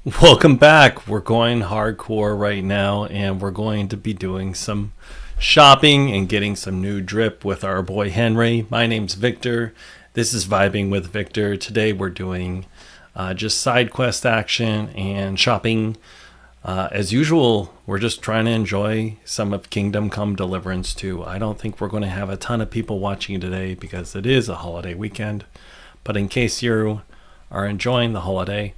Welcome back. We're going hardcore right now, and we're going to be doing some shopping and getting some new drip with our boy Henry. My name's Victor. This is Vibing with Victor. Today we're doing just side quest action and shopping. As usual, we're just trying to enjoy some of Kingdom Come Deliverance too. I don't think we're going to have a ton of people watching today because it is a holiday weekend. But in case you are enjoying the holiday,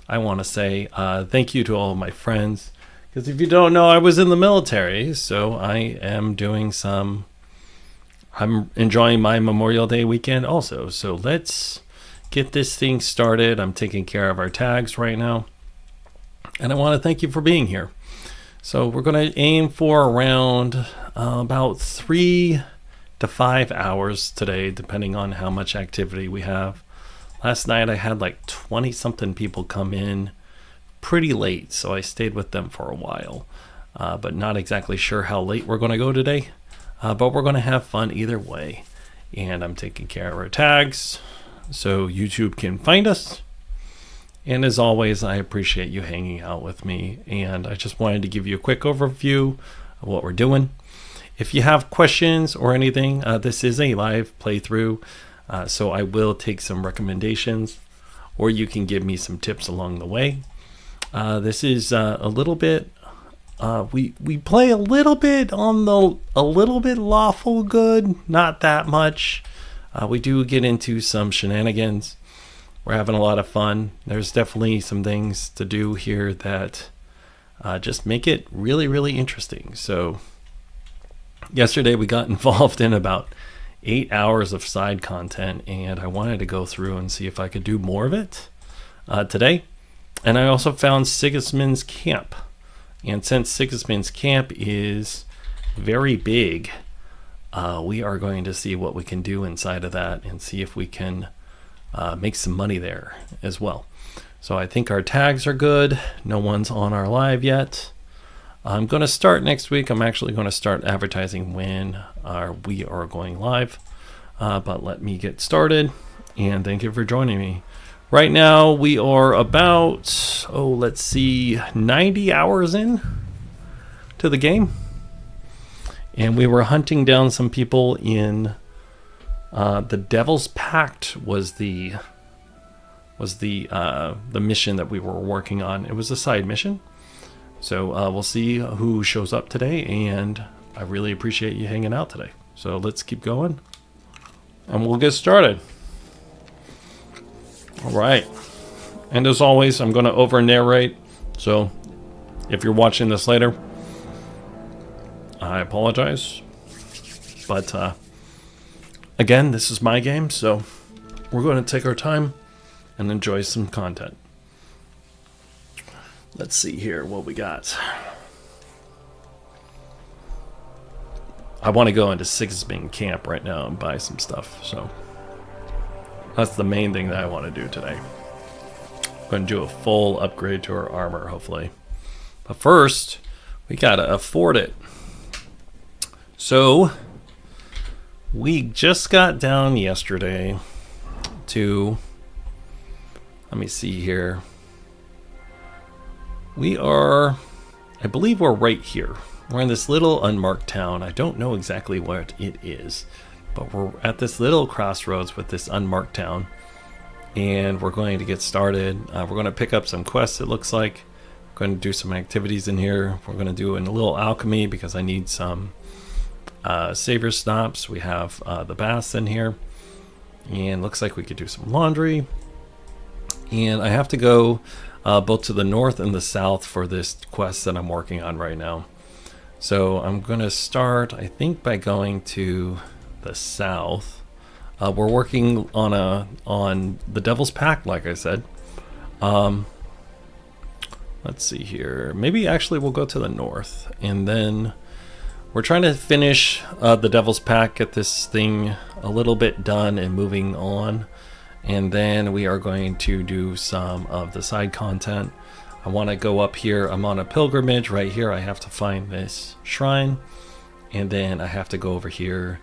I want to say thank you to all of my friends, because if you don't know, I was in the military, so I'm enjoying my Memorial Day weekend also. So let's get this thing started. I'm taking care of our tags right now, and I want to thank you for being here. So we're going to aim for around about 3 to 5 hours today, depending on how much activity we have. Last night I had like 20 something people come in pretty late, so I stayed with them for a while, but not exactly sure how late we're going to go today, but we're going to have fun either way. And I'm taking care of our tags so YouTube can find us. And as always, I appreciate you hanging out with me, and I just wanted to give you a quick overview of what we're doing. If you have questions or anything, this is a live playthrough. So I will take some recommendations, or you can give me some tips along the way. This is a little bit, we play a little bit on a little bit lawful good, not that much. We do get into some shenanigans. We're having a lot of fun. There's definitely some things to do here that just make it really, really interesting. So yesterday we got involved in about 8 hours of side content, and I wanted to go through and see if I could do more of it today. And I also found Sigismund's camp, and since Sigismund's camp is very big, we are going to see what we can do inside of that and see if we can make some money there as well. So I think our tags are good. No one's on our live yet. I'm going to start next week. I'm actually going to start advertising when we are going live. But let me get started, and thank you for joining me. Right now, we are about, 90 hours in to the game. And we were hunting down some people in the Devil's Pact was the mission that we were working on. It was a side mission. So we'll see who shows up today, and I really appreciate you hanging out today. So let's keep going, and we'll get started. All right. And as always, I'm going to over-narrate, so if you're watching this later, I apologize. But again, this is my game, so we're going to take our time and enjoy some content. Let's see here what we got. I want to go into Sigismund camp right now and buy some stuff. So that's the main thing that I want to do today. I'm going to do a full upgrade to our armor, hopefully. But first, we got to afford it. So we just got down yesterday to, let me see here. We are, I believe we're right here. We're in this little unmarked town. I don't know exactly what it is, but we're at this little crossroads with this unmarked town, and we're going to get started. We're going to pick up some quests, it looks like. We're going to do some activities in here. We're going to do a little alchemy because I need some savior stops. We have the baths in here, and looks like we could do some laundry. And I have to go both to the north and the south for this quest that I'm working on right now. So I'm going to start, I think, by going to the south. We're working on the Devil's Pact, like I said. Let's see here. Maybe actually we'll go to the north, and then we're trying to finish the Devil's Pact, get this thing a little bit done and moving on. And then we are going to do some of the side content. I want to go up here. I'm on a pilgrimage right here. I have to find this shrine. And then I have to go over here,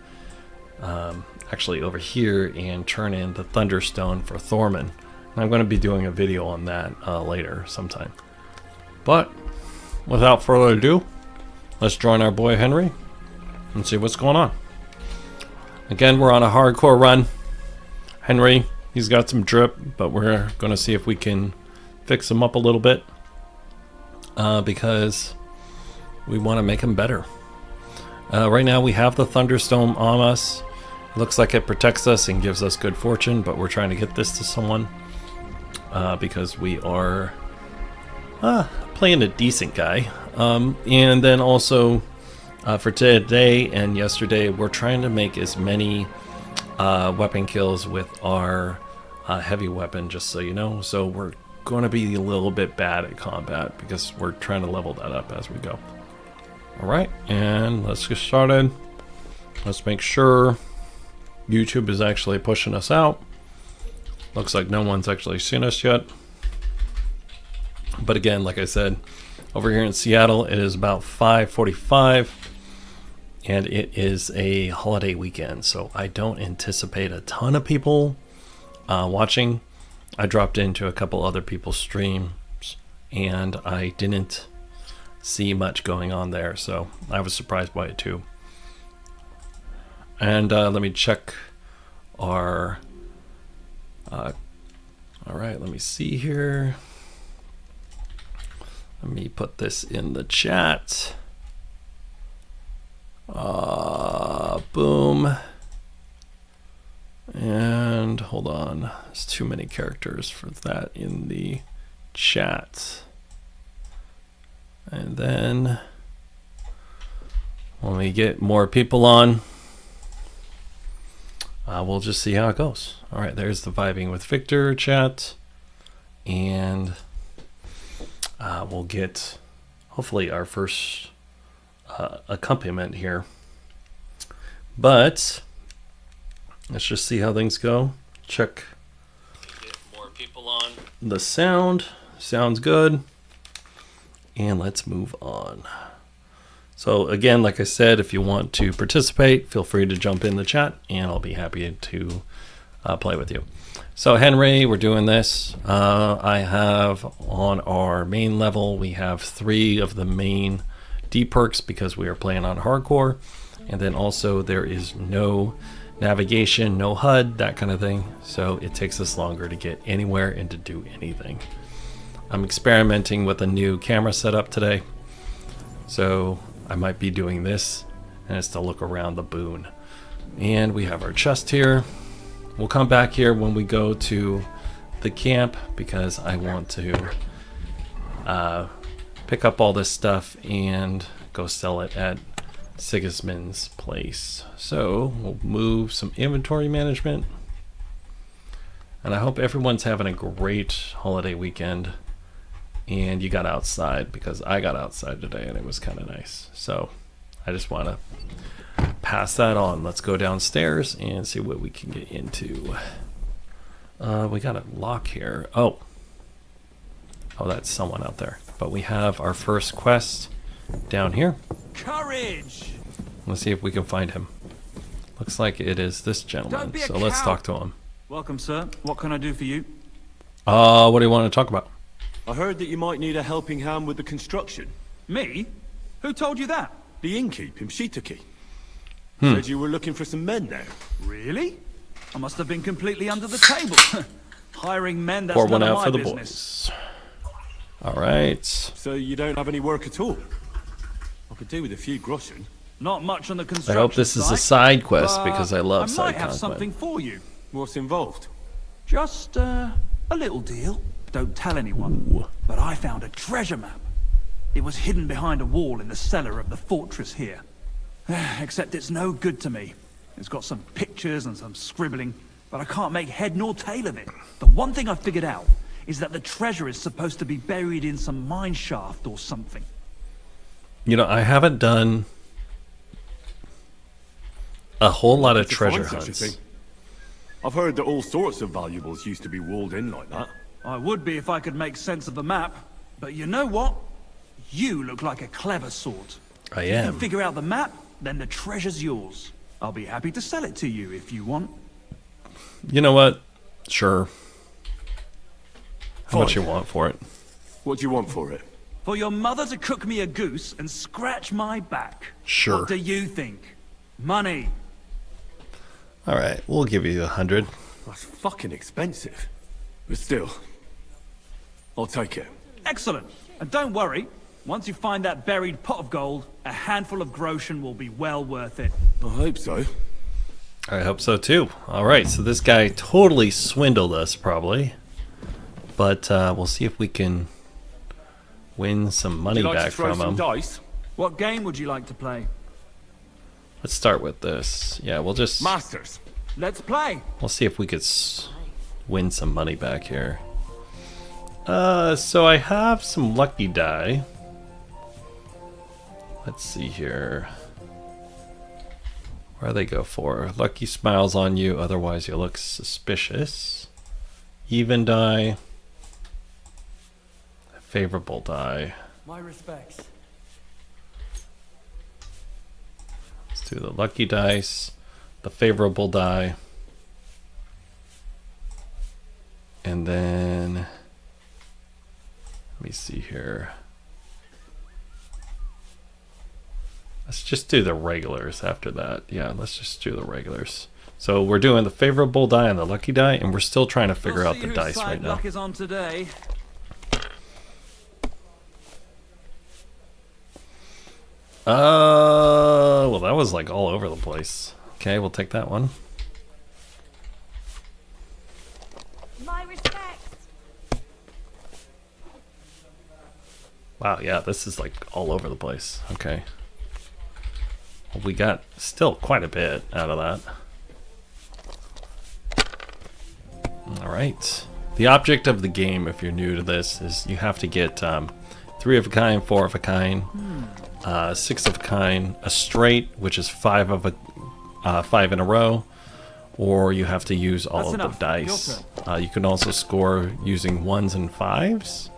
actually over here, and turn in the Thunderstone for Thorman. I'm going to be doing a video on that later sometime. But without further ado, let's join our boy Henry and see what's going on. Again, we're on a hardcore run. Henry, he's got some drip, but we're going to see if we can fix him up a little bit because we want to make him better. Right now we have the Thunderstone on us. Looks like it protects us and gives us good fortune, but we're trying to get this to someone because we are playing a decent guy. And then also for today and yesterday, we're trying to make as many weapon kills with our heavy weapon, just so you know. So we're going to be a little bit bad at combat because we're trying to level that up as we go. Alright, and let's get started. Let's make sure YouTube is actually pushing us out. Looks like no one's actually seen us yet. But again, like I said, over here in Seattle, it is about 5:45, and it is a holiday weekend, so I don't anticipate a ton of people watching. I dropped into a couple other people's streams, and I didn't see much going on there, so I was surprised by it too. And let me check our all right, let me see here. Let me put this in the chat. Boom. And hold on, there's too many characters for that in the chat. And then when we get more people on, we'll just see how it goes. All right, there's the Vibing with Victor chat. And we'll get hopefully our first accompaniment here. But let's just see how things go. Check. Get more people on. The sound sounds good. And let's move on. So again, like I said, if you want to participate, feel free to jump in the chat and I'll be happy to play with you. So Henry, we're doing this. I have on our main level, we have 3 of the main D perks because we are playing on hardcore. And then also there is no navigation, no HUD, that kind of thing. So it takes us longer to get anywhere and to do anything. I'm experimenting with a new camera setup today. So I might be doing this, and it's to look around the boon. And we have our chest here. We'll come back here when we go to the camp because I want to pick up all this stuff and go sell it at Sigismund's place. So we'll move some inventory management. And I hope everyone's having a great holiday weekend. And you got outside, because I got outside today and it was kind of nice. So I just want to pass that on. Let's go downstairs and see what we can get into. We got a lock here. Oh, that's someone out there. But we have our first quest down here. Courage! Let's see if we can find him. Looks like it is this gentleman. So let's talk to him. Welcome, sir. What can I do for you? What do you want to talk about? I heard that you might need a helping hand with the construction. Me? Who told you that? The innkeep in Shitaki. Said you were looking for some men there. Really? I must have been completely under the table. Hiring men, that's Pour one none of out my for the business. boys. All right. So you don't have any work at all? I could do with a few groschen. Not much on the I construction hope this is a site, side quest but because I love I side might have content. something for you. What's involved? Just a little deal. Don't tell anyone. Ooh. But I found a treasure map. It was hidden behind a wall in the cellar of the fortress here. Except it's no good to me. It's got some pictures and some scribbling, but I can't make head nor tail of it. The one thing I figured out is that the treasure is supposed to be buried in some mine shaft or something. You know, I haven't done a whole lot of treasure hunts. I've heard that all sorts of valuables used to be walled in like that. I would be if I could make sense of the map, but you know what? You look like a clever sort. I If you am. can figure out the map, then the treasure's yours. I'll be happy to sell it to you if you want. You know what? Sure. How much Fine. you want for it? What do you want for it? For your mother to cook me a goose and scratch my back. Sure. What do you think? Money. All right, we'll give you 100. That's fucking expensive. But still, I'll take it. Excellent. And don't worry, once you find that buried pot of gold, a handful of groschen will be well worth it. I hope so. I hope so too. All right, so this guy totally swindled us, probably. But we'll see if we can win some money Would you like back to throw from some him. dice? What game would you like to play? Let's start with this. Yeah, we'll just Masters. Let's play. we'll see if we could win some money back here. So I have some lucky die. Let's see here. Where do they go for? Lucky smiles on you, otherwise you look suspicious. Even die. Favorable die. My respects. Let's do the lucky dice, the favorable die, and then let me see here. Let's just do the regulars after that. Yeah, let's just do the regulars. So we're doing the favorable die and the lucky die, and we're still trying to figure We'll out see the whose dice side right now. luck is on today. Well, that was like all over the place. Okay, we'll take that one. My respects. Wow, yeah, this is like all over the place. Okay. Well, we got still quite a bit out of that. All right. The object of the game, if you're new to this, is you have to get 3 of a kind, 4 of a kind, 6 of a kind, a straight, which is 5 in a row, or you have to use all That's of enough. the dice. You can also score using 1s and 5s.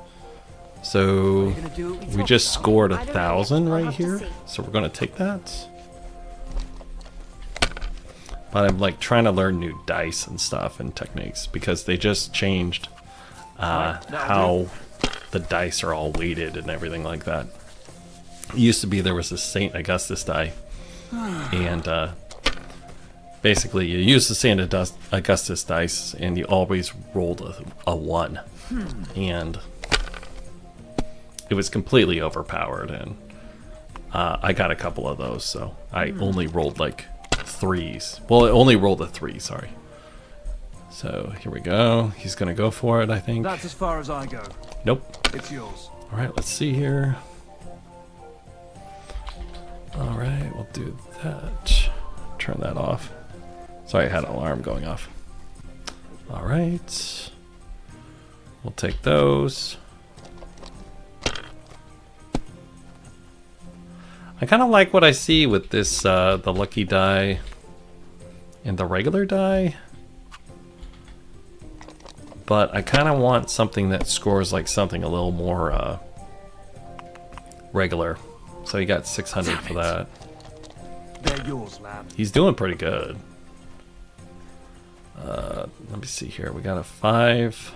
So Gonna do what we we talked just about. scored I don't know 1,000 yet. I'll right have to here, see. so we're gonna take that. But I'm like trying to learn new dice and stuff and techniques because they just changed how the dice are all weighted and everything like that. It used to be there was a Saint Augustus die, and basically you use the Saint Augustus dice and you always rolled a 1, and it was completely overpowered, and I got a couple of those, so I only rolled like 3s. Well, I only rolled a 3, sorry. So here we go. He's gonna go for it, I think. That's as far as I go. Nope. It's yours. All right, let's see here. All right, we'll do that. Turn that off. Sorry, I had an alarm going off. All right. We'll take those. I kind of like what I see with this, the lucky die and the regular die. But I kind of want something that scores like something a little more regular. So he got 600 for that. They're yours, lad. He's doing pretty good. Let me see here. We got a 5,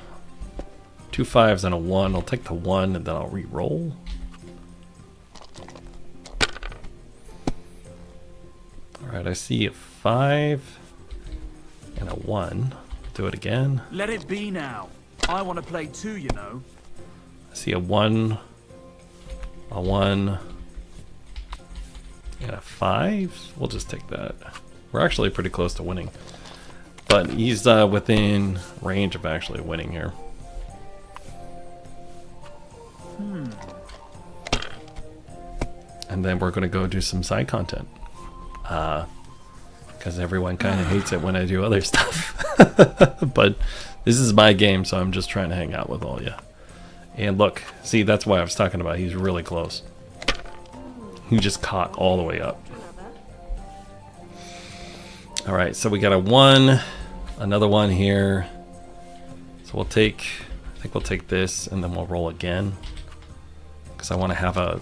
2 5s and a 1. I'll take the 1 and then I'll re-roll. Alright, I see a 5 and a 1. Do it again. Let it be now. I want to play too, you know. I see a 1, a 1, and a 5. We'll just take that. We're actually pretty close to winning. But he's within range of actually winning here. And then we're going to go do some side content. Because everyone kind of hates it when I do other stuff. But this is my game, so I'm just trying to hang out with all you. And look, see, that's why I was talking about. He's really close. He just caught all the way up. All right, so we got a 1, another 1 here. So we'll take, I think we'll take this, and then we'll roll again. Because I want to have a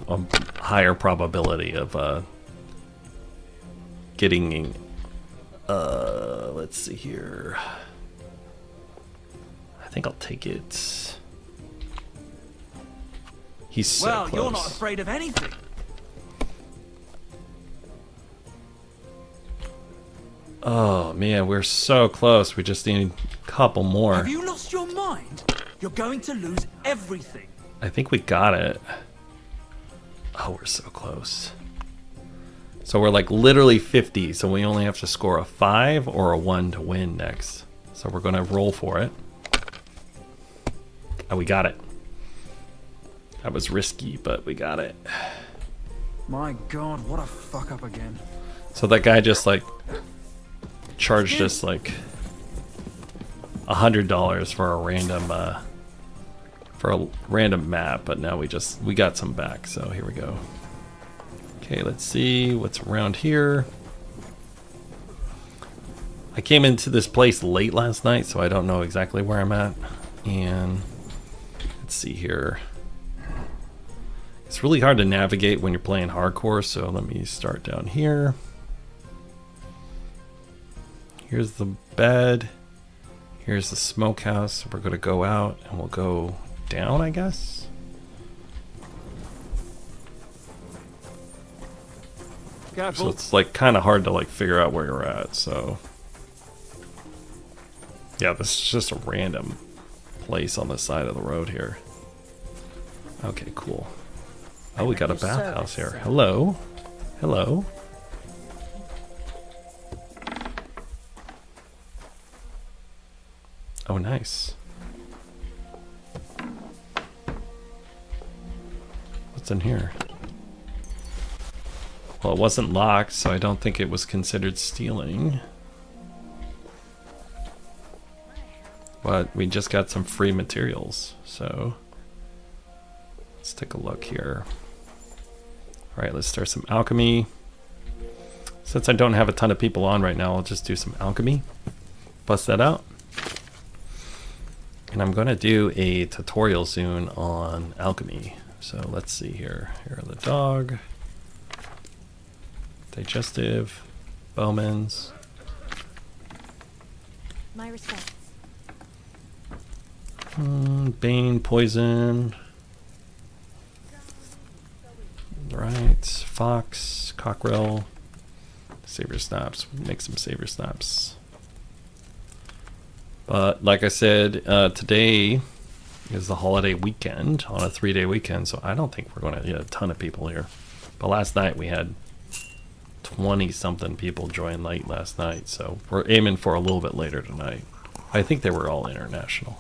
higher probability of getting, let's see here. I think I'll take it. He's so Well, close. you're not afraid of anything. Oh man, we're so close. We just need a couple more. Have you lost your mind? You're going to lose everything. I think we got it. Oh, we're so close. So we're like literally 50, so we only have to score a 5 or a 1 to win next. So we're gonna roll for it. Oh, we got it. That was risky, but we got it. My God, what a fuck up again. So that guy just like charged us like $100 for a random map, but now we got some back, so here we go. Okay, let's see what's around here. I came into this place late last night, so I don't know exactly where I'm at. And let's see here. It's really hard to navigate when you're playing hardcore, so let me start down here. Here's the bed. Here's the smokehouse. We're gonna go out and we'll go down, I guess. Careful. So it's like kind of hard to like figure out where you're at. So yeah, this is just a random place on the side of the road here. Okay, cool. Oh, we got a bathhouse here. Hello. Hello. Oh, nice. What's in here? Well, it wasn't locked, so I don't think it was considered stealing. But we just got some free materials, so let's take a look here. Alright, let's start some alchemy. Since I don't have a ton of people on right now, I'll just do some alchemy. Bust that out. And I'm going to do a tutorial soon on alchemy. So let's see here. Here are the dog. Digestive. Bowman's. My respects. Bane, poison. Right. Fox, cockerel. Saber snaps. Make some saber snaps. But like I said, today is the holiday weekend on a 3-day weekend, so I don't think we're going to get a ton of people here. But last night we had 20-something people join late last night, so we're aiming for a little bit later tonight. I think they were all international.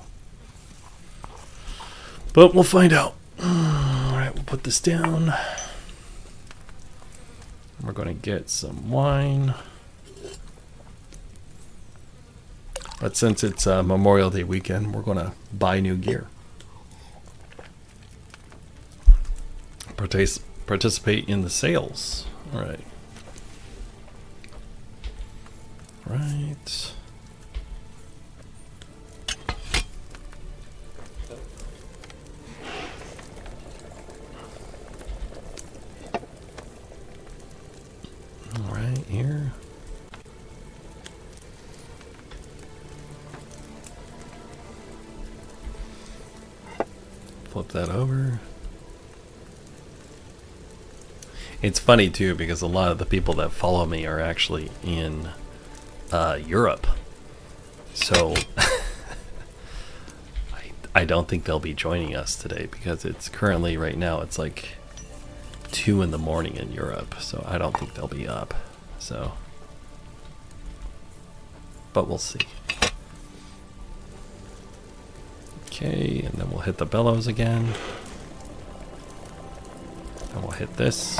But we'll find out. Alright, we'll put this down. We're going to get some wine. But since it's Memorial Day weekend, we're going to buy new gear. Participate in the sales. All right. Right. All right, here. Flip that over. It's funny too because a lot of the people that follow me are actually in Europe, so I don't think they'll be joining us today because it's currently right now it's like 2 in the morning in Europe, so I don't think they'll be up. So, but we'll see. Okay, and then we'll hit the bellows again. And we'll hit this.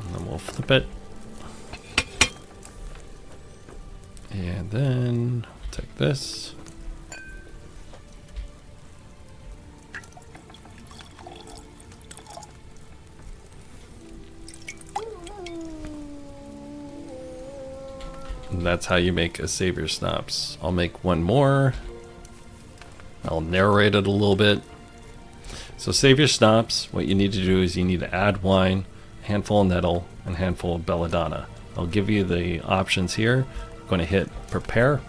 And then we'll flip it. And then take this. And that's how you make a savior snaps. I'll make one more. I'll narrate it a little bit. So savior snaps, what you need to do is you need to add wine, a handful of nettle, and a handful of belladonna. I'll give you the options here. I'm going to hit prepare.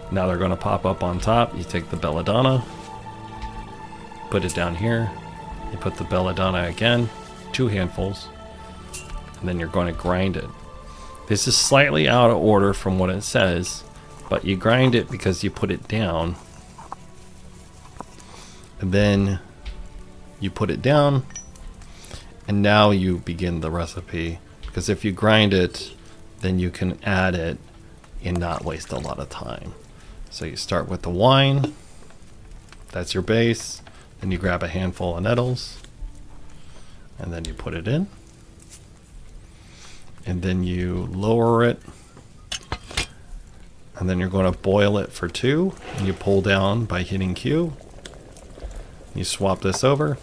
Now they're going to pop up on top. You take the belladonna, put it down here. You put the belladonna again, 2 handfuls, and then you're going to grind it. This is slightly out of order from what it says, but you grind it because you put it down, and then you put it down, and now you begin the recipe, because if you grind it, then you can add it and not waste a lot of time. So you start with the wine, that's your base, then you grab a handful of nettles, and then you put it in, and then you lower it, and then you're going to boil it for 2, and you pull down by hitting Q. You swap this over,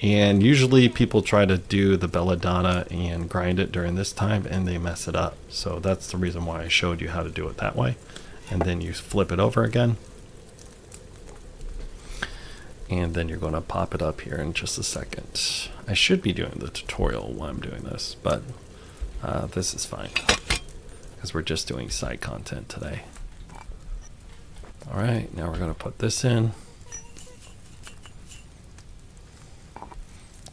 and usually people try to do the belladonna and grind it during this time and they mess it up. So that's the reason why I showed you how to do it that way. And then you flip it over again. And then you're going to pop it up here in just a second. I should be doing the tutorial while I'm doing this, but this is fine because we're just doing side content today. All right, now we're going to put this in.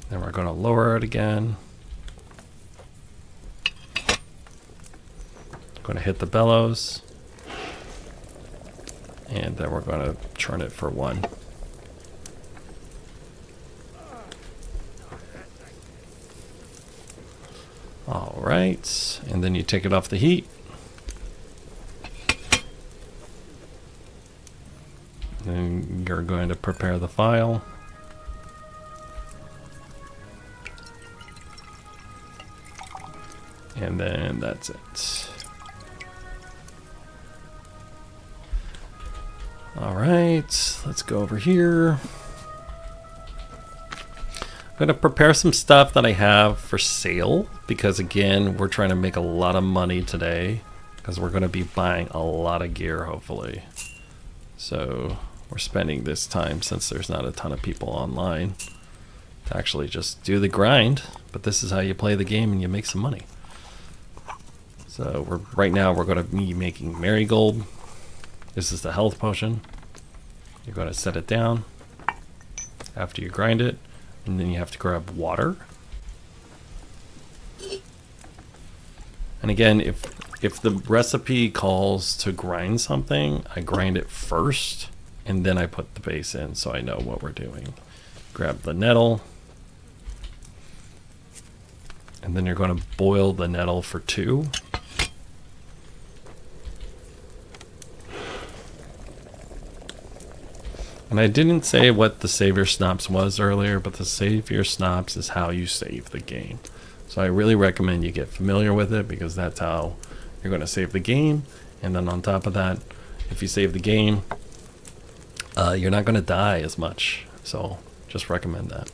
Then we're going to lower it again. Going to hit the bellows. And then we're going to churn it for 1. All right. And then you take it off the heat. Then you're going to prepare the file. And then that's it. All right, let's go over here. I'm going to prepare some stuff that I have for sale because, again, we're trying to make a lot of money today because we're going to be buying a lot of gear, hopefully. So we're spending this time, since there's not a ton of people online, to actually just do the grind. But this is how you play the game and you make some money. So right now we're going to be making marigold. This is the health potion. You're going to set it down after you grind it, and then you have to grab water. And again, if the recipe calls to grind something, I grind it first, and then I put the base in so I know what we're doing. Grab the nettle, and then you're going to boil the nettle for 2. And I didn't say what the Savior Snops was earlier, but the Savior Snops is how you save the game. So I really recommend you get familiar with it because that's how you're going to save the game. And then on top of that, if you save the game, you're not going to die as much. So just recommend that.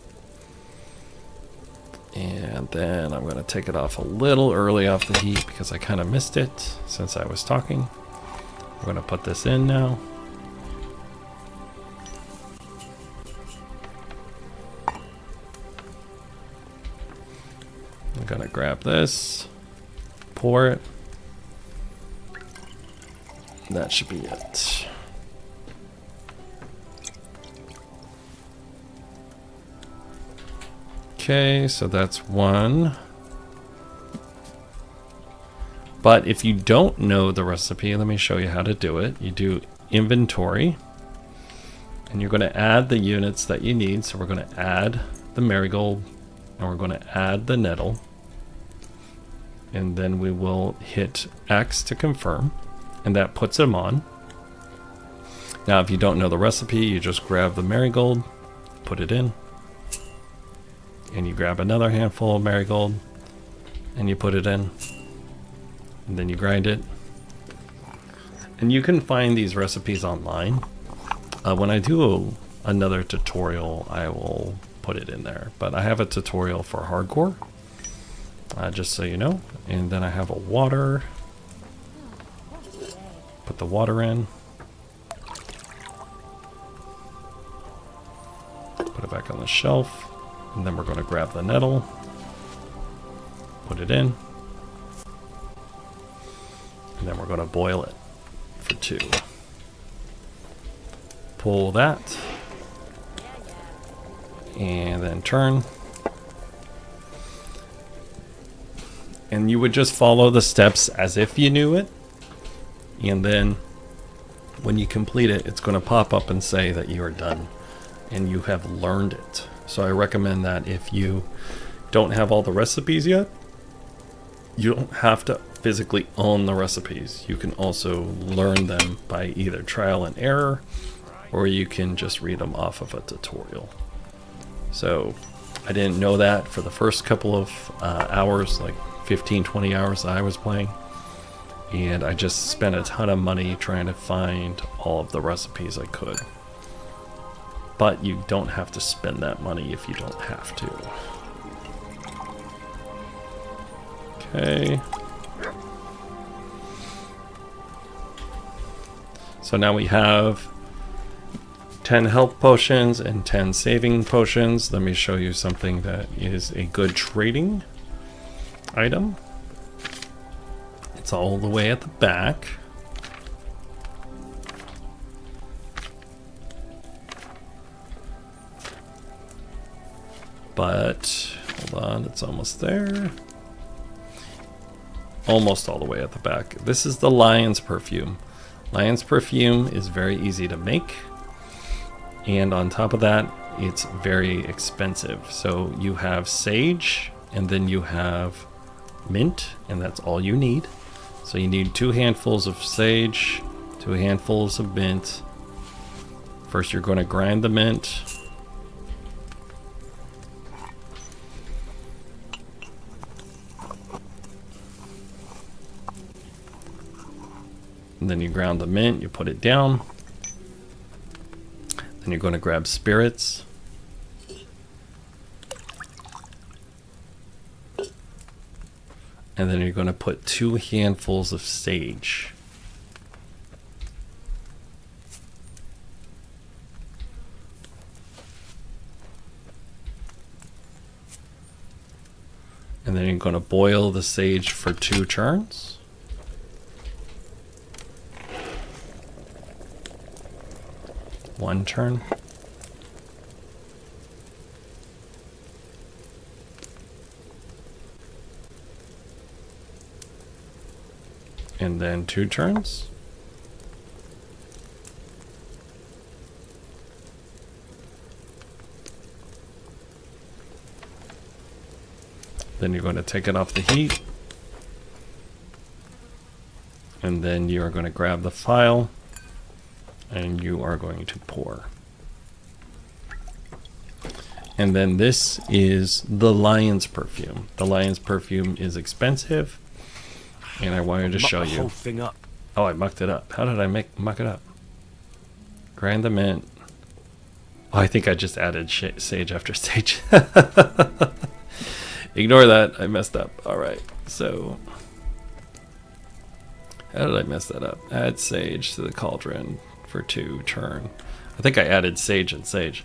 And then I'm going to take it off a little early off the heat because I kind of missed it since I was talking. I'm going to put this in now. I'm gonna grab this, pour it. That should be it. Okay, so that's 1. But if you don't know the recipe, let me show you how to do it. You do inventory, and you're gonna add the units that you need. So we're gonna add the marigold, and we're gonna add the nettle. And then we will hit X to confirm, and that puts them on. Now, if you don't know the recipe, you just grab the marigold, put it in, and you grab another handful of marigold, and you put it in, and then you grind it. And you can find these recipes online. When I do another tutorial, I will put it in there. But I have a tutorial for hardcore. Just so you know. And then I have a water. Put the water in. Put it back on the shelf. And then we're going to grab the nettle. Put it in. And then we're going to boil it for 2. Pull that. And then turn. And you would just follow the steps as if you knew it. And then when you complete it, it's going to pop up and say that you are done and you have learned it. So I recommend that if you don't have all the recipes yet, you don't have to physically own the recipes. You can also learn them by either trial and error, or you can just read them off of a tutorial. So I didn't know that for the first couple of hours, like 15-20 hours that I was playing, and I just spent a ton of money trying to find all of the recipes I could. But you don't have to spend that money if you don't have to. Okay. So now we have 10 health potions and 10 saving potions. Let me show you something that is a good trading item. It's all the way at the back. But hold on, it's almost there. Almost all the way at the back. This is the lion's perfume. Lion's perfume is very easy to make, and on top of that, it's very expensive. So you have sage, and then you have mint, and that's all you need. So you need 2 handfuls of sage, 2 handfuls of mint. First you're going to grind the mint. And then you ground the mint, you put it down. Then you're going to grab spirits. And then you're going to put 2 handfuls of sage. And then you're going to boil the sage for 2 turns. One turn. And then 2 turns. Then you're going to take it off the heat. And then you are going to grab the file and you are going to pour. And then this is the lion's perfume. The lion's perfume is expensive, and I wanted to show you. Whole thing up. Oh, I mucked it up. How did I muck it up? Grind the mint. Oh, I think I just added sage after sage. Ignore that. I messed up. All right. So, how did I mess that up? Add sage to the cauldron for 2 turn. I think I added sage and sage.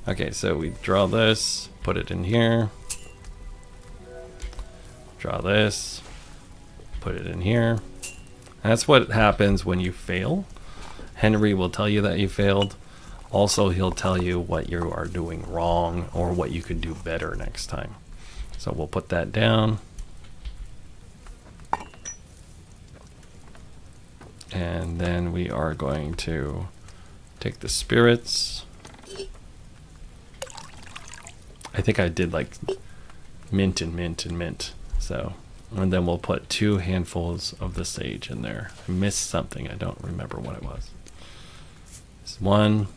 Okay, so we draw this, put it in here. Draw this, put it in here. That's what happens when you fail. Henry will tell you that you failed. Also, he'll tell you what you are doing wrong or what you could do better next time. So we'll put that down. And then we are going to take the spirits. I think I did like mint and mint and mint. So, and then we'll put 2 handfuls of the sage in there. I missed something. I don't remember what it was. It's 1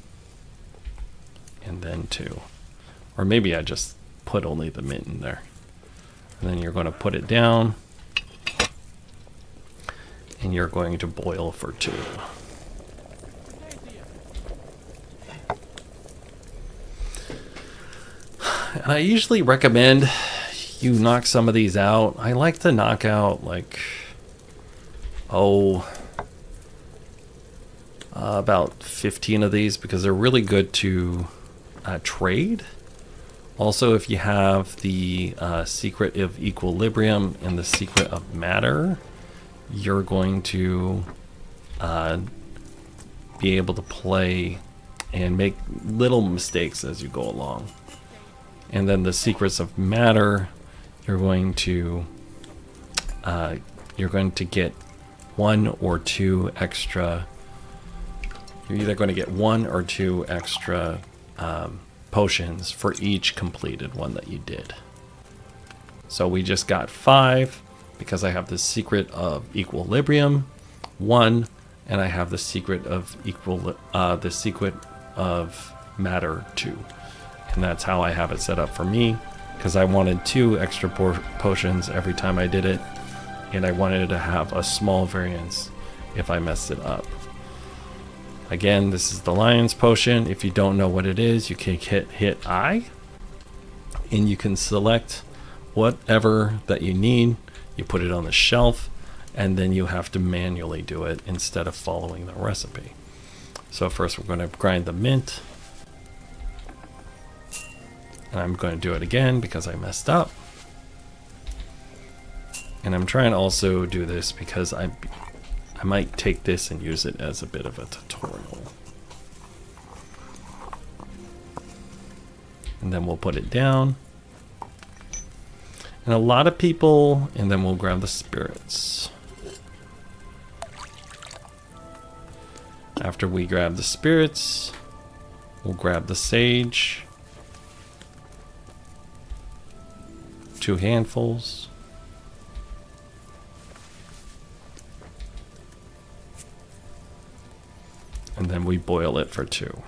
and then 2. Or maybe I just put only the mint in there. And then you're going to put it down. And you're going to boil for 2. And I usually recommend you knock some of these out. I like to knock out like, about 15 of these because they're really good to trade. Also, if you have the Secret of Equilibrium and the Secret of Matter, you're going to be able to play and make little mistakes as you go along. And then the secrets of matter, you're going to get one or two extra. You're either going to get one or two extra potions for each completed one that you did. So we just got 5 because I have the secret of equilibrium 1, and I have the secret of matter 2, and that's how I have it set up for me, because I wanted 2 extra potions every time I did it, and I wanted to have a small variance if I messed it up. Again, this is the Lion's Potion. If you don't know what it is, you can hit I, and you can select whatever that you need. You put it on the shelf, and then you have to manually do it instead of following the recipe. So first we're going to grind the mint. And I'm going to do it again because I messed up. And I'm trying to also do this because I might take this and use it as a bit of a tutorial. And then we'll put it down. And a lot of people, and then we'll grab the spirits. After we grab the spirits, we'll grab the sage. 2 handfuls. And then we boil it for 2.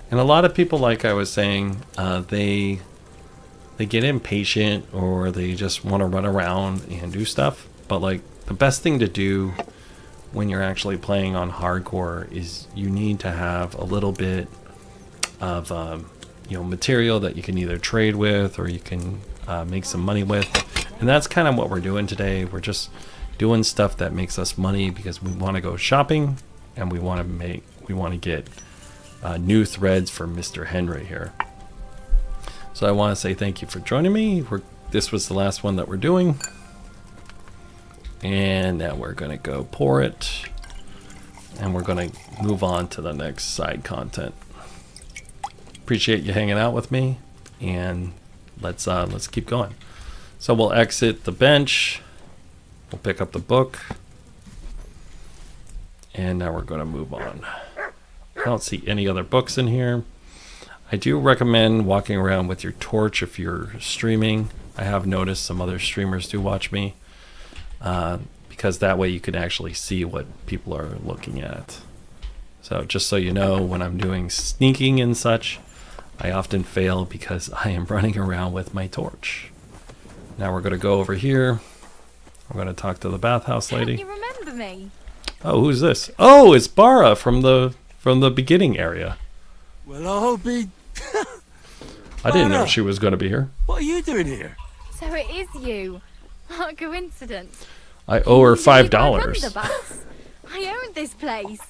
And a lot of people, like I was saying, they get impatient, or they just want to run around and do stuff. But like, the best thing to do when you're actually playing on hardcore is you need to have a little bit of material that you can either trade with, or you can make some money with. And that's kind of what we're doing today. We're just doing stuff that makes us money because we want to go shopping, and we want to get new threads for Mr. Henry here. So I want to say thank you for joining me. This was the last one that we're doing. And now we're going to go pour it. And we're going to move on to the next side content. Appreciate you hanging out with me. And let's keep going. So we'll exit the bench. We'll pick up the book. And now we're going to move on. I don't see any other books in here. I do recommend walking around with your torch if you're streaming. I have noticed some other streamers do watch me, because that way you can actually see what people are looking at. So just so you know, when I'm doing sneaking and such, I often fail because I am running around with my torch. Now we're going to go over here. I'm going to talk to the bathhouse lady. Can you remember me? Oh, who's this? Oh, it's Bara from the beginning area. Well, I'll be... I didn't know she was going to be here. What are you doing here? So it is you. What a coincidence. I owe her Can you believe I $5. run the baths? I owned this place.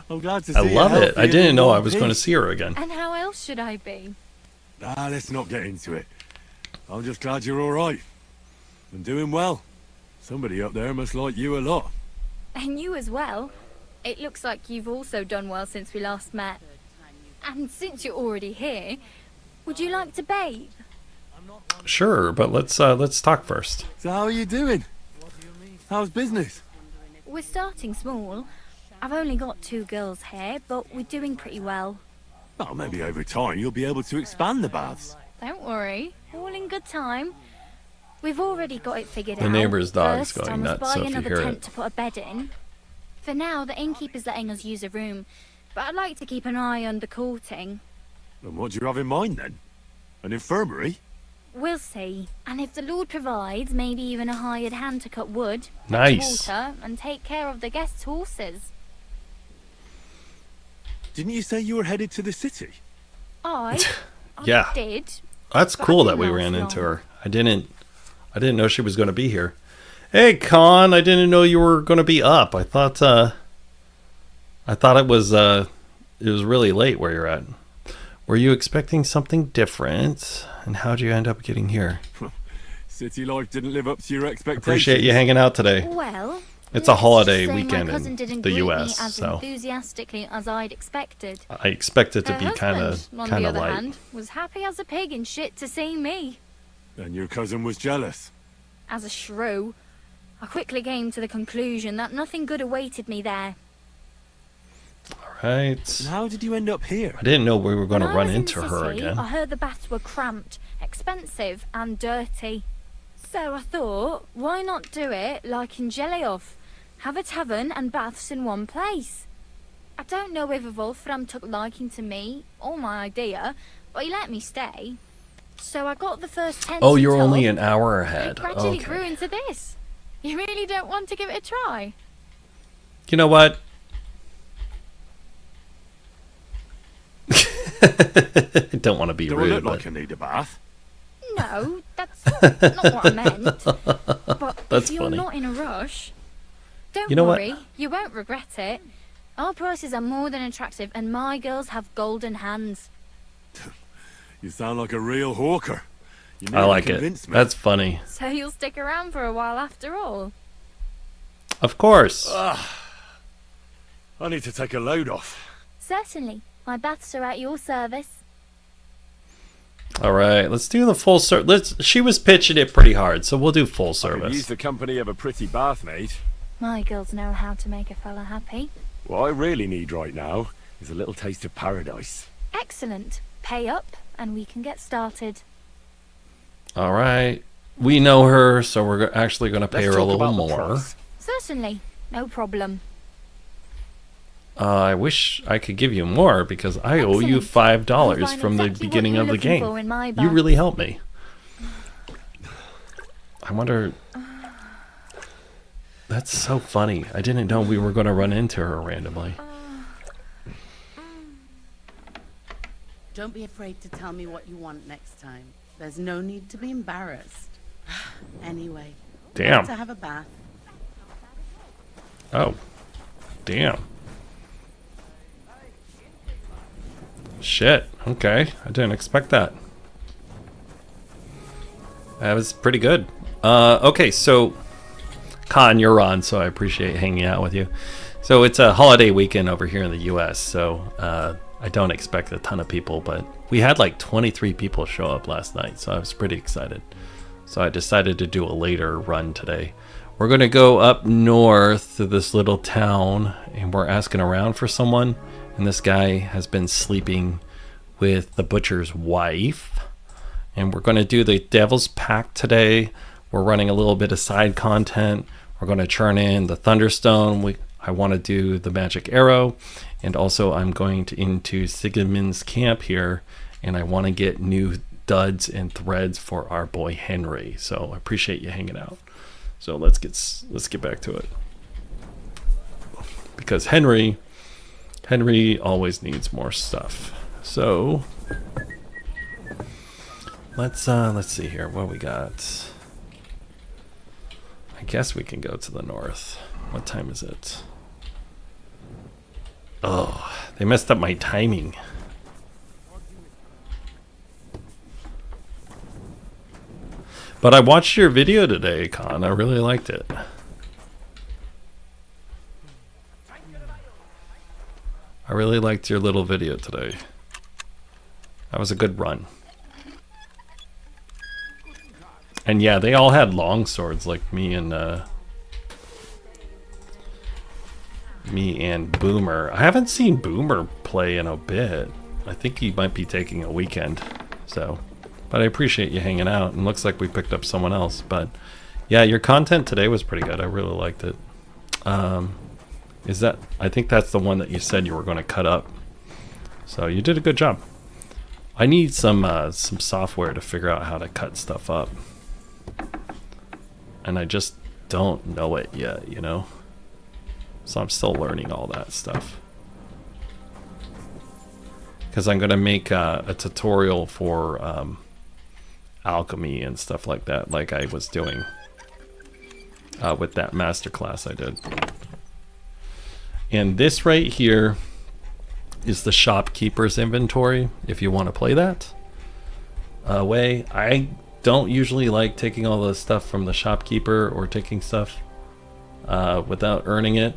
I'm glad to see I you love it. healthy I didn't and know in I was one going to piece. see her again. And how else should I be? Let's not get into it. I'm just glad you're all right. And doing well. Somebody up there must like you a lot. And you as well. It looks like you've also done well since we last met. And since you're already here, would you like to bathe? Sure, but let's talk first. So how are you doing? How's business? We're starting small. I've only got 2 girls here, but we're doing pretty well. Oh, maybe over time you'll be able to expand the baths. Don't worry, all in good time. We've already got it figured out. The neighbor's dog's First, going I must nuts, buy so if you another hear tent it. to put a bed in. For now, the innkeeper's letting us use a room, but I'd like to keep an eye on the courting. And what do you have in mind then? An infirmary? We'll see. And if the Lord provides, maybe even a hired hand to cut wood, fetch Nice. water, and take care of the guests' horses. Didn't you say you were headed to the city? I Yeah. did. That's But I cool that didn't we last ran into long. her. I didn't know she was going to be here. Hey, Con, I didn't know you were going to be up. I thought I thought it was really late where you're at. Were you expecting something different? And how'd you end up getting here? City life didn't live up to your expectations. Appreciate you hanging out today. Well, It's a let's holiday just say weekend my cousin in didn't the greet me US, as so enthusiastically as I'd expected. I expect it to Her be kind husband, of on the other light. hand, was happy as a pig in shit to see me. And your cousin was jealous. As a shrew, I quickly came to the conclusion that nothing good awaited me there. Right. And how did you end up here? I didn't know we were going to When I run was in into the her city, again. I heard the baths were cramped, expensive, and dirty. So I thought, why not do it like in Jellyov? Have a tavern and baths in one place. I don't know if Wolfram took liking to me or my idea, but he let me stay. So I got the first tent. Oh, you're set only up, an hour and ahead. it gradually grew Okay. into this. You really don't want to give it a try? You know what? I don't want to be Do I rude, look but like I need a bath? No, that's not what I meant. But That's if you're funny. not in a rush, don't You know what? worry, you won't regret it. Our prices are more than attractive, and my girls have golden hands. You sound like a real hawker. You I nearly like it. convinced me. That's funny. So you'll stick around for a while after all. Of course. I need to take a load off. Certainly, my baths are at your service. All right, let's do the full service. She was pitching it pretty hard, so we'll do full I could service. use the company of a pretty bath mate. My girls know how to make a fella happy. What I really need right now is a little taste of paradise. Excellent. Pay up, and we can get started. All right. We know her, so we're actually going to pay Let's her a talk little about the more. price. Certainly, no problem. I wish I could give you more because I owe you Excellent. $5 I'll find from the exactly what beginning you're of the looking game. for in my You bath. really helped me. I wonder. That's so funny. I didn't know we were going to run into her randomly. Don't be afraid to tell me what you want next time. There's no need to be embarrassed. Anyway, Damn. to have a bath. Oh. Damn. Shit. Okay. I didn't expect that. That was pretty good. Okay, so Khan, you're on, so I appreciate hanging out with you. So it's a holiday weekend over here in the US, so I don't expect a ton of people, but we had like 23 people show up last night, so I was pretty excited. So I decided to do a later run today. We're going to go up north to this little town, and we're asking around for someone, and this guy has been sleeping with the butcher's wife. And we're going to do the Devil's Pact today. We're running a little bit of side content. We're going to churn in the Thunderstone. I want to do the Magic Arrow. And also I'm going into Sigmund's camp here. And I want to get new duds and threads for our boy Henry. So I appreciate you hanging out. So let's get back to it. Because Henry always needs more stuff. So let's see here what we got. I guess we can go to the north. What time is it? Oh, they messed up my timing. But I watched your video today, Con. I really liked it. I really liked your little video today. That was a good run. And yeah, they all had long swords like me and Boomer. I haven't seen Boomer play in a bit. I think he might be taking a weekend. So, but I appreciate you hanging out. And looks like we picked up someone else. But yeah, your content today was pretty good. I really liked it. I think that's the one that you said you were going to cut up. So you did a good job. I need some software to figure out how to cut stuff up. And I just don't know it yet, you know? So I'm still learning all that stuff. Because I'm going to make a tutorial for alchemy and stuff like that, like I was doing with that masterclass I did. And this right here is the shopkeeper's inventory, if you want to play that way. I don't usually like taking all the stuff from the shopkeeper or taking stuff without earning it,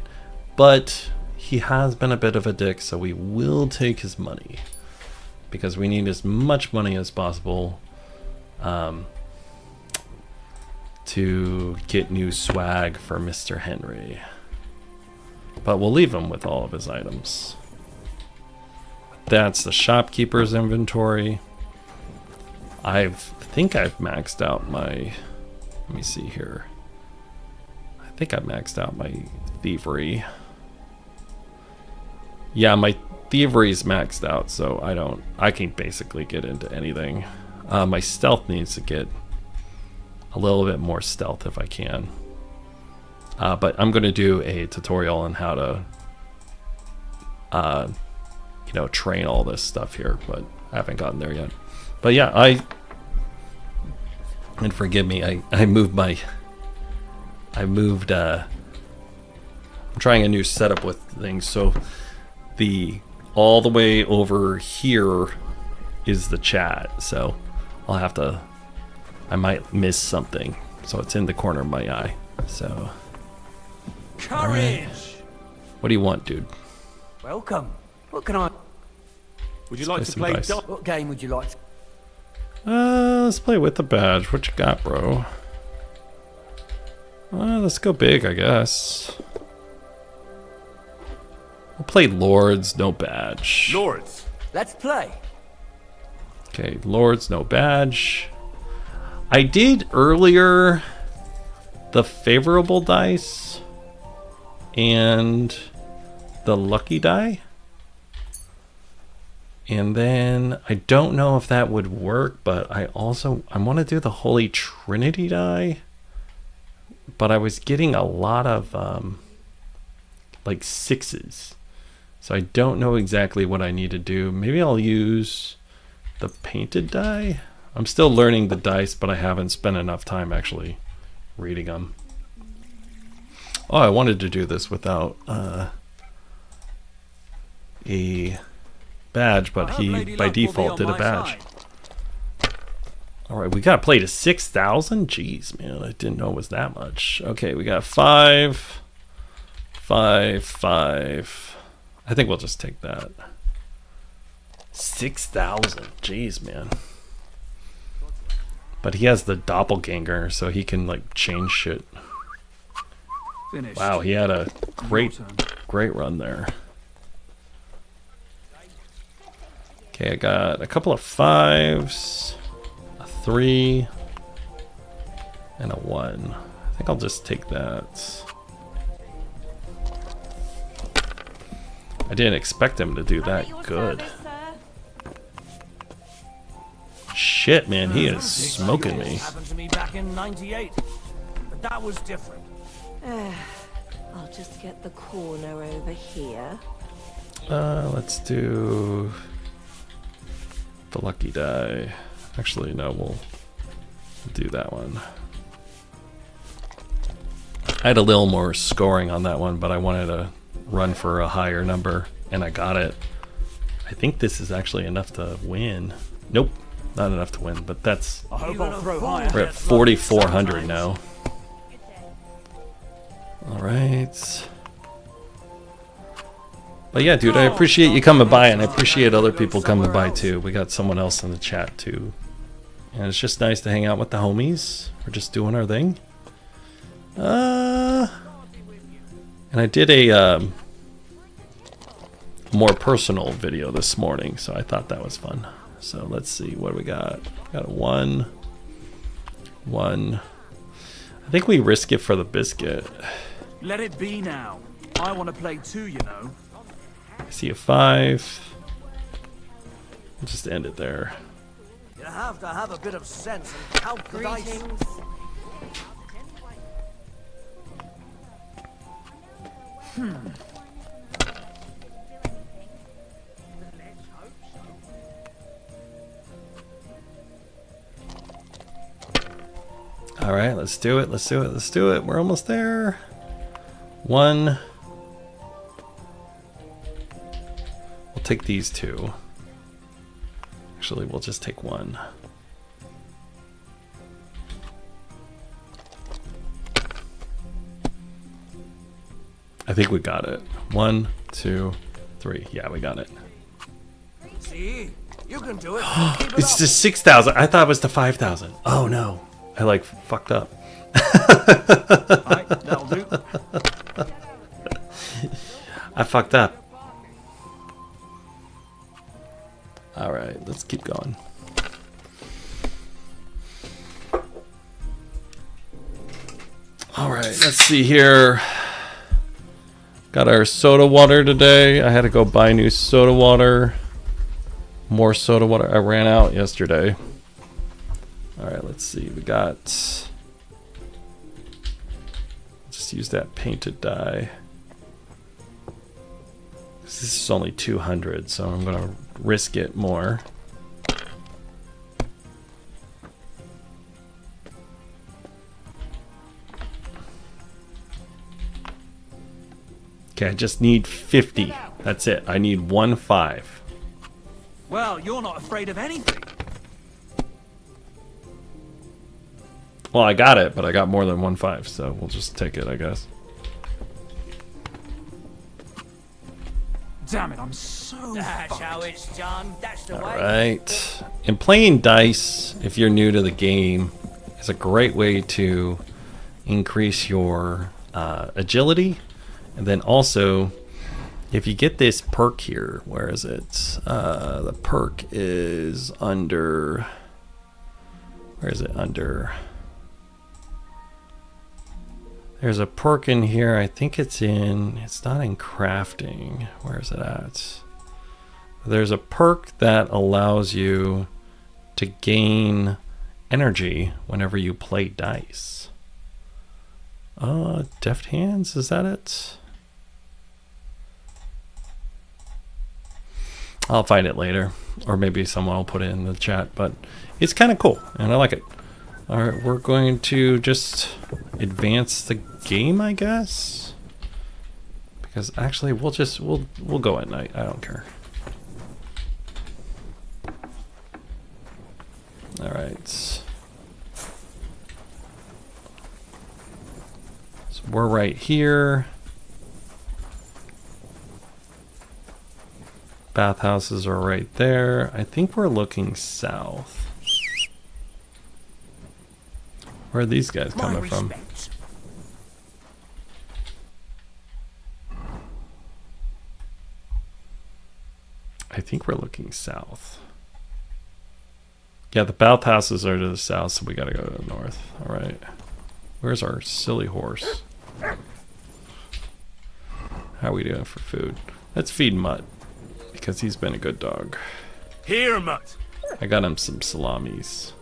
but he has been a bit of a dick, so we will take his money because we need as much money as possible to get new swag for Mr. Henry. But we'll leave him with all of his items. That's the shopkeeper's inventory. I think I've maxed out my, let me see here. I think I've maxed out my thievery. Yeah, my thievery's maxed out, so I can basically get into anything. My stealth needs to get a little bit more stealth if I can. But I'm going to do a tutorial on how to, train all this stuff here, but I haven't gotten there yet. But yeah, and forgive me, I moved, I'm trying a new setup with things, so all the way over here is the chat, so I might miss something, so it's in the corner of my eye, so. Courage! Right. What do you want, dude? Welcome. What can I... Would you like to play What game would you like to... Let's play with the badge. What you got, bro? Let's go big, I guess. We'll play Lords, no badge. Lords. Let's play. Okay, Lords, no badge. I did earlier the favorable dice and the lucky die. And then I don't know if that would work, but I want to do the Holy Trinity die. But I was getting a lot of like sixes. So I don't know exactly what I need to do. Maybe I'll use the painted die. I'm still learning the dice, but I haven't spent enough time actually reading them. Oh, I wanted to do this without a badge, but he by default did a badge. All right, we got to play to 6,000. Jeez, man, I didn't know it was that much. Okay, we got 5, 5, 5. I think we'll just take that. 6,000. Jeez, man. But he has the doppelganger, so he can like change shit. Finished. Wow, he had a great run there. Okay, I got a couple of 5s, a 3, and a 1. I think I'll just take that. I didn't expect him to do that good. Shit, man, he is smoking me. Happened to me back in '98, but that was different. I'll just get the corner over here. Let's do the lucky die. Actually, no, we'll do that one. I had a little more scoring on that one, but I wanted to run for a higher number, and I got it. I think this is actually enough to win. Nope, not enough to win, but that's... I hope I'll throw higher. We're at 4,400 now. Alright. But yeah, dude, I appreciate you coming by, and I appreciate other people coming by too. We got someone else in the chat too. And it's just nice to hang out with the homies. We're just doing our thing. And I did a more personal video this morning, so I thought that was fun. So let's see, what do we got? We got a 1. 1. I think we risk it for the biscuit. Let it be now. I want to play too, you know. I see a 5. We'll just end it there. You have to have a bit of sense and count the dice. All right, let's do it. Let's do it. Let's do it. We're almost there. 1, We'll take these two. Actually, we'll just take one. I think we got it. 1, 2, 3. Yeah, we got it. See? You can do it. Keep it It's up. to 6,000. I thought it was to 5,000. Oh no. I like fucked up. Alright, that'll do. I fucked up. Alright, let's keep going. Alright, let's see here. Got our soda water today. I had to go buy new soda water. More soda water. I ran out yesterday. Alright, let's see. We got... Just use that painted dye. This is only 200, so I'm going to risk it more. Okay, I just need 50. That's it. I need 1.5. Well, you're not afraid of anything. Well, I got it, but I got more than 1.5, so we'll just take it, I guess. Damn it, I'm so That's how it's done. That's the way. Alright. And playing dice, if you're new to the game, is a great way to increase your agility. And then also, if you get this perk here, where is it? The perk is under... Where is it? Under... There's a perk in here. I think it's in... It's not in crafting. Where is it at? There's a perk that allows you to gain energy whenever you play dice. Deft Hands, is that it? I'll find it later, or maybe someone will put it in the chat, but it's kind of cool and I like it. All right, we're going to just advance the game, I guess, because actually we'll go at night. I don't care. All right. So we're right here. Bathhouses are right there. I think we're looking south. Where are these guys coming from? I think we're looking south. Yeah, the bathhouses are to the south, so we gotta go to the north. All right. Where's our silly horse? How are we doing for food? Let's feed Mutt, because he's been a good dog. Here, Mutt. I got him some salamis.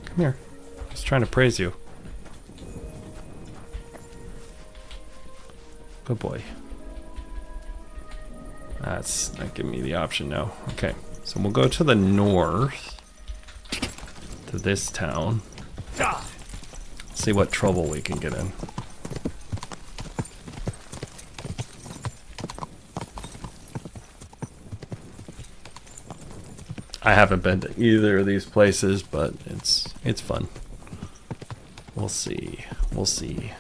Come here. I was trying to praise you. Good boy. That's not giving me the option now. Okay, so we'll go to the north. To this town. See what trouble we can get in. I haven't been to either of these places, but it's fun. We'll see. We'll see.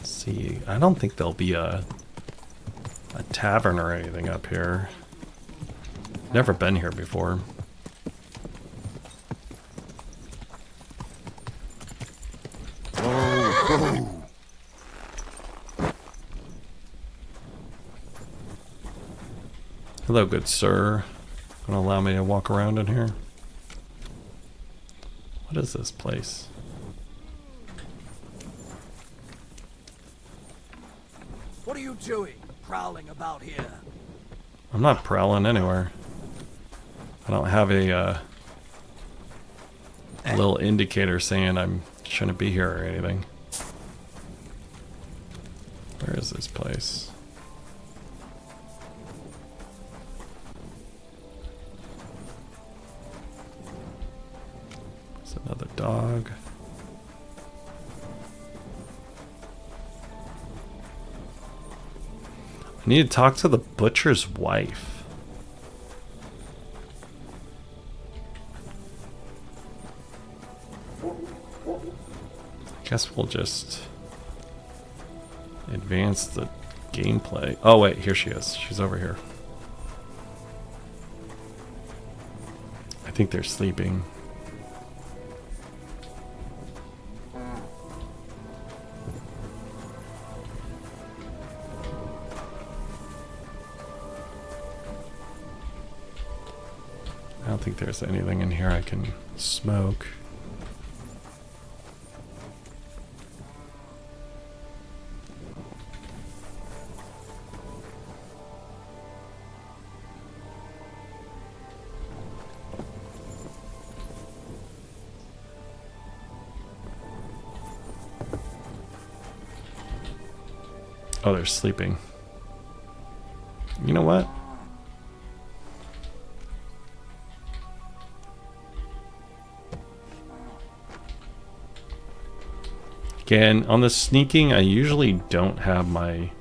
See, I don't think there'll be a tavern or anything up here. Never been here before. Hello, good sir. Gonna allow me to walk around in here? What is this place? What are you doing, prowling about here? I'm not prowling anywhere. I don't have a little indicator saying I shouldn't be here or anything. Where is this place? dog. I need to talk to the butcher's wife. I guess we'll just advance the gameplay. Oh wait, here she is. She's over here. I think they're sleeping. I don't think there's anything in here I can smoke. Oh, they're sleeping. You know what? Again, on the sneaking, I usually don't have my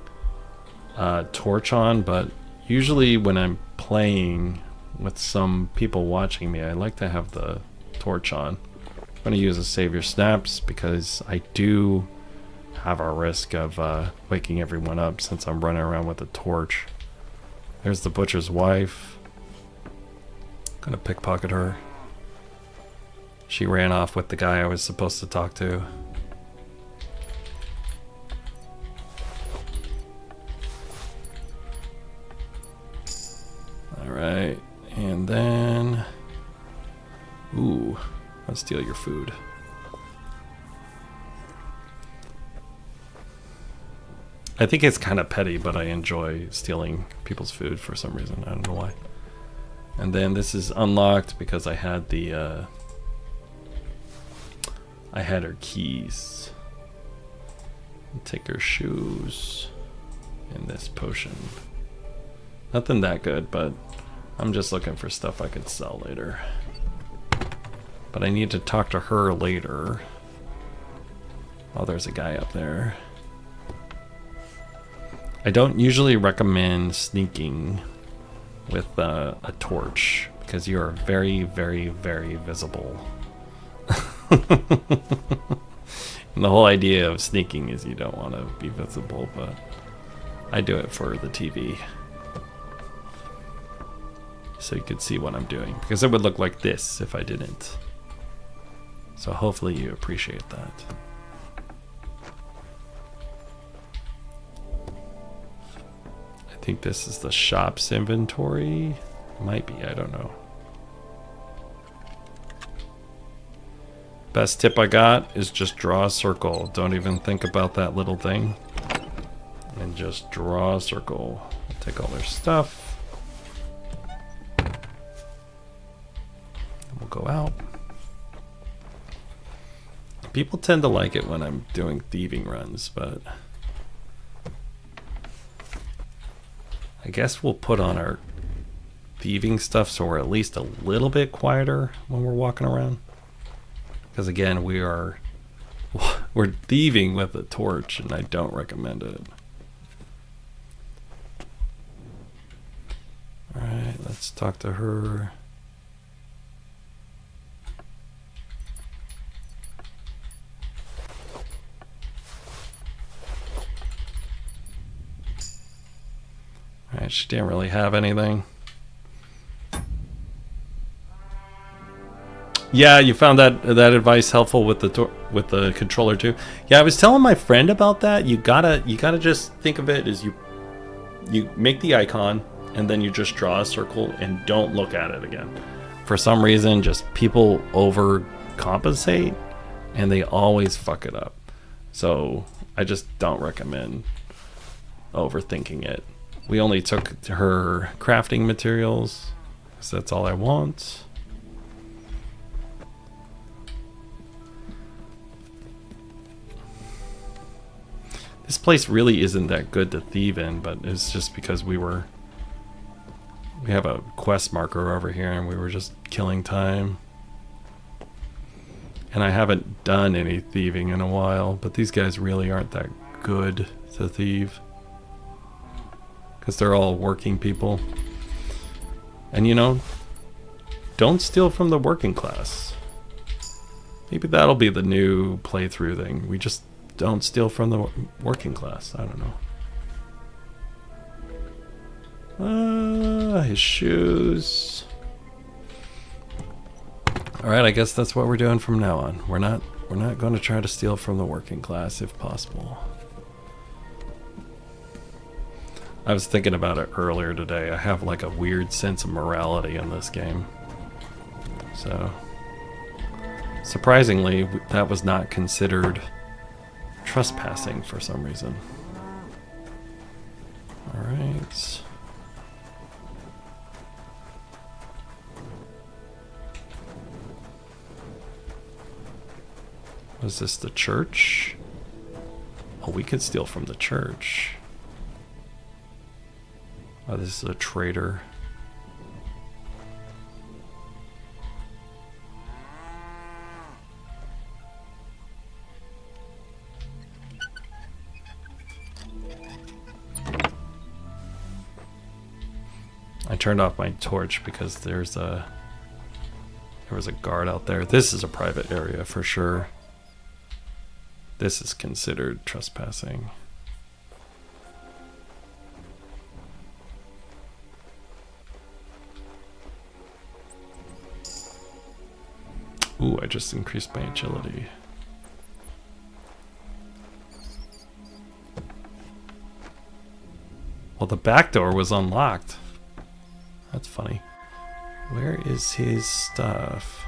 torch on, but usually when I'm playing with some people watching me, I like to have the torch on. I'm going to use a save your snaps because I do have a risk of waking everyone up since I'm running around with a torch. There's the butcher's wife. Gonna pickpocket her. She ran off with the guy I was supposed to talk to. Alright, and then... Ooh, I'll steal your food. I think it's kind of petty, but I enjoy stealing people's food for some reason. I don't know why. And then this is unlocked because I had the I had her keys. Take her shoes and this potion. Nothing that good, but I'm just looking for stuff I could sell later. But I need to talk to her later. Oh, there's a guy up there. I don't usually recommend sneaking with a torch because you are very, very, very visible. And the whole idea of sneaking is you don't want to be visible, but I do it for the TV. So you could see what I'm doing, because it would look like this if I didn't. So hopefully you appreciate that. I think this is the shop's inventory. Might be, I don't know. Best tip I got is just draw a circle. Don't even think about that little thing. And just draw a circle. Take all their stuff. And we'll go out. People tend to like it when I'm doing thieving runs, but I guess we'll put on our thieving stuff so we're at least a little bit quieter when we're walking around. Because again, we're thieving with a torch, and I don't recommend it. All right, let's talk to her. All right, she didn't really have anything. Yeah, you found that advice helpful with the controller too. Yeah, I was telling my friend about that. You gotta just think of it as you make the icon and then you just draw a circle and don't look at it again. For some reason, just people overcompensate and they always fuck it up. So I just don't recommend overthinking it. We only took her crafting materials because that's all I want. This place really isn't that good to thieve in, but it's just because we have a quest marker over here and we were just killing time. And I haven't done any thieving in a while, but these guys really aren't that good to thieve. Because they're all working people. And you know, don't steal from the working class. Maybe that'll be the new playthrough thing. We just don't steal from the working class. I don't know. His shoes. Alright, I guess that's what we're doing from now on. We're not going to try to steal from the working class if possible. I was thinking about it earlier today. I have like a weird sense of morality in this game. So, surprisingly, that was not considered trespassing for some reason. Alright. Was this the church? Oh, we could steal from the church. Oh, this is a trader. I turned off my torch because there was a guard out there. This is a private area for sure. This is considered trespassing. Ooh, I just increased my agility. Well, the back door was unlocked. That's funny. Where is his stuff?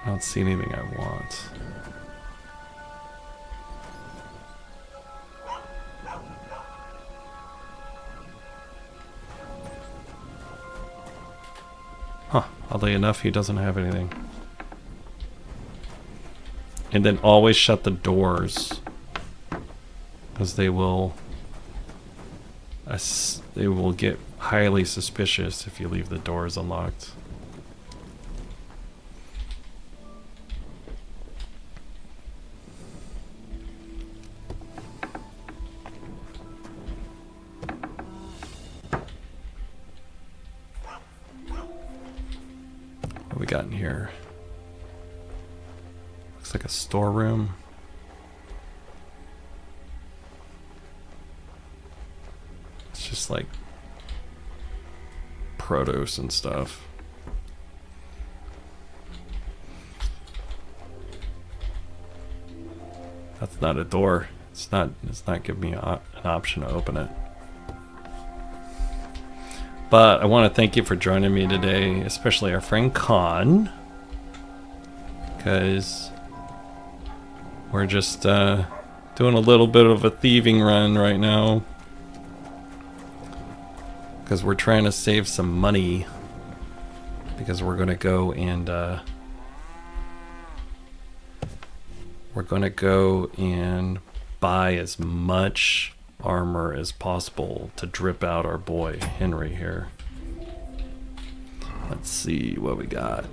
I don't see anything I want. Huh, oddly enough, he doesn't have anything. And then always shut the doors, because they will get highly suspicious if you leave the doors unlocked. What we got in here? Looks like a storeroom. It's just like produce and stuff. That's not a door. It's not giving me an option to open it. But I want to thank you for joining me today, especially our friend Khan, because we're just doing a little bit of a thieving run right now, because we're trying to save some money, because we're going to go and buy as much armor as possible to drip out our boy Henry here. Let's see what we got.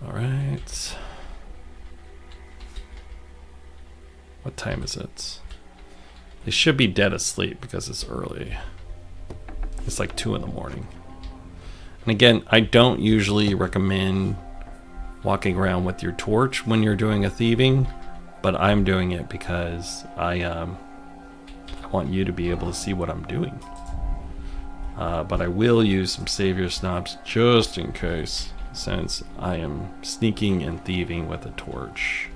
All right. What time is it? They should be dead asleep because it's early. It's like 2 in the morning. And again, I don't usually recommend walking around with your torch when you're doing a thieving, but I'm doing it because I want you to be able to see what I'm doing. But I will use some savior snobs just in case, since I am sneaking and thieving with a torch.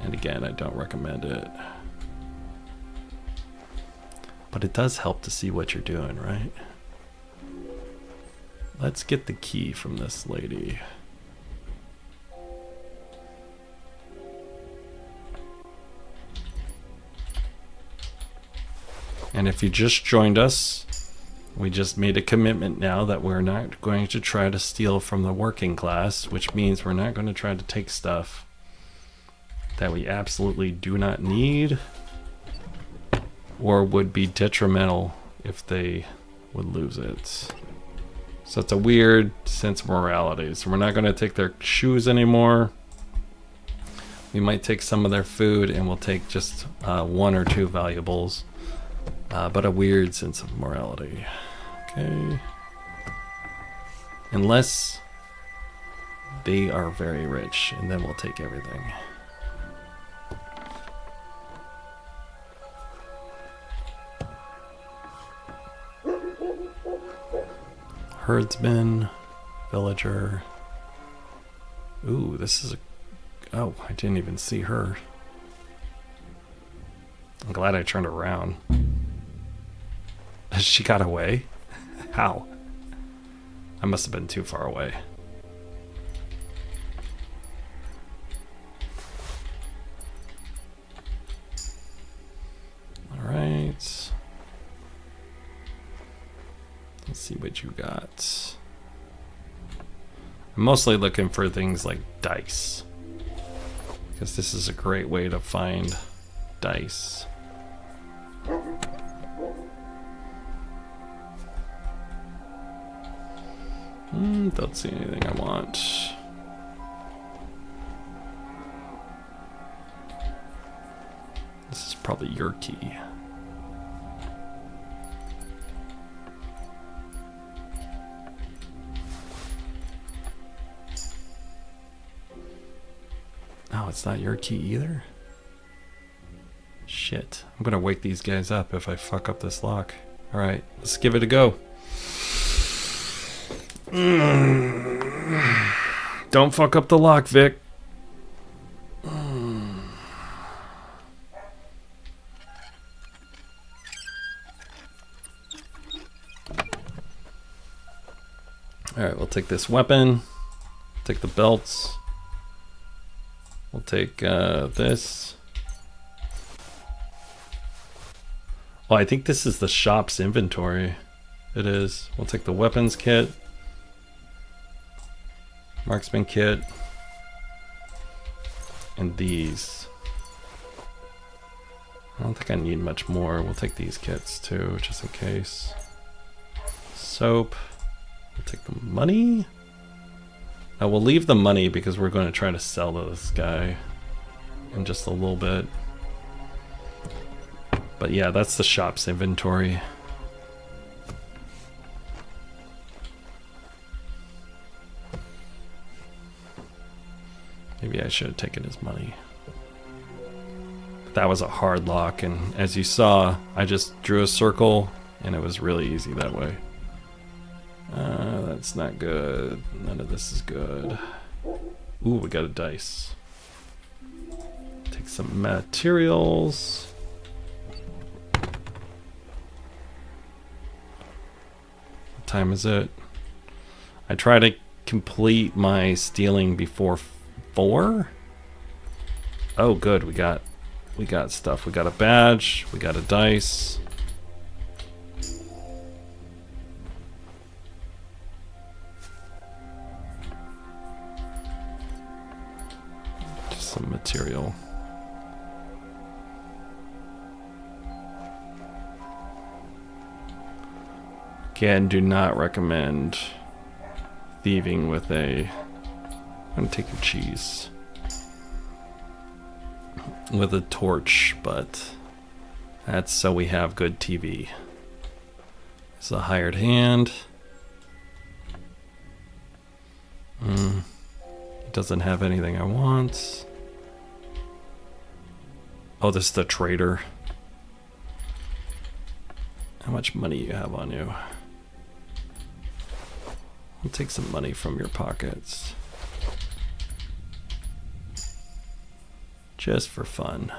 And again, I don't recommend it. But it does help to see what you're doing, right? Let's get the key from this lady. And if you just joined us, we just made a commitment now that we're not going to try to steal from the working class, which means we're not going to try to take stuff that we absolutely do not need. or would be detrimental if they would lose it. So it's a weird sense of morality. So we're not going to take their shoes anymore. We might take some of their food, and we'll take just 1 or 2 valuables. But a weird sense of morality. Okay. Unless they are very rich, and then we'll take everything. Herdsman, villager. Ooh, this is a... Oh, I didn't even see her. I'm glad I turned around. She got away? How? I must have been too far away. Alright. Let's see what you got. I'm mostly looking for things like dice, because this is a great way to find dice. Don't see anything I want. This is probably your key. Oh, it's not your key either? Shit. I'm gonna wake these guys up if I fuck up this lock. Alright, let's give it a go. Don't fuck up the lock, Vic. Alright, we'll take this weapon. Take the belts. We'll take this. Oh, I think this is the shop's inventory. It is. We'll take the weapons kit. Marksman kit. And these. I don't think I need much more. We'll take these kits too, just in case. Soap. We'll take the money. Now we'll leave the money because we're going to try to sell to this guy in just a little bit. But yeah, that's the shop's inventory. Maybe I should have taken his money. But that was a hard lock, and as you saw, I just drew a circle and it was really easy that way. That's not good. None of this is good. Ooh, we got a dice. Take some materials. What time is it? I try to complete my stealing before 4. Oh, good. We got stuff. We got a badge. We got a dice. Some material. Again, do not recommend thieving with a... I'm gonna take your cheese. With a torch, but that's so we have good TV. It's a hired hand. Doesn't have anything I want. Oh, this is the trader. How much money you have on you? I'll take some money from your pockets. Just for fun.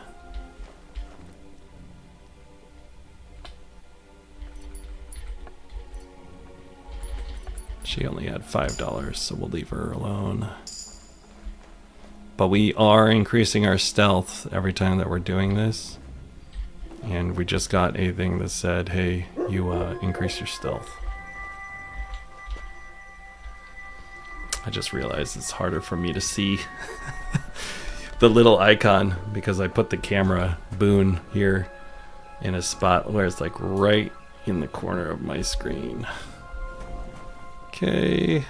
She only had $5, so we'll leave her alone. But we are increasing our stealth every time that we're doing this. And we just got a thing that said, hey, you increase your stealth. I just realized it's harder for me to see the little icon because I put the camera boon here. in a spot where it's like right in the corner of my screen. Okay.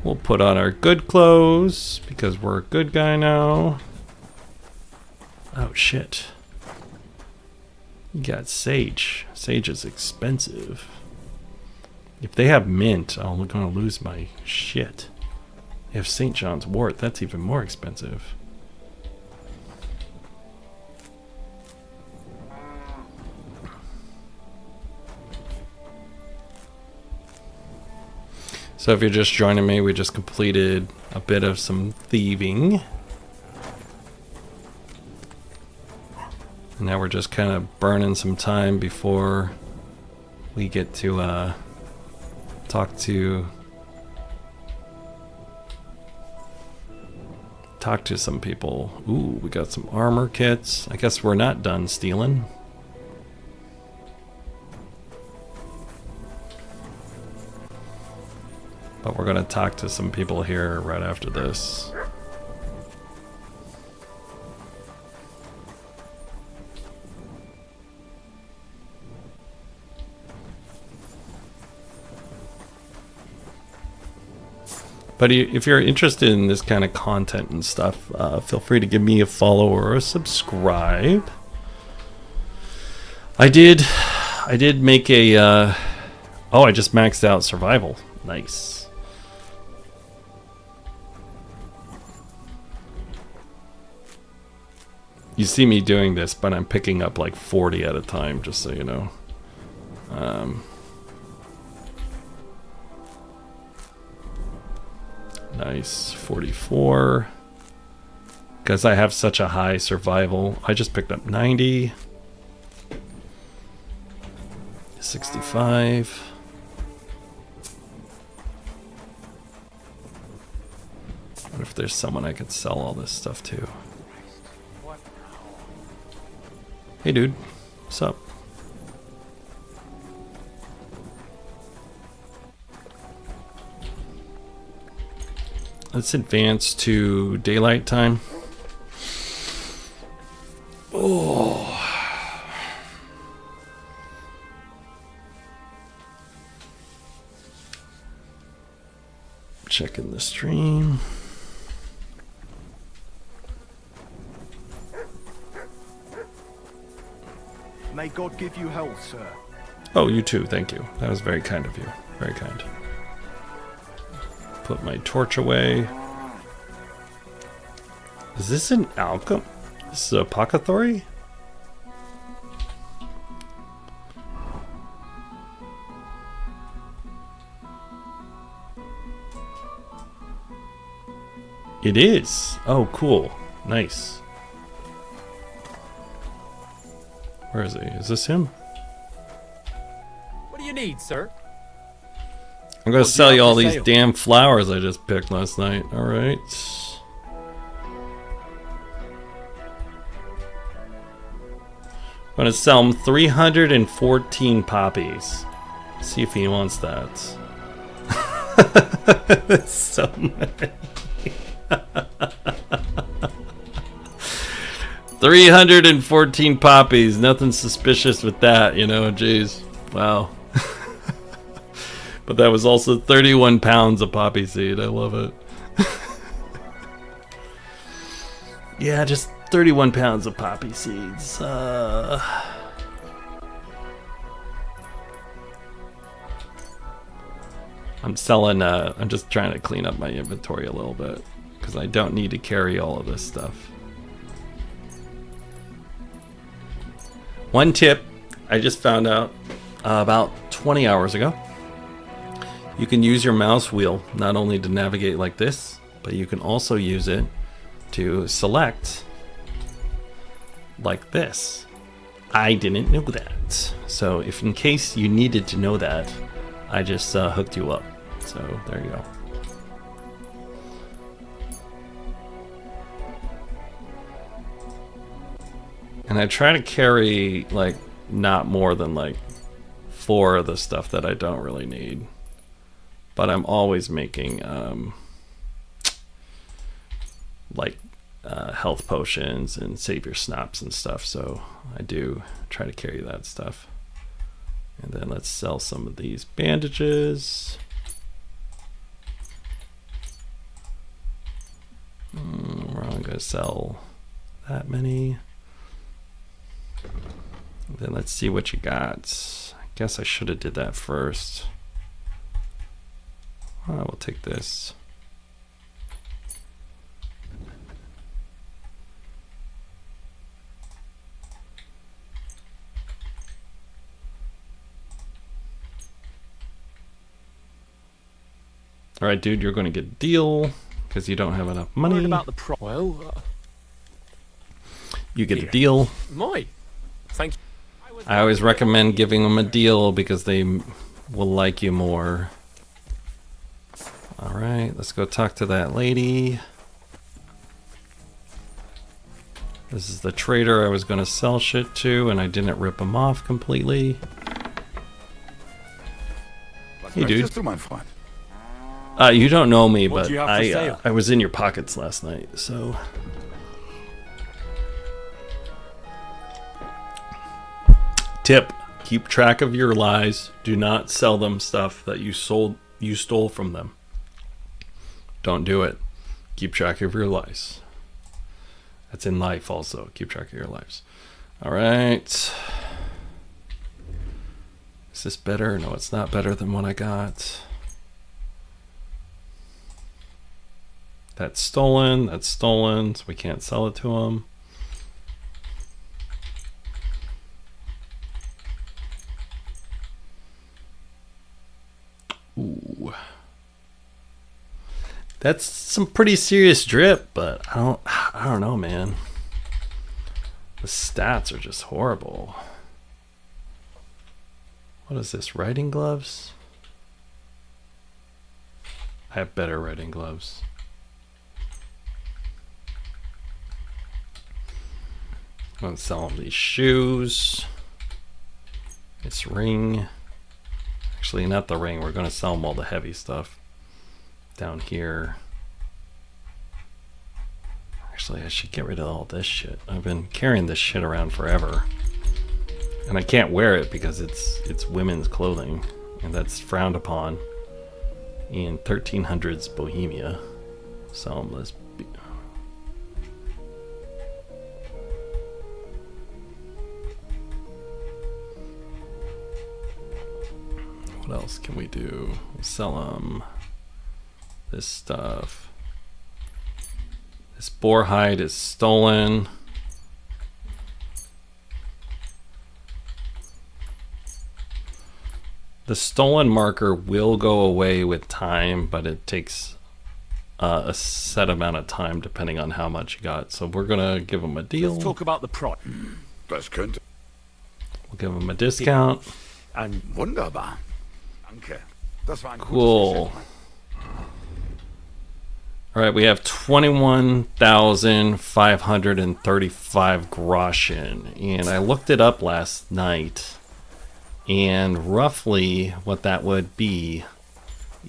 We'll put on our good clothes because we're a good guy now. Oh shit. You got sage. Sage is expensive. If they have mint, I'm gonna lose my shit. They have St. John's wort, that's even more expensive. So if you're just joining me, we just completed a bit of some thieving. And now we're just kind of burning some time before we get to talk to some people. Ooh, we got some armor kits. I guess we're not done stealing. But we're gonna talk to some people here right after this. But if you're interested in this kind of content and stuff, feel free to give me a follow or a subscribe. I did make a oh, I just maxed out survival. Nice. You see me doing this, but I'm picking up like 40 at a time, just so you know. Nice, 44. Because I have such a high survival, I just picked up 90. 65. What if there's someone I could sell all this stuff to? Hey dude, what's up? Let's advance to daylight time. Oh. Checking the stream. May God give you health, sir. Oh, you too, thank you. That was very kind of you. Very kind. Put my torch away. Is this an alchem? This is a apothecary? It is. Oh, cool. Nice. Where is he? Is this him? What do you need, sir? I'm gonna sell you all these damn flowers I just picked last night. Alright. I'm gonna sell him 314 poppies. See if he wants that. That's so many. 314 poppies. Nothing suspicious with that, you know. Jeez. Wow. But that was also 31 pounds of poppy seed. I love it. Yeah, just 31 pounds of poppy seeds. I'm selling, I'm just trying to clean up my inventory a little bit because I don't need to carry all of this stuff. One tip I just found out about 20 hours ago. You can use your mouse wheel not only to navigate like this, but you can also use it to select like this. I didn't know that. So if in case you needed to know that, I just hooked you up. So there you go. And I try to carry, like, not more than, like, 4 of the stuff that I don't really need. But I'm always making, like, health potions and savior snaps and stuff. So I do try to carry that stuff. And then let's sell some of these bandages. We're only going to sell that many. And then let's see what you got. I guess I should have did that first. We'll take this. All right, dude, you're going to get a deal because you don't have enough money. Worried about the you get a deal. Thank you. I always recommend giving them a deal because they will like you more. All right, let's go talk to that lady. This is the trader I was going to sell shit to, and I didn't rip him off completely. Hey, dude. You don't know me, but I was in your pockets last night, so. Tip: keep track of your lies. Do not sell them stuff that you stole from them. Don't do it. Keep track of your lies. That's in life also. Keep track of your lives. All right. Is this better? No, it's not better than what I got. That's stolen. That's stolen. So we can't sell it to him. Ooh. That's some pretty serious drip, but I don't know, man. The stats are just horrible. What is this? Riding gloves? I have better riding gloves. I'm gonna sell them these shoes. This ring. Actually, not the ring. We're gonna sell them all the heavy stuff down here. Actually, I should get rid of all this shit. I've been carrying this shit around forever, and I can't wear it because it's women's clothing, and that's frowned upon in 1300s Bohemia. So let's be. What else can we do? We'll sell them this stuff. This boar hide is stolen. The stolen marker will go away with time, but it takes a set amount of time depending on how much you got. So we're gonna give them a deal. Let's talk about the price. We'll give them a discount. And wunderbar. Cool. All right, we have 21,535 groschen, and I looked it up last night, and roughly what that would be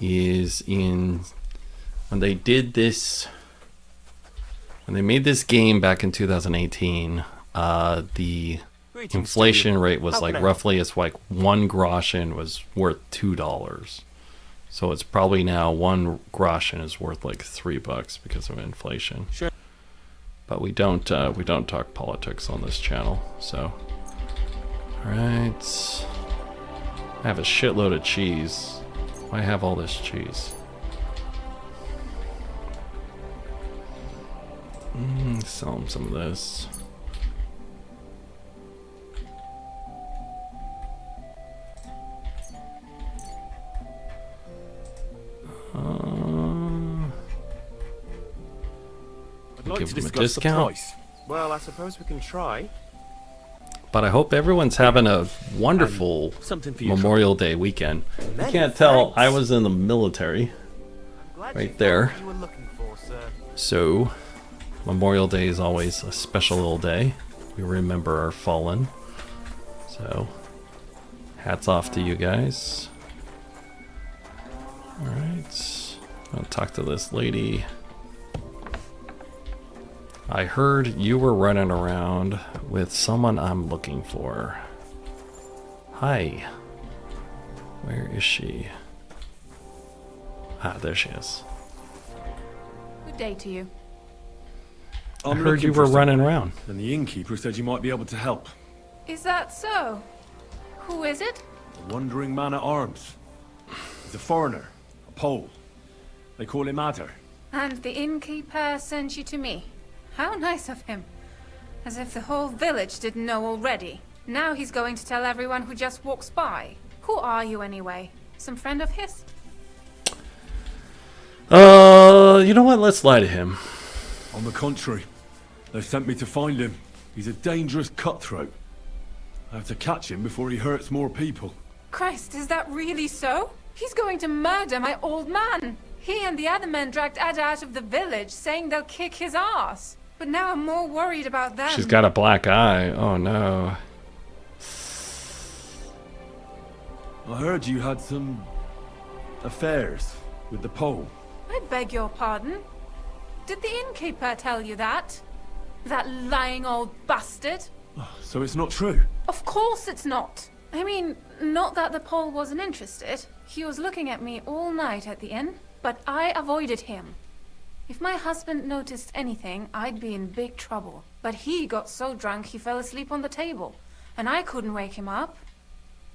is when they did this, when they made this game back in 2018, the inflation rate was like roughly, it's like 1 groschen was worth $2. So it's probably now 1 groschen is worth like $3 because of inflation. Sure. But we don't talk politics on this channel. So, all right. I have a shitload of cheese. Why have all this cheese? Sell them some of this. I'd like give to them a discuss discount. the price. Well, I suppose we can try. But I hope everyone's having a wonderful something for your Memorial Day weekend. You Many can't tell, thanks. I was in the military right there. You were looking for, sir. So Memorial Day is always a special little day. We remember our fallen. So, hats off to you guys. Alright. I'll talk to this lady. I heard you were running around with someone I'm looking for. Hi. Where is she? Ah, there she is. Good day to you. I heard you were running around. And the innkeeper said you might be able to help. Is that so? Who is it? A wandering man at arms. He's a foreigner, a Pole. They call him Adder. And the innkeeper sent you to me. How nice of him. As if the whole village didn't know already. Now he's going to tell everyone who just walks by. Who are you anyway? Some friend of his? You know what? Let's lie to him. On the contrary, they sent me to find him. He's a dangerous cutthroat. I have to catch him before he hurts more people. Christ, is that really so? He's going to murder my old man. He and the other men dragged Ada out of the village, saying they'll kick his ass. But now I'm more worried about them. She's got a black eye. Oh no. I heard you had some affairs with the Pole. I beg your pardon? Did the innkeeper tell you that? That lying old bastard? So it's not true? Of course it's not. I mean, not that the Pole wasn't interested. He was looking at me all night at the inn, but I avoided him. If my husband noticed anything, I'd be in big trouble. But he got so drunk he fell asleep on the table, and I couldn't wake him up.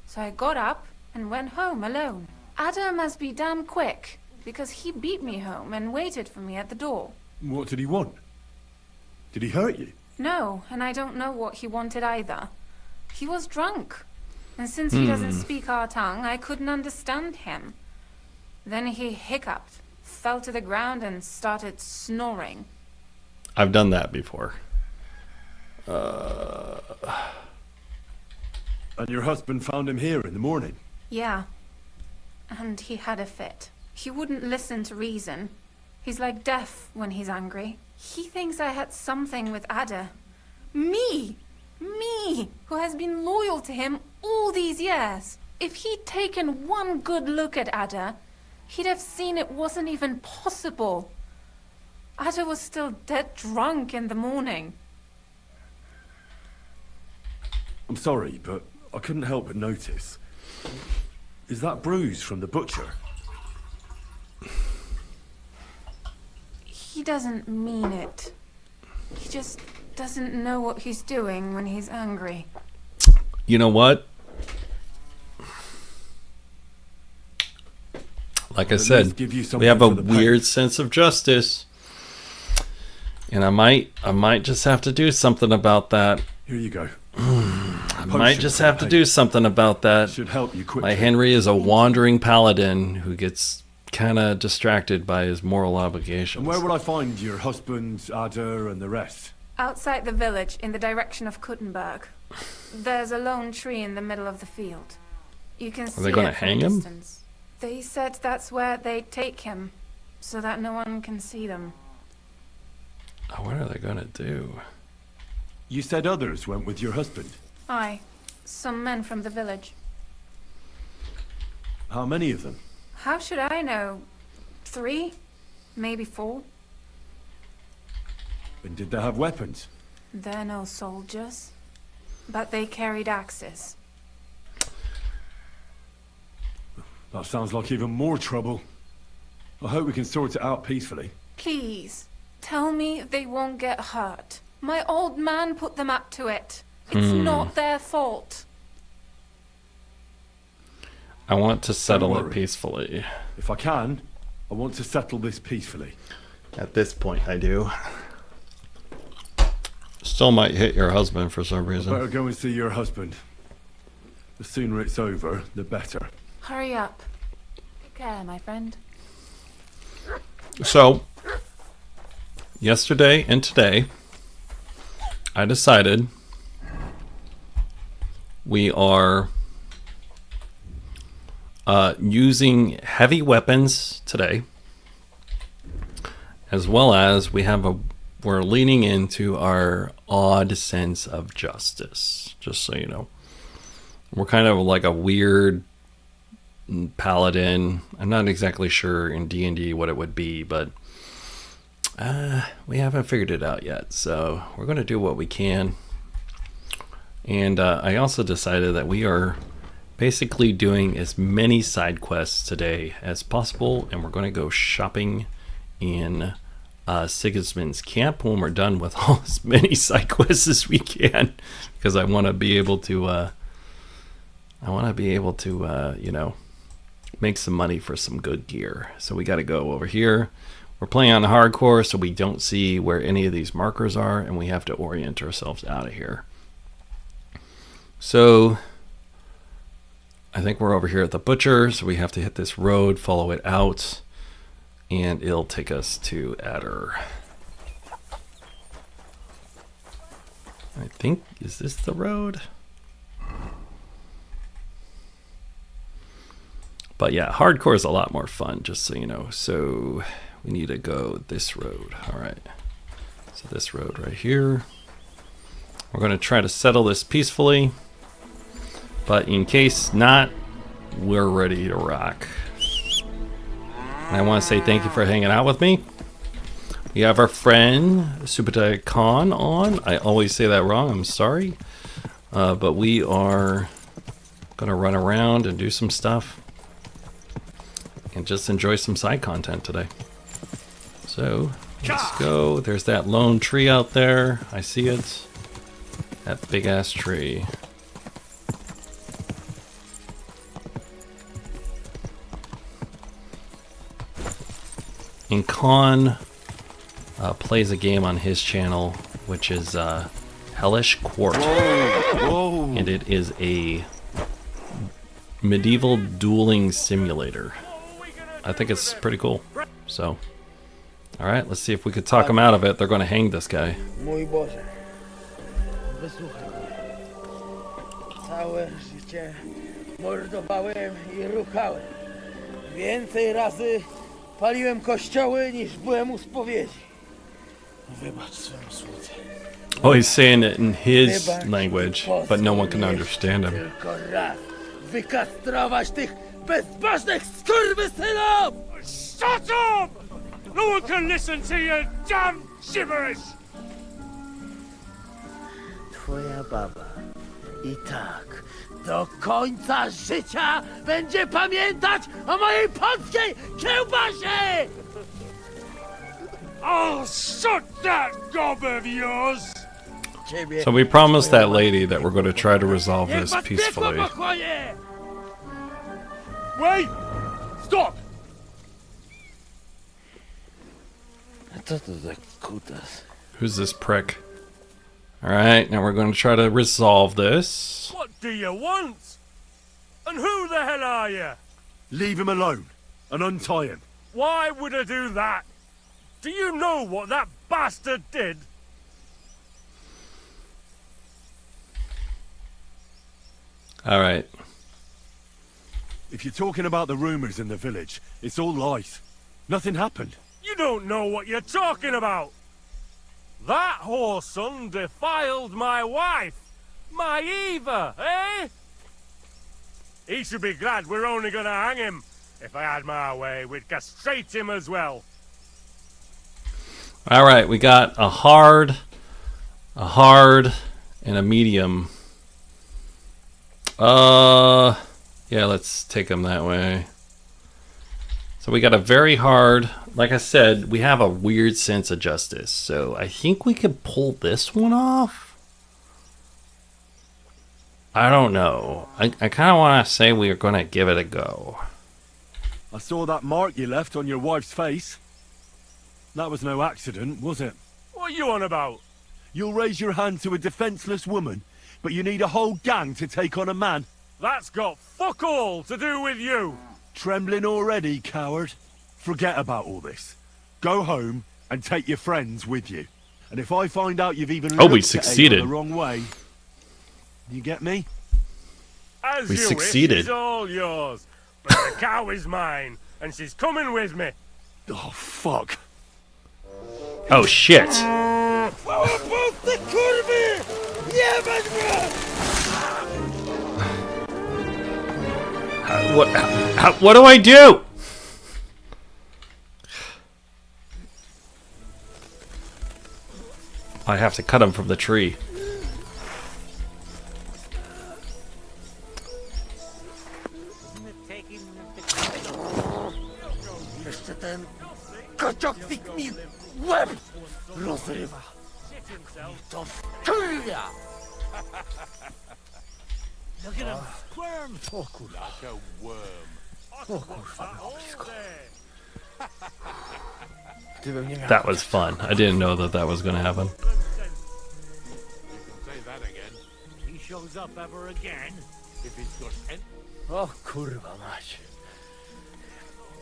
So I got up and went home alone. Ada must be damn quick, because he beat me home and waited for me at the door. What did he want? Did he hurt you? No, and I don't know what he wanted either. He was drunk, and since he doesn't speak our tongue, I couldn't understand him. Then he hiccuped, fell to the ground, and started snoring. I've done that before. And your husband found him here in the morning? Yeah, and he had a fit. He wouldn't listen to reason. He's like deaf when he's angry. He thinks I had something with Ada. Me! Me! Who has been loyal to him all these years. If he'd taken one good look at Ada, he'd have seen it wasn't even possible. Ada was still dead drunk in the morning. I'm sorry, but I couldn't help but notice. Is that bruise from the butcher? He doesn't mean it. He just doesn't know what he's doing when he's angry. You know what? Like I said, we have a weird sense of justice. And I might just have to do something about that. Here you go. I might just have to do something about that. Should help you quickly. My Henry is a wandering paladin who gets kind of distracted by his moral obligations. And where will I find your husband, Ada, and the rest? Outside the village, in the direction of Kuttenberg. There's a lone tree in the middle of the field. You can see Are they going to it from hang a him? distance. They said that's where they'd take him, so that no one can see them. Oh, what are they going to do? You said others went with your husband. Aye, some men from the village. How many of them? How should I know? 3? Maybe 4? And did they have weapons? They're no soldiers, but they carried axes. That sounds like even more trouble. I hope we can sort it out peacefully. Please, tell me they won't get hurt. My old man put them up to it. It's not their fault. I want to settle Don't it worry. peacefully. If I can, I want to settle this peacefully. At this point, I do. Still might hit your husband for some reason. Better go and see your husband. The sooner it's over, the better. Hurry up. Take care, my friend. So, yesterday and today, I decided we are using heavy weapons today, as well as we're leaning into our odd sense of justice, just so you know. We're kind of like a weird paladin. I'm not exactly sure in D&D what it would be, but we haven't figured it out yet. So we're going to do what we can. And I also decided that we are basically doing as many side quests today as possible, and we're going to go shopping in Sigismund's camp when we're done with all as many side quests as we can, because I want to be able to you know, make some money for some good gear. So we got to go over here. We're playing on hardcore, so we don't see where any of these markers are, and we have to orient ourselves out of here. So I think we're over here at the butcher, so we have to hit this road, follow it out, and it'll take us to Adder. I think, is this the road? But yeah, hardcore is a lot more fun, just so you know. So we need to go this road. All right. So this road right here. We're going to try to settle this peacefully. But in case not, we're ready to rock. And I want to say thank you for hanging out with me. We have our friend Supita Khan on. I always say that wrong. I'm sorry. But we are going to run around and do some stuff. And just enjoy some side content today. So, let's go. There's that lone tree out there. I see it. That big ass tree. And Khan plays a game on his channel, which is Hellish Court. Whoa. And it is a medieval dueling simulator. I think it's pretty cool. So, alright, let's see if we could talk him out of it. They're going to hang this guy. Mój Boże, wysłuchaj mnie. Całe życie mordowałem i ruchałem. Więcej razy paliłem kościoły niż byłem u spowiedzi. Wybacz swemu słudze. Oh, he's saying it in his language, but no one can understand him. Tylko raz wykastrować tych bezbożnych skurwysynów! Shut up! No one can listen to your damn gibberish! Twoja baba i tak do końca życia będzie pamiętać o mojej polskiej kiełbasie! I'll shut that gob of yours! So we promised that lady that we're going to try to resolve this peacefully. Wait! Stop! Co to za kutas? Who's this prick? Alright, now we're going to try to resolve this. What do you want? And who the hell are you? Leave him alone and untie him. Why would I do that? Do you know what that bastard did? Alright. If you're talking about the rumors in the village, it's all lies. Nothing happened. You don't know what you're talking about. That whoreson defiled my wife, my Eva, eh? He should be glad we're only gonna hang him. If I had my way, we'd castrate him as well. Alright, we got a hard, and a medium. Yeah, let's take him that way. So we got a very hard. Like I said, we have a weird sense of justice. So I think we could pull this one off. I don't know. I kind of want to say we are going to give it a go. I saw that mark you left on your wife's face. That was no accident, was it? What are you on about? You'll raise your hand to a defenseless woman, but you need a whole gang to take on a man. That's got fuck all to do with you. Trembling already, coward? Forget about all this. Go home and take your friends with you. And if I find out you've even we looked succeeded at Ava the wrong way, you get me? As we you succeeded. Wish, she's all yours, but the cow is mine, and she's coming with me. Oh fuck! Oh shit! Ty kurwy! Jebać mnie! What do I do? I have to cut him from the tree. Jeszcze ten kocioknik mi łeb rozrywa. To wkurwia! Look at him squirm! O kurwa. O kurwa, było blisko. Gdybym nie miał... That was fun. I didn't know that that was going to happen. O kurwa mać.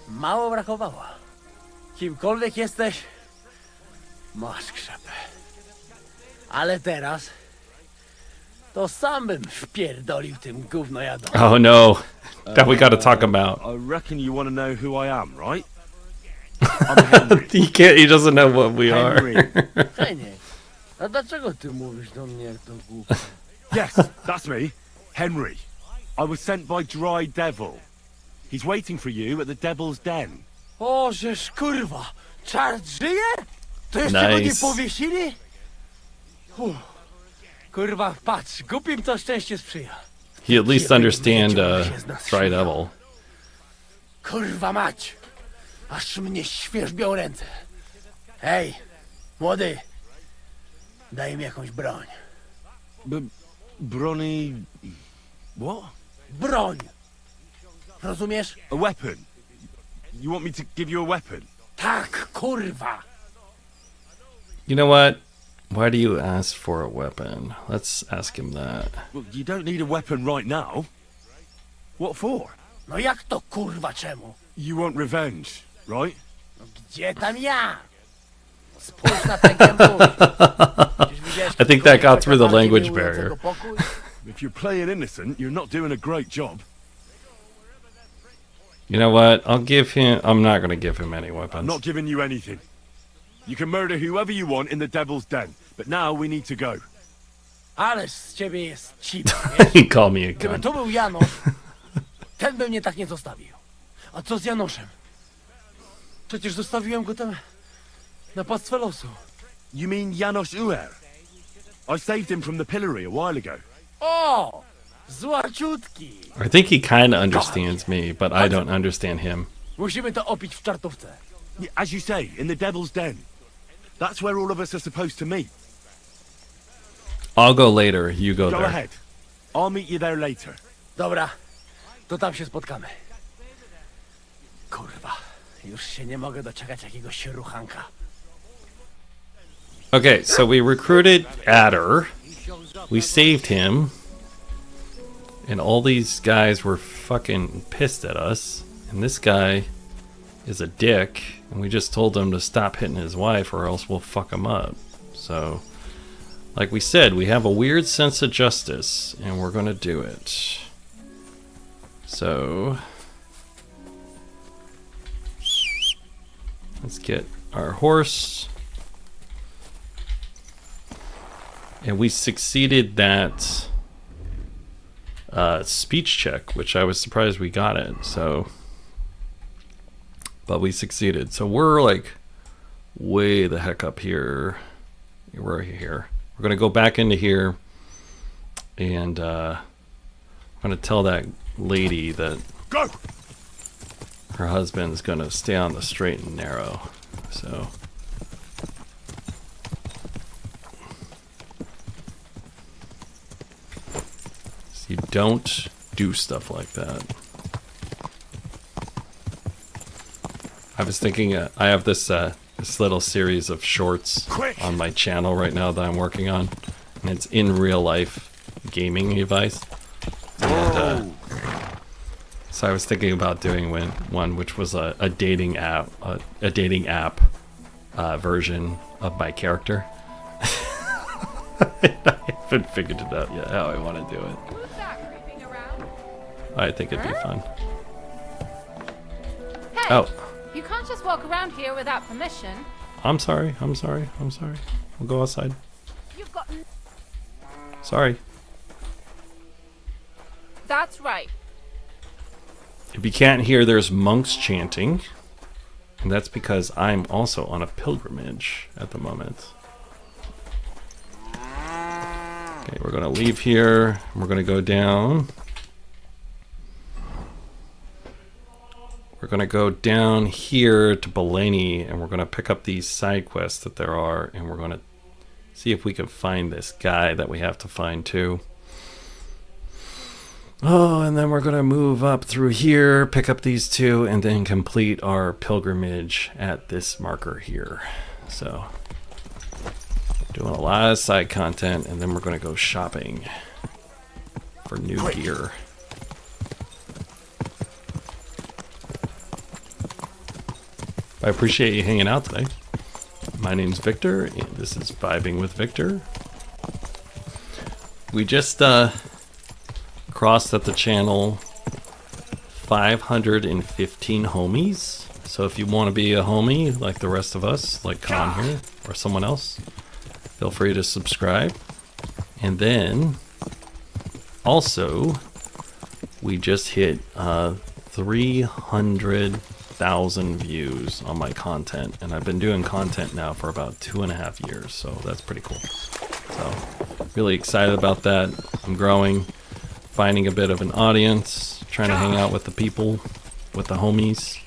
Mało brakowało. Kimkolwiek jesteś, masz krzepę. Ale teraz to sam bym wpierdolił tym gównojadom. Oh no. That we got to talk about. I reckon you want to know who I am, right? He doesn't know what we are. Henry, a dlaczego ty mówisz do mnie jak do głupka? Yes, that's me. Henry. I was sent by Dry Devil. He's waiting for you at the Devil's Den. O, żeż kurwa, czart żyje? To jeszcze go nie powiesili? Kurwa, patrz, głupim to szczęście sprzyja. He at least understand Dry Devil. Kurwa mać, aż mnie świerzbią ręce. Hej, młody, daj mi jakąś broń. Brony... What? Broń! Rozumiesz? A weapon? You want me to give you a weapon? Tak, kurwa! You know what? Why do you ask for a weapon? Let's ask him that. Well, you don't need a weapon right now. What for? No jak to kurwa czemu? You want revenge, right? No gdzie tam ja? Spójrz na ten kępuś. I think that got through the language barrier. If you're playing innocent, you're not doing a great job. You know what? I'll give him... I'm not going to give him any weapons. I'm not giving you anything. You can murder whoever you want in the Devil's Den, but now we need to go. Ależ z ciebie jest cip, Call me a Gdyby gun. to był Janosz, ten by mnie tak nie zostawił. A co z Janoszem? Przecież zostawiłem go tam na pastwę losu. You mean Janos Uer? I saved him from the pillory a while ago. O! Złaciutki! I think he kind of understands me, but I don't understand him. Musimy to opić w czartówce. Yeah, as you say, in the Devil's Den. That's where all of us are supposed to meet. I'll go later. You go Go there. ahead. I'll meet you there later. Dobra, to tam się spotkamy. Kurwa, już się nie mogę doczekać jakiegoś ruchanka. Okay, so we recruited Adder. We saved him. And all these guys were fucking pissed at us. And this guy is a dick. And we just told him to stop hitting his wife or else we'll fuck him up. So, like we said, we have a weird sense of justice. And we're gonna do it. So, let's get our horse. And we succeeded that speech check, which I was surprised we got it. So, but we succeeded. So we're like way the heck up here. We're here. We're gonna go back into here, and I'm gonna tell that lady that Go! her husband's gonna stay on the straight and narrow. So. You don't do stuff like that. I was thinking, I have this this little series of shorts on my channel right now that I'm working on, and it's in real life gaming advice. And so I was thinking about doing one which was a dating app, a dating app version of my character. I haven't figured it out yet how I want to do it. I think it'd be fun. Hey, oh, you can't just walk around here without permission. I'm sorry. We'll go outside. You've got Sorry. That's right. If you can't hear, there's monks chanting. And that's because I'm also on a pilgrimage at the moment. Okay, we're going to leave here. We're going to go down. We're going to go down here to Bellatores, and we're going to pick up these side quests that there are, and we're going to see if we can find this guy that we have to find too. Oh, and then we're going to move up through here, pick up these two, and then complete our pilgrimage at this marker here. So, doing a lot of side content, and then we're going to go shopping for new gear. I appreciate you hanging out today. My name's Victor, and this is Vibing with Victor. We just crossed at the channel 515 homies. So if you want to be a homie like the rest of us, like Con here, or someone else, feel free to subscribe. And then, also, we just hit 300,000 views on my content, and I've been doing content now for about 2.5 years, so that's pretty cool. So really excited about that. I'm growing, finding a bit of an audience, trying to hang out with the people, with the homies,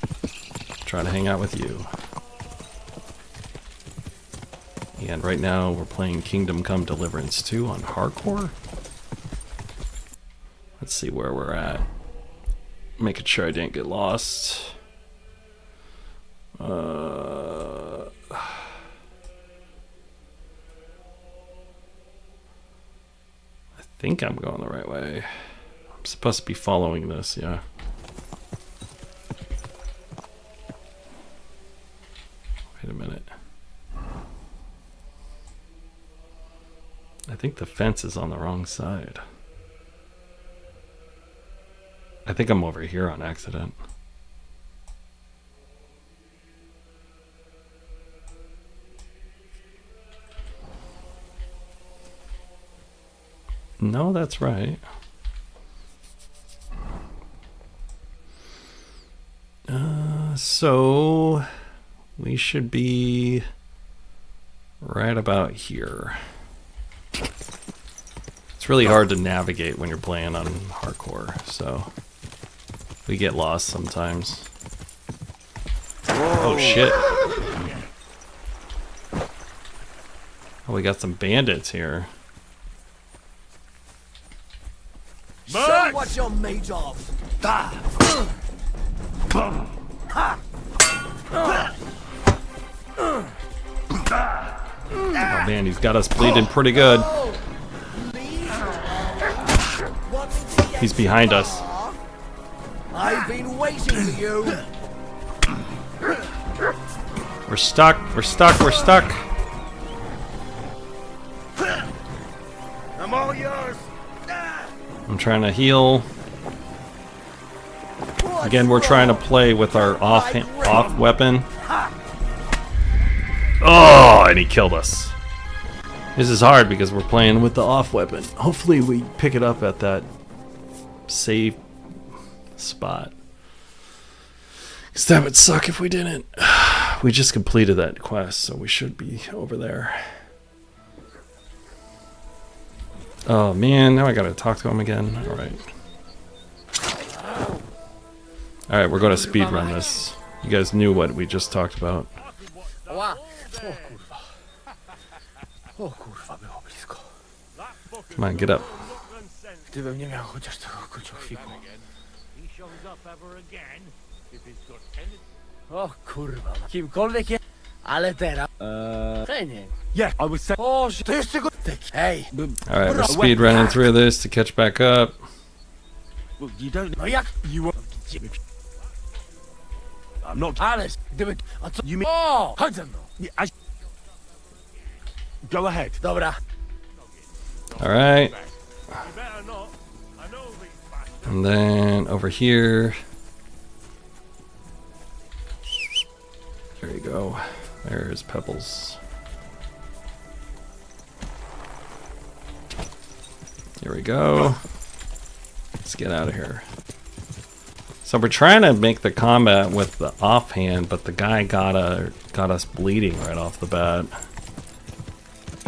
trying to hang out with you. And right now we're playing Kingdom Come Deliverance 2 on hardcore. Let's see where we're at. Making sure I didn't get lost. I think I'm going the right way. I'm supposed to be following this, yeah. Wait a minute. I think the fence is on the wrong side. I think I'm over here on accident. No, that's right. So we should be right about here. It's really hard to navigate when you're playing on hardcore, so we get lost sometimes. Oh shit. Oh, we got some bandits here. Show what you're made of. Oh man, he's got us bleeding pretty good. He's behind us. I've been waiting for you. We're stuck. We're stuck. We're stuck. I'm all yours. I'm trying to heal. Again, we're trying to play with our off weapon. Oh, and he killed us. This is hard because we're playing with the off weapon. Hopefully we pick it up at that save spot. Because that would suck if we didn't. We just completed that quest, so we should be over there. Oh man, now I gotta talk to him again. Alright. Alright, we're gonna speedrun this. You guys knew what we just talked about. Come on, get up. Gdybym nie miał chociaż tego kruciochwiku. O kurwa, kimkolwiek jest, ale teraz... Fajnie. Yeah, I was saying... Boże, to jeszcze go... Hej! Alright, we're speedrunning through this to catch back up. Well, you don't... No jak? You were... I'm not... Ależ, gdyby... A co? You mean... O! Chodź ze mną! Go ahead. Dobra. Alright. And then over here. There you go. There's Pebbles. Here we go. Let's get out of here. So we're trying to make the combat with the offhand, but the guy got us bleeding right off the bat.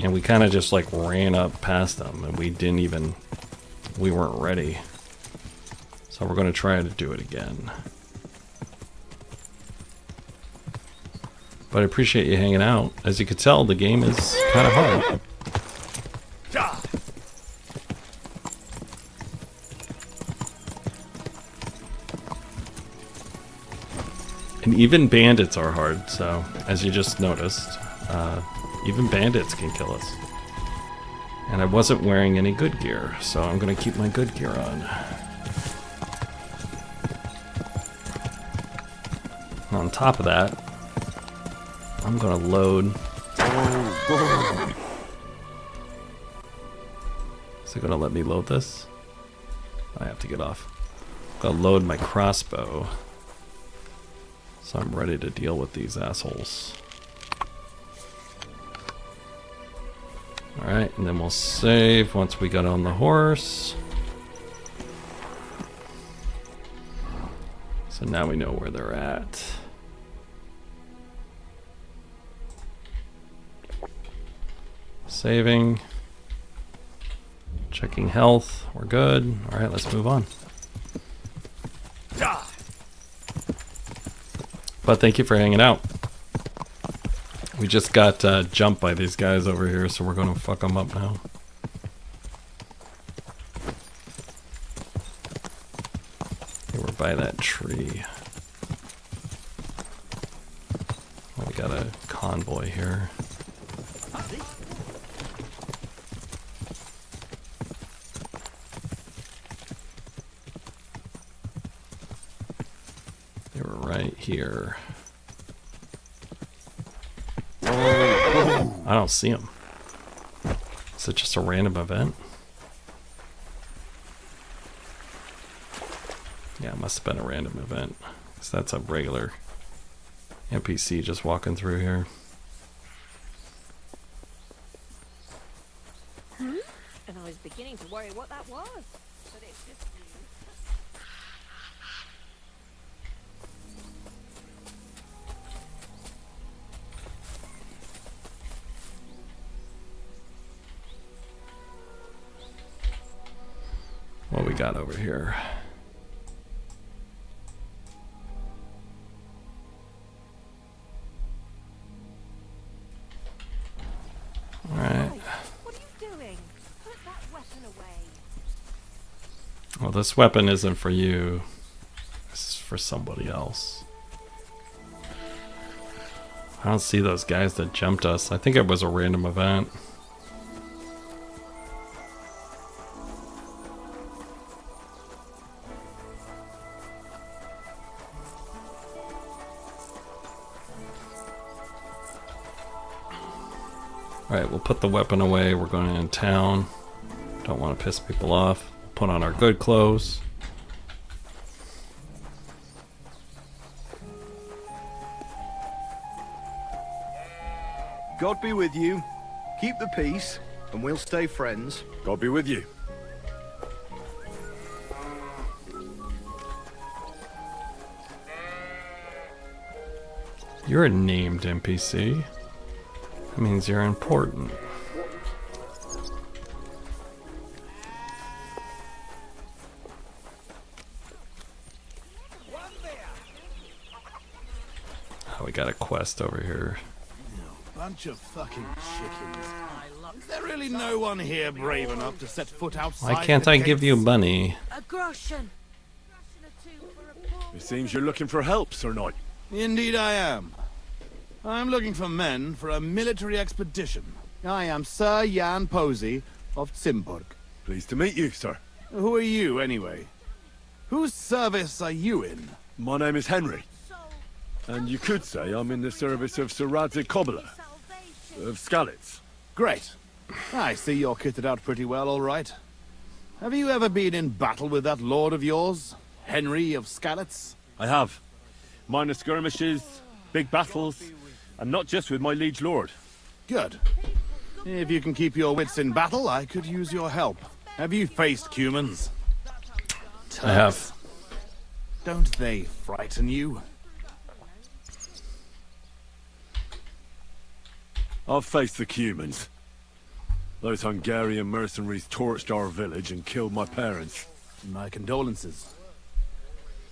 And we kind of just like ran up past him, and we weren't ready. So we're going to try to do it again. But I appreciate you hanging out. As you can tell, the game is kind of hard. And even bandits are hard, so as you just noticed, even bandits can kill us. And I wasn't wearing any good gear, so I'm going to keep my good gear on. And on top of that, I'm going to load... Is it going to let me load this? I have to get off. I'm going to load my crossbow. So I'm ready to deal with these assholes. Alright, and then we'll save once we get on the horse. So now we know where they're at. Saving. Checking health. We're good. Alright, let's move on. But thank you for hanging out. We just got jumped by these guys over here, so we're going to fuck them up now. They were by that tree. Oh, we got a convoy here. They were right here. I don't see them. Is it just a random event? Yeah, it must have been a random event. Because that's a regular NPC just walking through here. And I was beginning to worry what that was. But it's just you. What we got over here? All right. What are you doing? Put that weapon away. Well, this weapon isn't for you. This is for somebody else. I don't see those guys that jumped us. I think it was a random event. Alright, we'll put the weapon away. We're going in town. Don't want to piss people off. Put on our good clothes. God be with you. Keep the peace, and we'll stay friends. God be with you. You're a named NPC. That means you're important. Oh, we got a quest over here. Bunch of fucking chickens. Is there really no one here brave enough to set foot outside? Why can't I give you money? A groschen. It seems you're looking for help, Sir Knight. Indeed I am. I'm looking for men for a military expedition. I am Sir Jan Posey of Zimburg. Pleased to meet you, sir. Who are you, anyway? Whose service are you in? My name is Henry. And you could say I'm in the service of Sir Radzig Kobyla of Skalitz. Great. I see you're kitted out pretty well, all right. Have you ever been in battle with that lord of yours, Henry of Skalitz? I have. Minor skirmishes, big battles, and not just with my liege lord. Good. If you can keep your wits in battle, I could use your help. Have you faced humans? I have. Don't they frighten you? I've faced the humans. Those Hungarian mercenaries torched our village and killed my parents. My condolences.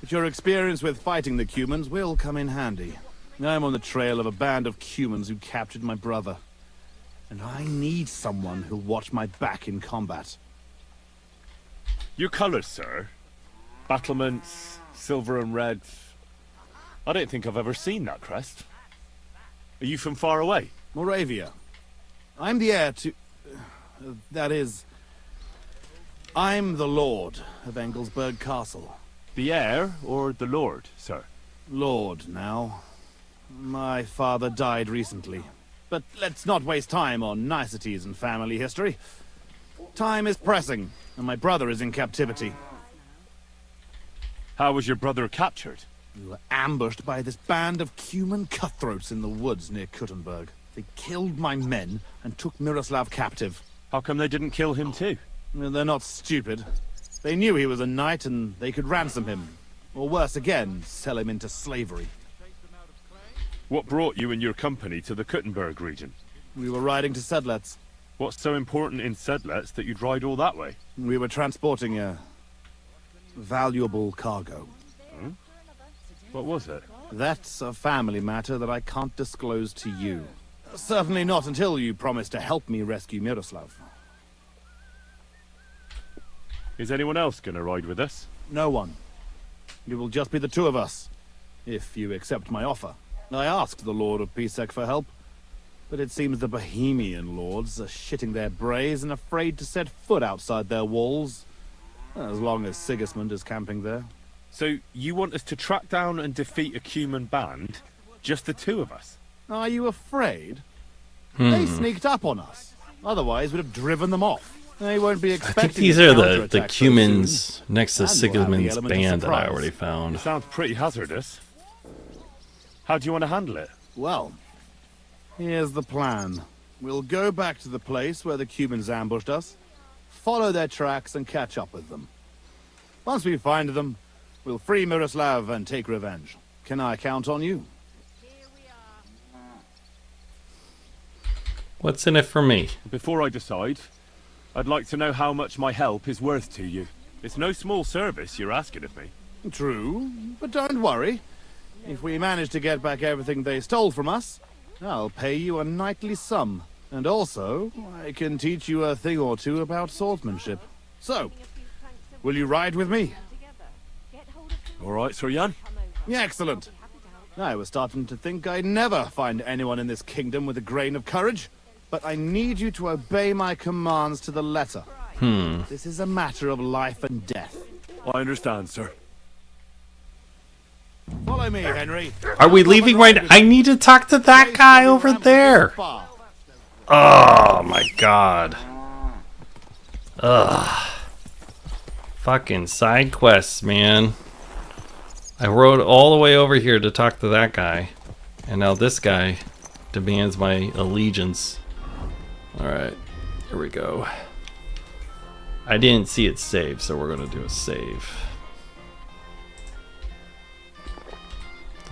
But your experience with fighting the humans will come in handy. I'm on the trail of a band of humans who captured my brother. And I need someone who'll watch my back in combat. Your colours, sir? Battlements, silver and red. I don't think I've ever seen that crest. Are you from far away? Moravia. I'm the heir to... that is... I'm the Lord of Engelsberg Castle. The heir or the lord, sir? Lord, now. My father died recently. But let's not waste time on niceties and family history. Time is pressing, and my brother is in captivity. How was your brother captured? We were ambushed by this band of human cutthroats in the woods near Kuttenberg. They killed my men and took Miroslav captive. How come they didn't kill him too? They're not stupid. They knew he was a knight and they could ransom him. Or worse again, sell him into slavery. What brought you and your company to the Kuttenberg region? We were riding to Sedlets. What's so important in Sedlets that you'd ride all that way? We were transporting a... valuable cargo. Hmm? What was it? That's a family matter that I can't disclose to you. Certainly not until you promise to help me rescue Miroslav. Is anyone else gonna ride with us? No one. It will just be the two of us, if you accept my offer. I asked the Lord of Pisek for help, but it seems the Bohemian lords are shitting their brays and afraid to set foot outside their walls, as long as Sigismund is camping there. So you want us to track down and defeat a human band? Just the two of us? Are you afraid? They sneaked up on us. Otherwise, we'd have driven them off. They won't be expecting. I think these are the humans next to Sigismund's band that I already found. It sounds pretty hazardous. How do you want to handle it? Well, here's the plan. We'll go back to the place where the Cumans ambushed us, follow their tracks and catch up with them. Once we find them, we'll free Miroslav and take revenge. Can I count on you? What's in it for me? Before I decide, I'd like to know how much my help is worth to you. It's no small service you're asking of me. True, but don't worry. If we manage to get back everything they stole from us, I'll pay you a knightly sum. And also, I can teach you a thing or two about swordsmanship. So, will you ride with me? All right, Sir Jan? Yeah, excellent. I was starting to think I'd never find anyone in this kingdom with a grain of courage. But I need you to obey my commands to the letter. This is a matter of life and death. I understand, sir. Follow me, Henry. Are we leaving right now? I need to talk to that guy over there. Oh my god. Ugh. Fucking side quests, man. I rode all the way over here to talk to that guy. And now this guy demands my allegiance. Alright, here we go. I didn't see it save, so we're going to do a save.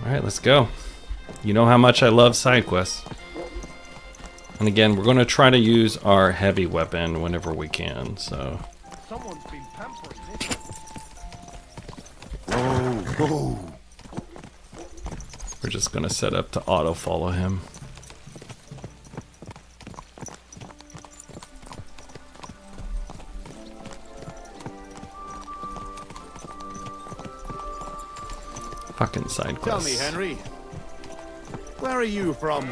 Alright, let's go. You know how much I love side quests. And again, we're going to try to use our heavy weapon whenever we can, so... Someone's been pampering this. Oh. We're just going to set up to auto-follow him. Fucking side quests. Tell me, Henry. Where are you from?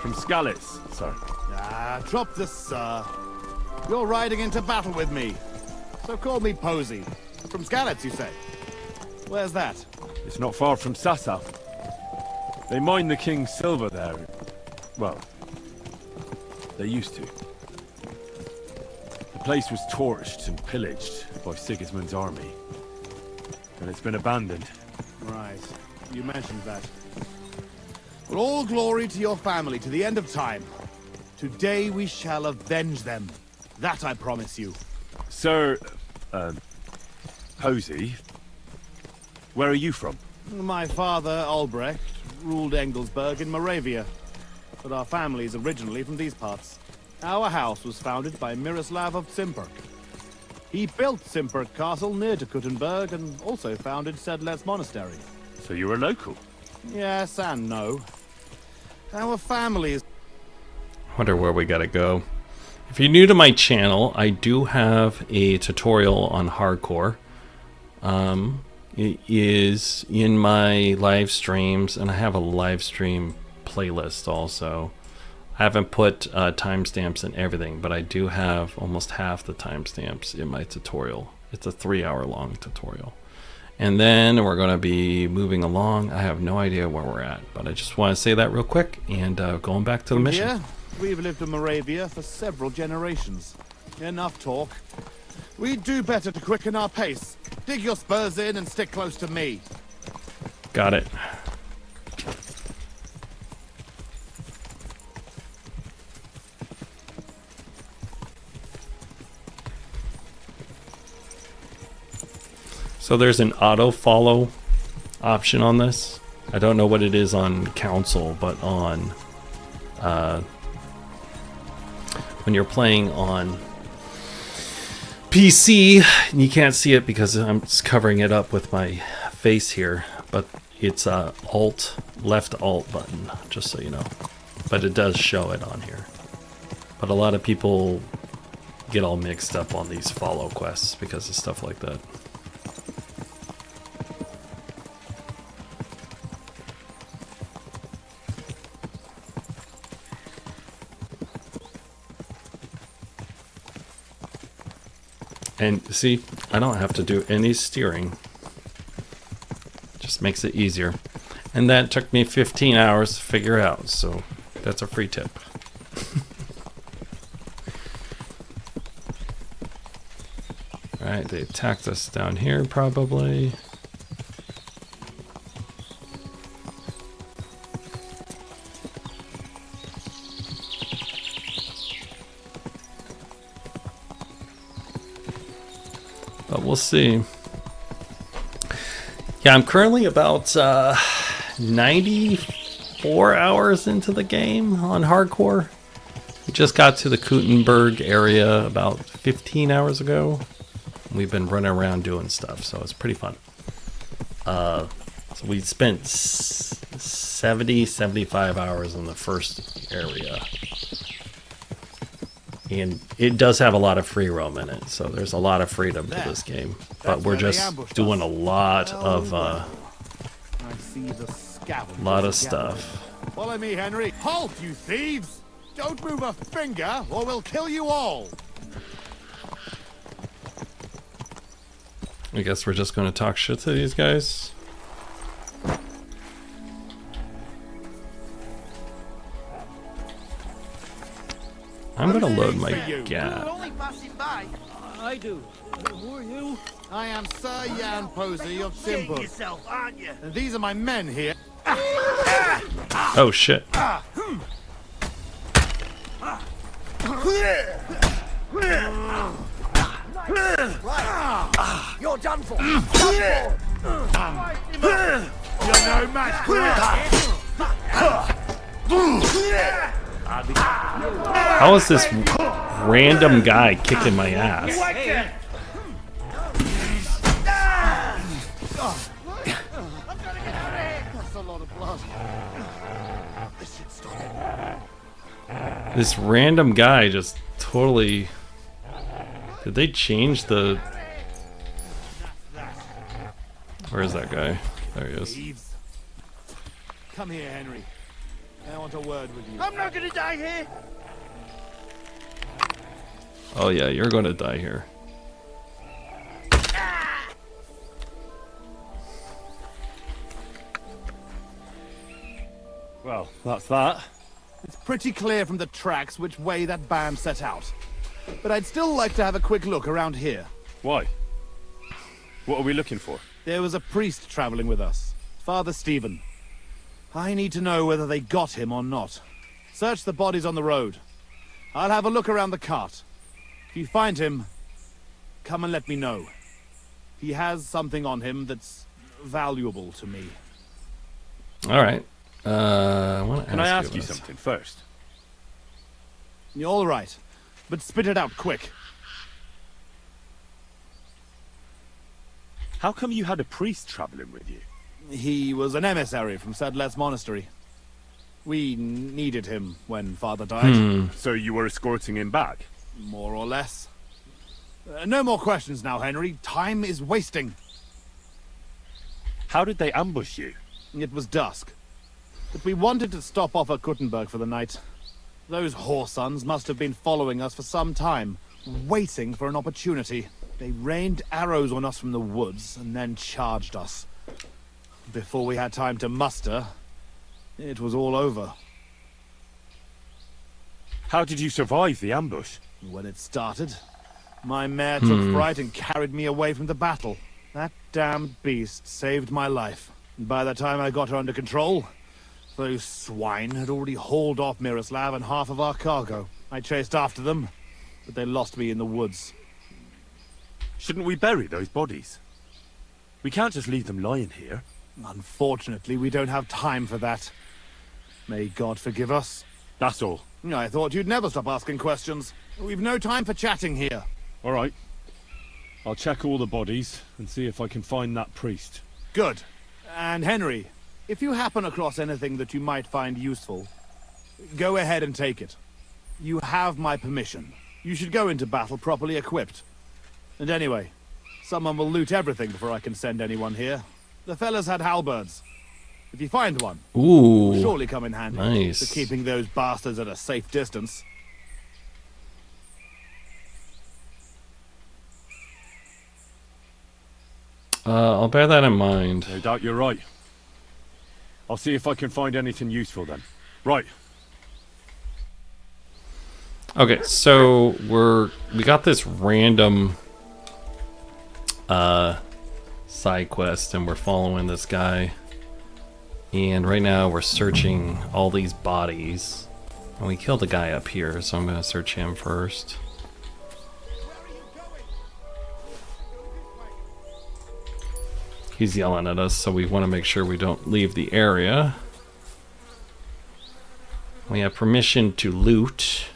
From Skalitz, sir. Drop this, sir. You're riding into battle with me. So call me Posey. From Skalitz, you say? Where's that? It's not far from Sasau. They mine the king's silver there. Well, they used to. The place was torched and pillaged by Sigismund's army. And it's been abandoned. Right. You mentioned that. Well, all glory to your family to the end of time. Today we shall avenge them. That I promise you. Sir, Posey, where are you from? My father, Albrecht, ruled Engelsberg in Moravia, but our family is originally from these parts. Our house was founded by Miroslav of Simperk. He built Simperk Castle near to Kuttenberg and also founded Sedlet's Monastery. So you're a local? Yes and no. Our family is... Wonder where we gotta go. If you're new to my channel, I do have a tutorial on hardcore. It is in my live streams, and I have a live stream playlist also. I haven't put timestamps and everything, but I do have almost half the timestamps in my tutorial. It's a 3-hour long tutorial. And then we're going to be moving along. I have no idea where we're at, but I just want to say that real quick, and going back to the mission. Here, we've lived in Moravia for several generations. Enough talk. We'd do better to quicken our pace. Dig your spurs in and stick close to me. Got it. So there's an auto follow option on this. I don't know what it is on console, but on when you're playing on PC, you can't see it because I'm just covering it up with my face here, but it's a left alt button, just so you know. But it does show it on here. But a lot of people get all mixed up on these follow quests because of stuff like that. And see, I don't have to do any steering. Just makes it easier. And that took me 15 hours to figure out, so that's a free tip. Alright, they attacked us down here probably. But we'll see. Yeah, I'm currently about 94 hours into the game on hardcore. We just got to the Kuttenberg area about 15 hours ago. We've been running around doing stuff, so it's pretty fun. So we spent 75 hours in the first area. And it does have a lot of free roam in it, so there's a lot of freedom to this game. But we're just doing a lot of stuff. Follow me, Henry. Halt, you thieves! Don't move a finger, or we'll kill you all. I guess we're just going to talk shit to these guys. I'm going to load my gat. I do. Who are you? I am Sir Jan Posey of Simperk. yourself, aren't you? And these are my men here. Oh shit. You're done for. You're no match for How is this random guy kicking my ass? That's a lot of blood. This random guy just totally... Did they change the... Where is that guy? There he is. Come here, Henry. I want a word with you. I'm not gonna die here. Oh yeah, you're going to die here. Well, that's that. It's pretty clear from the tracks which way that band set out. But I'd still like to have a quick look around here. Why? What are we looking for? There was a priest traveling with us, Father Stephen. I need to know whether they got him or not. Search the bodies on the road. I'll have a look around the cart. If you find him, come and let me know. He has something on him that's valuable to me. All right. Can I ask you this. something first? You're all right, but spit it out quick. How come you had a priest traveling with you? He was an emissary from Sedlet's monastery. We needed him when Father died. So you were escorting him back? More or less. No more questions now, Henry. Time is wasting. How did they ambush you? It was dusk. But we wanted to stop off at Kuttenberg for the night. Those whoresons must have been following us for some time, waiting for an opportunity. They rained arrows on us from the woods and then charged us. Before we had time to muster, it was all over. How did you survive the ambush? When it started, my mare took fright and carried me away from the battle. That damned beast saved my life. And by the time I got her under control, those swine had already hauled off Miroslav and half of our cargo. I chased after them, but they lost me in the woods. Shouldn't we bury those bodies? We can't just leave them lying here. Unfortunately, we don't have time for that. May God forgive us. That's all. I thought you'd never stop asking questions. We've no time for chatting here. All right. I'll check all the bodies and see if I can find that priest. Good. And Henry, if you happen across anything that you might find useful, go ahead and take it. You have my permission. You should go into battle properly equipped. And anyway, someone will loot everything before I can send anyone here. The fellas had halberds. If you find one, Ooh, it'll surely come in handy nice. for keeping those bastards at a safe distance. I'll bear that in mind. No doubt you're right. I'll see if I can find anything useful then. Right. Okay, so we got this random side quest, and we're following this guy. And right now we're searching all these bodies. And we killed a guy up here, so I'm gonna search him first. He's yelling at us, so we want to make sure we don't leave the area. We have permission to loot,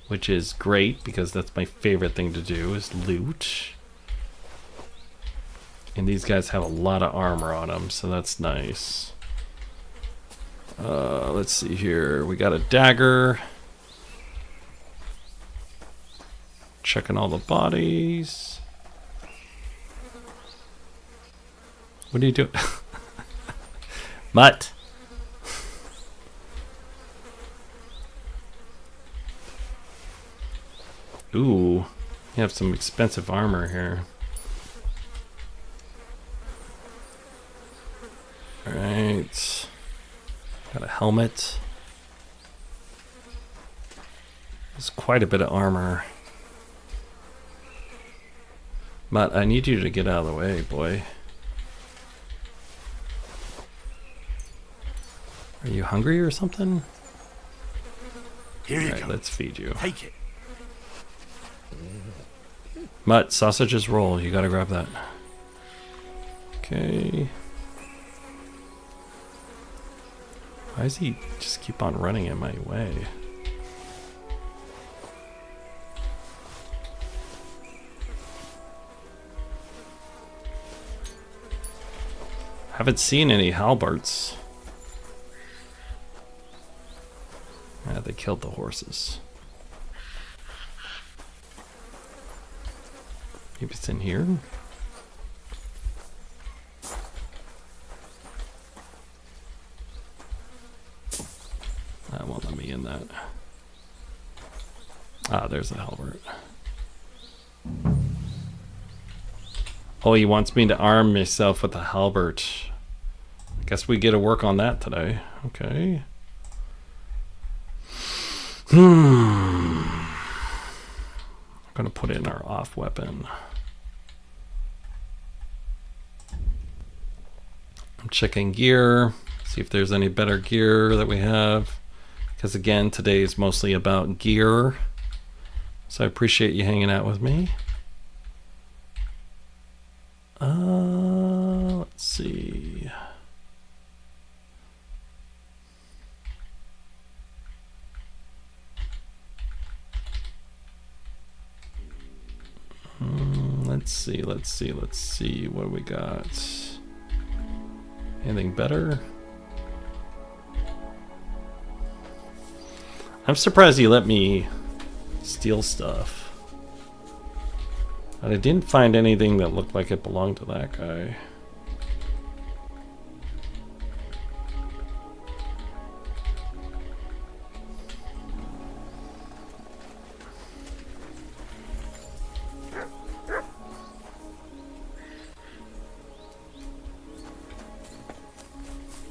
which is great because that's my favorite thing to do, is loot. And these guys have a lot of armor on them, so that's nice. Let's see here. We got a dagger. Checking all the bodies. What are you doing? Mutt. Ooh, you have some expensive armor here. Alright. Got a helmet. There's quite a bit of armor. Mutt, I need you to get out of the way, boy. Are you hungry or something? Here you go. Let's feed you. Take it. Mutt, sausages roll. You gotta grab that. Okay. Why does he just keep on running in my way? Haven't seen any halberds. Yeah, they killed the horses. Maybe it's in here? That won't let me in that. Ah, there's the halberd. Oh, he wants me to arm myself with a halberd. I guess we get to work on that today. Okay. I'm gonna put it in our off weapon. I'm checking gear, see if there's any better gear that we have. Because again, today is mostly about gear. So I appreciate you hanging out with me. Let's see. Let's see what we got. Anything better? I'm surprised he let me steal stuff. But I didn't find anything that looked like it belonged to that guy.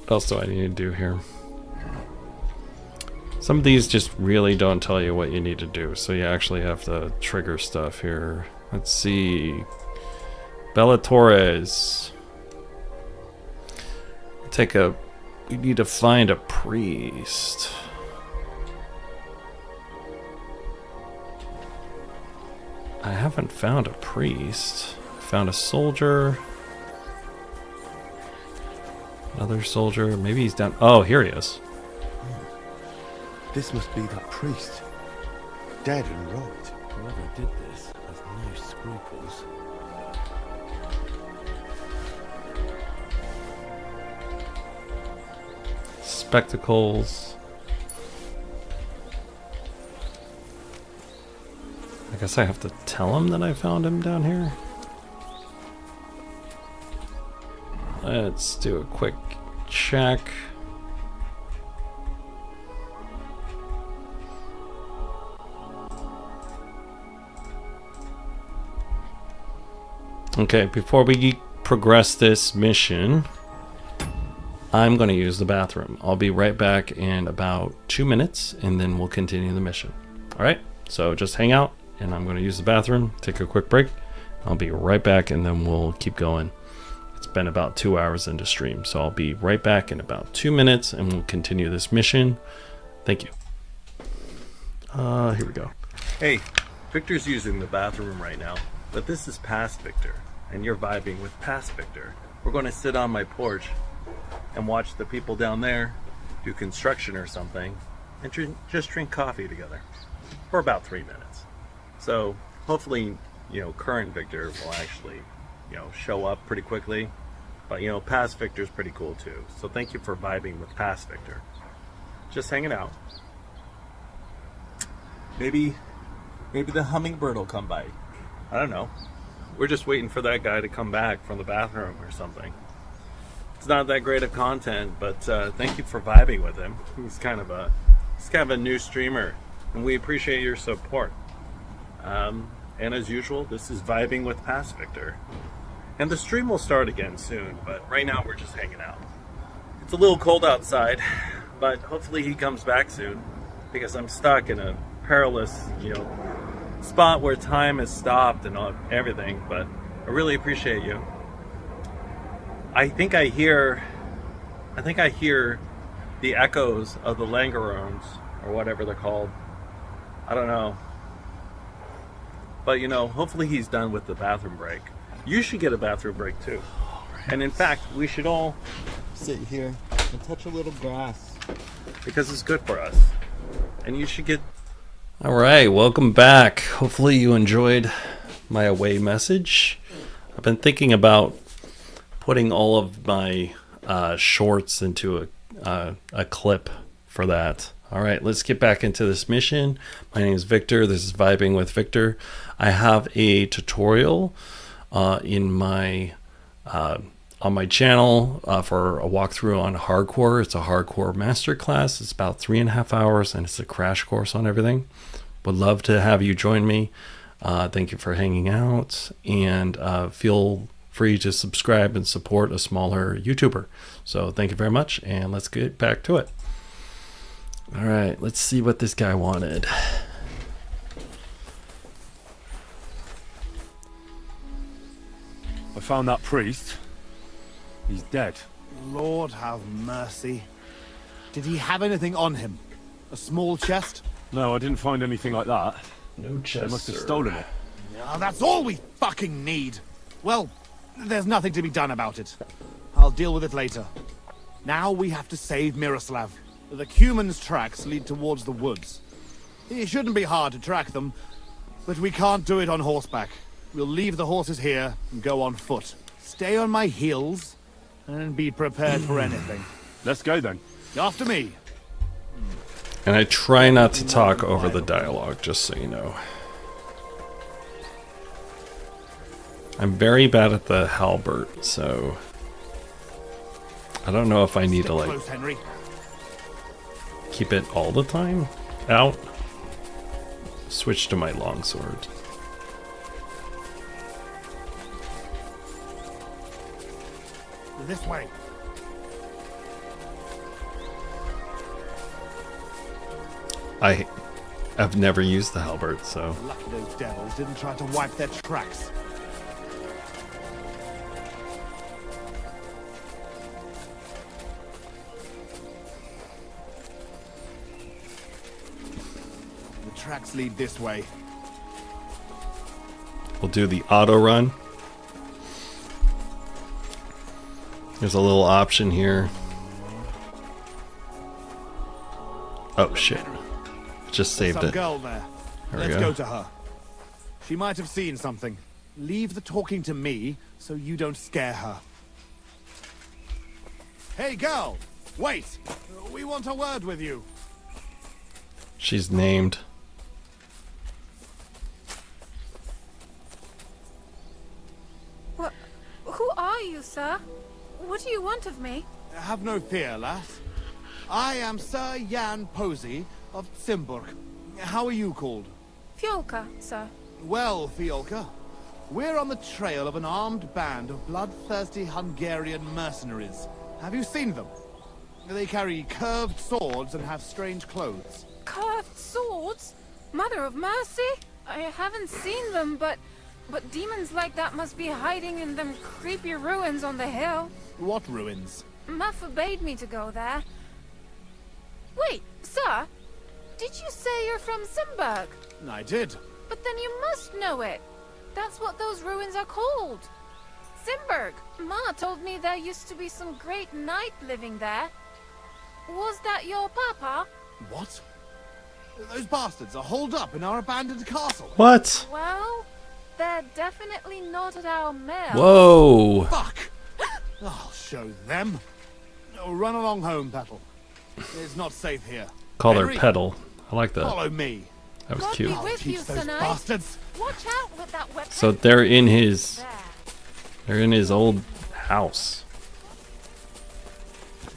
What else do I need to do here? Some of these just really don't tell you what you need to do, so you actually have to trigger stuff here. Let's see. Bellatores. We need to find a priest. I haven't found a priest. Found a soldier. Another soldier. Maybe he's down. Oh, here he is. This must be that priest. Dead and robbed. Whoever did this has no scruples. Spectacles. I guess I have to tell him that I found him down here. Let's do a quick check. Okay, before we progress this mission, I'm going to use the bathroom. I'll be right back in about 2 minutes, and then we'll continue the mission. All right, so just hang out, and I'm going to use the bathroom, take a quick break. I'll be right back, and then we'll keep going. It's been about 2 hours into stream, so I'll be right back in about 2 minutes, and we'll continue this mission. Thank you. Here we go. Hey, Victor's using the bathroom right now, but this is past Victor, and you're vibing with past Victor. We're going to sit on my porch and watch the people down there do construction or something, and just drink coffee together for about 3 minutes. So hopefully, current Victor will actually, show up pretty quickly. But, past Victor's pretty cool too. So thank you for vibing with past Victor. Just hanging out. Maybe the hummingbird will come by. I don't know. We're just waiting for that guy to come back from the bathroom or something. It's not that great of content, but thank you for vibing with him. He's kind of a new streamer, and we appreciate your support. And as usual, this is Vibing with Past Victor. And the stream will start again soon, but right now we're just hanging out. It's a little cold outside, but hopefully he comes back soon, because I'm stuck in a perilous, spot where time has stopped and everything, but I really appreciate you. I think I hear the echoes of the Langerones, or whatever they're called. I don't know. But hopefully he's done with the bathroom break. You should get a bathroom break too. And in fact, we should all sit here and touch a little grass, because it's good for us. And you should get... All right, welcome back. Hopefully you enjoyed my away message. I've been thinking about putting all of my shorts into a clip for that. All right, let's get back into this mission. My name is Victor. This is Vibing with Victor. I have a tutorial in my on my channel for a walkthrough on hardcore. It's a hardcore masterclass. It's about 3.5 hours, and it's a crash course on everything. Would love to have you join me. Thank you for hanging out, and feel free to subscribe and support a smaller YouTuber. So thank you very much, and let's get back to it. All right, let's see what this guy wanted. I found that priest. He's dead. Lord have mercy. Did he have anything on him? A small chest? No, I didn't find anything like that. No chest. They must have stolen it. Yeah, that's all we fucking need. Well, There's nothing to be done about it. I'll deal with it later. Now we have to save Miroslav. The Cuman's tracks lead towards the woods. It shouldn't be hard to track them, but we can't do it on horseback. We'll leave the horses here and go on foot. Stay on my heels and be prepared for anything. Let's go then. After me. And I try not to talk over the dialogue, just so you know. I'm very bad at the halberd, so I don't know if I need to like Close, Henry. keep it all the time out. Switch to my longsword. This way. I've never used the halberd, so Lucky those devils didn't try to wipe their tracks. The tracks lead this way. we'll do the auto run. There's a little option here. Oh shit. Just saved Some it. girl there. There we Let's go. go to her. She might have seen something. Leave the talking to me so you don't scare her. Hey girl! Wait! We want a word with you. She's named. What? Who are you, sir? What do you want of me? Have no fear, lass. I am Sir Jan Posey of Simburg. How are you called? Fiolka, sir. Well, Fiolka, we're on the trail of an armed band of bloodthirsty Hungarian mercenaries. Have you seen them? They carry curved swords and have strange clothes. Curved swords? Mother of mercy? I haven't seen them, but demons like that must be hiding in them creepy ruins on the hill. What ruins? Ma forbade me to go there. Wait, sir? Did you say you're from Simburg? I did. But then you must know it. That's what those ruins are called. Simburg. Ma told me there used to be some great knight living there. Was that your papa? What? Those bastards are holed up in our abandoned castle. What? Well, they're definitely not at our mill. Whoa. Fuck! I'll show them. Oh, run along home, Petal. It's not safe here. Call her Henry, Petal. I like that. follow me. That was God cute. be with you, Teach those Sir Knight. bastards. Watch out with that weapon. So they're in his There. they're in his old house.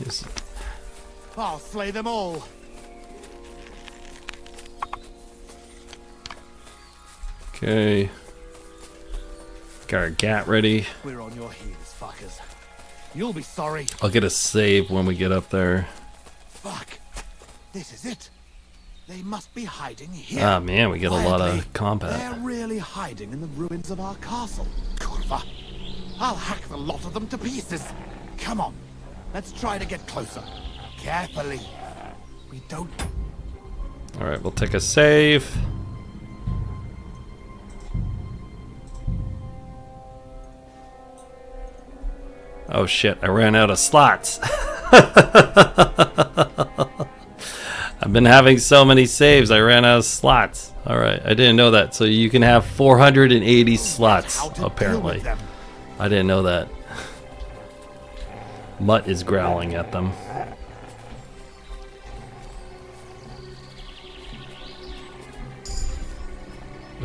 His, I'll slay them all. okay. Got our gat ready. We're on your heels, fuckers. You'll be sorry. I'll get a save when we get up there. Fuck. This is it. They must be hiding here. Ah man, we get a lot Quietly. of combat. They're really hiding in the ruins of our castle. Kurva. I'll hack the lot of them to pieces. Come on. Let's try to get closer. Carefully. We don't... Alright, we'll take a save. Oh shit, I ran out of slots. I've been having so many saves, I ran out of slots. Alright, I didn't know that. So you can have 480 slots, apparently. I didn't know that. MUTT is growling at them.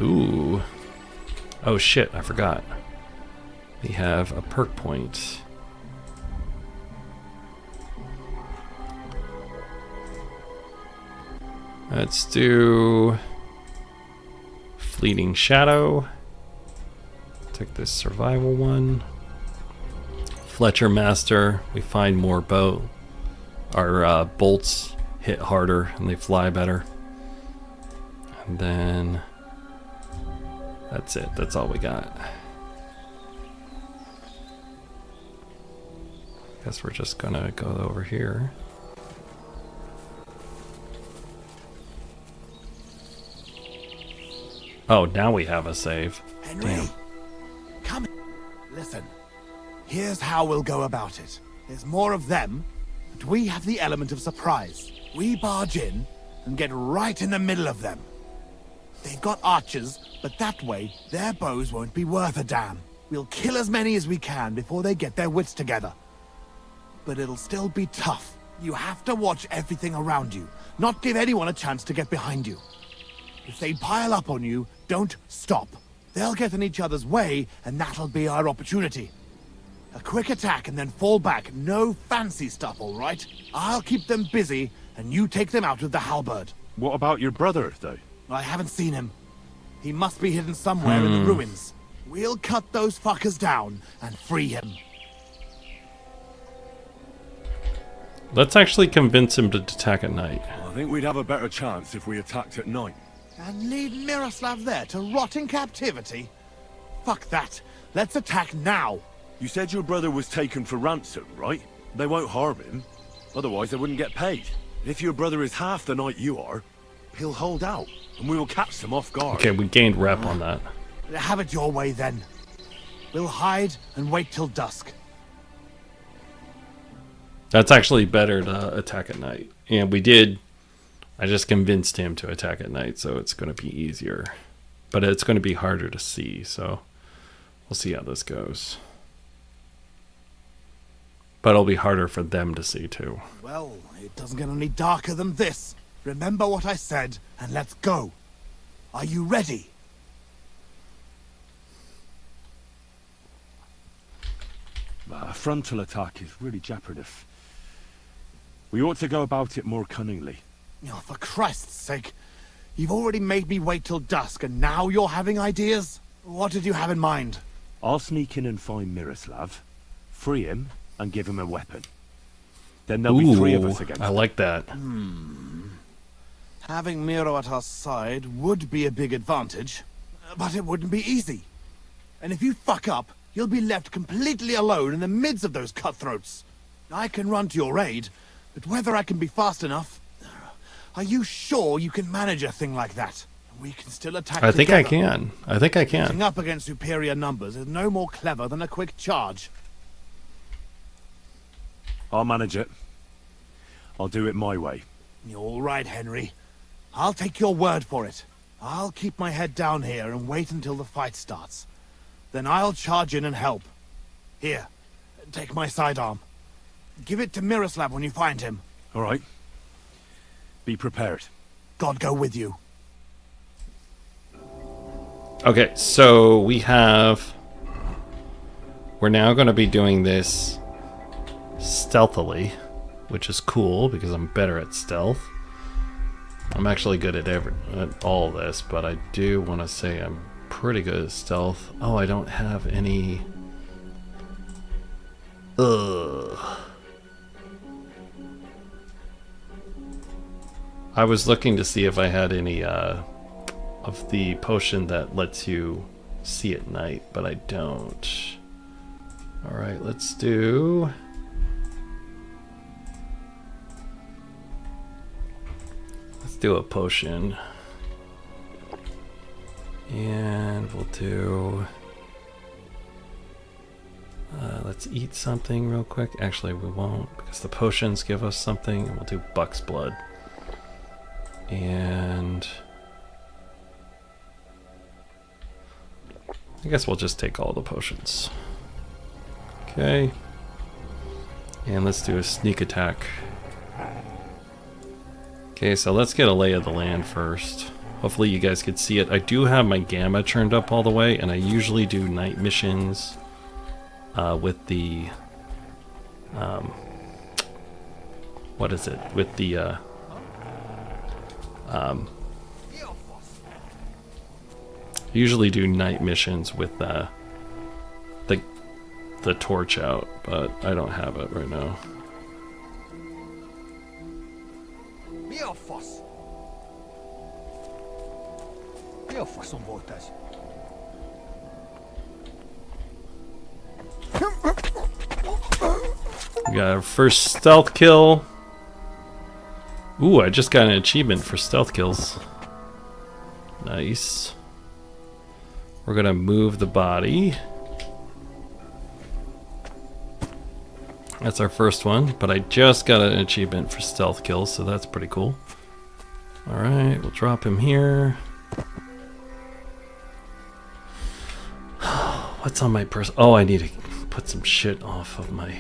Ooh. Oh shit, I forgot. We have a perk point. Let's do Fleeting Shadow. Take this survival one. Fletcher Master. We find more bow. Our bolts hit harder and they fly better. And then that's it. That's all we got. Guess we're just gonna go over here. Oh, now we have a save. Henry, Damn. come. Listen, Here's how we'll go about it. There's more of them, but we have the element of surprise. We barge in and get right in the middle of them. They've got archers, but that way, their bows won't be worth a damn. We'll kill as many as we can before they get their wits together. But it'll still be tough. You have to watch everything around you, not give anyone a chance to get behind you. If they pile up on you, don't stop. They'll get in each other's way, and that'll be our opportunity. A quick attack and then fall back. No fancy stuff, all right? I'll keep them busy, and you take them out with the halberd. What about your brother, though? I haven't seen him. He must be hidden somewhere in the ruins. We'll cut those fuckers down and free him. Let's actually convince him to attack at night. I think we'd have a better chance if we attacked at night. And leave Miroslav there to rot in captivity? Fuck that. Let's attack now. You said your brother was taken for ransom, right? They won't harm him. Otherwise, they wouldn't get paid. If your brother is half the knight you are, he'll hold out, and we will catch them off guard. Okay, we gained rep on that. Have it your way, then. We'll hide and wait till dusk. That's actually better to attack at night. And we did. I just convinced him to attack at night, so it's going to be easier. But it's going to be harder to see, so we'll see how this goes. But it'll be harder for them to see, too. Well, it doesn't get any darker than this. Remember what I said, and let's go. Are you ready? A frontal attack is really jeopardous. We ought to go about it more cunningly. Oh, for Christ's sake. You've already made me wait till dusk, and now you're having ideas? What did you have in mind? I'll sneak in and find Miroslav, free him, and give him a weapon. Then there'll be 3 of us against him. I like that. Having Miro at our side would be a big advantage, but it wouldn't be easy. And if you fuck up, you'll be left completely alone in the midst of those cutthroats. I can run to your aid, but whether I can be fast enough... Are you sure you can manage a thing like that? We can still attack I think I together. can. I think I can. Getting up against superior numbers is no more clever than a quick charge. I'll manage it. I'll do it my way. You're all right, Henry. I'll take your word for it. I'll keep my head down here and wait until the fight starts. Then I'll charge in and help. Here, take my sidearm. Give it to Miroslav when you find him. All right. Be prepared. God go with you. Okay, so we're now going to be doing this stealthily, which is cool because I'm better at stealth. I'm actually good at all this, but I do want to say I'm pretty good at stealth. Oh, I don't have any... Ugh. I was looking to see if I had any of the potion that lets you see at night, but I don't. Alright, let's do... Let's do a potion. And we'll do... let's eat something real quick. Actually, we won't, because the potions give us something. And we'll do Buck's Blood. And... I guess we'll just take all the potions. Okay. And let's do a sneak attack. Okay, so let's get a lay of the land first. Hopefully you guys could see it. I do have my gamma turned up all the way, and I usually do night missions with the... what is it? With the... usually do night missions with the torch out, but I don't have it right now. We got our first stealth kill. Ooh, I just got an achievement for stealth kills. Nice. We're gonna move the body. That's our first one, but I just got an achievement for stealth kills, so that's pretty cool. Alright, we'll drop him here. What's on my person? Oh, I need to put some shit off of my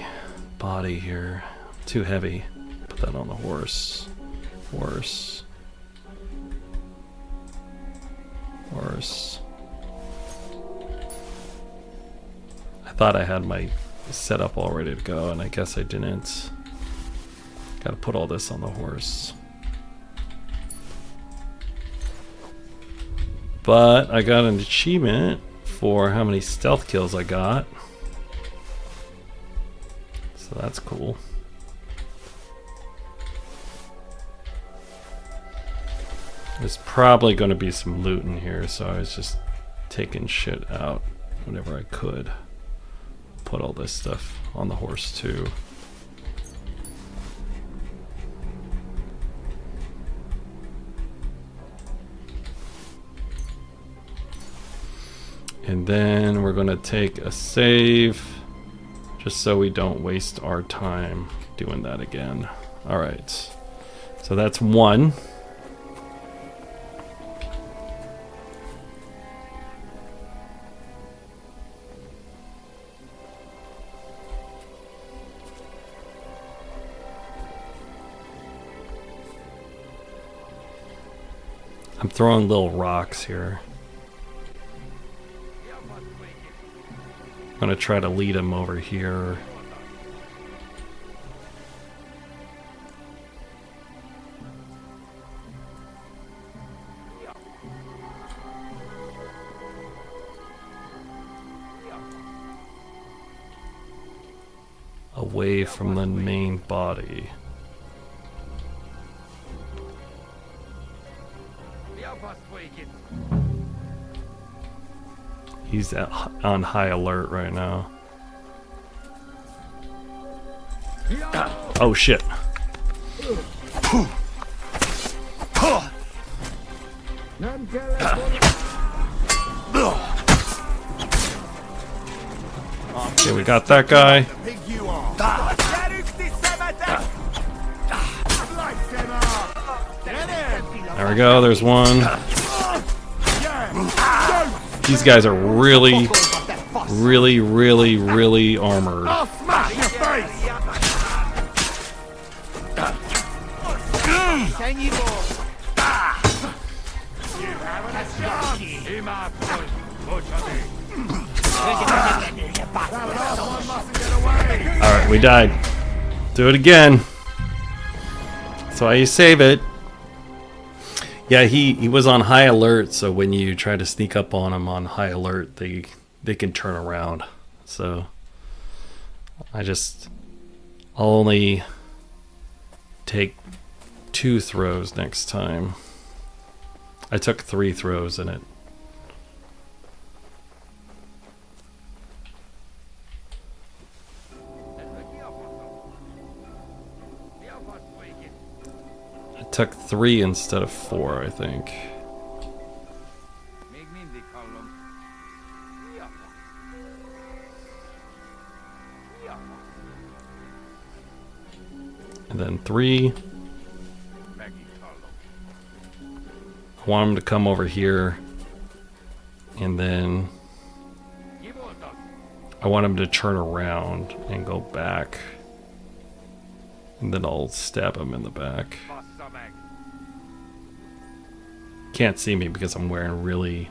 body here. Too heavy. Put that on the horse. Horse. Horse. I thought I had my setup all ready to go, and I guess I didn't. Gotta put all this on the horse. But I got an achievement for how many stealth kills I got. So that's cool. There's probably going to be some loot in here, so I was just taking shit out whenever I could. Put all this stuff on the horse too. And then we're going to take a save just so we don't waste our time doing that again. All right. So that's one. I'm throwing little rocks here. I'm gonna try to lead him over here. Away from the main body. He's on high alert right now. Oh shit. Okay, we got that guy. There we go, there's one. These guys are really armored. Alright, we died. Do it again. That's why you save it. Yeah, he was on high alert, so when you try to sneak up on him on high alert, they can turn around. So I'll only take 2 throws next time. I took 3 throws in it. Took 3 instead of 4, I think. And then 3. I want him to come over here. And then I want him to turn around and go back. And then I'll stab him in the back. Can't see me because I'm wearing really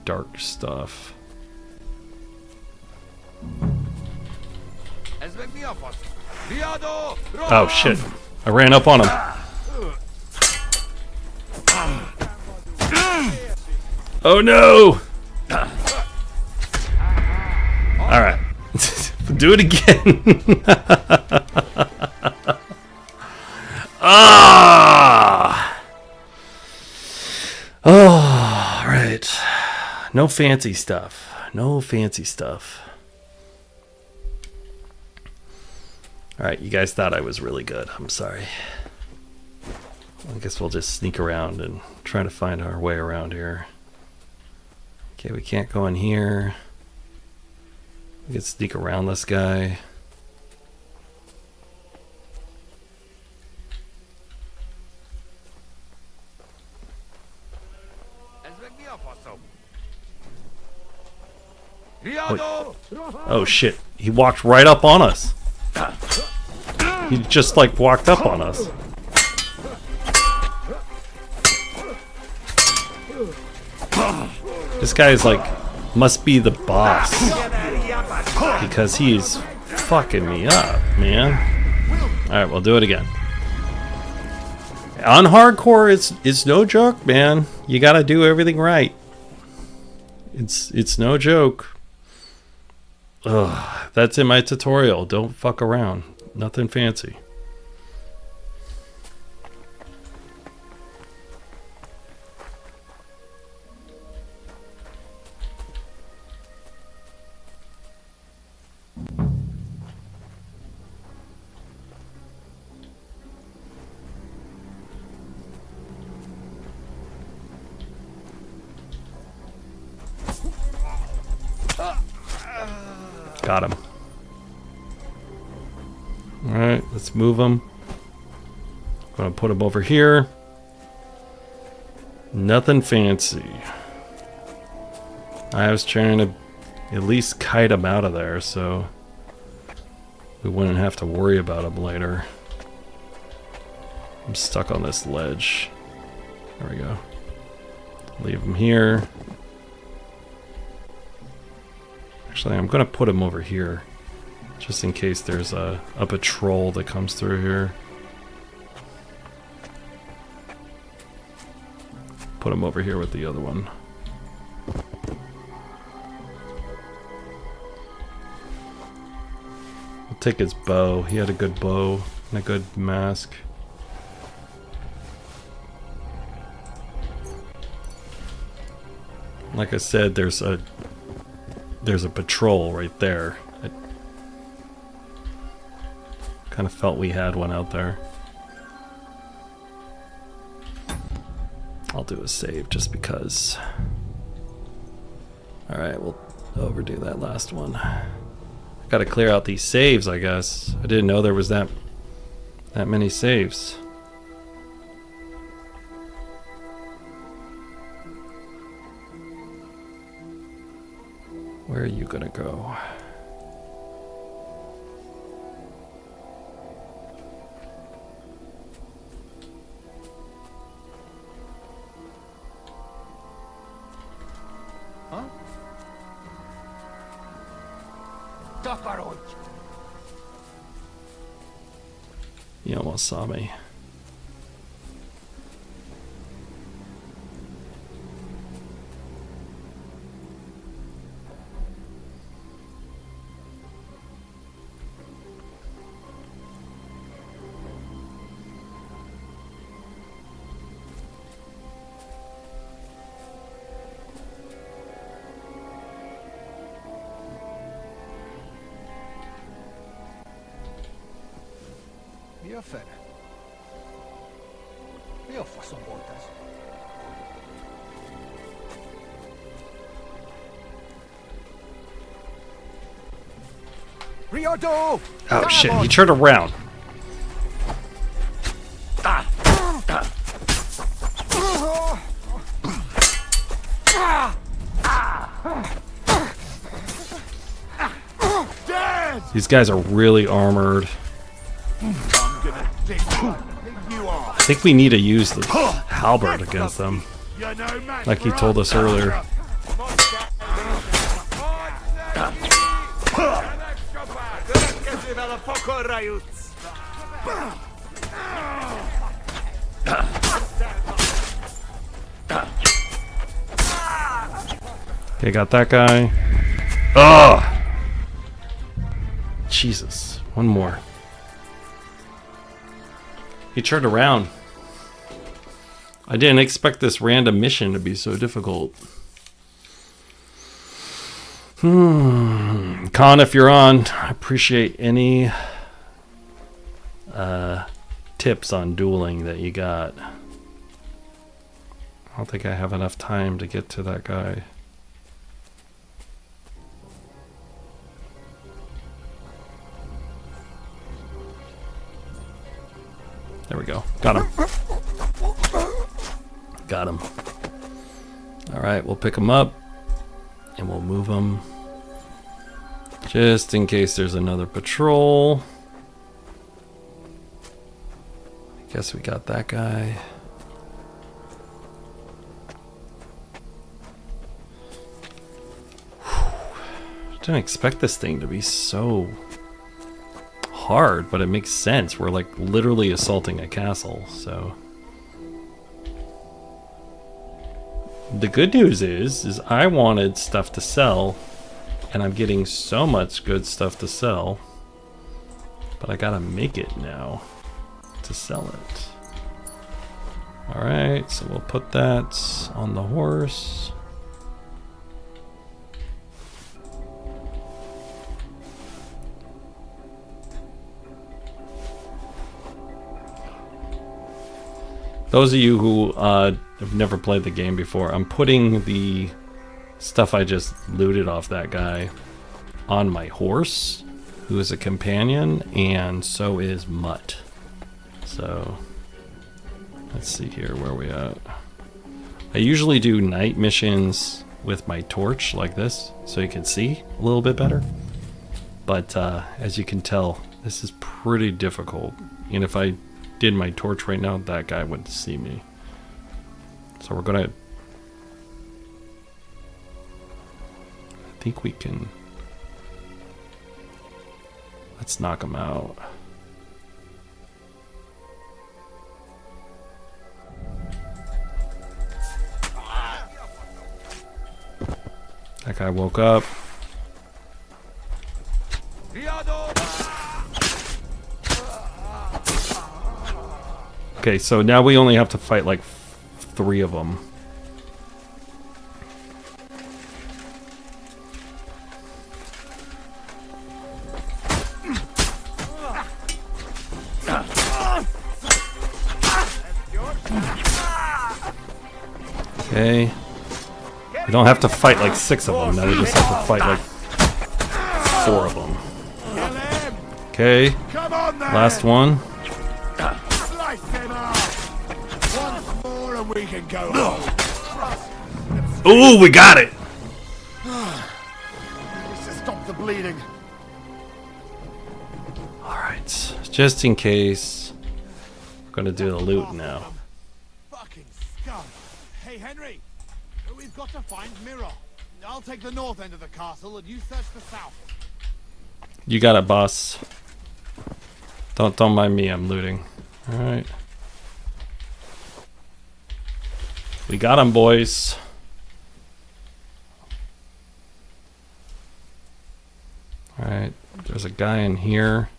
dark stuff. Oh shit, I ran up on him. Oh no! Alright, do it again. Ah! Oh, right. No fancy stuff. No fancy stuff. Alright, you guys thought I was really good. I'm sorry. I guess we'll just sneak around and try to find our way around here. Okay, we can't go in here. We can sneak around this guy. Wait. Oh shit, he walked right up on us. He just like walked up on us. This guy is like, must be the boss. Because he's fucking me up, man. Alright, we'll do it again. On hardcore, it's no joke, man. You gotta do everything right. It's no joke. Ugh, that's in my tutorial. Don't fuck around. Nothing fancy. Got him. Alright, let's move him. I'm gonna put him over here. Nothing fancy. I was trying to at least kite him out of there so we wouldn't have to worry about him later. I'm stuck on this ledge. There we go. Leave him here. Actually, I'm gonna put him over here, just in case there's a patrol that comes through here. Put him over here with the other one. I'll take his bow. He had a good bow and a good mask. Like I said, there's a patrol right there. I kind of felt we had one out there. I'll do a save just because. Alright, we'll overdo that last one. Gotta clear out these saves, I guess. I didn't know there was that many saves. Where are you gonna go? Huh? You almost saw me. Mia fene. Io faccio voltas. Riodo! Oh shit, he turned around. These guys are really armored. I think we need to use the halberd against them, like he told us earlier. Okay, got that guy. Ugh! Jesus, one more. He turned around. I didn't expect this random mission to be so difficult. Khan, if you're on, I appreciate any tips on dueling that you got. I don't think I have enough time to get to that guy. There we go. Got him. Got him. Alright, we'll pick them up and we'll move them just in case there's another patrol. I guess we got that guy. Didn't expect this thing to be so hard, but it makes sense. We're like literally assaulting a castle, so. The good news is I wanted stuff to sell, and I'm getting so much good stuff to sell, but I gotta make it now to sell it. Alright, so we'll put that on the horse. Those of you who have never played the game before, I'm putting the stuff I just looted off that guy on my horse, who is a companion, and so is MUTT. So, let's see here, where are we at? I usually do night missions with my torch like this, so you can see a little bit better. But as you can tell, this is pretty difficult. And if I did my torch right now, that guy wouldn't see me. So we're gonna... I think we can... Let's knock him out. That guy woke up. Okay, so now we only have to fight like 3 of them. Okay. We don't have to fight like 6 of them, now we just have to fight like 4 of them. Okay. Last one. Ooh, we got it! Just stop the bleeding. Alright, just in case, we're gonna do the loot now. Fucking scum. Hey, Henry, we've got to find Mirror. I'll take the north end of the castle and you search the south. You got it, boss. Don't mind me, I'm looting. Alright. We got him, boys. Alright, there's a guy in here.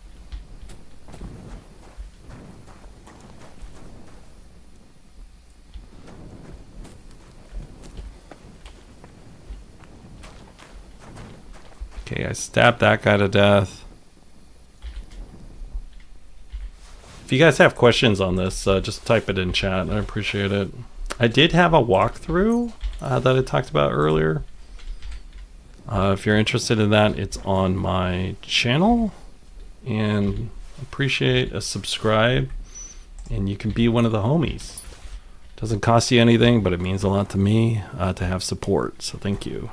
Okay, I stabbed that guy to death. If you guys have questions on this, just type it in chat. I appreciate it. I did have a walkthrough that I talked about earlier. If you're interested in that, it's on my channel. And appreciate a subscribe. And you can be one of the homies. Doesn't cost you anything, but it means a lot to me to have support. So thank you.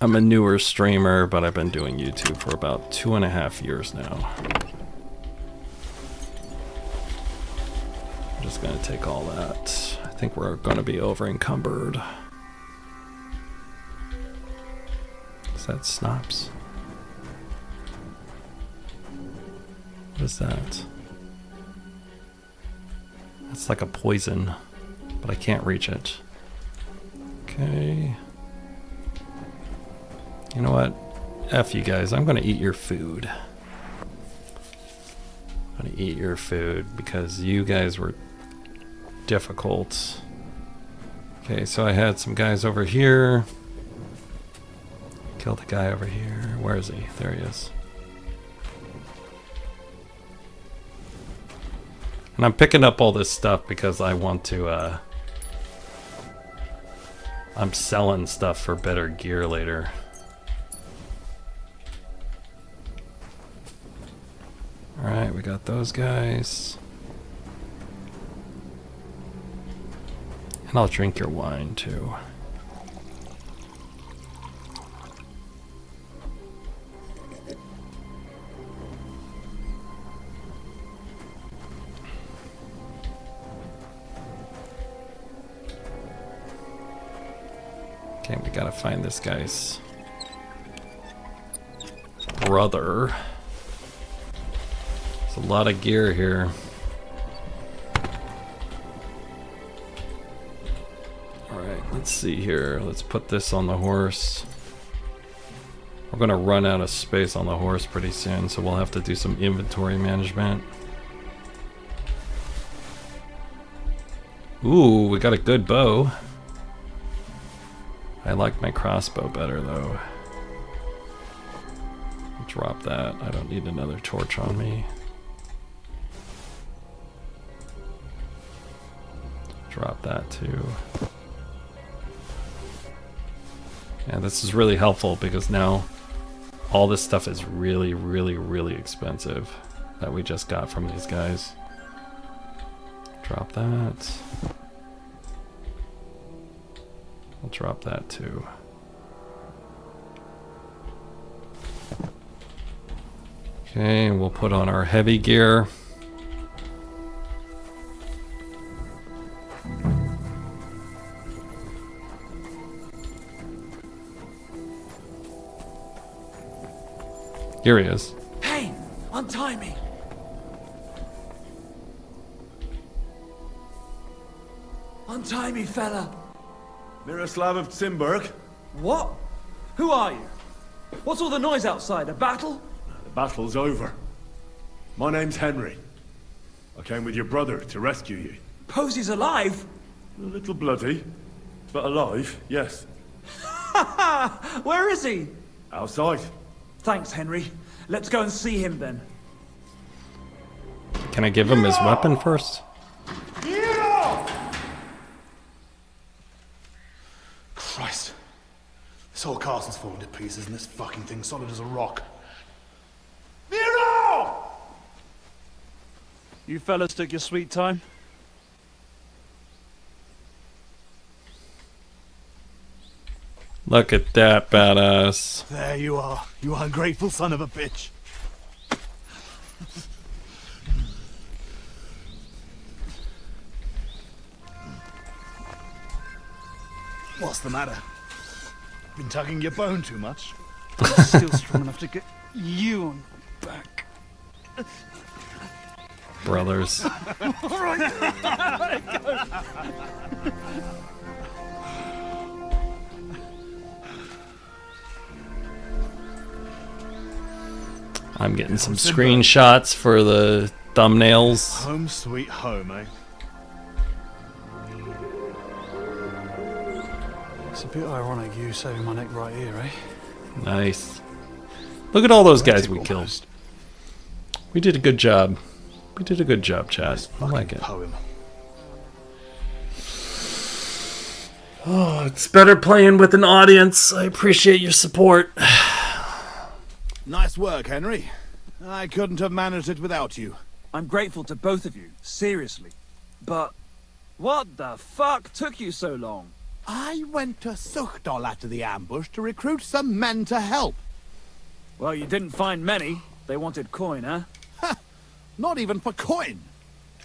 I'm a newer streamer, but I've been doing YouTube for about 2.5 years now. I'm just gonna take all that. I think we're gonna be over encumbered. Is that Snops? What is that? That's like a poison, but I can't reach it. Okay. You know what? F you guys, I'm gonna eat your food. I'm gonna eat your food because you guys were difficult. Okay, so I had some guys over here. Killed a guy over here. Where is he? There he is. And I'm picking up all this stuff because I want to, I'm selling stuff for better gear later. Alright, we got those guys. And I'll drink your wine too. Okay, we gotta find this guy's brother. There's a lot of gear here. Alright, let's see here. Let's put this on the horse. We're gonna run out of space on the horse pretty soon, so we'll have to do some inventory management. Ooh, we got a good bow. I like my crossbow better though. Drop that. I don't need another torch on me. Drop that too. And this is really helpful because now all this stuff is really, really, really expensive that we just got from these guys. Drop that. I'll drop that too. Okay, we'll put on our heavy gear. Here he is. Hey, untie me. Untie me, fella. Miroslav of Timburg. What? Who are you? What's all the noise outside? A battle? The battle's over. My name's Henry. I came with your brother to rescue you. Posy's alive? A little bloody, but alive, yes. Where is he? Outside. Thanks, Henry. Let's go and see him then. Can I give him his weapon first? Christ. This whole castle's falling to pieces and this fucking thing's solid as a rock. Nero! You fellas took your sweet time? Look at that badass. There you are, you ungrateful son of a bitch. What's the matter? Been tugging your bone too much? I'm still strong enough to get you on my back. Brothers. All right. I'm getting some screenshots for the thumbnails. Home sweet home, eh? It's a bit ironic you saving my neck right here, eh? Nice. Look at all those guys we killed. We did a good job. We did a good job, Chad. I like it. Poem. Oh, it's better playing with an audience. I appreciate your support. Nice work, Henry. I couldn't have managed it without you. I'm grateful to both of you, seriously. But what the fuck took you so long? I went to Suchdol after the ambush to recruit some men to help. Well, you didn't find many. They wanted coin, huh? Not even for coin.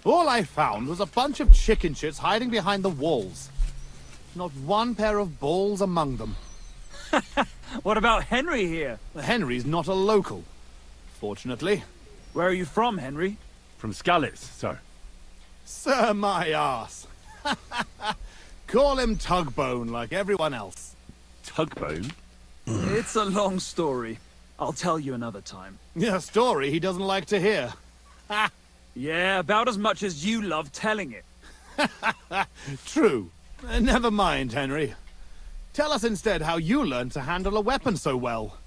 All I found was a bunch of chicken shits hiding behind the walls. Not one pair of balls among them. What about Henry here? Henry's not a local, fortunately. Where are you from, Henry? From Skalitz, sir. Sir, my ass. Call him Tugbone like everyone else. Tugbone? It's a long story. I'll tell you another time. A story he doesn't like to hear. Yeah, about as much as you love telling it. True. Never mind, Henry. Tell us instead how you learned to handle a weapon so well.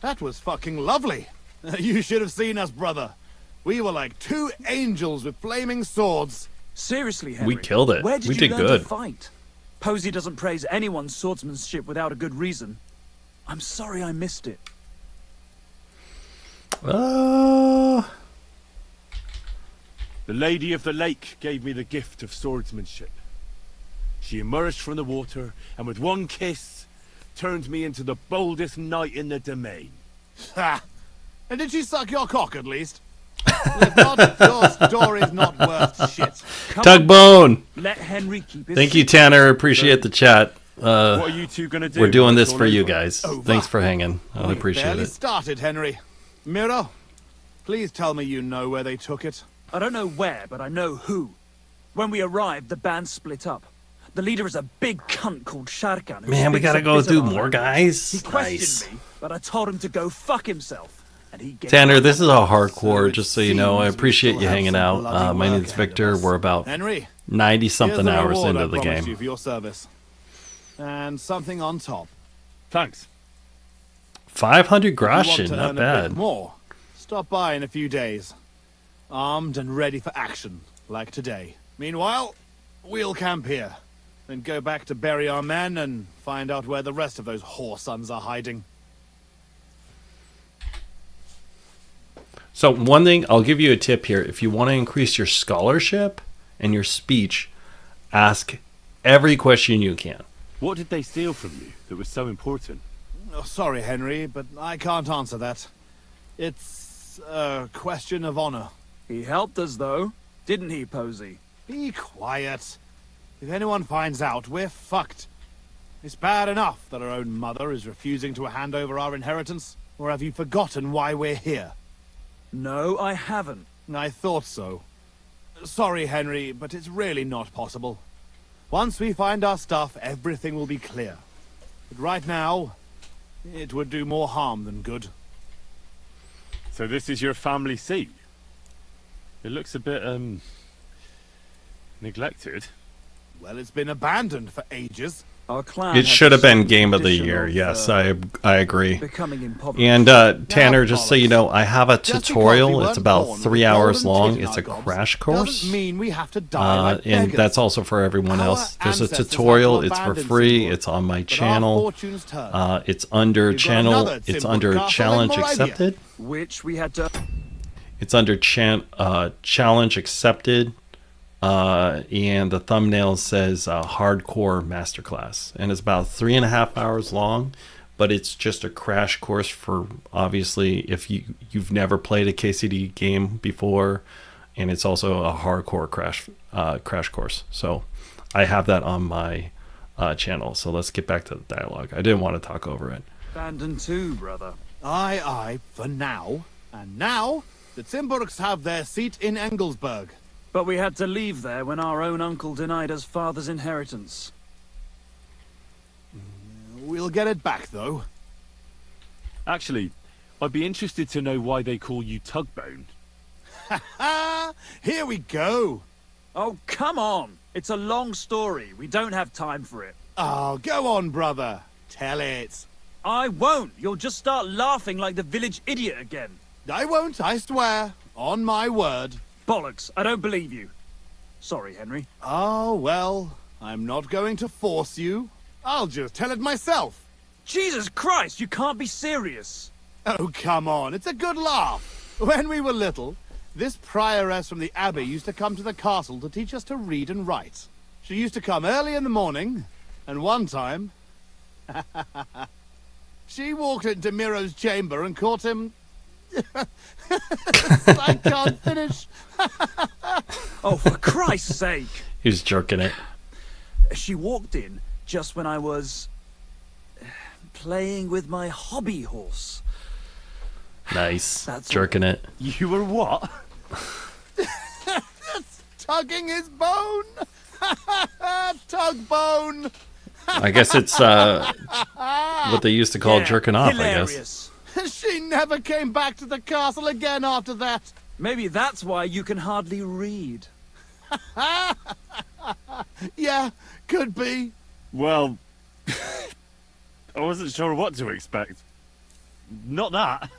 That was fucking lovely. You should have seen us, brother. We were like two angels with flaming swords. Seriously, Henry. We killed it. Where did We you did learn good. to fight? Posy doesn't praise anyone's swordsmanship without a good reason. I'm sorry I missed it. The Lady of the Lake gave me the gift of swordsmanship. She emerged from the water, and with one kiss, turned me into the boldest knight in the domain. Ha! And did she suck your cock, at least? If not, your story's not worth shit. Tugbone! Let Henry keep his Thank you, Tanner. Appreciate the chat. What are you two gonna do? We're doing when this it's all for you over? guys. Thanks for hanging. I appreciate Barely it. started, Henry. Miro, please tell me you know where they took it. I don't know where, but I know who. When we arrived, the band split up. The leader is a big cunt called Sharkan. who Man, we speaks gotta a go bit of through our more language. guys. He questioned Nice. me, but I told him to go fuck himself. And he gave Tanner, up. this is a hardcore, just so you know. I appreciate you hanging out. My name's Victor. We're about Henry, 90-something here's the hours reward into I the promised game. you for your service. And something on top. Thanks. 500 If you want groschen, to not earn a bad. bit more, stop by in a few days. Armed and ready for action, like today. Meanwhile, we'll camp here. Then go back to bury our men and find out where the rest of those whore sons are hiding. So one thing, I'll give you a tip here. If you want to increase your scholarship and your speech, ask every question you can. What did they steal from you that was so important? Oh, sorry, Henry, but I can't answer that. It's a question of honor. He helped us, though. Didn't he, Posey? Be quiet. If anyone finds out, we're fucked. It's bad enough that our own mother is refusing to hand over our inheritance. Or have you forgotten why we're here? No, I haven't. I thought so. Sorry, Henry, but it's really not possible. Once we find our stuff, everything will be clear. But right now, it would do more harm than good. So this is your family seat? It looks a bit, neglected. Well, it's been abandoned for ages. Our clan It has should have a been Game of the tradition Year. of, Yes, I agree. becoming impoverished. And Tanner, just so you know, I have a Just because we tutorial. weren't It's about born 3 with hours golden long. teeth in It's our a gobs crash course. Doesn't mean we have to die like And beggars. that's also for everyone Our else. There's a ancestors had to tutorial. It's for abandon free. Seymour, It's on my but our channel. fortunes turned. It's under We've got channel. another It's Timbuk under castle in challenge Moravia. accepted. Which we had to... It's under challenge accepted. And the thumbnail says hardcore masterclass, and it's about 3.5 hours long, but it's just a crash course for, obviously, if you've never played a KCD game before, and it's also a hardcore crash course. So I have that on my channel. So let's get back to the dialogue. I didn't want to talk over it. Abandoned too, brother. Aye, for now. And now, the Timburks have their seat in Engelsberg. But we had to leave there when our own uncle denied us father's inheritance. We'll get it back, though. Actually, I'd be interested to know why they call you Tugbone. Here we go. Oh, come on. It's a long story. We don't have time for it. Oh, go on, brother. Tell it. I won't. You'll just start laughing like the village idiot again. I won't, I swear. On my word. Bollocks. I don't believe you. Sorry, Henry. Oh, well, I'm not going to force you. I'll just tell it myself. Jesus Christ, you can't be serious. Oh, come on. It's a good laugh. When we were little, this prioress from the abbey used to come to the castle to teach us to read and write. She used to come early in the morning, and one time... she walked into Miro's chamber and caught him... I can't finish. Oh, for Christ's sake. He's jerking it. She walked in just when I was... playing with my hobby horse. Nice. That's jerking it. You were what? Tugging his bone. Tug bone. I guess it's what they used to call jerking off, hilarious. I guess. She never came back to the castle again after that. Maybe that's why you can hardly read. Yeah, could be. Well, I wasn't sure what to expect. Not that.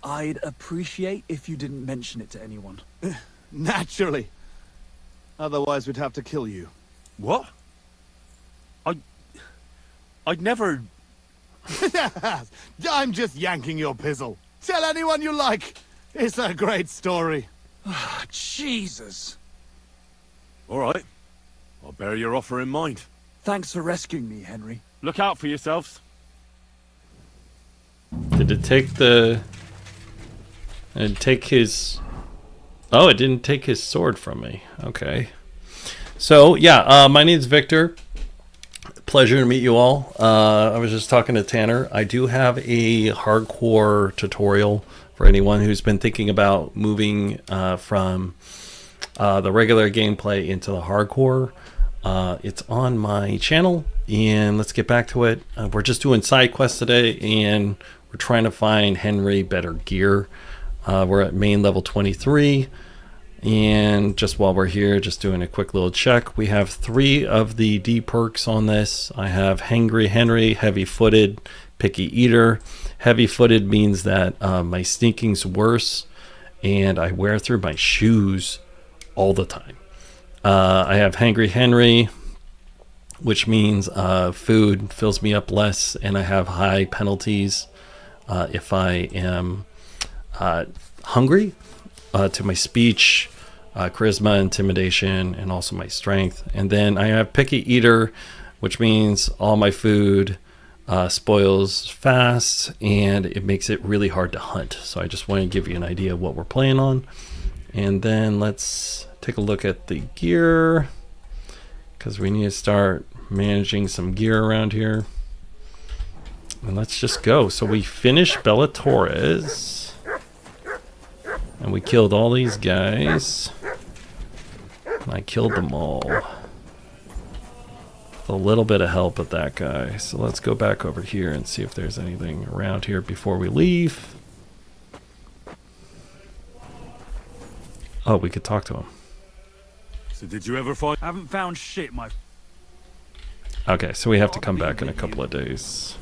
I'd appreciate if you didn't mention it to anyone. Naturally. Otherwise, we'd have to kill you. What? I'd never... I'm just yanking your pizzle. Tell anyone you like. It's a great story. Jesus. All right. I'll bear your offer in mind. Thanks for rescuing me, Henry. Look out for yourselves. Did it take the... And take his... Oh, it didn't take his sword from me. Okay. So, yeah, my name's Victor. Pleasure to meet you all. I was just talking to Tanner. I do have a hardcore tutorial for anyone who's been thinking about moving from the regular gameplay into the hardcore. It's on my channel, and let's get back to it. We're just doing side quests today, and we're trying to find Henry better gear. We're at main level 23, and just while we're here, just doing a quick little check. We have 3 of the D perks on this. I have Hangry Henry, Heavy Footed, Picky Eater. Heavy Footed means that my sneaking's worse, and I wear through my shoes all the time. I have Hangry Henry, which means food fills me up less, and I have high penalties if I am hungry to my speech, charisma, intimidation, and also my strength. And then I have Picky Eater, which means all my food spoils fast, and it makes it really hard to hunt. So I just want to give you an idea of what we're playing on. And then let's take a look at the gear, because we need to start managing some gear around here. And let's just go. So we finished Bellatores, and we killed all these guys, and I killed them all with a little bit of help with that guy. So let's go back over here and see if there's anything around here before we leave. Oh, we could talk to him. So did you ever find... I haven't found shit, my... Okay, so we have to come back in a couple of days.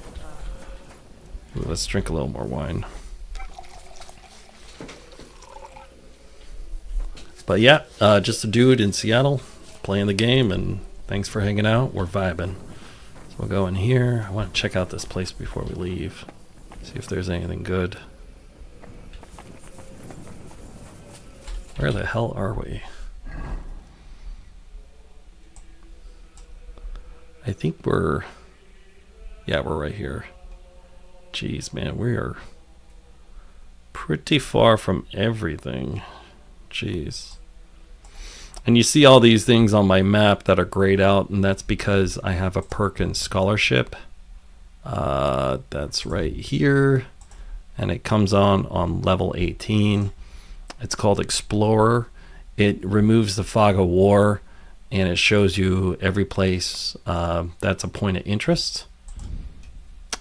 Ooh, let's drink a little more wine. But yeah, just a dude in Seattle playing the game, and thanks for hanging out. We're vibing. So we'll go in here. I want to check out this place before we leave. See if there's anything good. Where the hell are we? I think we're... Yeah, we're right here. Jeez, man, we are pretty far from everything. Jeez. And you see all these things on my map that are grayed out, and that's because I have a perk in scholarship. That's right here. And it comes on level 18. It's called Explorer. It removes the fog of war, and it shows you every place that's a point of interest.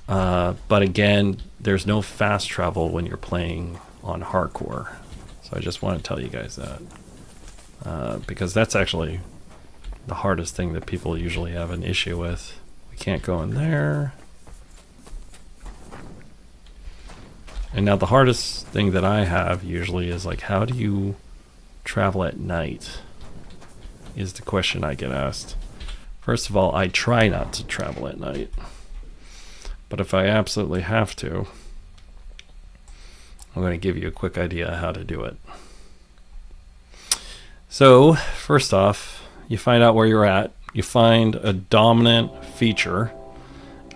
But again, there's no fast travel when you're playing on hardcore. So I just want to tell you guys that. Because that's actually the hardest thing that people usually have an issue with. We can't go in there. And now the hardest thing that I have usually is like, how do you travel at night? Is the question I get asked. First of all, I try not to travel at night. But if I absolutely have to, I'm going to give you a quick idea of how to do it. So, first off, you find out where you're at. You find a dominant feature,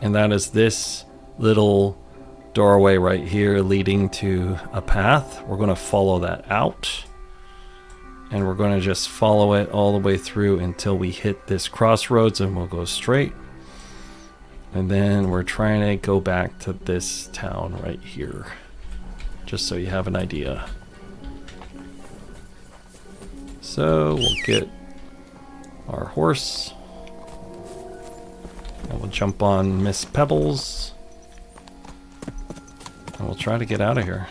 and that is this little doorway right here leading to a path. We're going to follow that out, and we're going to just follow it all the way through until we hit this crossroads, and we'll go straight. And then we're trying to go back to this town right here, just so you have an idea. So we'll get our horse, and we'll jump on Miss Pebbles, and we'll try to get out of here.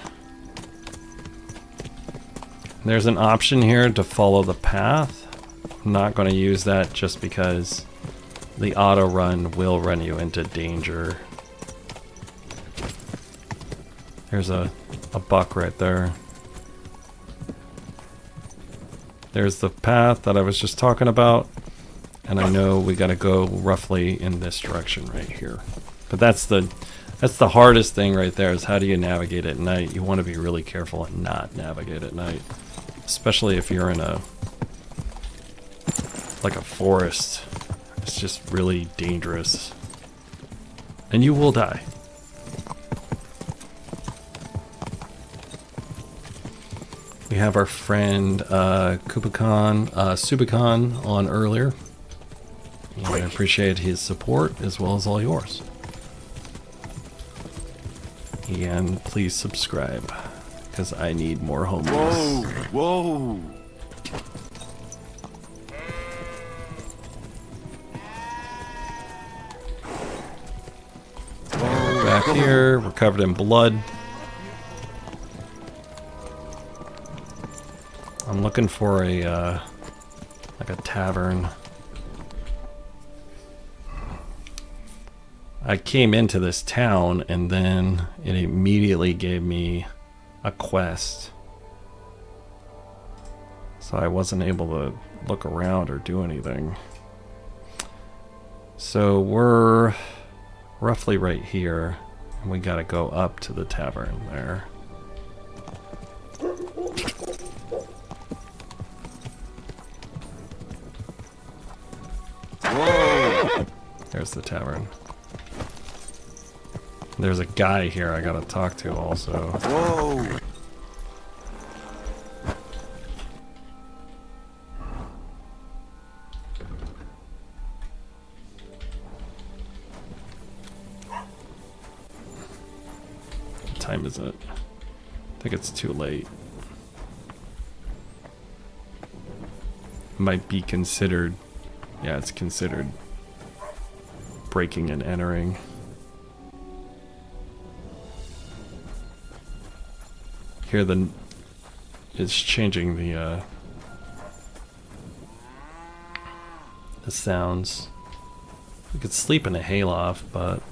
There's an option here to follow the path. I'm not going to use that just because the auto run will run you into danger. There's a buck right there. There's the path that I was just talking about, and I know we got to go roughly in this direction right here. But that's the hardest thing right there, is how do you navigate at night? You want to be really careful and not navigate at night, especially if you're in a like a forest. It's just really dangerous. And you will die. We have our friend Subicon on earlier. And I appreciate his support as well as all yours. And please subscribe, because I need more homies. Whoa! Back here, we're covered in blood. I'm looking for a like a tavern. I came into this town and then it immediately gave me a quest. So I wasn't able to look around or do anything. So we're roughly right here, and we gotta go up to the tavern there. Whoa! There's the tavern. There's a guy here I gotta talk to also. Whoa! What time is it? I think it's too late. Might be considered, yeah, it's considered breaking and entering. Here it's changing the sounds. We could sleep in a hayloft, but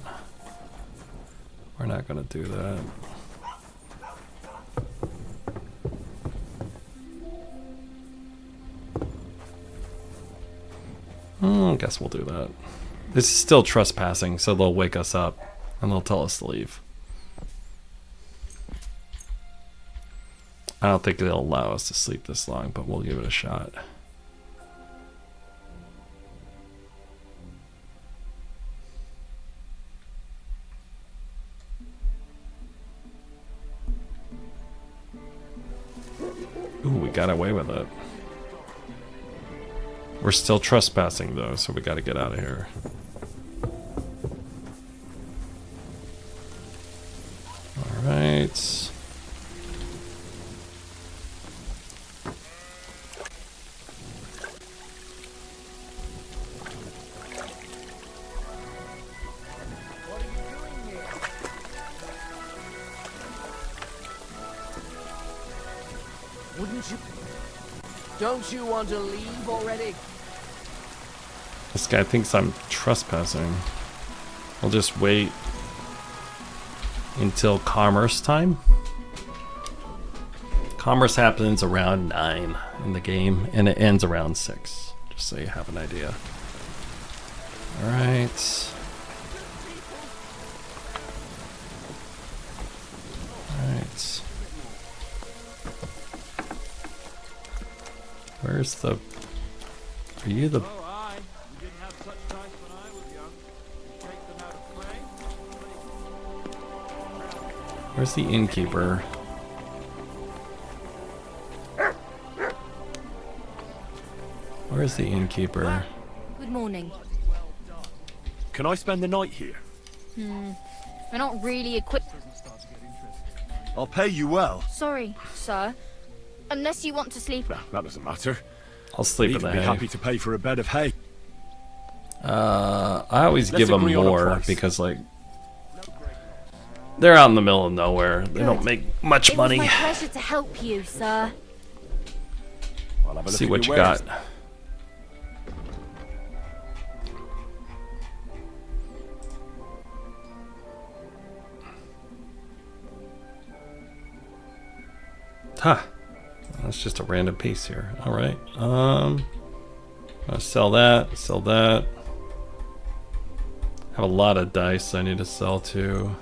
we're not gonna do that. I guess we'll do that. This is still trespassing, so they'll wake us up and they'll tell us to leave. I don't think they'll allow us to sleep this long, but we'll give it a shot. Ooh, we got away with it. We're still trespassing though, so we gotta get out of here. Alright. Wouldn't you? Don't you want to leave already? This guy thinks I'm trespassing. I'll just wait until commerce time. Commerce happens around 9 in the game, and it ends around 6. Just so you have an idea. Alright. Alright. Where's the... Are you the... Where's the innkeeper? Where's the innkeeper? Good morning. Can I spend the night here? We're not really equipped. I'll pay you well. Sorry, sir. Unless you want to sleep. No, that doesn't matter. I'll sleep in the I'd be hay. happy to pay for a bed of hay. I always Let's give them agree on a more price. because, like, they're out in the middle of nowhere. They don't make much money. It was my pleasure to help you, sir. I'll have a look See at what your you wares. got. Huh. That's just a random piece here. All right. I'll sell that. Sell that. Have a lot of dice I need to sell too.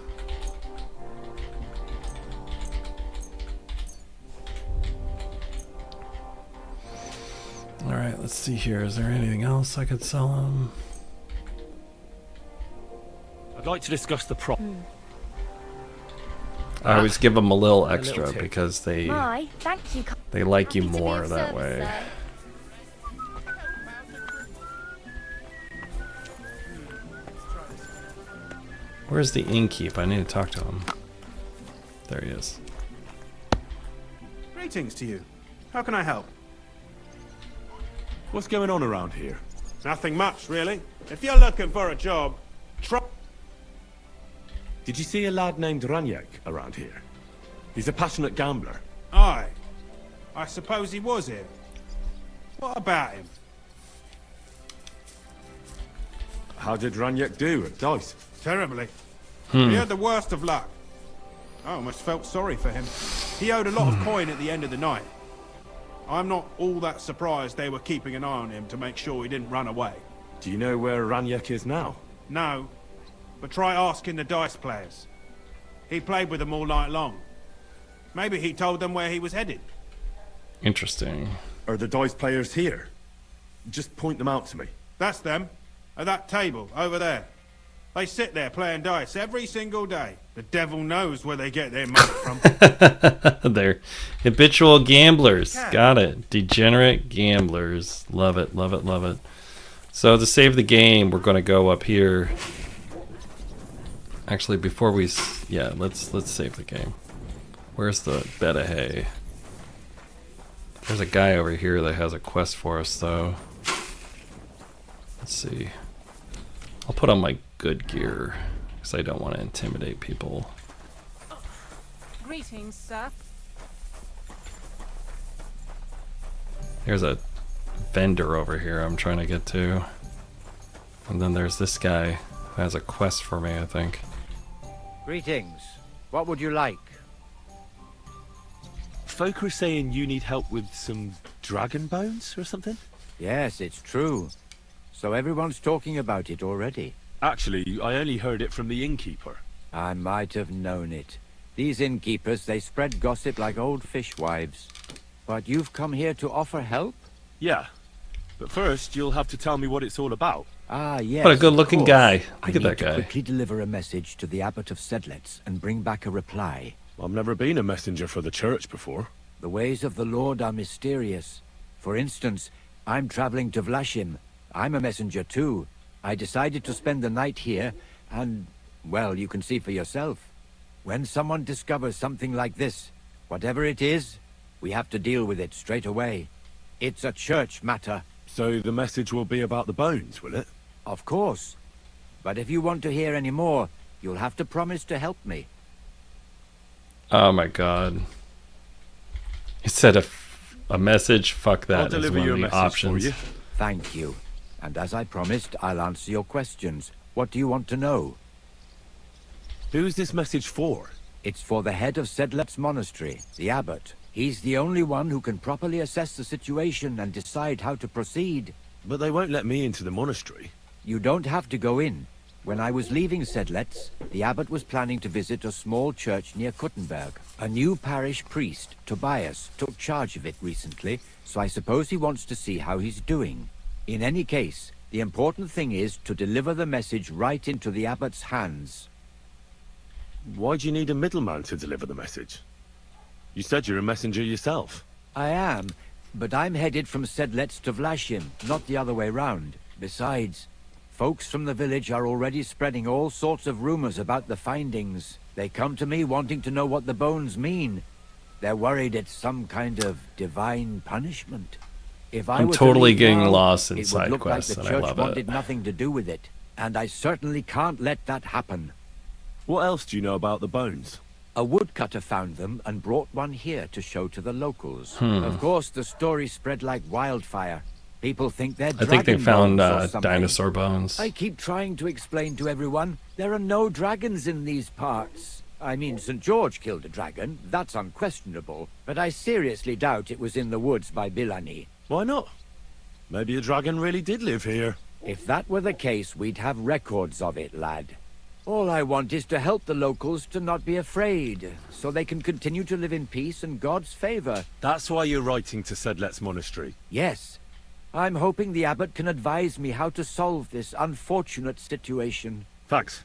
All right. Alright, let's see here. Is there anything else I could sell him? I'd like to discuss the prop. I always give them a little little extra tip. because they My, thank you. they like you Happy to be more of that service, way. sir. Where's the innkeep? I need to talk to him. There he is. Greetings to you. How can I help? What's going on around here? Nothing much, really. If you're looking for a job, try... Did you see a lad named Ranyak around here? He's a passionate gambler. Aye. I suppose he was here. What about him? How did Ranyak do at dice? Terribly. He had the worst of luck. I almost felt sorry for him. He owed a lot of coin at the end of the night. I'm not all that surprised they were keeping an eye on him to make sure he didn't run away. Do you know where Ranyak is now? No, but try asking the dice players. He played with them all night long. Maybe he told them where he was headed. Interesting. Are the dice players here? Just point them out to me. That's them. At that table, over there. They sit there playing dice every single day. The devil knows where they get their money from. They're habitual gamblers. Got it. Degenerate gamblers. Love it, love it, love it. So to save the game, we're going to go up here. Actually, before we... Yeah, let's save the game. Where's the bed of hay? There's a guy over here that has a quest for us, though. Let's see. I'll put on my good gear, because I don't want to intimidate people. Greetings, sir. There's a vendor over here I'm trying to get to. And then there's this guy who has a quest for me, I think. Greetings. What would you like? Folk are saying you need help with some dragon bones or something? Yes, it's true. So everyone's talking about it already. Actually, I only heard it from the innkeeper. I might have known it. These innkeepers, they spread gossip like old fishwives. But you've come here to offer help? Yeah. But first, you'll have to tell me what it's all about. Ah, yes. What a good-looking guy. I Look at need that to guy. quickly deliver a message to the Abbot of Sedlets and bring back a reply. I've never been a messenger for the church before. The ways of the Lord are mysterious. For instance, I'm traveling to Vlashim. I'm a messenger too. I decided to spend the night here, and, well, you can see for yourself. When someone discovers something like this, whatever it is, we have to deal with it straight away. It's a church matter. So the message will be about the bones, will it? Of course. But if you want to hear any more, you'll have to promise to help me. Oh my god. He said a message, fuck that. I'll deliver is you one a of the message options. for you. Thank you. And as I promised, I'll answer your questions. What do you want to know? Who's this message for? It's for the head of Sedlet's monastery, the abbot. He's the only one who can properly assess the situation and decide how to proceed. But they won't let me into the monastery. You don't have to go in. When I was leaving Sedlets, the abbot was planning to visit a small church near Kuttenberg. A new parish priest, Tobias, took charge of it recently, so I suppose he wants to see how he's doing. In any case, the important thing is to deliver the message right into the abbot's hands. Why do you need a middleman to deliver the message? You said you're a messenger yourself. I am, but I'm headed from Sedlets to Vlashim, not the other way round. Besides, folks from the village are already spreading all sorts of rumors about the findings. They come to me wanting to know what the bones mean. They're worried it's some kind of divine punishment. If I I'm were to totally leave getting now, lost in it would side look quests, like and the I church love wanted it. nothing to do with it, and I certainly can't let that happen. What else do you know about the bones? A woodcutter found them and brought one here to show to the locals. Hmm. Of course, the story spread like wildfire. People think they're I think they dragon found bones or something. dinosaur bones. I keep trying to explain to everyone, there are no dragons in these parts. I mean, St. George killed a dragon, that's unquestionable, but I seriously doubt it was in the woods by Bilani. Why not? Maybe a dragon really did live here. If that were the case, we'd have records of it, lad. All I want is to help the locals to not be afraid, so they can continue to live in peace and God's favor. That's why you're writing to Sedlet's monastery. Yes. I'm hoping the abbot can advise me how to solve this unfortunate situation. Thanks.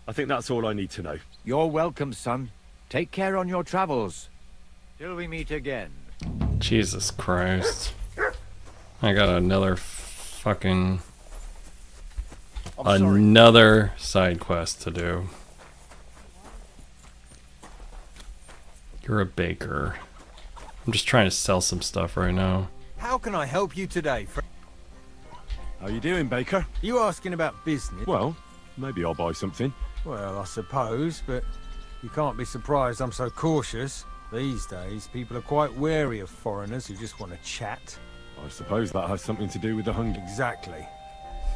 I think that's all I need to know. You're welcome, son. Take care on your travels. Till we meet again. Jesus Christ. I got another fucking... another side quest to do. You're a baker. I'm just trying to sell some stuff right now. How can I help you today, How you doing, Baker? You asking about business? Well, maybe I'll buy something. Well, I suppose, but you can't be surprised I'm so cautious. These days, people are quite wary of foreigners who just want to chat. I suppose that has something to do with the hunger. Exactly.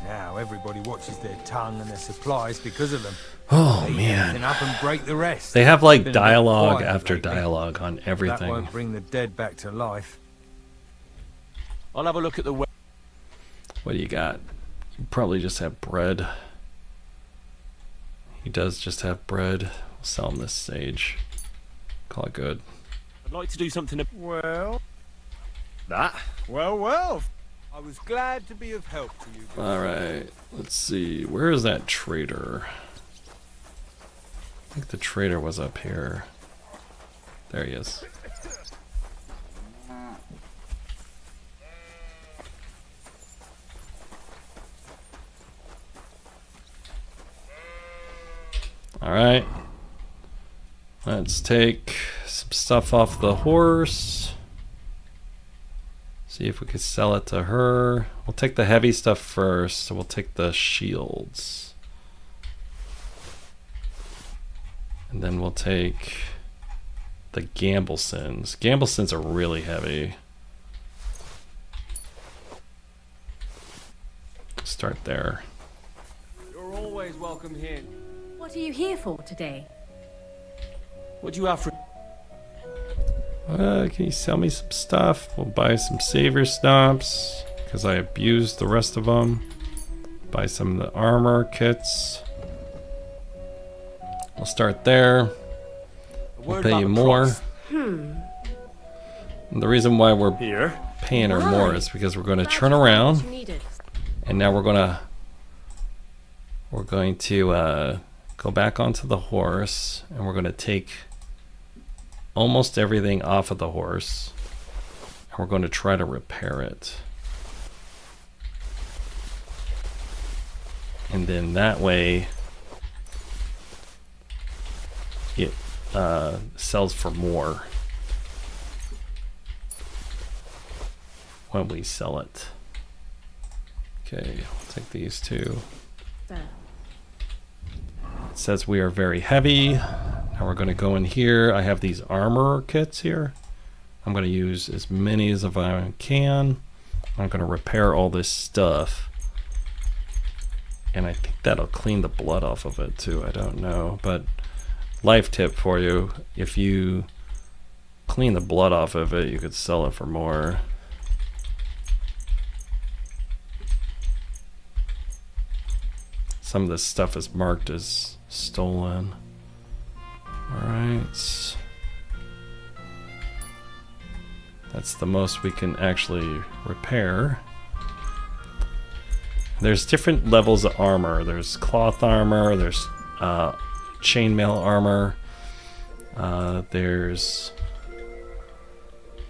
Now everybody watches their tongue and their supplies because of them. Oh, they man. eat everything up and break the rest. They have like Been a bit dialogue quiet after lately. dialogue on everything. That won't bring the dead back to life. I'll have a look at the What do you got? You probably just have bread. He does just have bread. We'll sell him this sage. Call it good. I'd like to do something. Well. That? Well. I was glad to be of help to you. Alright, let's see. Where is that trader? I think the trader was up here. There he is. Alright. Let's take some stuff off the horse. See if we could sell it to her. We'll take the heavy stuff first, so we'll take the shields. And then we'll take the Gamblesons. Gamblesons are really heavy. Start there. You're always welcome here. What are you here for today? What do you have for... Can you sell me some stuff? We'll buy some savior stomps because I abused the rest of them. Buy some of the armor kits. We'll start there. We'll pay you more. And the reason why we're paying her more is because we're going to turn around, and now we're going to go back onto the horse, and we're going to take almost everything off of the horse, and we're going to try to repair it. And then that way it sells for more when we sell it. Okay, I'll take these two. It says we are very heavy. Now we're going to go in here. I have these armor kits here. I'm going to use as many as I can. I'm going to repair all this stuff. And I think that'll clean the blood off of it too. I don't know. But life tip for you. If you clean the blood off of it, you could sell it for more. Some of this stuff is marked as stolen. Alright. That's the most we can actually repair. There's different levels of armor. There's cloth armor, there's chainmail armor, there's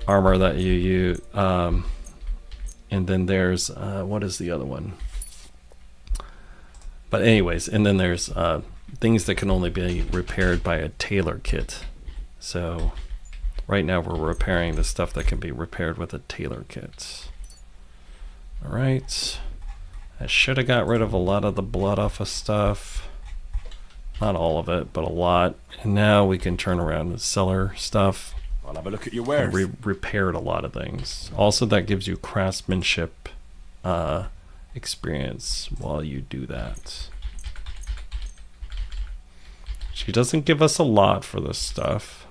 armor that you use, and then there's, what is the other one? But anyways, and then there's things that can only be repaired by a tailor kit. So right now we're repairing the stuff that can be repaired with a tailor kit. Alright. I should have got rid of a lot of the blood off of stuff. Not all of it, but a lot. And now we can turn around and sell our stuff. I'll have a look at your wares. Repaired a lot of things. Also, that gives you craftsmanship experience while you do that. She doesn't give us a lot for this stuff.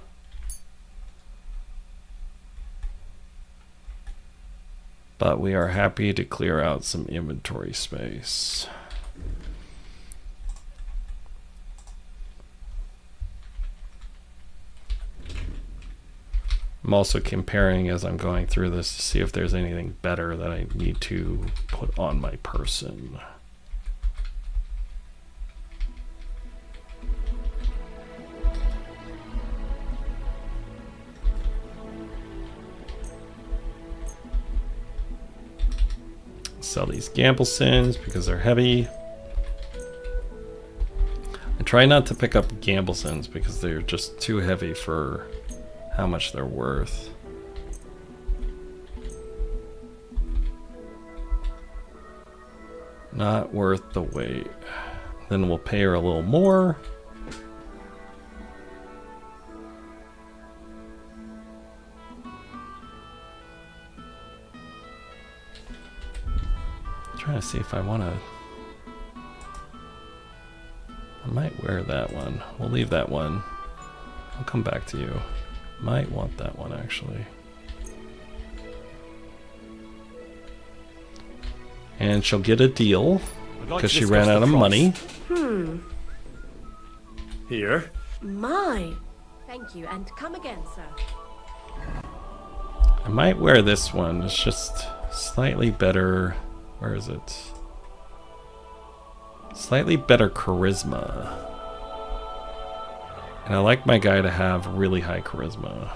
But we are happy to clear out some inventory space. I'm also comparing as I'm going through this to see if there's anything better that I need to put on my person. Sell these Gambelsons because they're heavy. I try not to pick up Gambelsons because they're just too heavy for how much they're worth. Not worth the wait. Then we'll pay her a little more. Trying to see if I want to. I might wear that one. We'll leave that one. I'll come back to you. Might want that one actually. And she'll get a deal because she ran out of money. Here. My. Thank you, and come again, sir. I might wear this one. It's just slightly better. Where is it? Slightly better charisma. And I like my guy to have really high charisma.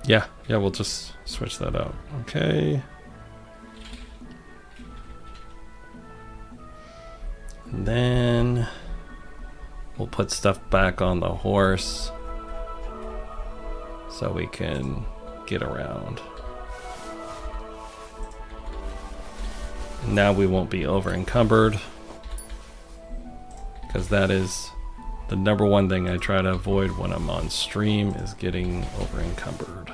Yeah, we'll just switch that out. Okay. And then we'll put stuff back on the horse so we can get around. Now we won't be over encumbered because that is the number one thing I try to avoid when I'm on stream is getting over encumbered.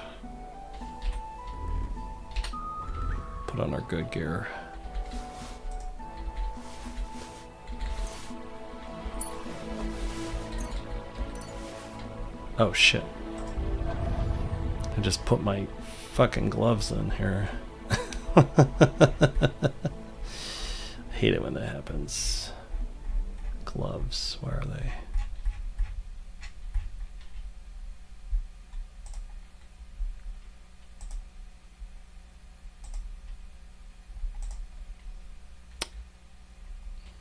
Put on our good gear. Oh shit. I just put my fucking gloves in here. I hate it when that happens. Gloves, where are they?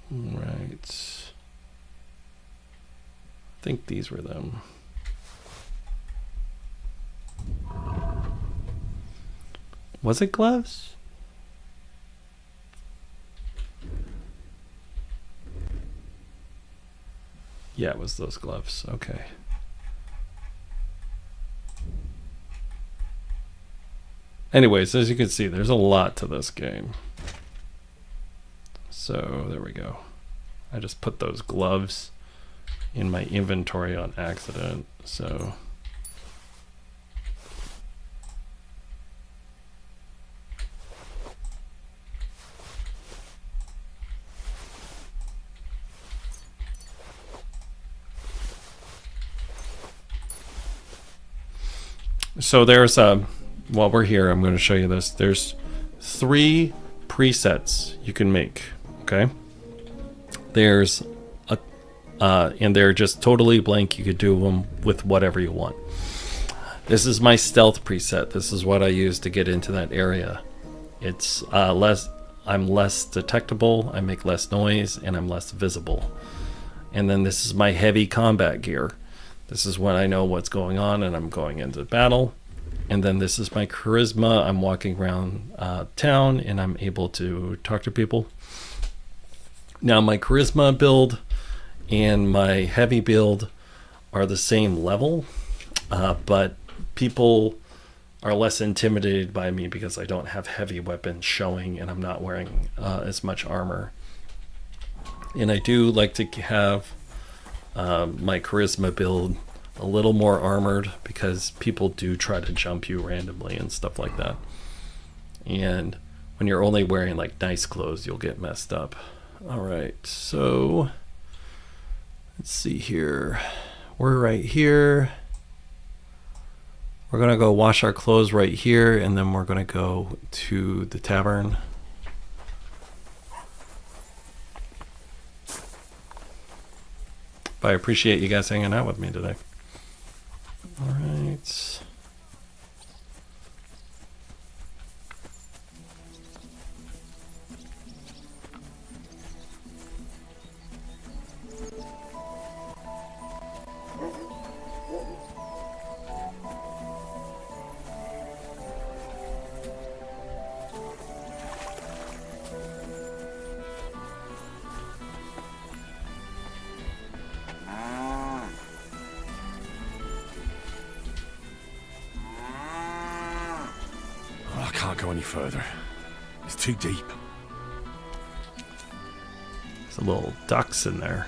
Right. I think these were them. Was it gloves? Yeah, it was those gloves. Okay. Anyways, as you can see, there's a lot to this game. So there we go. I just put those gloves in my inventory on accident. So there's while we're here, I'm going to show you this. There's 3 presets you can make. Okay. There's a and they're just totally blank. You could do them with whatever you want. This is my stealth preset. This is what I use to get into that area. It's I'm less detectable, I make less noise, and I'm less visible. And then this is my heavy combat gear. This is when I know what's going on and I'm going into battle. And then this is my charisma. I'm walking around town and I'm able to talk to people. Now my charisma build and my heavy build are the same level, but people are less intimidated by me because I don't have heavy weapons showing and I'm not wearing as much armor. And I do like to have my charisma build a little more armored because people do try to jump you randomly and stuff like that. And when you're only wearing like nice clothes, you'll get messed up. All right, so let's see here. We're right here. We're going to go wash our clothes right here, and then we're going to go to the tavern. But I appreciate you guys hanging out with me today. All right. I can't go any further. It's too deep. There's a little ducks in there.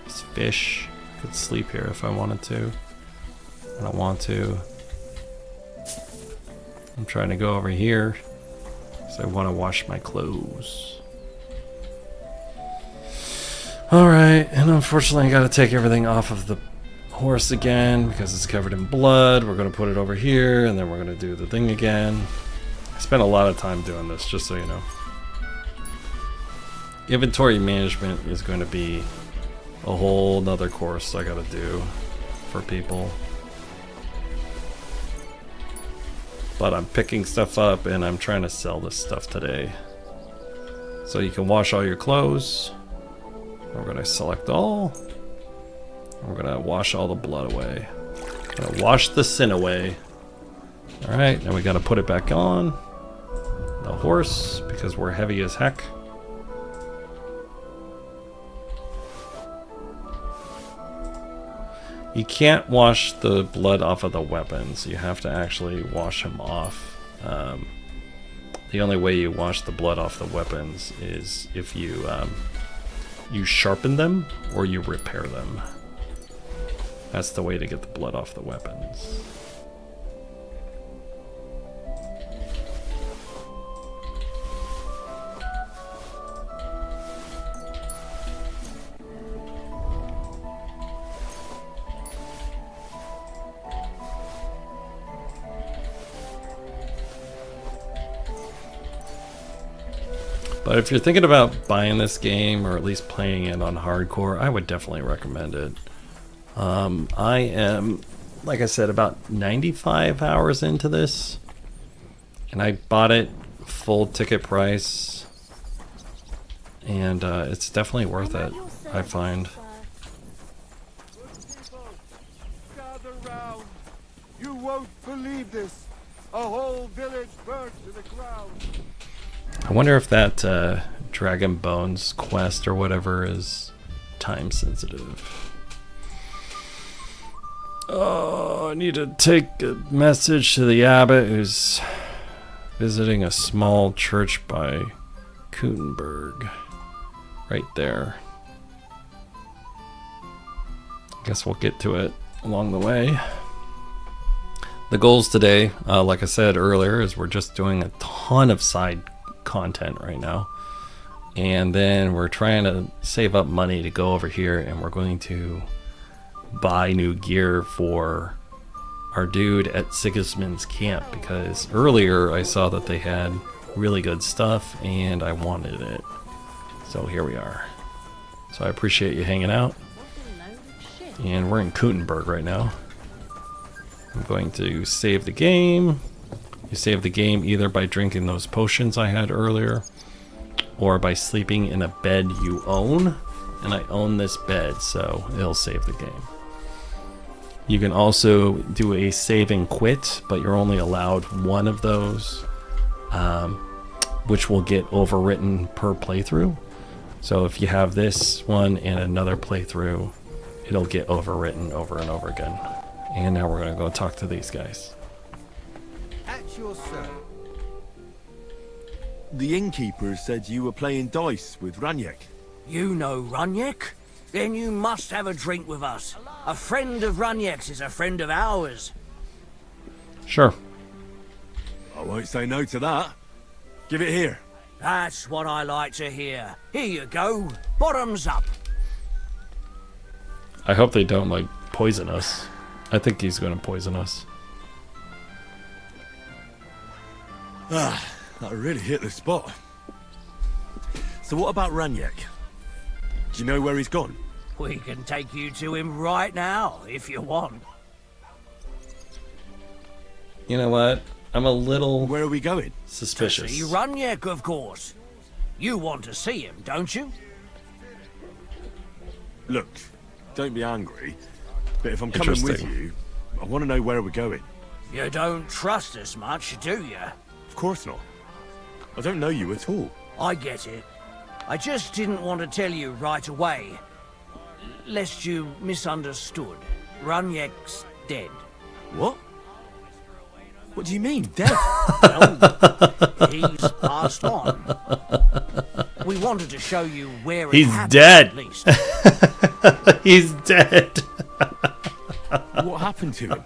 There's fish. Could sleep here if I wanted to. I don't want to. I'm trying to go over here because I want to wash my clothes. Alright, and unfortunately I gotta take everything off of the horse again because it's covered in blood. We're gonna put it over here and then we're gonna do the thing again. I spent a lot of time doing this, just so you know. Inventory management is going to be a whole nother course I gotta do for people. But I'm picking stuff up and I'm trying to sell this stuff today. So you can wash all your clothes. We're gonna select all. We're gonna wash all the blood away. Gonna wash the sin away. Alright, now we gotta put it back on the horse because we're heavy as heck. You can't wash the blood off of the weapons. You have to actually wash them off. The only way you wash the blood off the weapons is if you you sharpen them or you repair them. That's the way to get the blood off the weapons. But if you're thinking about buying this game or at least playing it on hardcore, I would definitely recommend it. I am, like I said, about 95 hours into this, and I bought it full ticket price, and it's definitely worth it, I find. Gather round. You won't believe this. A whole village burnt to the ground. I wonder if that Dragon Bones quest or whatever is time sensitive. Oh, I need to take a message to the abbot who's visiting a small church by Kuttenberg. Right there. Guess we'll get to it along the way. The goals today, like I said earlier, is we're just doing a ton of side content right now. And then we're trying to save up money to go over here, and we're going to buy new gear for our dude at Sigismund's camp, because earlier I saw that they had really good stuff and I wanted it. So here we are. So I appreciate you hanging out. And we're in Kuttenberg right now. I'm going to save the game. You save the game either by drinking those potions I had earlier or by sleeping in a bed you own. And I own this bed, so it'll save the game. You can also do a save and quit, but you're only allowed one of those, which will get overwritten per playthrough. So if you have this one and another playthrough, it'll get overwritten over and over again. And now we're going to go talk to these guys. At your service. The innkeeper said you were playing dice with Raniek. You know Raniek? Then you must have a drink with us. A friend of Raniek's is a friend of ours. Sure. I won't say no to that. Give it here. That's what I like to hear. Here you go. Bottoms up. I hope they don't, like, poison us. I think he's gonna poison us. Ah, that really hit the spot. So what about Ranyek? Do you know where he's gone? We can take you to him right now, if you want. You know what? I'm a little... Where are we going? Suspicious. To see Ranyek, of course. You want to see him, don't you? Look, don't be angry, but if I'm coming with you, I want to know where we're going. You don't trust us much, do you? Of course not. I don't know you at all. I get it. I just didn't want to tell you right away, lest you misunderstood. Ranyek's dead. What? What do you mean, dead? Well, he's passed on. We wanted to show you where it He's happened, dead. at least. He's dead. What happened to him?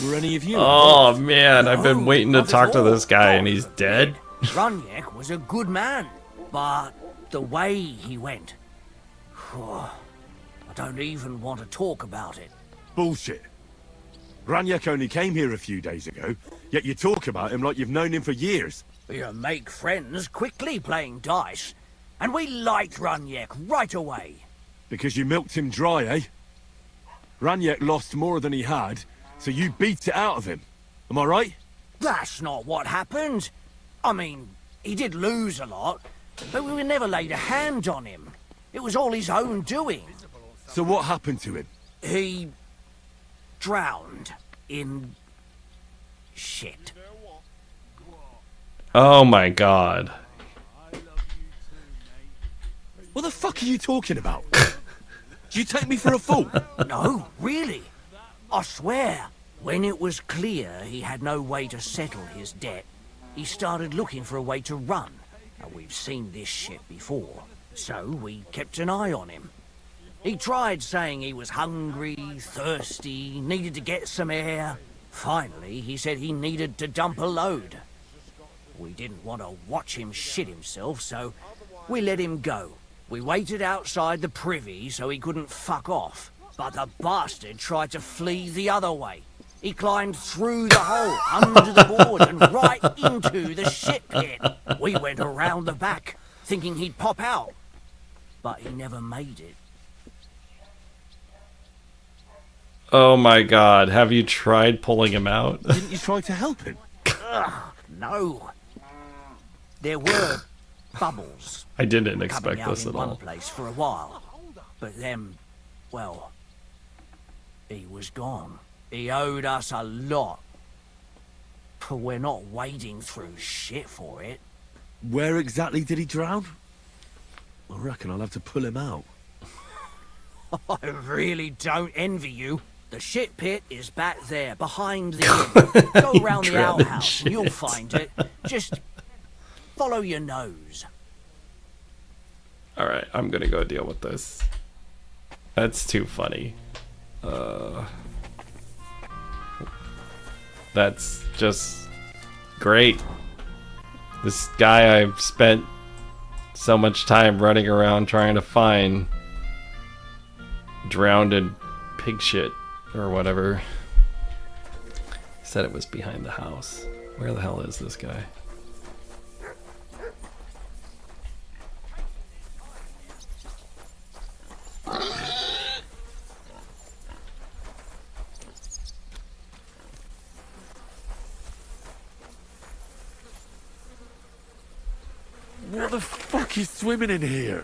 Were any of you? Oh man, I've been waiting to talk to this guy and he's dead. Ranyek was a good man, but the way he went, I don't even want to talk about it. Bullshit. Ranyek only came here a few days ago, yet you talk about him like you've known him for years. You make friends quickly playing dice, and we liked Ranyek right away. Because you milked him dry, eh? Ranyek lost more than he had, so you beat it out of him. Am I right? That's not what happened. I mean, he did lose a lot, but we never laid a hand on him. It was all his own doing. So what happened to him? He drowned in shit. Oh my god. What the fuck are you talking about? Do you take me for a fool? No, really. I swear. When it was clear he had no way to settle his debt, he started looking for a way to run. Now, we've seen this shit before, so we kept an eye on him. He tried saying he was hungry, thirsty, needed to get some air. Finally, he said he needed to dump a load. We didn't want to watch him shit himself, so we let him go. We waited outside the privy so he couldn't fuck off. But the bastard tried to flee the other way. He climbed through the hole, under the board, and right into the shit pit. We went around the back, thinking he'd pop out. But he never made it. Oh my god, have you tried pulling him out? Didn't you try to help him? No. There were bubbles. I didn't expect coming out this in at one all. place for a while. But then, well, he was gone. He owed us a lot. But we're not wading through shit for it. Where exactly did he drown? I reckon I'll have to pull him out. I really don't envy you. The shit pit is back there, behind the inn. Go round the drowned in outhouse and you'll shit. find it. Just follow your nose. Alright, I'm gonna go deal with this. That's too funny. That's just great. This guy I've spent so much time running around trying to find drowned in pig shit or whatever. He said it was behind the house. Where the hell is this guy? What the fuck is swimming in here?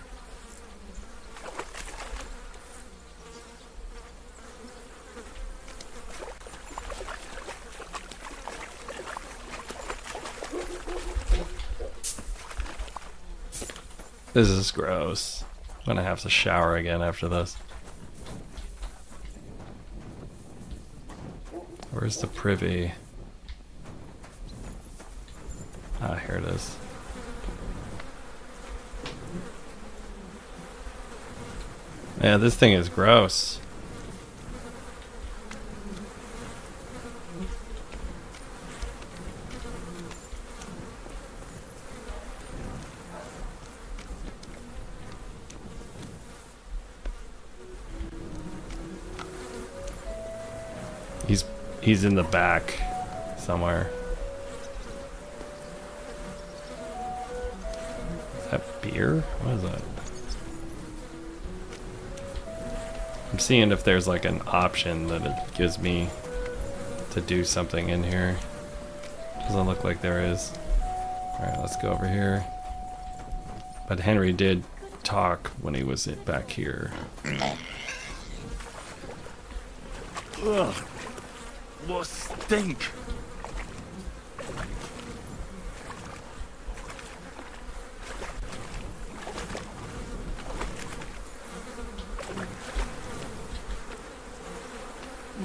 This is gross. I'm gonna have to shower again after this. Where's the privy? Ah, here it is. Man, this thing is gross. He's in the back somewhere. Is that beer? What is that? I'm seeing if there's like an option that it gives me to do something in here. Doesn't look like there is. Alright, let's go over here. But Henry did talk when he was back here. Ugh. What a stink!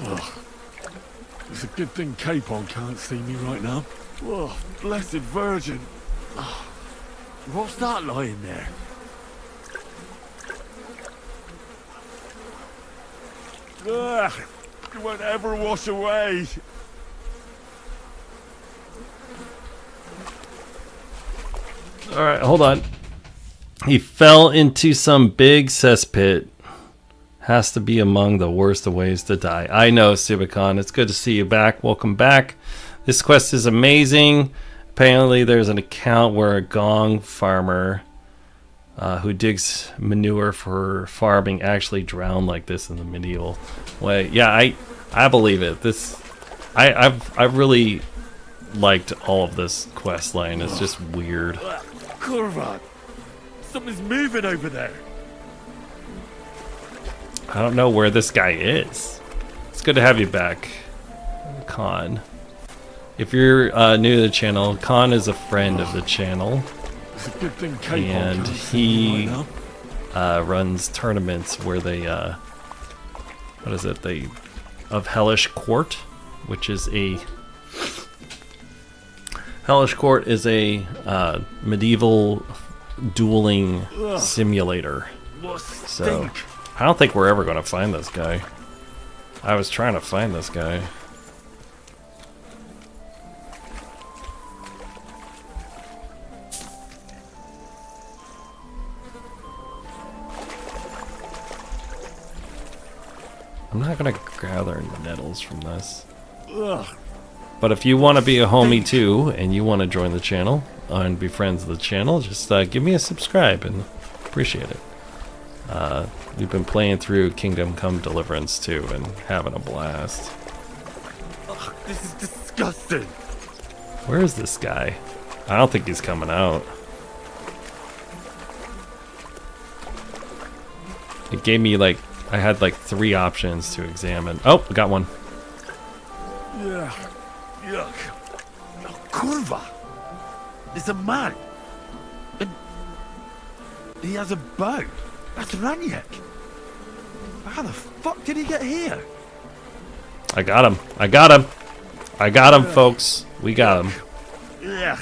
Ugh. It's a good thing Capon can't see me right now. Oh, blessed Virgin! Oh, what's that lying there? Ugh, it won't ever wash away. Alright, hold on. He fell into some big cesspit. Has to be among the worst of ways to die. I know, Subicon. It's good to see you back. Welcome back. This quest is amazing. Apparently there's an account where a gong farmer who digs manure for farming actually drowned like this in the medieval way. Yeah, I believe it. I've really liked all of this quest line. It's just weird. Kurva! Something's moving over there. I don't know where this guy is. It's good to have you back, Khan. If you're new to the channel, Khan is a friend of the channel. It's a good thing Capon And can't see me he right now. runs tournaments where they, what is it? Of Hellish Court, which is a Hellish Court is a medieval dueling simulator. So I don't think we're ever going to find this guy. I was trying to find this guy. I'm not going to gather nettles from this. Ugh. But if you want to be a homie too, and you want to join the channel and be friends of the channel, just give me a subscribe and appreciate it. We've been playing through Kingdom Come Deliverance too and having a blast. Ugh, this is disgusting. Where is this guy? I don't think he's coming out. It gave me like, I had like 3 options to examine. Oh, we got one. Yeah. Yuck. Oh, Kurva! There's a man. And he has a bow. That's Raniek. How the fuck did he get here? I got him. I got him. I got him, folks. We got him. Yeah.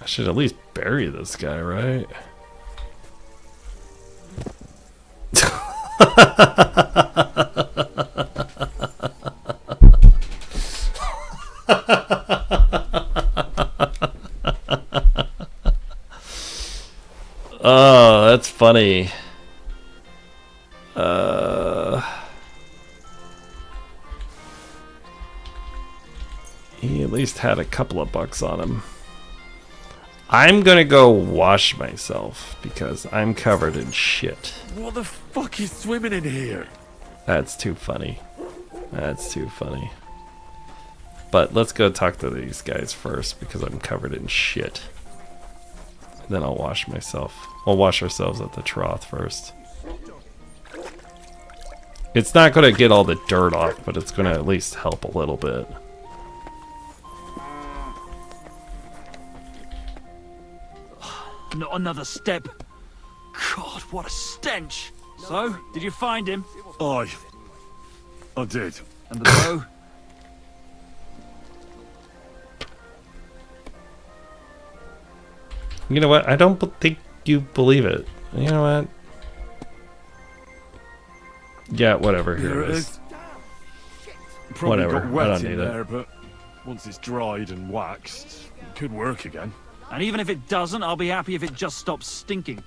I should at least bury this guy, right? Oh, that's funny. He at least had a couple of bucks on him. I'm gonna go wash myself because I'm covered in shit. What the fuck is swimming in here? That's too funny. That's too funny. But let's go talk to these guys first because I'm covered in shit. Then I'll wash myself. We'll wash ourselves at the trough first. It's not going to get all the dirt off, but it's going to at least help a little bit. Not another step. God, what a stench. So, did you find him? I did. And the bow? You know what? I don't think you believe it. You know what? Yeah, whatever. Here it is. Probably Whatever. got wet I don't in need there, it. but once it's dried and waxed, it could work again. And even if it doesn't, I'll be happy if it just stops stinking.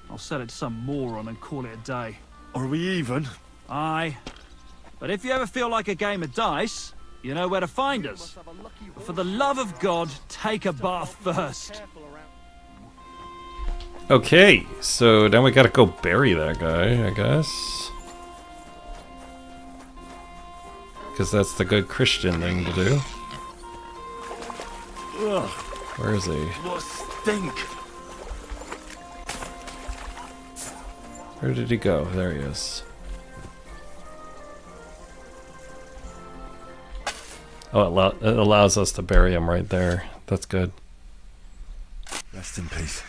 I'll sell it to some moron and call it a day. Are we even? Aye. But if you ever feel like a game of dice, you know where to find us. For the love of God, take a bath first. Okay, so now we gotta go bury that guy, I guess. Because that's the good Christian thing to do. Ugh, Where is he? what stink! Where did he go? There he is. Oh, it allows us to bury him right there. That's good. Rest in peace.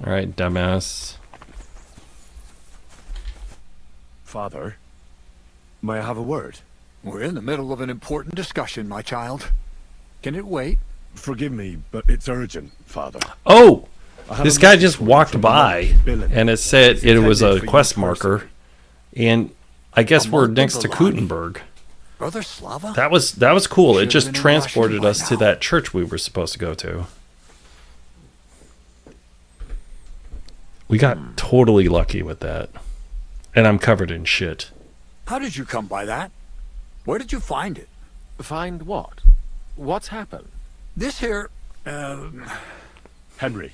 Alright, dumbass. Father, may I have a word? We're in the middle of an important discussion, my child. Can it wait? Forgive me, but it's urgent, Father. Oh! This guy just walked by, and it said it was a quest marker. And I guess we're next to Kutenberg. Brother Slava? That was cool. It just transported us to that church we were supposed to go to. We got totally lucky with that. And I'm covered in shit. How did you come by that? Where did you find it? Find what? What's happened? This here, Henry.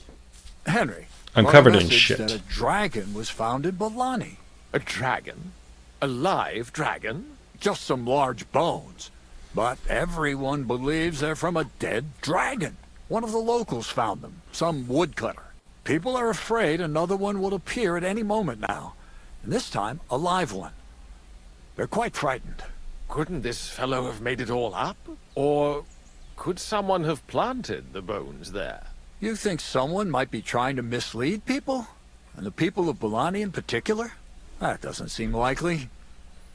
Henry. I'm got a covered in message shit. That a dragon was found in Belani. A dragon? A live dragon? Just some large bones. But everyone believes they're from a dead dragon. One of the locals found them, some woodcutter. People are afraid another one will appear at any moment now. And this time, a live one. They're quite frightened. Couldn't this fellow have made it all up? Or could someone have planted the bones there? You think someone might be trying to mislead people? And the people of Belani in particular? That doesn't seem likely.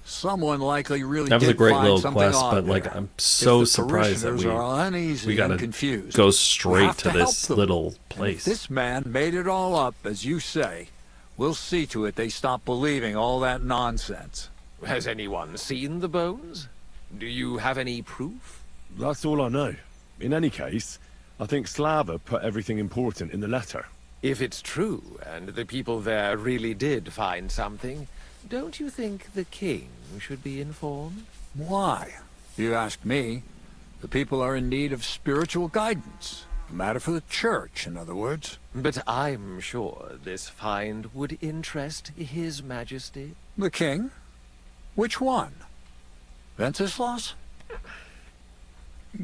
Someone likely really That was did a great find little something quest, on but like there. I'm so If the surprised that parishioners are uneasy we gotta and confused, go we straight have to help this them. little And if place. this man made it all up, as you say, we'll see to it they stop believing all that nonsense. Has anyone seen the bones? Do you have any proof? That's all I know. In any case, I think Slava put everything important in the letter. If it's true, and the people there really did find something, don't you think the king should be informed? Why? You ask me. The people are in need of spiritual guidance. A matter for the church, in other words. But I'm sure this find would interest His Majesty. The king? Which one? Wenceslas?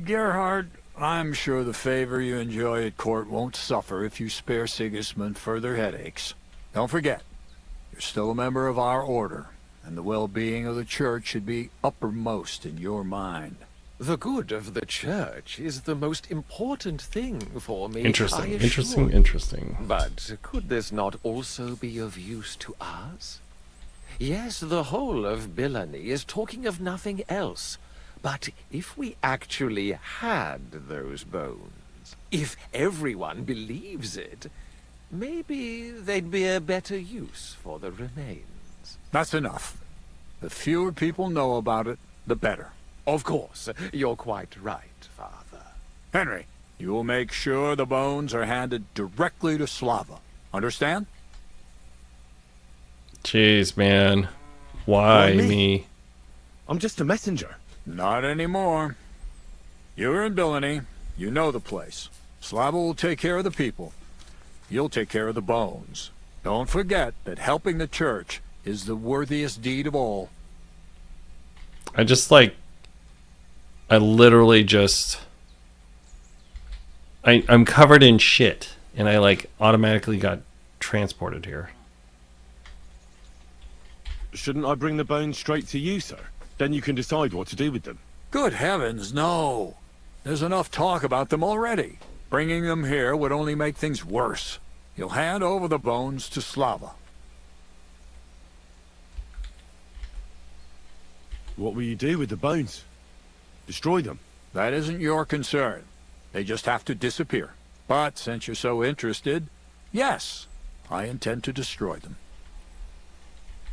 Gerhard, I'm sure the favor you enjoy at court won't suffer if you spare Sigismund further headaches. Don't forget, you're still a member of our order, and the well-being of the church should be uppermost in your mind. The good of the church is the most important thing for me. Interesting, I interesting, assure you. interesting. But could this not also be of use to us? Yes, the whole of Belani is talking of nothing else. But if we actually had those bones, if everyone believes it, maybe they'd be a better use for the remains. That's enough. The fewer people know about it, the better. Of course, you're quite right, Father. Henry, you will make sure the bones are handed directly to Slava. Understand? Jeez, man. Why me? I'm just a messenger. Not anymore. You're in Belani. You know the place. Slava will take care of the people. You'll take care of the bones. Don't forget that helping the church is the worthiest deed of all. I literally just... I'm covered in shit, and I automatically got transported here. Shouldn't I bring the bones straight to you, sir? Then you can decide what to do with them. Good heavens, no. There's enough talk about them already. Bringing them here would only make things worse. You'll hand over the bones to Slava. What will you do with the bones? Destroy them? That isn't your concern. They just have to disappear. But since you're so interested, yes, I intend to destroy them.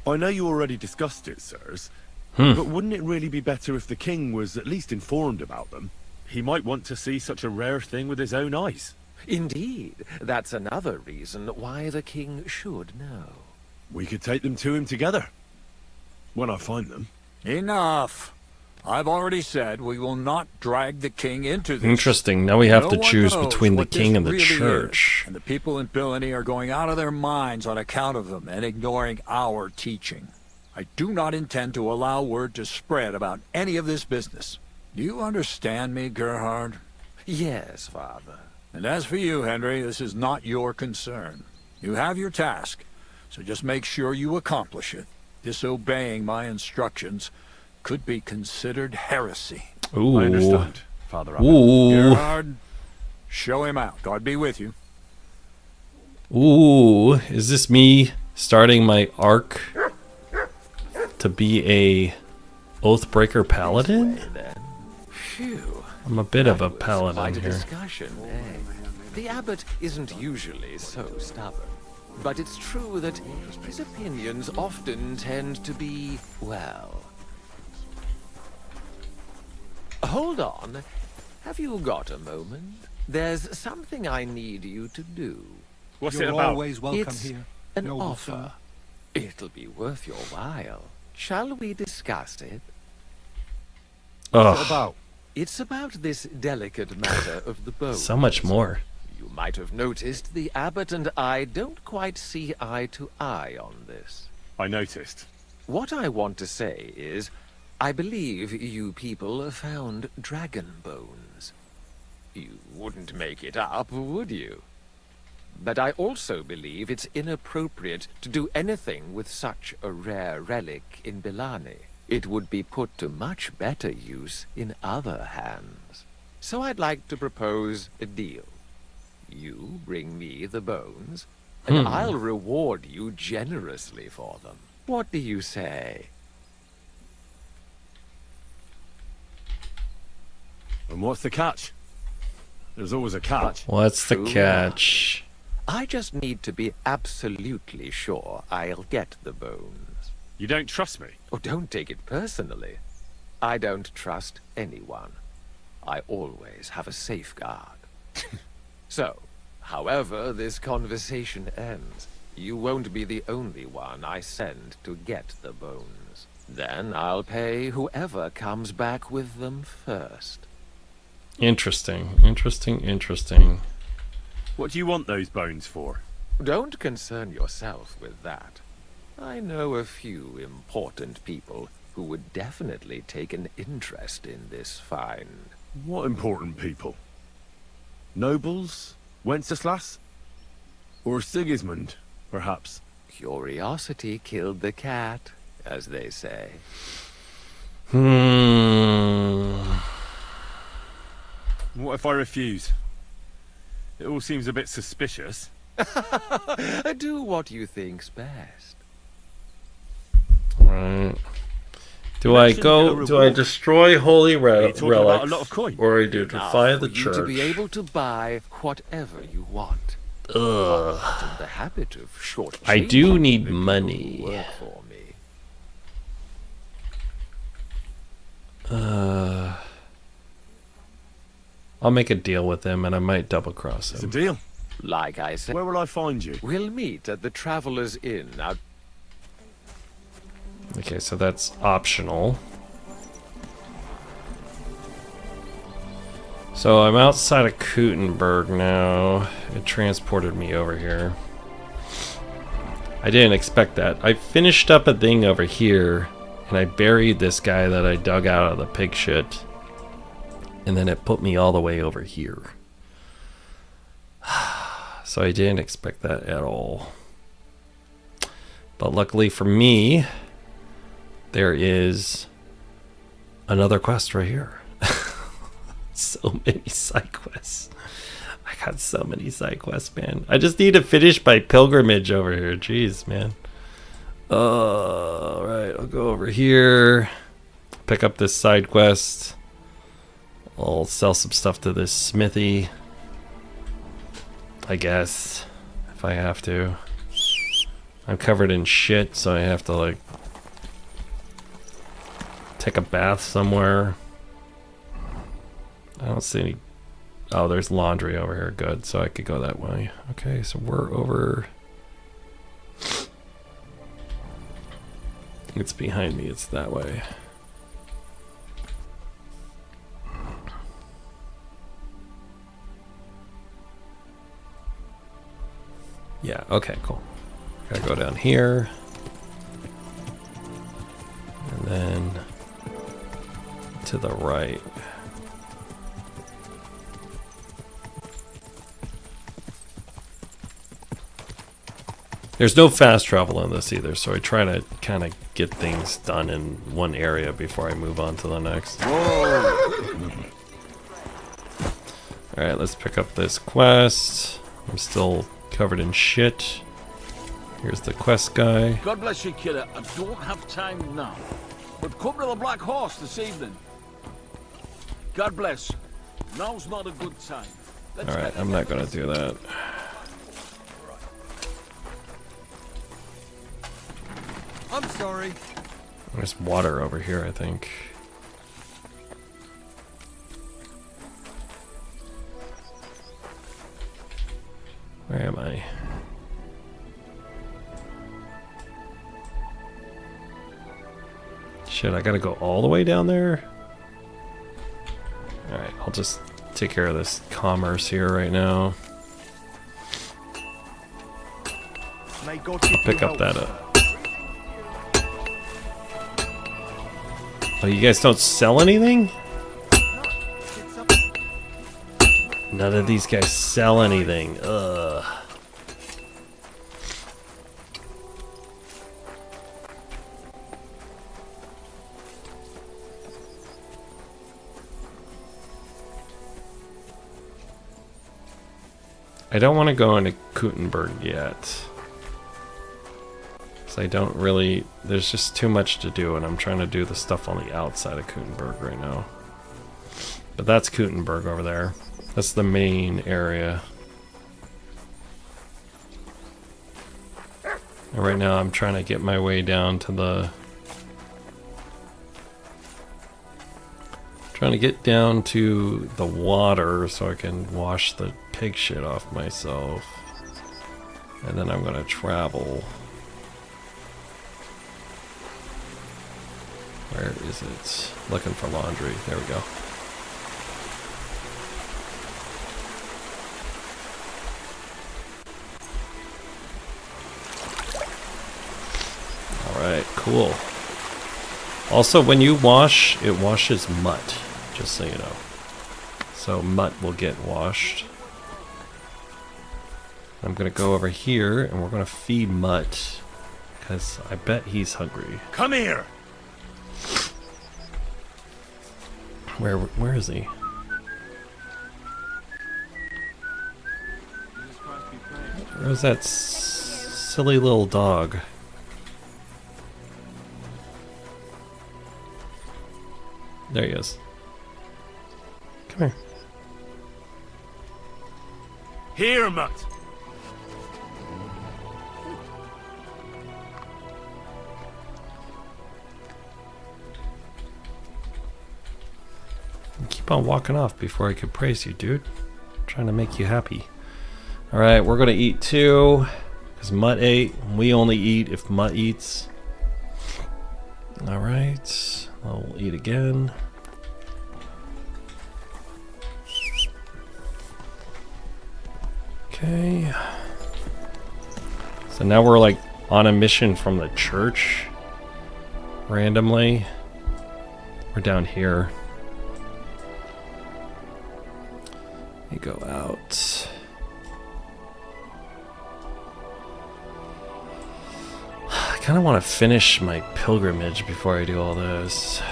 I know you already discussed it, sirs, but wouldn't it really be better if the king was at least informed about them? He might want to see such a rare thing with his own eyes. Indeed, that's another reason why the king should know. We could take them to him together. When I find them. Enough. I've already said we will not drag the king into this. Interesting. Now we have to No one choose knows between the what this king and the really church. is, and the people in Billany are going out of their minds on account of them and ignoring our teaching. I do not intend to allow word to spread about any of this business. Do you understand me, Gerhard? Yes, Father. And as for you, Henry, this is not your concern. You have your task, so just make sure you accomplish it. Disobeying my instructions could be considered heresy. Ooh. I understand, Father. Ooh. Gerhard, show him out. God be with you. Ooh, is this me starting my arc to be a Oathbreaker paladin? Phew. I'm a bit of a Quite paladin a here. discussion, eh? The abbot isn't usually so stubborn. But it's true that his opinions often tend to be, well... Hold on. Have you got a moment? There's something I need you to do. What's You're it about? always welcome It's here, an noble offer. son. It'll be worth your while. Shall we discuss it? Ugh. What's it about? It's about this delicate matter of the bones. So much more. You might have noticed the abbot and I don't quite see eye to eye on this. I noticed. What I want to say is, I believe you people found dragon bones. You wouldn't make it up, would you? But I also believe it's inappropriate to do anything with such a rare relic in Billany. It would be put to much better use in other hands. So I'd like to propose a deal. You bring me the bones, and I'll reward you generously for them. What do you say? And what's the catch? There's always a catch. What's the True. catch? I just need to be absolutely sure I'll get the bones. You don't trust me? Oh, don't take it personally. I don't trust anyone. I always have a safeguard. So, however this conversation ends, you won't be the only one I send to get the bones. Then I'll pay whoever comes back with them first. Interesting. Interesting. Interesting. What do you want those bones for? Don't concern yourself with that. I know a few important people who would definitely take an interest in this find. What important people? Nobles? Wenceslas? Or Sigismund, perhaps? Curiosity killed the cat, as they say. What if I refuse? It all seems a bit suspicious. Do what you think's best. Right. Do I go? Do I destroy holy relics, talking about a lot of coin? or I do defy the For you church? to be able to buy whatever you want. Ugh. I'm not in the habit of short. I do need money. Work for me. I'll make a deal with him, and I might double cross It's a him. deal. Like I said, Where will I find you? we'll meet at the Traveler's Inn. Now, Okay, so that's optional. So I'm outside of Kuttenberg now. It transported me over here. I didn't expect that. I finished up a thing over here, and I buried this guy that I dug out of the pig shit. And then it put me all the way over here. So I didn't expect that at all. But luckily for me, there is another quest right here. So many side quests. I got so many side quests, man. I just need to finish my pilgrimage over here. Jeez, man. Alright, I'll go over here. Pick up this side quest. I'll sell some stuff to this smithy, I guess, if I have to. I'm covered in shit, so I have to, like, take a bath somewhere. I don't see any... Oh, there's laundry over here. Good. So I could go that way. Okay, so we're over. It's behind me. It's that way. Yeah, okay, cool. Gotta go down here. And then to the right. There's no fast travel on this either, so I try to kind of get things done in one area before I move on to the next. Alright, let's pick up this quest. I'm still covered in shit. Here's the quest guy. God bless you, kidder. I don't have time now. But come to the Black Horse this evening. God bless. Now's not a good time. Alright, I'm not gonna do that. I'm sorry. There's water over here, I think. Where am I? Shit, I gotta go all the way down there? Alright, I'll just take care of this commerce here right now. I'll pick up that Oh, you guys don't sell anything? None of these guys sell anything. Ugh. I don't want to go into Kuttenberg yet. I don't really, there's just too much to do, and I'm trying to do the stuff on the outside of Kuttenberg right now. But that's Kuttenberg over there. That's the main area. And right now I'm trying to get my way down to the... Trying to get down to the water so I can wash the pig shit off myself. And then I'm gonna travel. Where is it? Looking for laundry. There we go. Alright, cool. Also, when you wash, it washes MUTT, just so you know. So MUTT will get washed. I'm gonna go over here and we're gonna feed MUTT, because I bet he's hungry. Come here! Where is he? Where's that silly little dog? There he is. Come here. Here, Mutt. Keep on walking off before I could praise you, dude. I'm trying to make you happy. Alright, we're gonna eat too. Because MUTT ate. We only eat if MUTT eats. Alright. I'll eat again. Okay. So now we're like on a mission from the church. Randomly. We're down here. We go out. I kind of want to finish my pilgrimage before I do all this.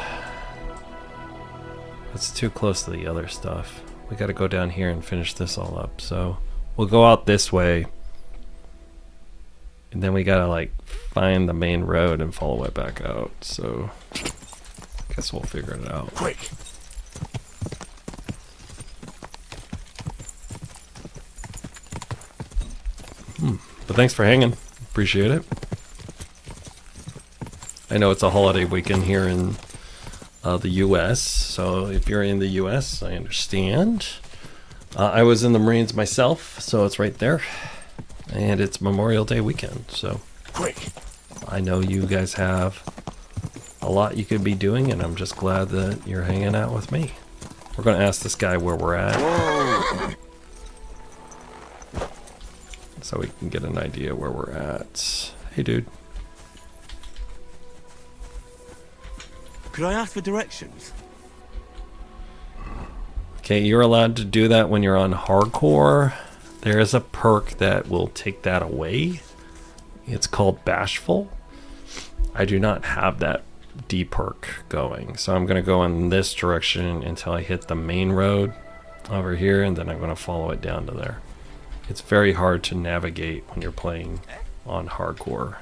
It's too close to the other stuff. We got to go down here and finish this all up. So we'll go out this way. And then we got to like find the main road and follow it back out. So I guess we'll figure it out. Quick. But thanks for hanging. Appreciate it. I know it's a holiday weekend here in the US, so if you're in the US, I understand. I was in the Marines myself, so it's right there. And it's Memorial Day weekend, so Quick. I know you guys have a lot you could be doing, and I'm just glad that you're hanging out with me. We're going to ask this guy where we're at. Whoa. So we can get an idea where we're at. Hey, dude. Could I ask for directions? Okay, you're allowed to do that when you're on hardcore. There is a perk that will take that away. It's called Bashful. I do not have that D perk going, so I'm going to go in this direction until I hit the main road over here, and then I'm going to follow it down to there. It's very hard to navigate when you're playing on hardcore.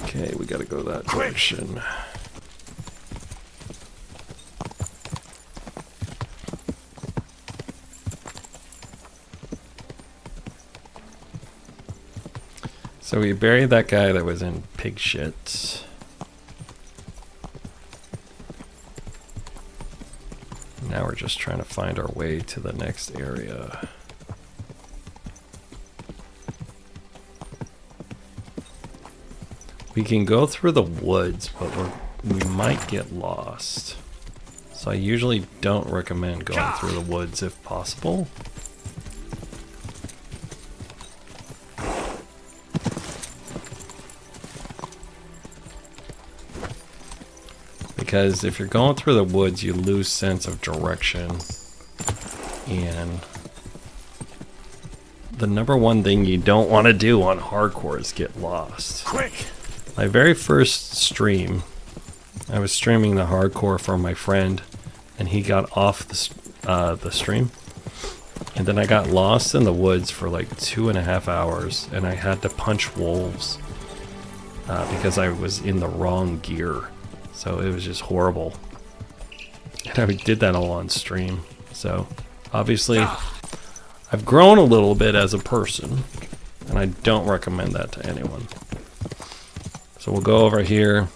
Okay, we got to go that direction. So we buried that guy that was in pig shit. Now we're just trying to find our way to the next area. We can go through the woods, but we might get lost. So I usually don't recommend going through the woods if possible. Because if you're going through the woods, you lose sense of direction. And the number one thing you don't want to do on hardcore is get lost. Quick! My very first stream, I was streaming the hardcore for my friend, and he got off the stream. And then I got lost in the woods for like 2.5 hours, and I had to punch wolves because I was in the wrong gear. So it was just horrible. And I did that all on stream. So obviously I've grown a little bit as a person, and I don't recommend that to anyone. So we'll go over here.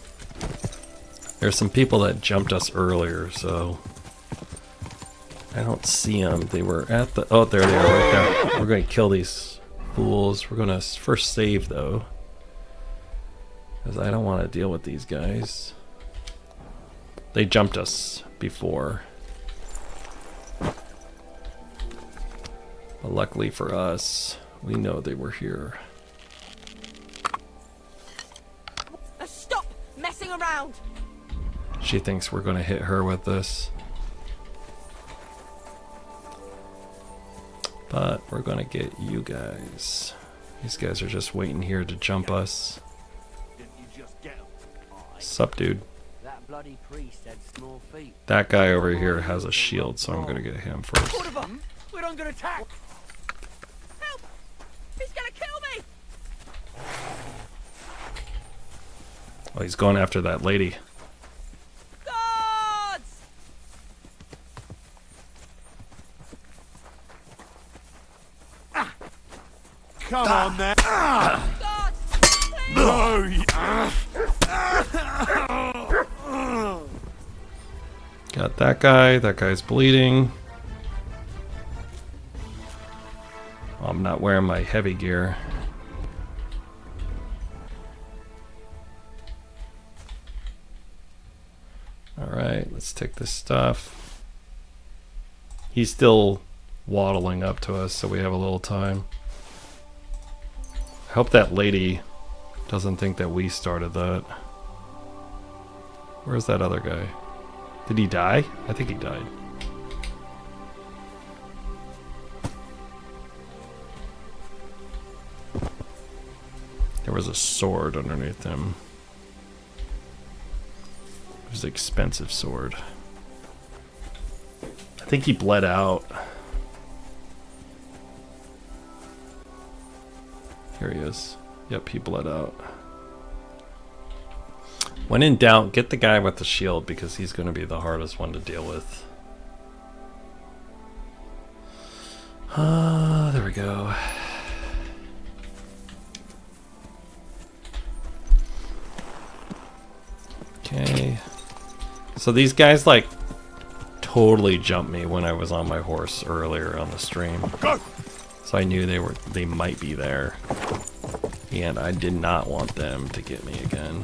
There's some people that jumped us earlier, so I don't see them. They were at the... Oh, there they are right there. We're going to kill these fools. We're going to first save, though, because I don't want to deal with these guys. They jumped us before. But luckily for us, we know they were here. Stop messing around! She thinks we're going to hit her with this. But we're going to get you guys. These guys are just waiting here to jump us. Sup, dude? That bloody priest had small feet. That guy over here has a shield, so I'm going to get him first. We're under attack! Help! He's gonna kill me! Oh, he's going after that lady. Guards! Come on then. No! Got that guy. That guy's bleeding. I'm not wearing my heavy gear. Alright, let's take this stuff. He's still waddling up to us, so we have a little time. I hope that lady doesn't think that we started that. Where's that other guy? Did he die? I think he died. There was a sword underneath him. It was an expensive sword. I think he bled out. Here he is. Yep, he bled out. When in doubt, get the guy with the shield because he's going to be the hardest one to deal with. There we go. Okay. So these guys like totally jumped me when I was on my horse earlier on the stream. Go! So I knew they might be there. And I did not want them to get me again.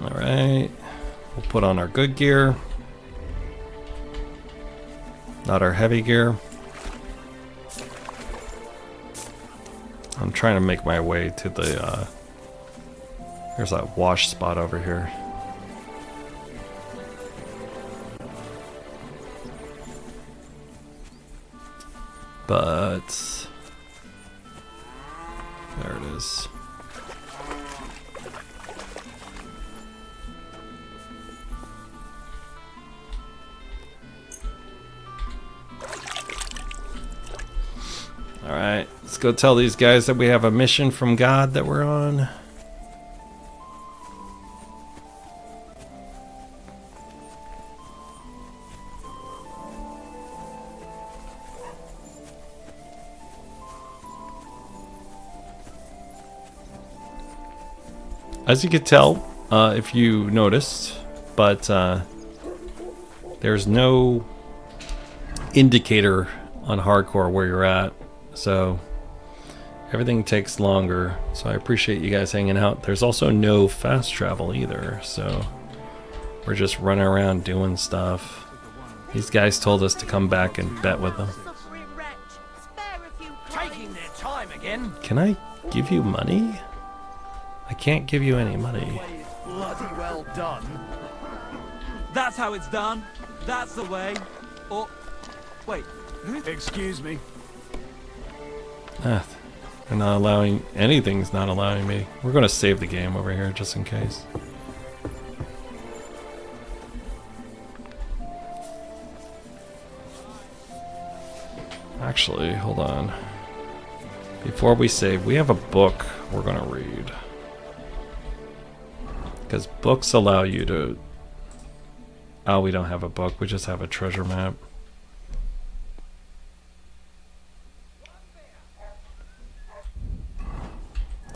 Alright. We'll put on our good gear. Not our heavy gear. I'm trying to make my way to the, there's that wash spot over here. But there it is. Alright, let's go tell these guys that we have a mission from God that we're on. As you could tell, if you noticed, but there's no indicator on hardcore where you're at, so everything takes longer. So I appreciate you guys hanging out. There's also no fast travel either, so we're just running around doing stuff. These guys told us to come back and bet with them. Taking their time again. Can I give you money? I can't give you any money. Bloody well done. That's how it's done. That's the way. Or wait, excuse me. They're not allowing, anything's not allowing me. We're gonna save the game over here just in case. Actually, hold on. Before we save, we have a book we're gonna read. Because books allow you to... Oh, we don't have a book, we just have a treasure map.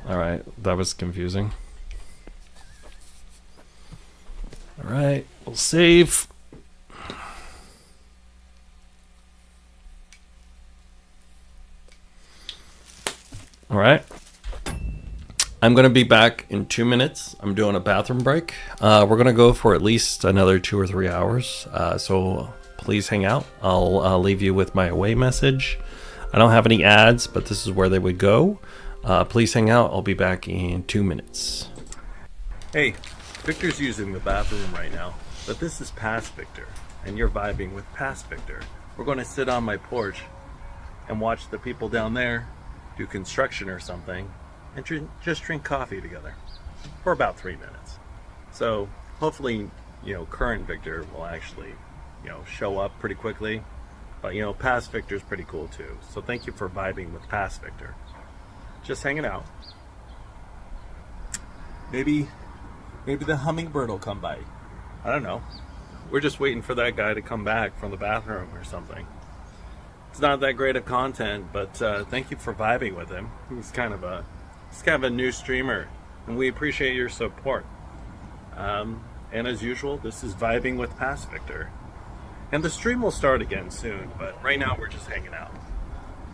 Alright, that was confusing. Alright, we'll save. Alright. I'm going to be back in 2 minutes. I'm doing a bathroom break. We're going to go for at least another 2 or 3 hours. So please hang out. I'll leave you with my away message. I don't have any ads, but this is where they would go. Please hang out. I'll be back in 2 minutes. Hey, Victor's using the bathroom right now, but this is past Victor, and you're vibing with past Victor. We're going to sit on my porch and watch the people down there do construction or something, and just drink coffee together for about 3 minutes. So hopefully, current Victor will actually, show up pretty quickly. But, past Victor's pretty cool too. So thank you for vibing with past Victor. Just hanging out. Maybe the hummingbird will come by. I don't know. We're just waiting for that guy to come back from the bathroom or something. It's not that great of content, but thank you for vibing with him. He's kind of a new streamer, and we appreciate your support. And as usual, this is Vibing with Past Victor. And the stream will start again soon, but right now we're just hanging out.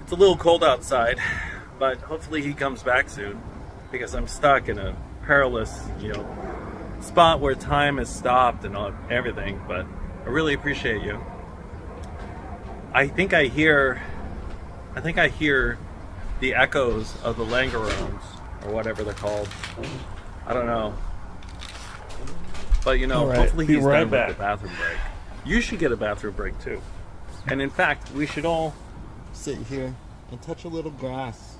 It's a little cold outside, but hopefully he comes back soon, because I'm stuck in a perilous, spot where time has stopped and everything, but I really appreciate you. I think I hear the echoes of the Langarones, or whatever they're called. I don't know. But Alright, hopefully be he's right done back. with the bathroom break. You should get a bathroom break too. And in fact, we should all sit here and touch a little grass,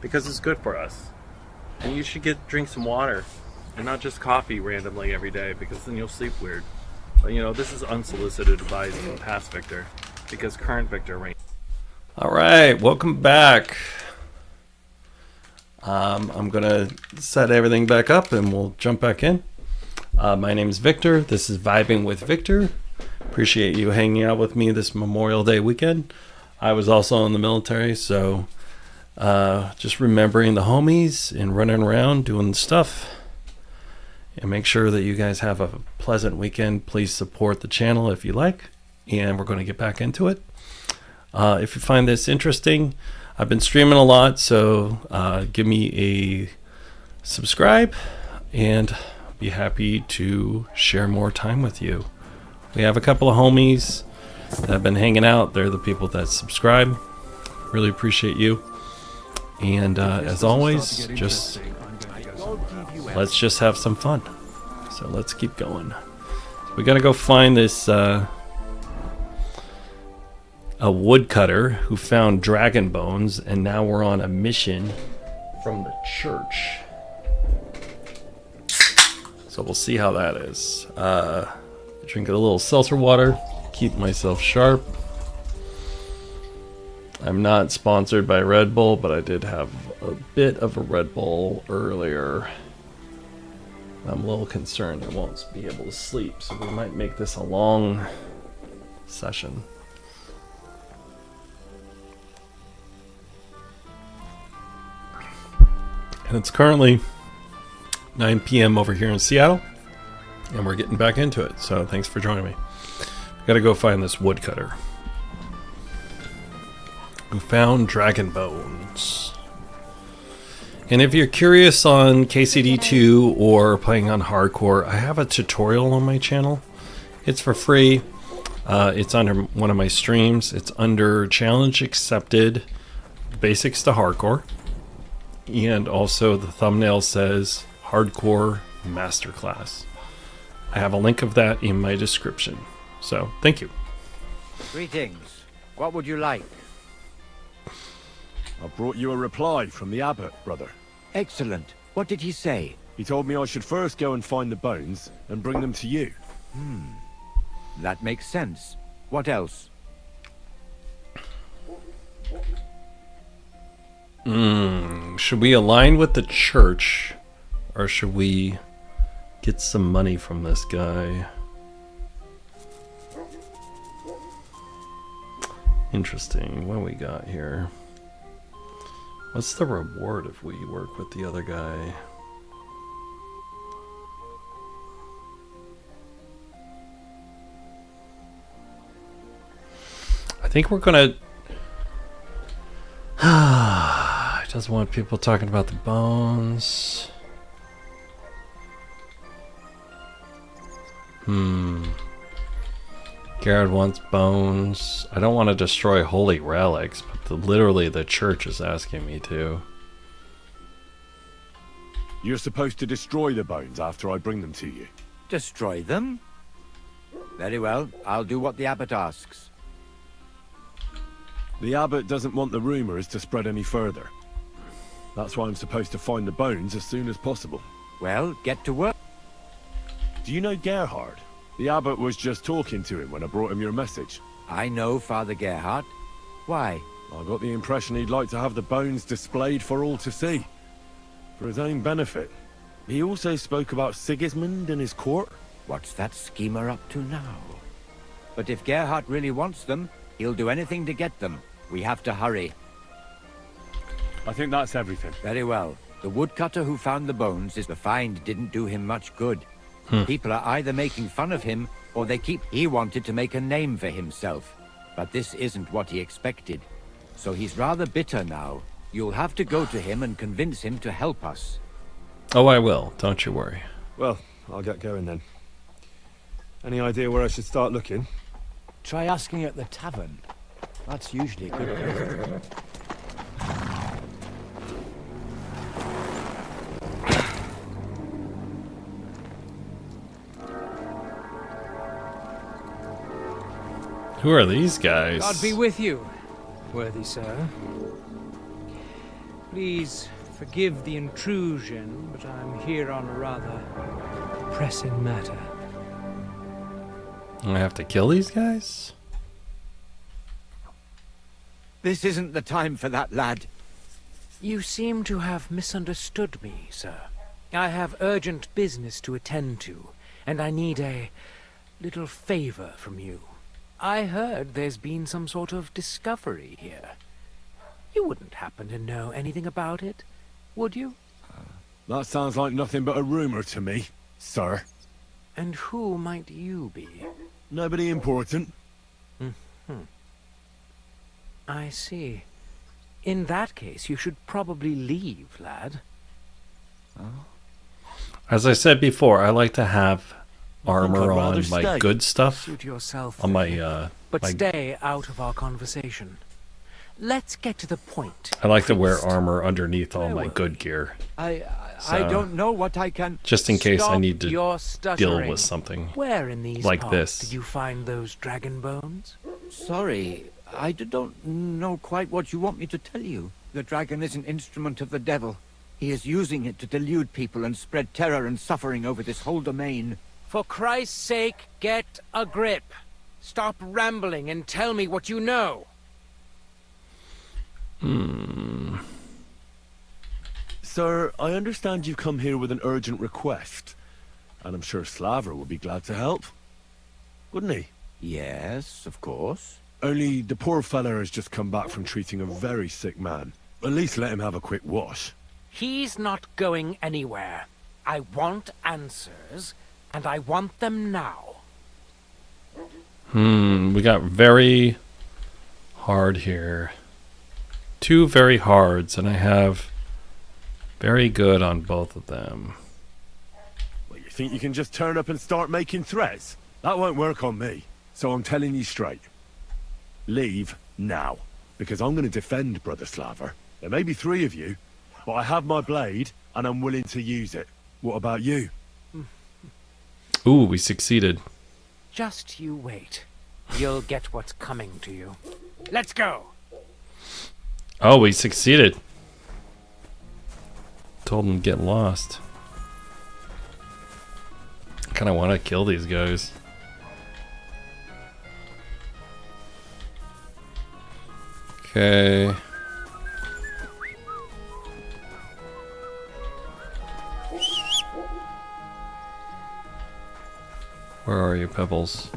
because it's good for us. And you should drink some water and not just coffee randomly every day, because then you'll sleep weird. But, you know, this is unsolicited advice from past Victor, because current Victor reigns. All right, welcome back. I'm gonna set everything back up and we'll jump back in. My name is Victor. This is Vibing with Victor. Appreciate you hanging out with me this Memorial Day weekend. I was also in the military, so just remembering the homies and running around doing stuff. And make sure that you guys have a pleasant weekend. Please support the channel if you like. And we're going to get back into it. If you find this interesting, I've been streaming a lot, so give me a subscribe and be happy to share more time with you. We have a couple of homies that have been hanging out. They're the people that subscribe. Really appreciate you. And as always, let's just have some fun. So let's keep going. So we got to go find this a woodcutter who found dragon bones, and now we're on a mission from the church. So we'll see how that is. Drink a little seltzer water, keep myself sharp. I'm not sponsored by Red Bull, but I did have a bit of a Red Bull earlier. I'm a little concerned I won't be able to sleep, so we might make this a long session. And it's currently 9 p.m. over here in Seattle, and we're getting back into it, so thanks for joining me. Gotta go find this woodcutter who found dragon bones. And if you're curious on KCD2 or playing on hardcore, I have a tutorial on my channel. It's for free. It's under one of my streams. It's under Challenge Accepted, Basics to Hardcore. And also the thumbnail says Hardcore Masterclass. I have a link of that in my description. So, thank you. Greetings. What would you like? I brought you a reply from the abbot, brother. Excellent. What did he say? He told me I should first go and find the bones and bring them to you. That makes sense. What else? Should we align with the church, or should we get some money from this guy? Interesting. What we got here? What's the reward if we work with the other guy? I think we're gonna... I just want people talking about the bones. Garrett wants bones. I don't want to destroy holy relics, but literally the church is asking me to. You're supposed to destroy the bones after I bring them to you. Destroy them? Very well. I'll do what the abbot asks. The abbot doesn't want the rumors to spread any further. That's why I'm supposed to find the bones as soon as possible. Well, get to work. Do you know Gerhard? The abbot was just talking to him when I brought him your message. I know Father Gerhard. Why? I got the impression he'd like to have the bones displayed for all to see. For his own benefit. He also spoke about Sigismund and his court. What's that schemer up to now? But if Gerhard really wants them, he'll do anything to get them. We have to hurry. I think that's everything. Very well. The woodcutter who found the bones is the find didn't do him much good. People are either making fun of him, or he wanted to make a name for himself. But this isn't what he expected. So he's rather bitter now. You'll have to go to him and convince him to help us. Oh, I will. Don't you worry. Well, I'll get going then. Any idea where I should start looking? Try asking at the tavern. That's usually a good place. Who are these guys? God be with you, worthy sir. Please forgive the intrusion, but I'm here on a rather pressing matter. I have to kill these guys? This isn't the time for that, lad. You seem to have misunderstood me, sir. I have urgent business to attend to, and I need a little favor from you. I heard there's been some sort of discovery here. You wouldn't happen to know anything about it, would you? That sounds like nothing but a rumor to me, sir. And who might you be? Nobody important. I see. In that case, you should probably leave, lad. As I said before, I like to have armor I'd on rather my stay. good stuff. Suit yourself. On my, But my- stay out of our conversation. Let's get to the point. I like to wear armor underneath all my good gear. I So, don't know what I can... Just in case I Stop need to your deal stuttering. with something Where in these like parts this. did you find those dragon bones? Sorry, I don't know quite what you want me to tell you. The dragon is an instrument of the devil. He is using it to delude people and spread terror and suffering over this whole domain. For Christ's sake, get a grip. Stop rambling and tell me what you know. Sir, I understand you've come here with an urgent request. And I'm sure Slaver would be glad to help. Wouldn't he? Yes, of course. Only the poor fella has just come back from treating a very sick man. At least let him have a quick wash. He's not going anywhere. I want answers, and I want them now. We got very hard here. Two very hards, and I have very good on both of them. Well, you think you can just turn up and start making threats? That won't work on me. So I'm telling you straight. Leave now. Because I'm going to defend Brother Slaver. There may be 3 of you, but I have my blade, and I'm willing to use it. What about you? Ooh, we succeeded. Just you wait. You'll get what's coming to you. Let's go! Oh, we succeeded. Told him to get lost. I kind of want to kill these guys. Okay. Where are you, Pebbles?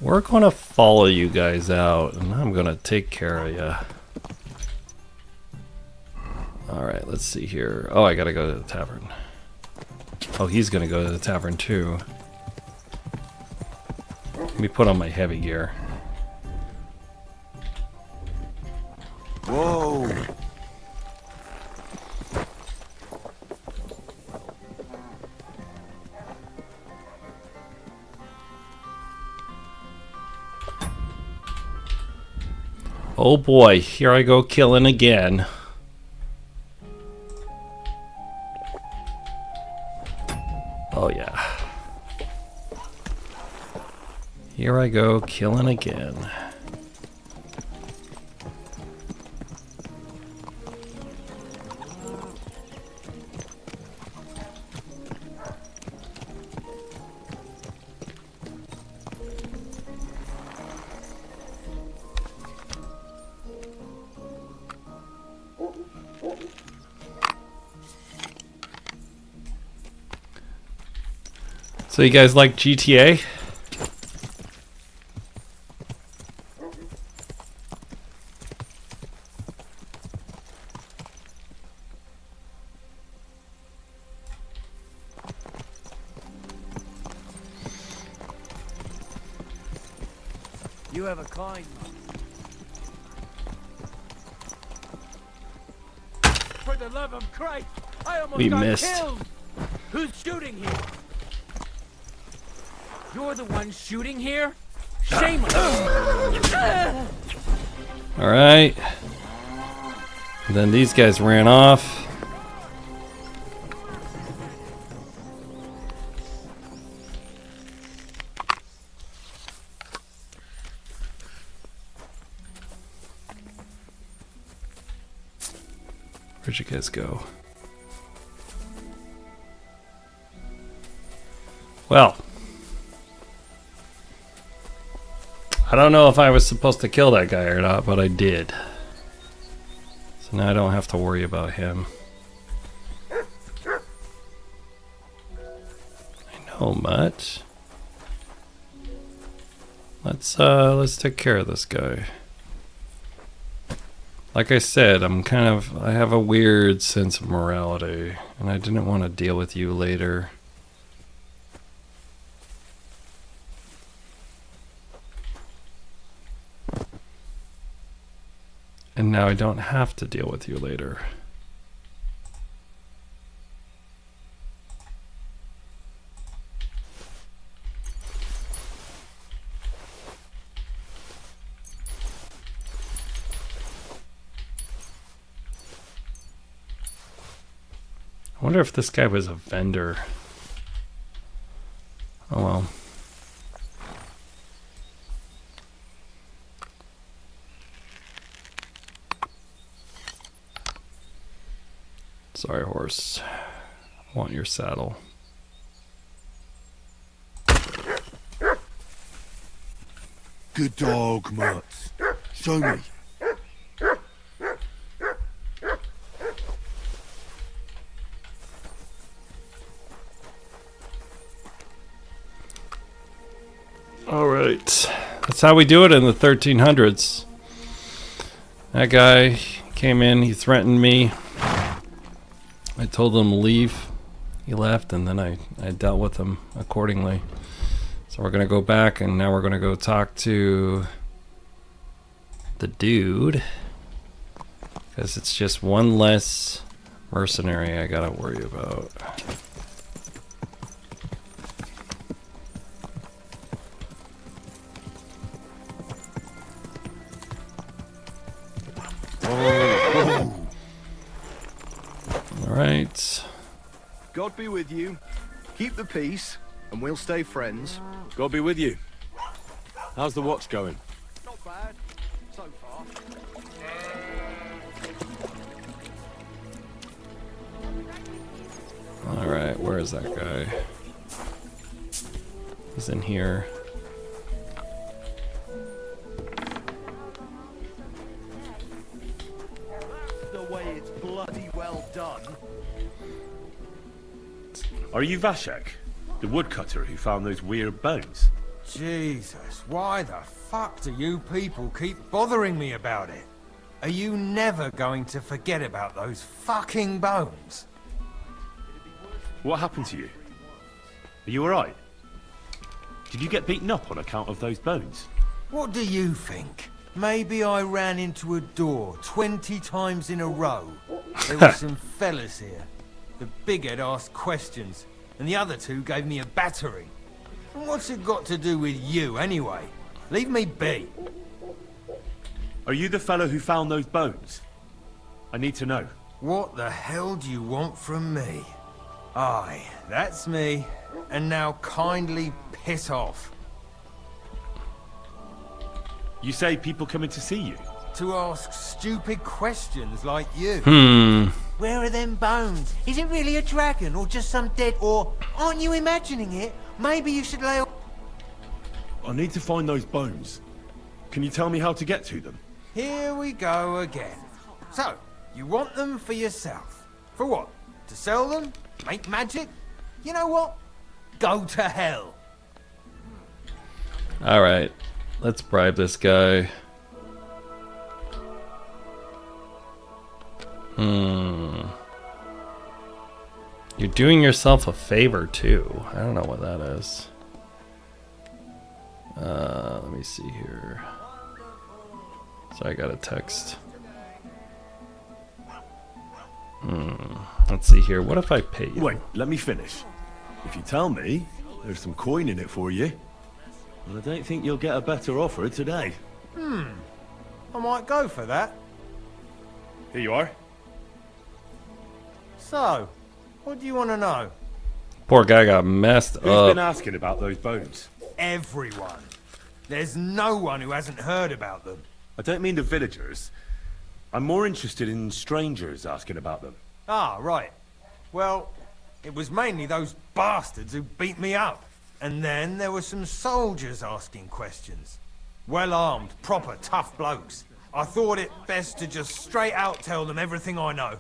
We're gonna follow you guys out, and I'm gonna take care of you. Alright, let's see here. Oh, I gotta go to the tavern. Oh, he's gonna go to the tavern too. Let me put on my heavy gear. Whoa! Oh boy, here I go killing again. Oh yeah. Here I go killing again. So you guys like GTA? You have a kind man. For the love of Christ, I almost We got missed. killed. Who's shooting here? You're the one shooting here? Shame on you. Alright. And then these guys ran off. Where'd you guys go? Well, I don't know if I was supposed to kill that guy or not, but I did. So now I don't have to worry about him. I know much. Let's take care of this guy. Like I said, I have a weird sense of morality, and I didn't want to deal with you later. And now I don't have to deal with you later. I wonder if this guy was a vendor. Oh well. Sorry, horse. I want your saddle. Good dog, Mutt. Show me. All right. That's how we do it in the 1300s. That guy came in, he threatened me. I told him to leave. He left, and then I dealt with him accordingly. So we're going to go back, and now we're going to go talk to the dude. Because it's just one less mercenary I got to worry about. Alright. God be with you. Keep the peace, and we'll stay friends. God be with you. How's the watch going? Not bad, so far. Alright, where is that guy? He's in here. The way it's bloody well done. Are you Vashek, the woodcutter who found those weird bones? Jesus, why the fuck do you people keep bothering me about it? Are you never going to forget about those fucking bones? What happened to you? Are you alright? Did you get beaten up on account of those bones? What do you think? Maybe I ran into a door 20 times in a row. There were some fellas here. The bighead asked questions, and the other two gave me a battery. And what's it got to do with you, anyway? Leave me be. Are you the fellow who found those bones? I need to know. What the hell do you want from me? Aye, that's me. And now kindly piss off. You say people coming to see you? To ask stupid questions like you. Where are them bones? Is it really a dragon or just some dead? Or aren't you imagining it? Maybe you should lay... I need to find those bones. Can you tell me how to get to them? Here we go again. So, you want them for yourself. For what? To sell them? Make magic? You know what? Go to hell. Alright. Let's bribe this guy. You're doing yourself a favor too. I don't know what that is. Let me see here. So I got a text. Let's see here. What if I pay you? Wait, let me finish. If you tell me, there's some coin in it for you. And I don't think you'll get a better offer today. I might go for that. Here you are. So, what do you want to know? Poor guy got messed Who's up. been asking about those bones? Everyone. There's no one who hasn't heard about them. I don't mean the villagers. I'm more interested in strangers asking about them. Ah, right. Well, it was mainly those bastards who beat me up. And then there were some soldiers asking questions. Well armed, proper tough blokes. I thought it best to just straight out tell them everything I know.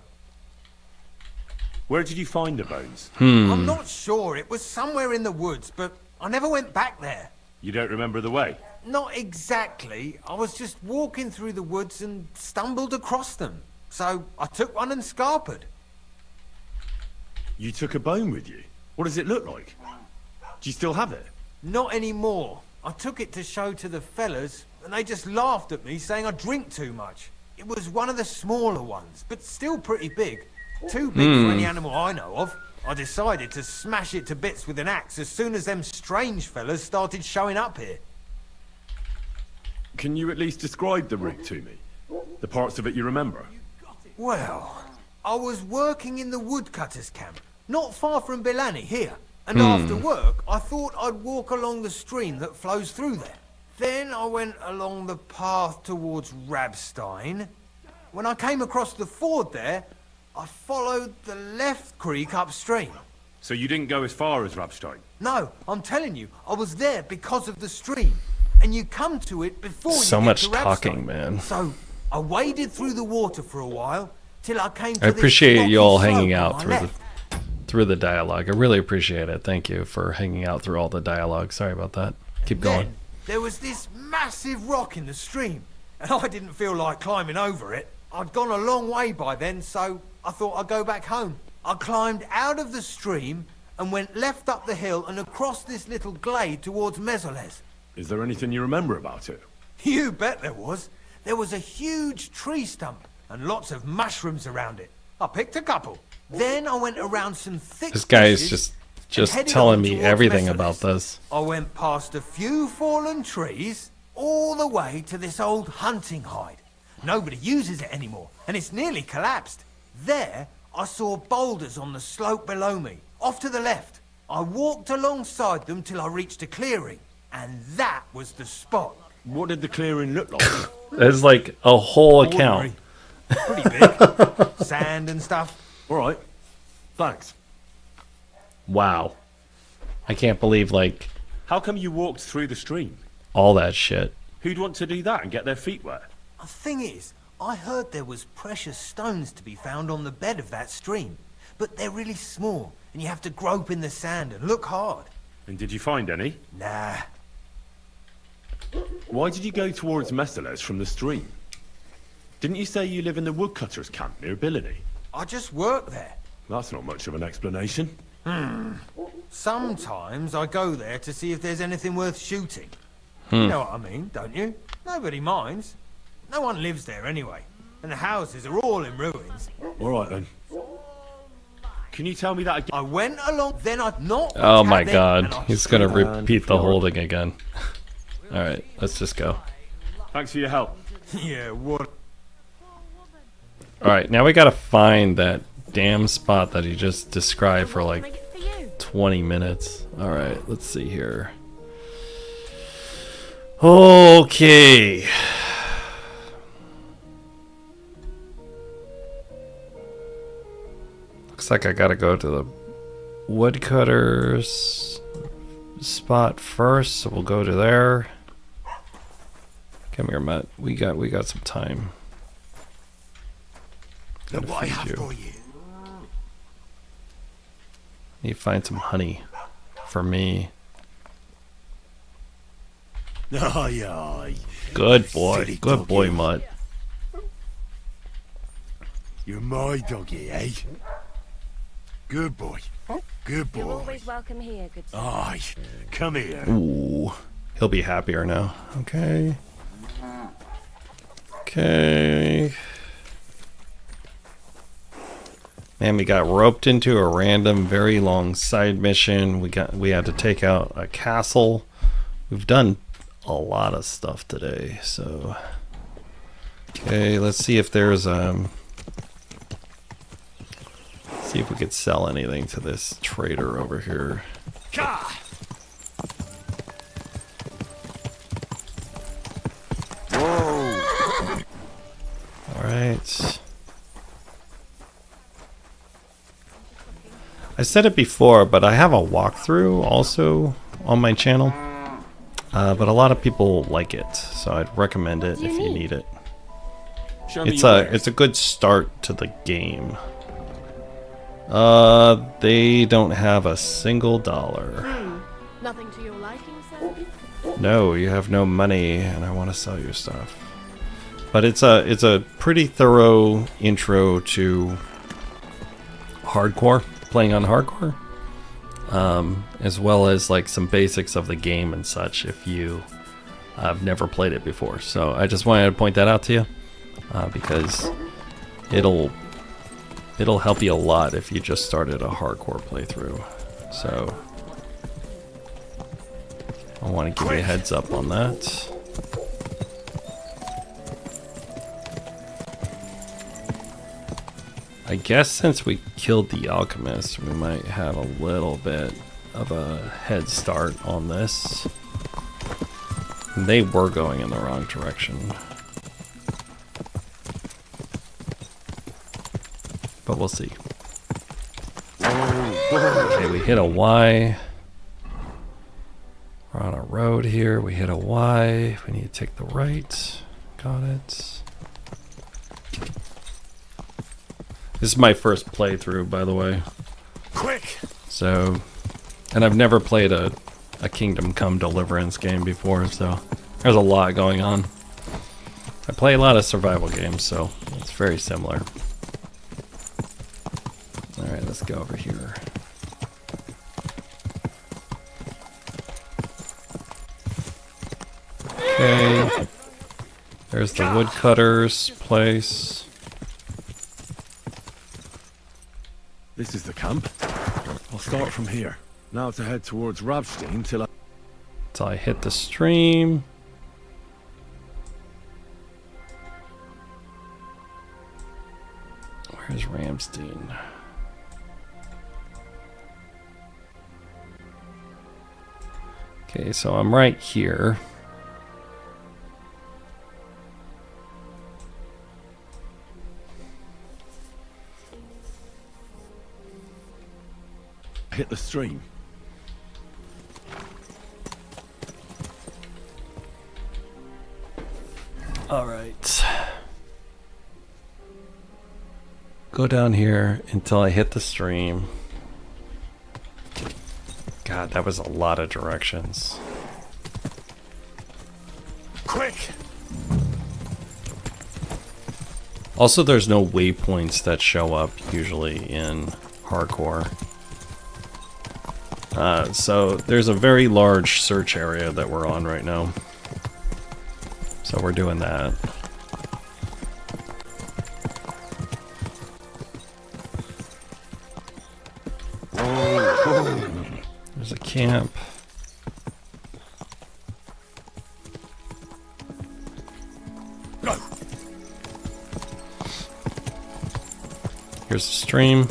Where did you find the bones? I'm not sure. It was somewhere in the woods, but I never went back there. You don't remember the way? Not exactly. I was just walking through the woods and stumbled across them. So I took one and scarpered. You took a bone with you? What does it look like? Do you still have it? Not anymore. I took it to show to the fellas, and they just laughed at me, saying I drink too much. It was one of the smaller ones, but still pretty big. Too big for any animal I know of. I decided to smash it to bits with an axe as soon as them strange fellas started showing up here. Can you at least describe the route to me? The parts of it you remember? Well, I was working in the woodcutters' camp, not far from Bellatores here. And after work, I thought I'd walk along the stream that flows through there. Then I went along the path towards Rabstein. When I came across the ford there, I followed the left creek upstream. So you didn't go as far as Rabstein? No, I'm telling you, I was there because of the stream. And you come to it before you So get much to Rabstein. talking, man. So I waded through the water for a while till I came to I this appreciate rocky you all slope hanging on out my through left. the dialogue. I really appreciate it. Thank you for hanging out through all the dialogue. Sorry about that. Keep going. Then there was this massive rock in the stream, and I didn't feel like climbing over it. I'd gone a long way by then, so I thought I'd go back home. I climbed out of the stream and went left up the hill and across this little glade towards Mesoles. Is there anything you remember about it? You bet there was. There was a huge tree stump and lots of mushrooms around it. I picked a couple. Then I went around some thick This guy is bushes just headed telling on me towards everything Mesoles. about this. I went past a few fallen trees all the way to this old hunting hide. Nobody uses it anymore, and it's nearly collapsed. There, I saw boulders on the slope below me, off to the left. I walked alongside them till I reached a clearing, and that was the spot. What did the clearing look like? It's like a whole account. Pretty big. Sand and stuff. All right. Thanks. Wow. I can't believe, like, How come you walked through the stream? all that shit. Who'd want to do that and get their feet wet? The thing is, I heard there was precious stones to be found on the bed of that stream, but they're really small, and you have to grope in the sand and look hard. And did you find any? Nah. Why did you go towards Mesoles from the stream? Didn't you say you live in the woodcutters' camp near Bellatores? I just work there. That's not much of an explanation. Sometimes I go there to see if there's anything worth shooting. You know what I mean, don't you? Nobody minds. No one lives there anyway, and the houses are all in ruins. All right then. Can you tell me that again? I went along, then I'd not. Oh my god. He's gonna repeat the whole thing again. Alright, let's just go. Thanks for your help. Yeah, what? Alright, now we gotta find that damn spot that he just described for like 20 minutes. Alright, let's see here. Okay. Looks like I gotta go to the woodcutters spot first, so we'll go to there. Come here, Matt. We got some time. Look what I have you. for you. Need to find some honey for me. Aye, aye. Good boy. Silly Good doggy. boy, Mutt. You're my doggy, eh? Good boy. Good You're boy. always welcome here, good sir. Aye. Come here. Ooh. He'll be happier now. Okay. Okay. Man, we got roped into a random, very long side mission. We had to take out a castle. We've done a lot of stuff today, so okay, let's see if there's see if we could sell anything to this trader over here. Whoa. All right. I said it before, but I have a walkthrough also on my channel. but a lot of people like it, so I'd recommend it if you need it. It's a good start to the game. They don't have a single dollar. Nothing to your liking, sir? No, you have no money, and I want to sell your stuff. But it's a pretty thorough intro to hardcore, playing on hardcore, as well as like some basics of the game and such if you have never played it before. So I just wanted to point that out to you because it'll help you a lot if you just started a hardcore playthrough. So I want to give you a heads up on that. I guess since we killed the alchemist, we might have a little bit of a head start on this. They were going in the wrong direction. But we'll see. Okay, we hit a Y. We're on a road here. We hit a Y. We need to take the right. Got it. This is my first playthrough, by the way. Quick! So, and I've never played a Kingdom Come Deliverance game before, so there's a lot going on. I play a lot of survival games, so it's very similar. Alright, let's go over here. Okay. There's the woodcutter's place. This is the camp. I'll start from here. Now to head towards Rabstein till I hit the stream. Where's Ramstein? Okay, so I'm right here. hit the stream. All right. Go down here until I hit the stream. God, that was a lot of directions. Quick! Also, there's no waypoints that show up usually in hardcore. So there's a very large search area that we're on right now. So we're doing that. There's a camp. Here's the stream.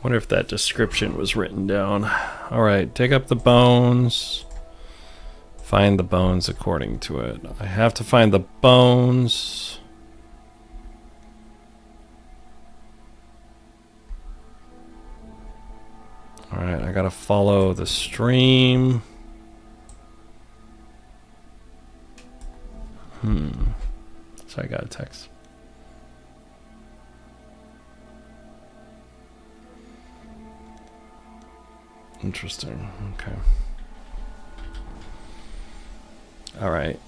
Wonder if that description was written down. Alright, dig up the bones. Find the bones according to it. I have to find the bones. Alright, I gotta follow the stream. So I got a text. Interesting. Okay. All right.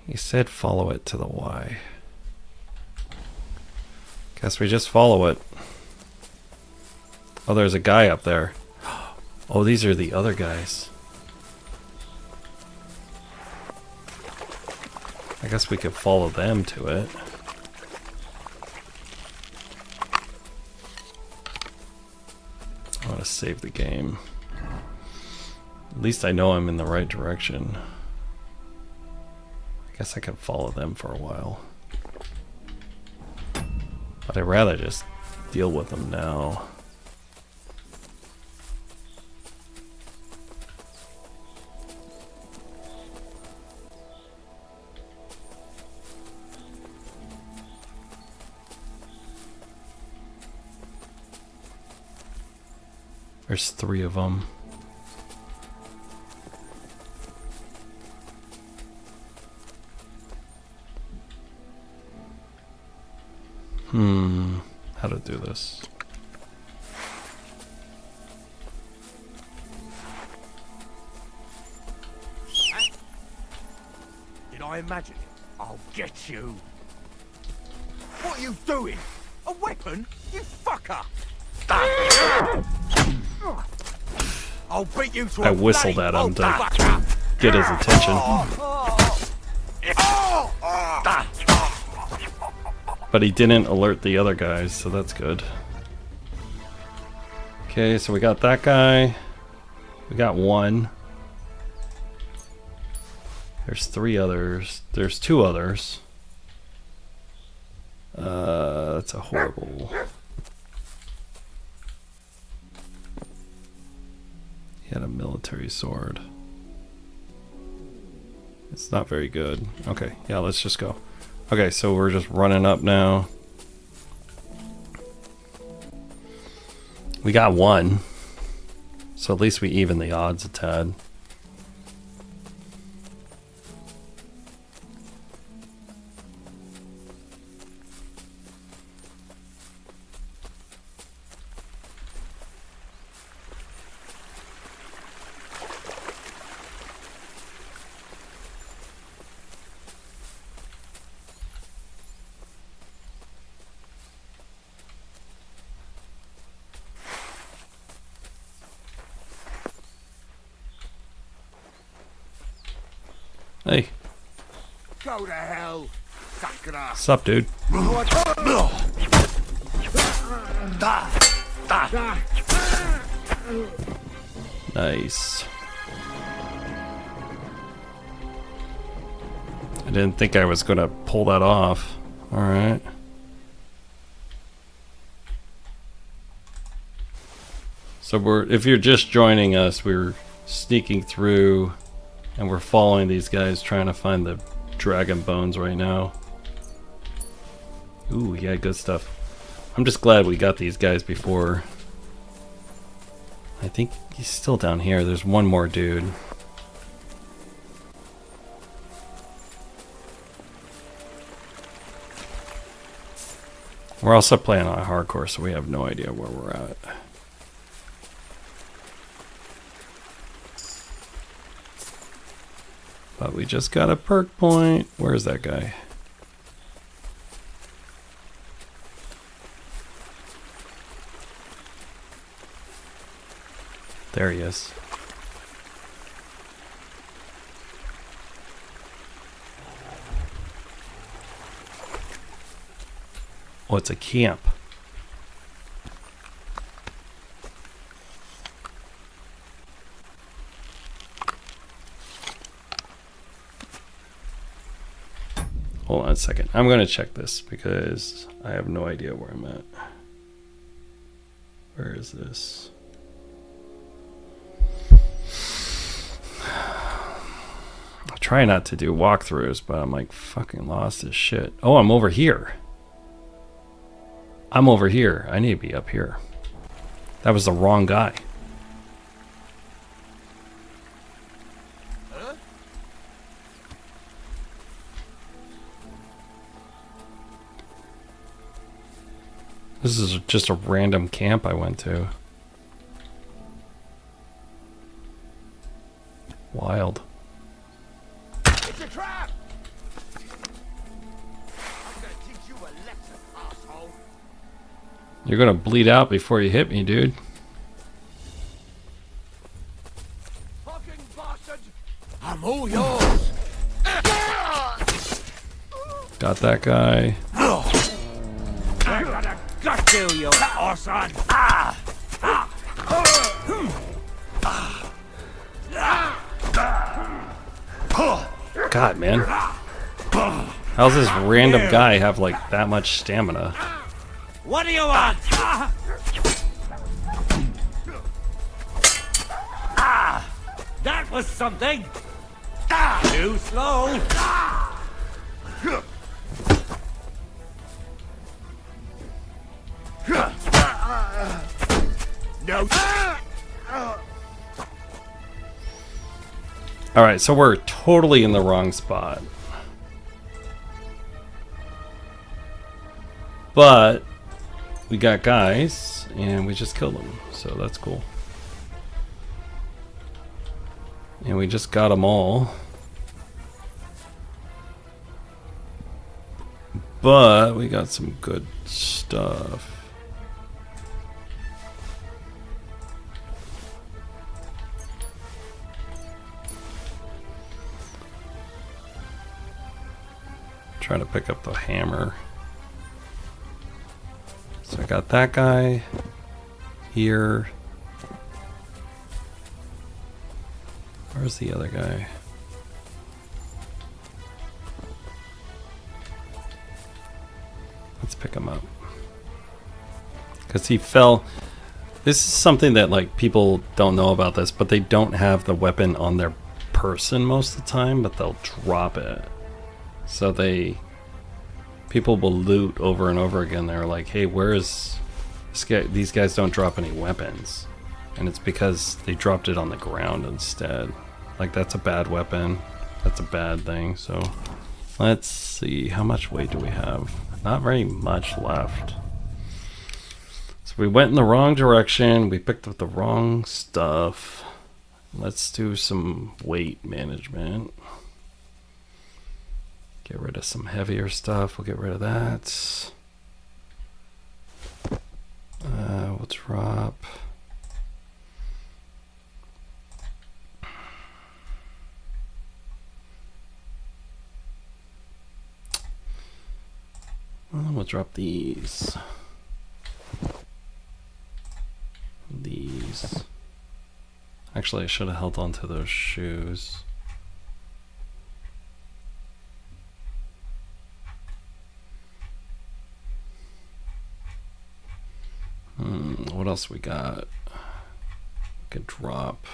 He said follow it to the Y. Guess we just follow it. Oh, there's a guy up there. Oh, these are the other guys. I guess we could follow them to it. I want to save the game. At least I know I'm in the right direction. I guess I could follow them for a while. But I'd rather just deal with them now. There's 3 of them. How to do this? Did I imagine it? I'll get you. What are you doing? A weapon? You fucker! I'll beat you to I whistled at him to get his attention. But he didn't alert the other guys, so that's good. Okay, so we got that guy. We got 1. There's 3 others. There's 2 others. That's a horrible... He had a military sword. It's not very good. Okay, yeah, let's just go. Okay, so we're just running up now. We got 1. So at least we even the odds a tad. Hey. Go to hell, sucker. Sup, dude? Nice. I didn't think I was gonna pull that off. Alright. So if you're just joining us, we're sneaking through and we're following these guys trying to find the dragon bones right now. Ooh, yeah, good stuff. I'm just glad we got these guys before. I think he's still down here. There's one more dude. We're also playing on hardcore, so we have no idea where we're at. But we just got a perk point. Where's that guy? There he is. Oh, it's a camp. Hold on a second. I'm going to check this because I have no idea where I'm at. Where is this? I try not to do walkthroughs, but I'm like fucking lost as shit. Oh, I'm over here. I'm over here. I need to be up here. That was the wrong guy. This is just a random camp I went to. Wild. It's a trap! I'm gonna teach you a lesson, asshole. You're gonna bleed out before you hit me, dude. Fucking bastard! I'm all yours! Got that guy. I gotta gut you, you arson! God, man. How's this random guy have like that much stamina? What do you want? That was something. Too slow. No. Alright, so we're totally in the wrong spot. But we got guys, and we just killed them, so that's cool. And we just got them all. But we got some good stuff. Trying to pick up the hammer. So I got that guy here. Where's the other guy? Let's pick him up. Because he fell. This is something that like people don't know about this, but they don't have the weapon on their person most of the time, but they'll drop it. So people will loot over and over again. They're like, hey, where is this guy? These guys don't drop any weapons. And it's because they dropped it on the ground instead. Like, that's a bad weapon. That's a bad thing. So let's see, how much weight do we have? Not very much left. So we went in the wrong direction. We picked up the wrong stuff. Let's do some weight management. Get rid of some heavier stuff. We'll get rid of that. We'll drop. We'll drop these. These. Actually, I should have held on to those shoes. What else we got? We could drop.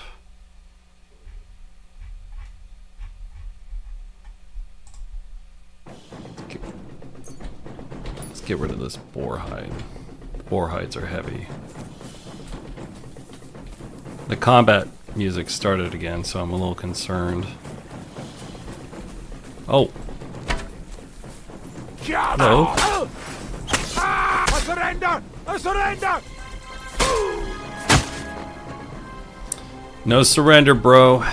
Let's get rid of this boar hide. Boar hides are heavy. The combat music started again, so I'm a little concerned. Oh. Hello. I surrender! I surrender! No surrender, bro.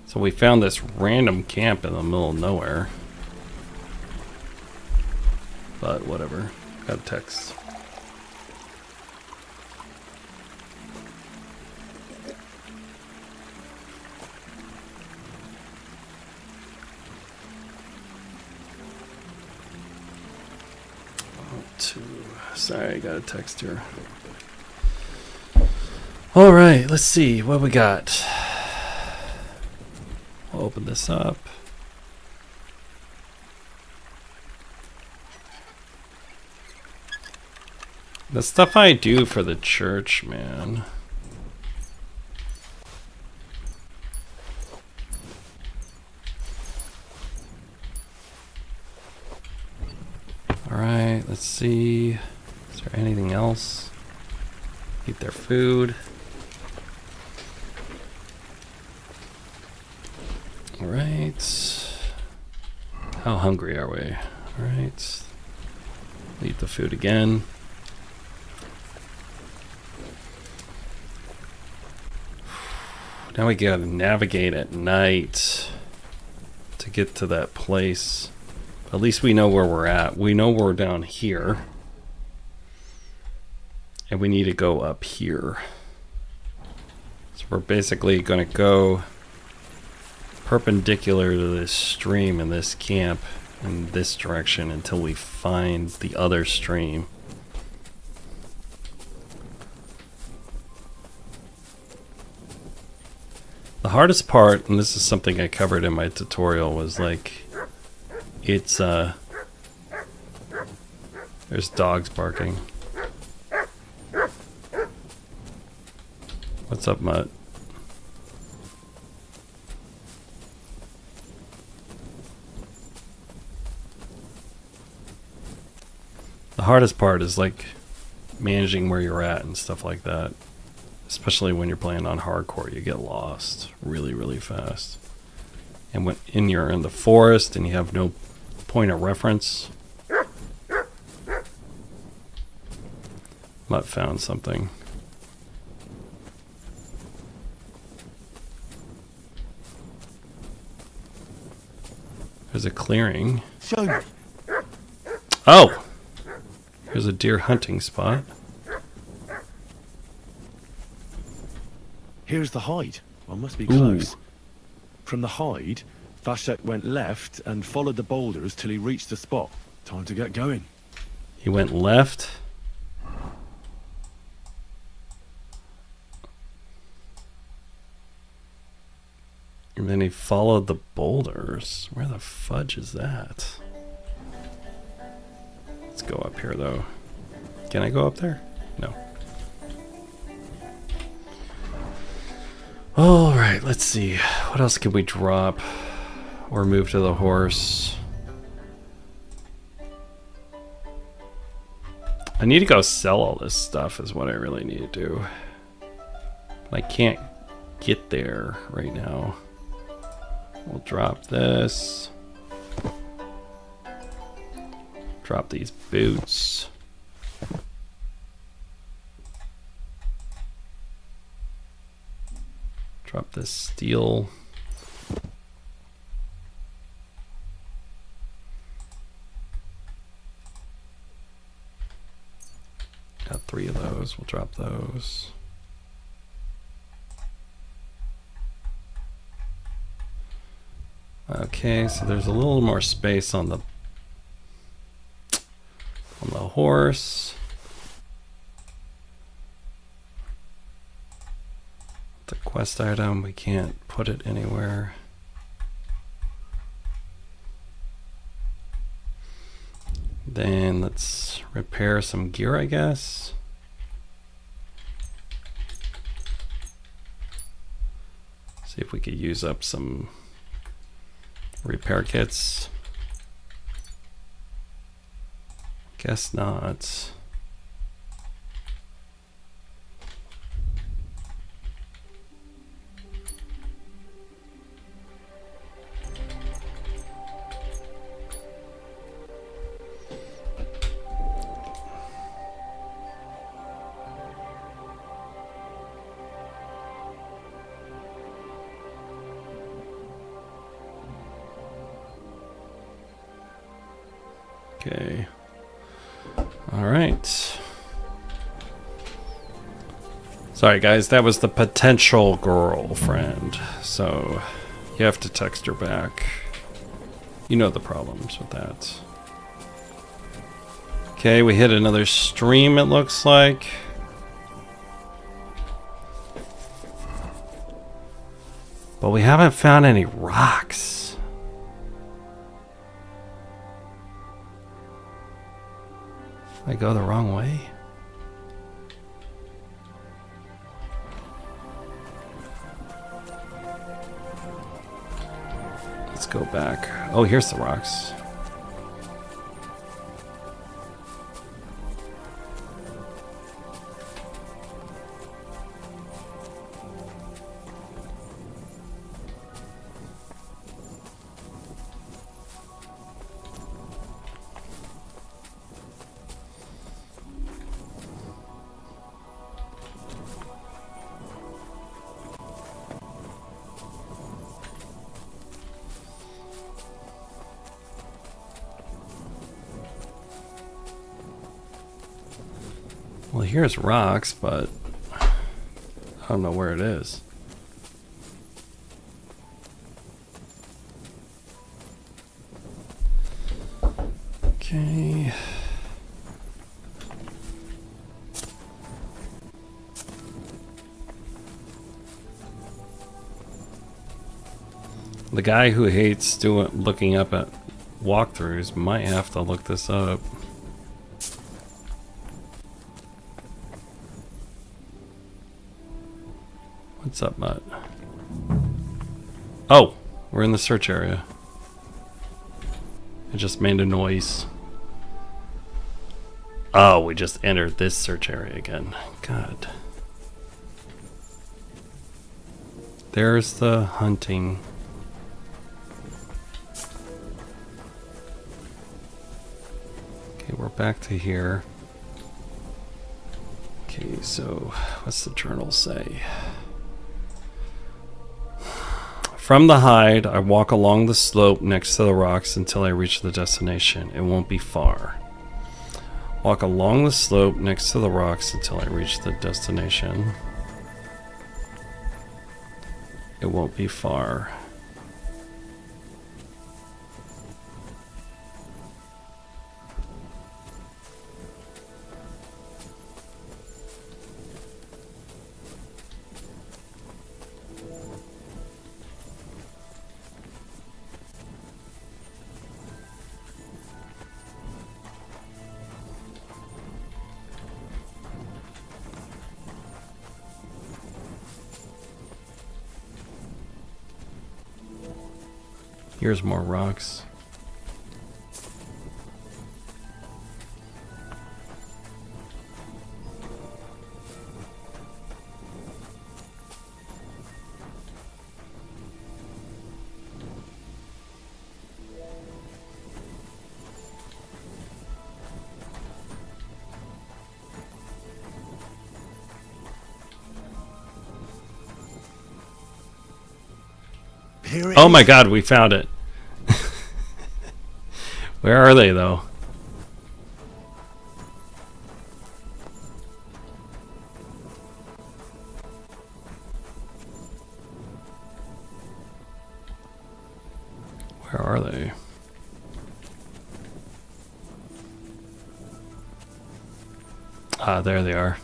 So we found this random camp in the middle of nowhere. But whatever. Got a text. Sorry, I got a text here. Alright, let's see what we got. We'll open this up. The stuff I do for the church, man. Alright, let's see. Is there anything else? Eat their food. Alright. How hungry are we? Alright. Eat the food again. Now we gotta navigate at night to get to that place. At least we know where we're at. We know we're down here. And we need to go up here. So we're basically going to go perpendicular to this stream in this camp in this direction until we find the other stream. The hardest part, and this is something I covered in my tutorial, was like, it's, there's dogs barking. What's up, Mutt? The hardest part is like managing where you're at and stuff like that. Especially when you're playing on hardcore, you get lost really, really fast. And when you're in the forest and you have no point of reference. Mutt found something. There's a clearing. Show me. Oh! Here's a deer hunting spot. Here's the hide. I must be Ooh. close. From the hide, Vashek went left and followed the boulders till he reached the spot. Time to get going. He went left. And then he followed the boulders. Where the fudge is that? Let's go up here, though. Can I go up there? No. All right, let's see. What else can we drop or move to the horse? I need to go sell all this stuff is what I really need to do. But I can't get there right now. We'll drop this. Drop these boots. Drop this steel. Got 3 of those. We'll drop those. Okay, so there's a little more space on the horse. The quest item, we can't put it anywhere. Then let's repair some gear, I guess. See if we could use up some repair kits. Guess not. Okay. All right. Sorry, guys. That was the potential girlfriend. So you have to text her back. You know the problems with that. Okay, we hit another stream, it looks like. But we haven't found any rocks. I go the wrong way? Let's go back. Oh, here's the rocks. Well, here's rocks, but I don't know where it is. Okay. The guy who hates looking up at walkthroughs might have to look this up. What's up, Mutt? Oh, we're in the search area. It just made a noise. Oh, we just entered this search area again. God. There's the hunting. Okay, we're back to here. Okay, so what's the journal say? From the hide, I walk along the slope next to the rocks until I reach the destination. It won't be far. Walk along the slope next to the rocks until I reach the destination. It won't be far. Here's more rocks. Oh my god, we found it. Where are they, though? Where are they? Ah, there they are.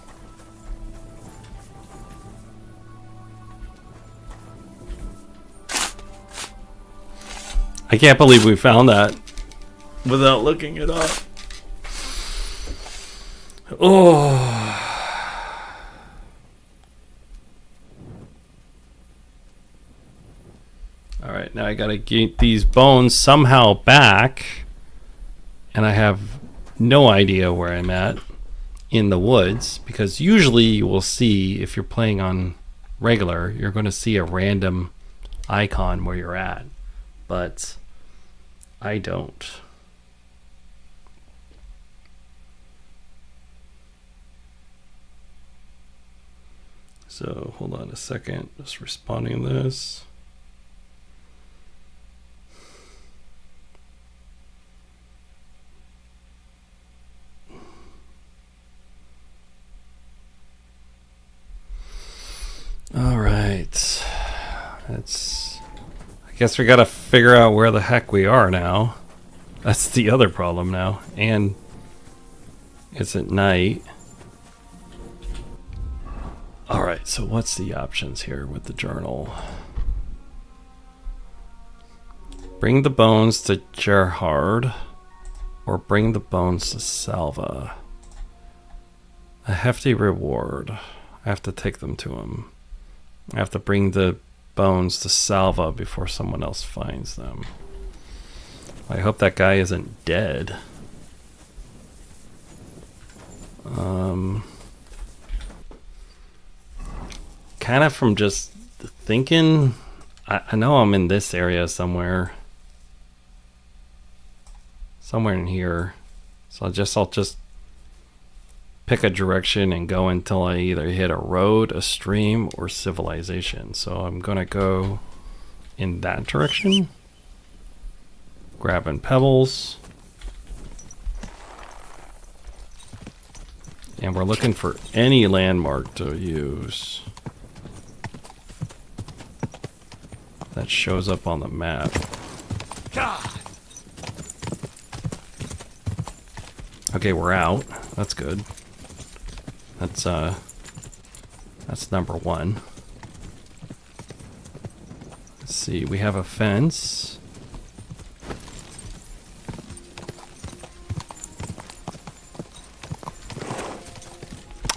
I can't believe we found that without looking it up. Oh. Alright, now I gotta get these bones somehow back. And I have no idea where I'm at in the woods. Because usually you will see, if you're playing on regular, you're going to see a random icon where you're at. But I don't. So hold on a second, just responding to this. All right, I guess we gotta figure out where the heck we are now. That's the other problem now, and it's at night. Alright, so what's the options here with the journal? Bring the bones to Gerhard, or bring the bones to Salva. A hefty reward. I have to take them to him. I have to bring the bones to Salva before someone else finds them. I hope that guy isn't dead. Kind of from just thinking, I know I'm in this area somewhere in here, so I'll just pick a direction and go until I either hit a road, a stream, or civilization. So I'm gonna go in that direction, grabbing pebbles, and we're looking for any landmark to use that shows up on the map. Okay, we're out. That's good. That's number one. Let's see, we have a fence.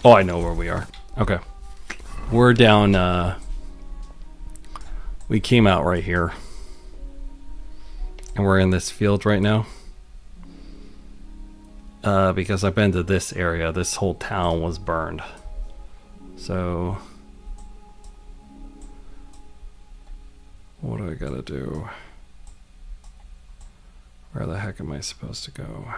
Oh, I know where we are. Okay. We're down, we came out right here. And we're in this field right now. Because I've been to this area. This whole town was burned. So... what do I gotta do? Where the heck am I supposed to go?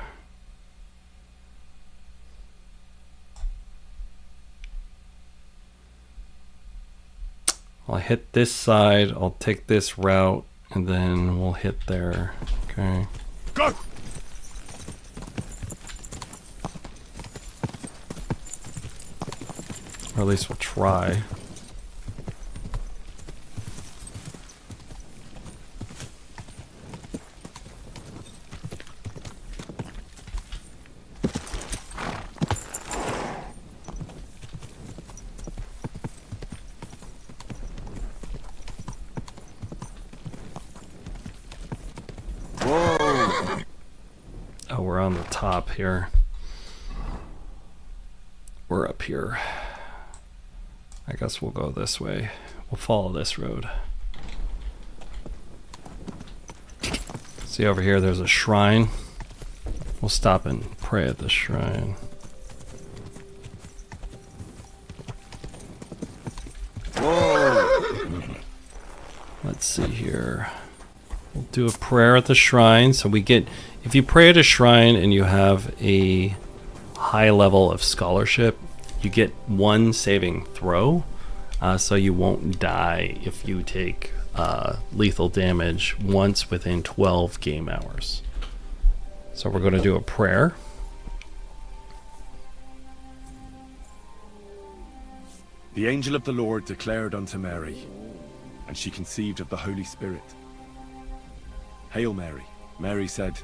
I'll hit this side, I'll take this route, and then we'll hit there. Okay. Go! Or at least we'll try. Top here. We're up here. I guess we'll go this way. We'll follow this road. See over here, there's a shrine. We'll stop and pray at the shrine. Whoa. Let's see here. We'll do a prayer at the shrine. So we get, if you pray at a shrine and you have a high level of scholarship, you get 1 saving throw. So you won't die if you take lethal damage once within 12 game hours. So we're going to do a prayer. The angel of the Lord declared unto Mary, and she conceived of the Holy Spirit. Hail Mary. Mary said,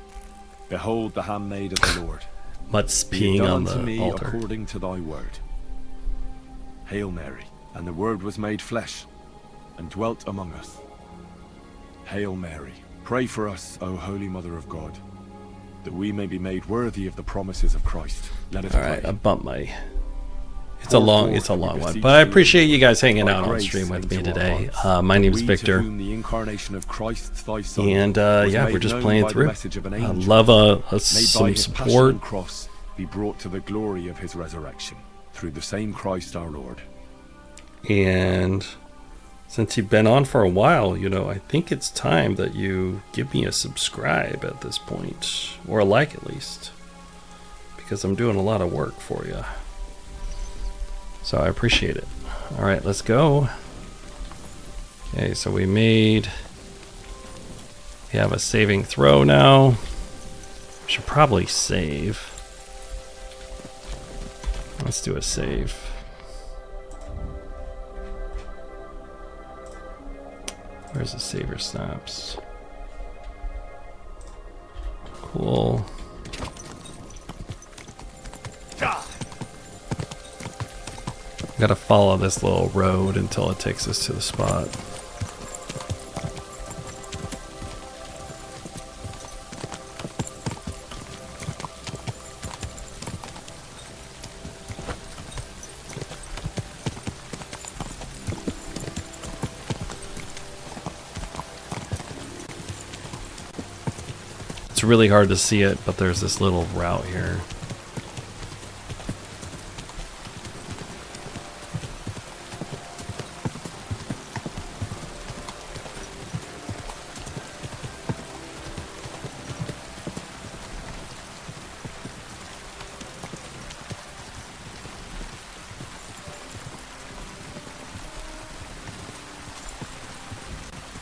Behold the handmaid of the Lord. Mutt's Be it peeing done on unto the me altar. according to thy word. Hail Mary. And the Word was made flesh, and dwelt among us. Hail Mary. Pray for us, O Holy Mother of God, that we may be made worthy of the promises of Christ. Let us All pray. right, I bumped my... It's a long one, but I appreciate you guys hanging out on stream with me today. My name's Victor, and yeah, we're just playing through. I love some support. Cross be brought to the glory of his resurrection through the same Christ our Lord. And since you've been on for a while, you know, I think it's time that you give me a subscribe at this point, or a like at least, because I'm doing a lot of work for you. So I appreciate it. All right, let's go. Okay, so we have a saving throw now. Should probably save. Let's do a save. Where's the saver snaps? Cool. Gotta follow this little road until it takes us to the spot. It's really hard to see it, but there's this little route here.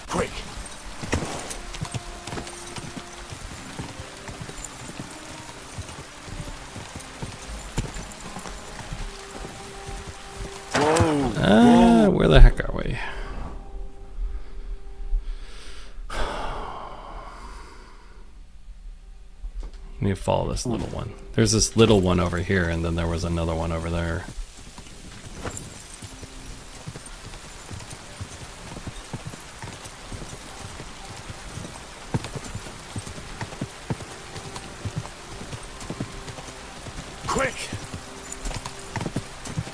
Quick! Where the heck are we? We need to follow this little one. There's this little one over here, and then there was another one over there. Quick!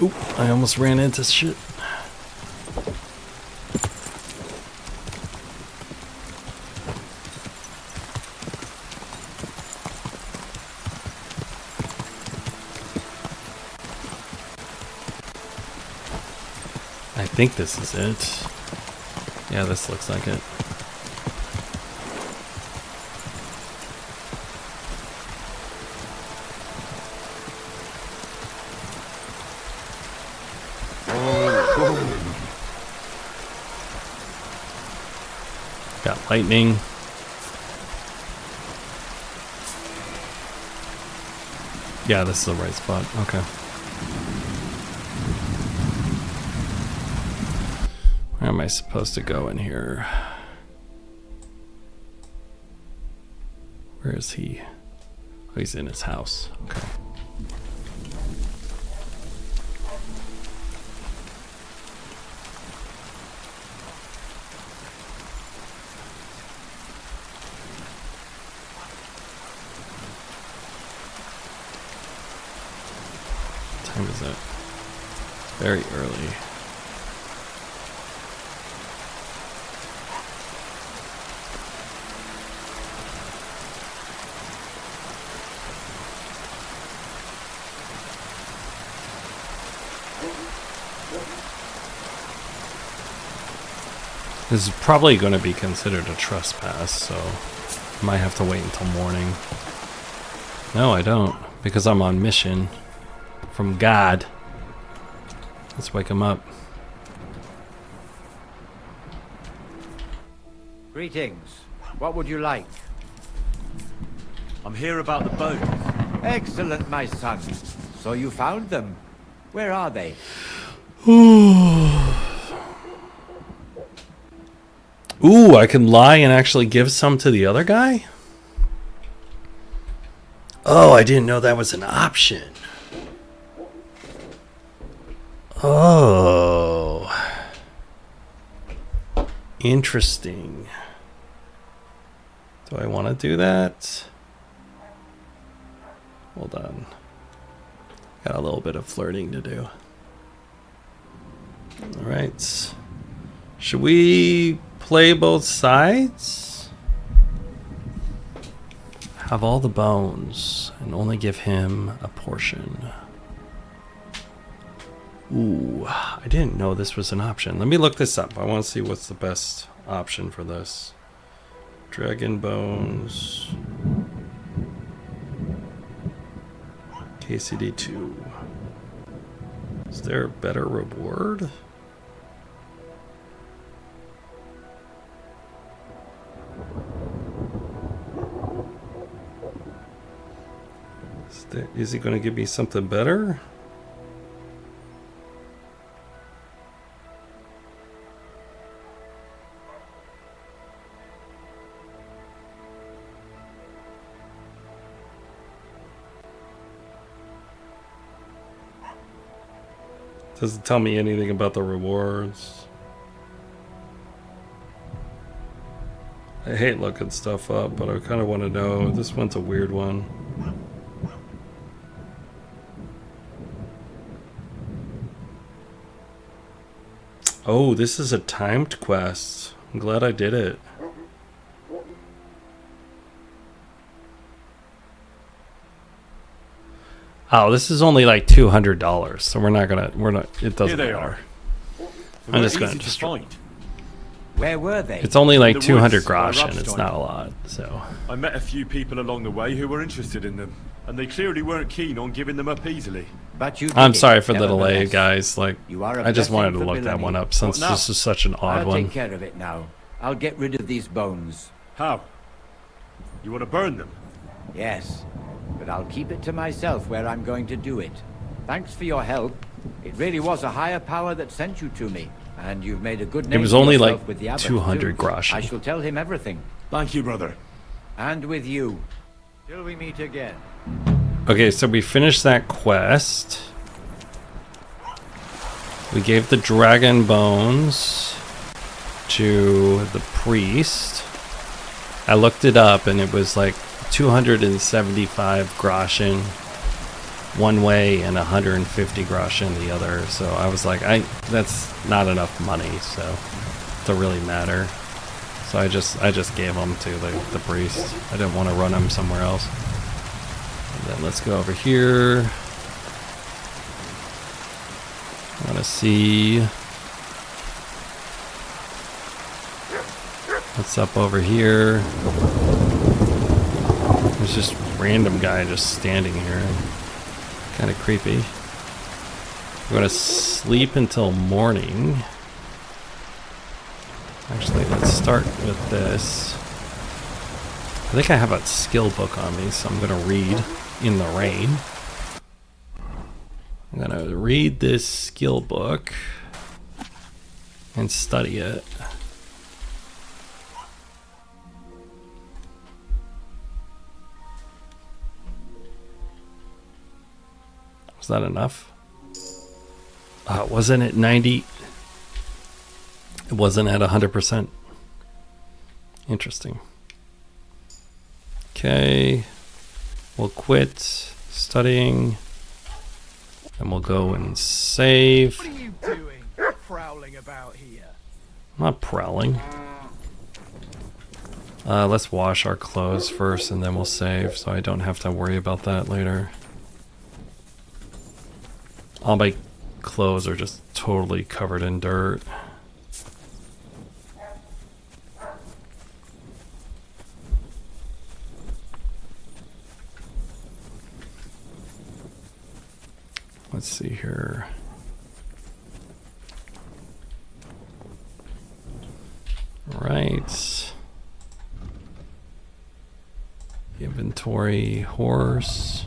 Oop, I almost ran into shit. I think this is it. Yeah, this looks like it. Got lightning. Yeah, this is the right spot. Okay. Where am I supposed to go in here? Where is he? Oh, he's in his house. Okay. What time is it? Very early. This is probably going to be considered a trespass, so I might have to wait until morning. No, I don't, because I'm on mission from God. Let's wake him up. Greetings. What would you like? I'm here about the bones. Excellent, my son. So you found them. Where are they? Ooh, I can lie and actually give some to the other guy? Oh, I didn't know that was an option. Oh. Interesting. Do I want to do that? Hold on. Got a little bit of flirting to do. All right. Should we play both sides? Have all the bones and only give him a portion. Ooh, I didn't know this was an option. Let me look this up. I want to see what's the best option for this. Dragon bones. KCD2. Is there a better reward? Is he going to give me something better? Doesn't tell me anything about the rewards. I hate looking stuff up, but I kind of want to know. This one's a weird one. Oh, this is a timed quest. I'm glad I did it. Oh, this is only like $200, so it doesn't matter. I'm just gonna destroy. Where were they? It's only like 200 groschen. It's not a lot, so. I met a few people along the way who were interested in them, and they clearly weren't keen on giving them up easily. But you I'm sorry for the delay, guys. Like, I just wanted to look that one up since this is such an odd one. I'll take care of it now. I'll get rid of these bones. How? You want to burn them? Yes, but I'll keep it to myself where I'm going to do it. Thanks for your help. It really was a higher power that sent you to me, and you've made a good name. It was only like with the abbot 200 too. groschen. I shall tell him everything. Thank you, brother. And with you. Till we meet again. Okay, so we finished that quest. We gave the dragon bones to the priest. I looked it up and it was like 275 groschen. one way and 150 groschen the other. So I was like, that's not enough money, so to really matter. So I just gave them to the priest. I didn't want to run them somewhere else. And then let's go over here. I want to see what's up over here. There's just random guy just standing here. Kind of creepy. We're going to sleep until morning. Actually, let's start with this. I think I have a skill book on me, so I'm going to read in the rain. I'm going to read this skill book and study it. Was that enough? It wasn't at 90. It wasn't at 100%. Interesting. Okay. We'll quit studying. And we'll go and save. What are you doing, prowling about here? I'm not prowling. Let's wash our clothes first and then we'll save so I don't have to worry about that later. All my clothes are just totally covered in dirt. Let's see here. Right. Inventory, horse.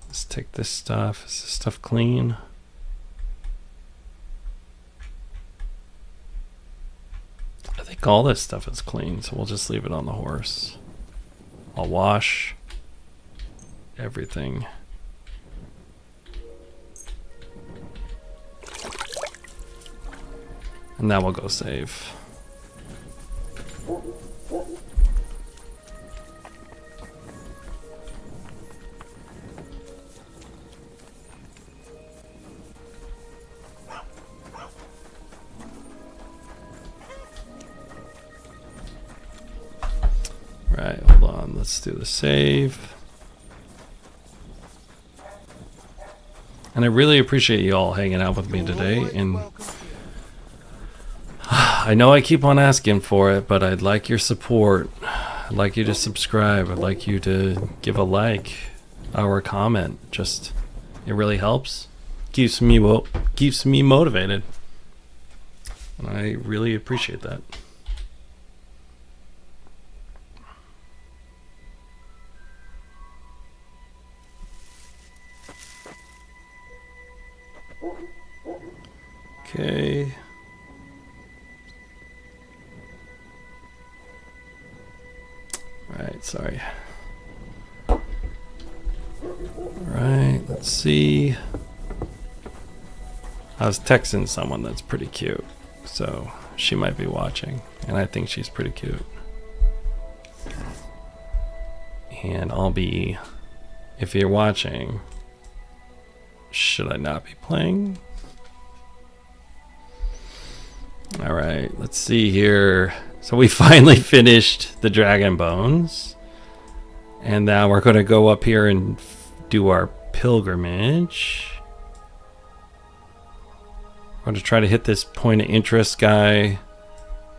Let's take this stuff. Is this stuff clean? I think all this stuff is clean, so we'll just leave it on the horse. I'll wash everything. And now we'll go save. Right, hold on. Let's do the save. And I really appreciate you all hanging out with me today. And I know I keep on asking for it, but I'd like your support. I'd like you to subscribe. I'd like you to give a like or a comment. Just, it really helps. Keeps me motivated. And I really appreciate that. Okay. Alright, sorry. Alright, let's see. I was texting someone that's pretty cute, so she might be watching, and I think she's pretty cute. And I'll be, if you're watching, should I not be playing? Alright, let's see here. So we finally finished the Dragon Bones. And now we're going to go up here and do our pilgrimage. We're going to try to hit this point of interest guy.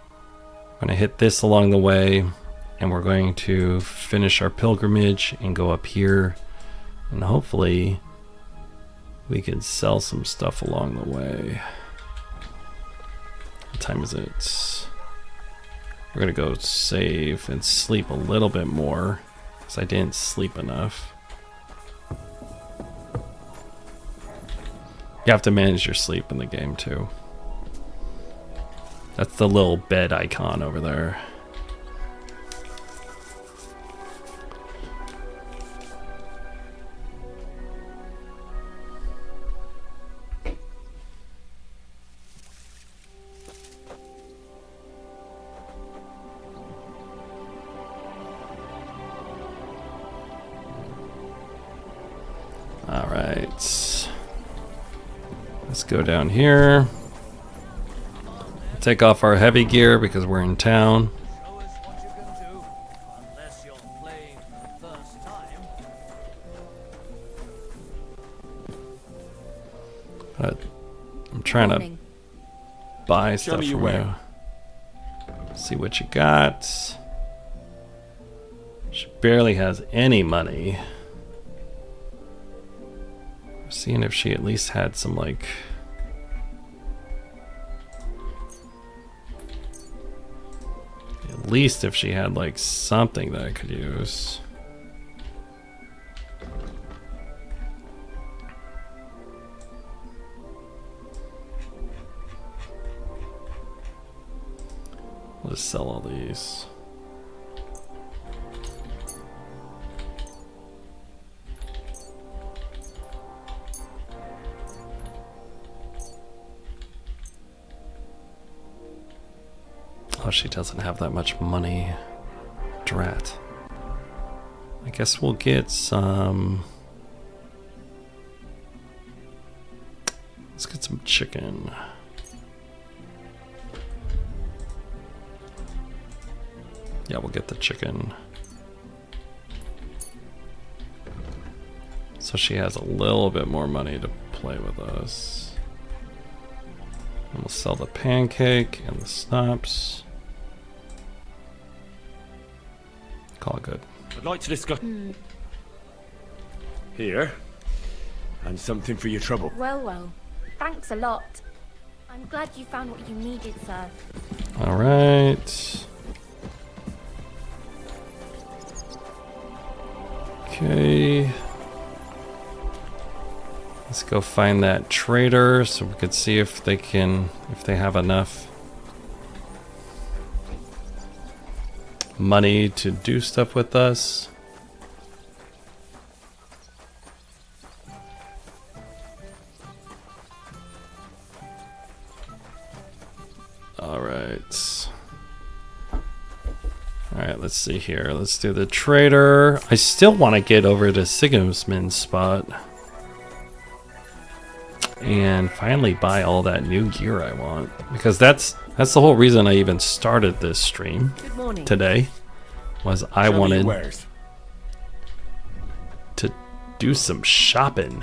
I'm going to hit this along the way. And we're going to finish our pilgrimage and go up here. And hopefully we can sell some stuff along the way. What time is it? We're gonna go save and sleep a little bit more because I didn't sleep enough. You have to manage your sleep in the game too. That's the little bed icon over there. All right. Let's go down here. Take off our heavy gear because we're in town. But I'm trying to buy stuff from you. See what you got. She barely has any money. Seeing if she at least had some, like, at least if she had like something that I could use. I'll just sell all these. Oh, she doesn't have that much money. Drat. I guess we'll get some... Let's get some chicken. Yeah, we'll get the chicken. So she has a little bit more money to play with us. And we'll sell the pancake and the snaps. Call it good. I'd like to discuss... Here. And something for your trouble. Well, well. Thanks a lot. I'm glad you found what you needed, sir. Alright. Okay. Let's go find that trader so we could see if they have enough money to do stuff with us. Alright. Alright, let's see here. Let's do the trader. I still want to get over to Sigismund's spot and finally buy all that new gear I want, because that's the whole reason I even started this stream today, was I wanted to do some shopping,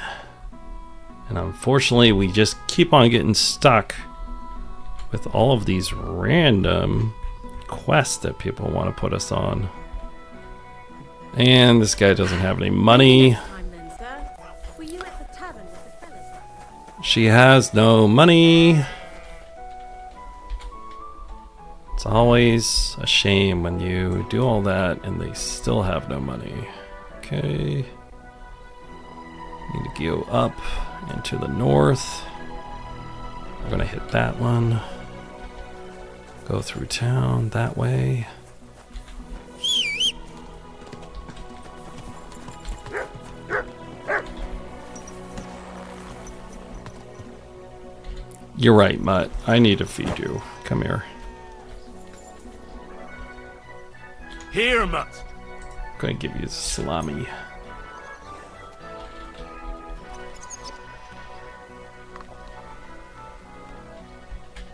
and unfortunately we just keep on getting stuck with all of these random quests that people want to put us on. And this guy doesn't have any money. She has no money. It's always a shame when you do all that and they still have no money. Okay. Need to go up and to the north. We're gonna hit that one. Go through town that way. You're right, Mutt. I need to feed you. Come here. Here, Mutt. I'm going to give you salami.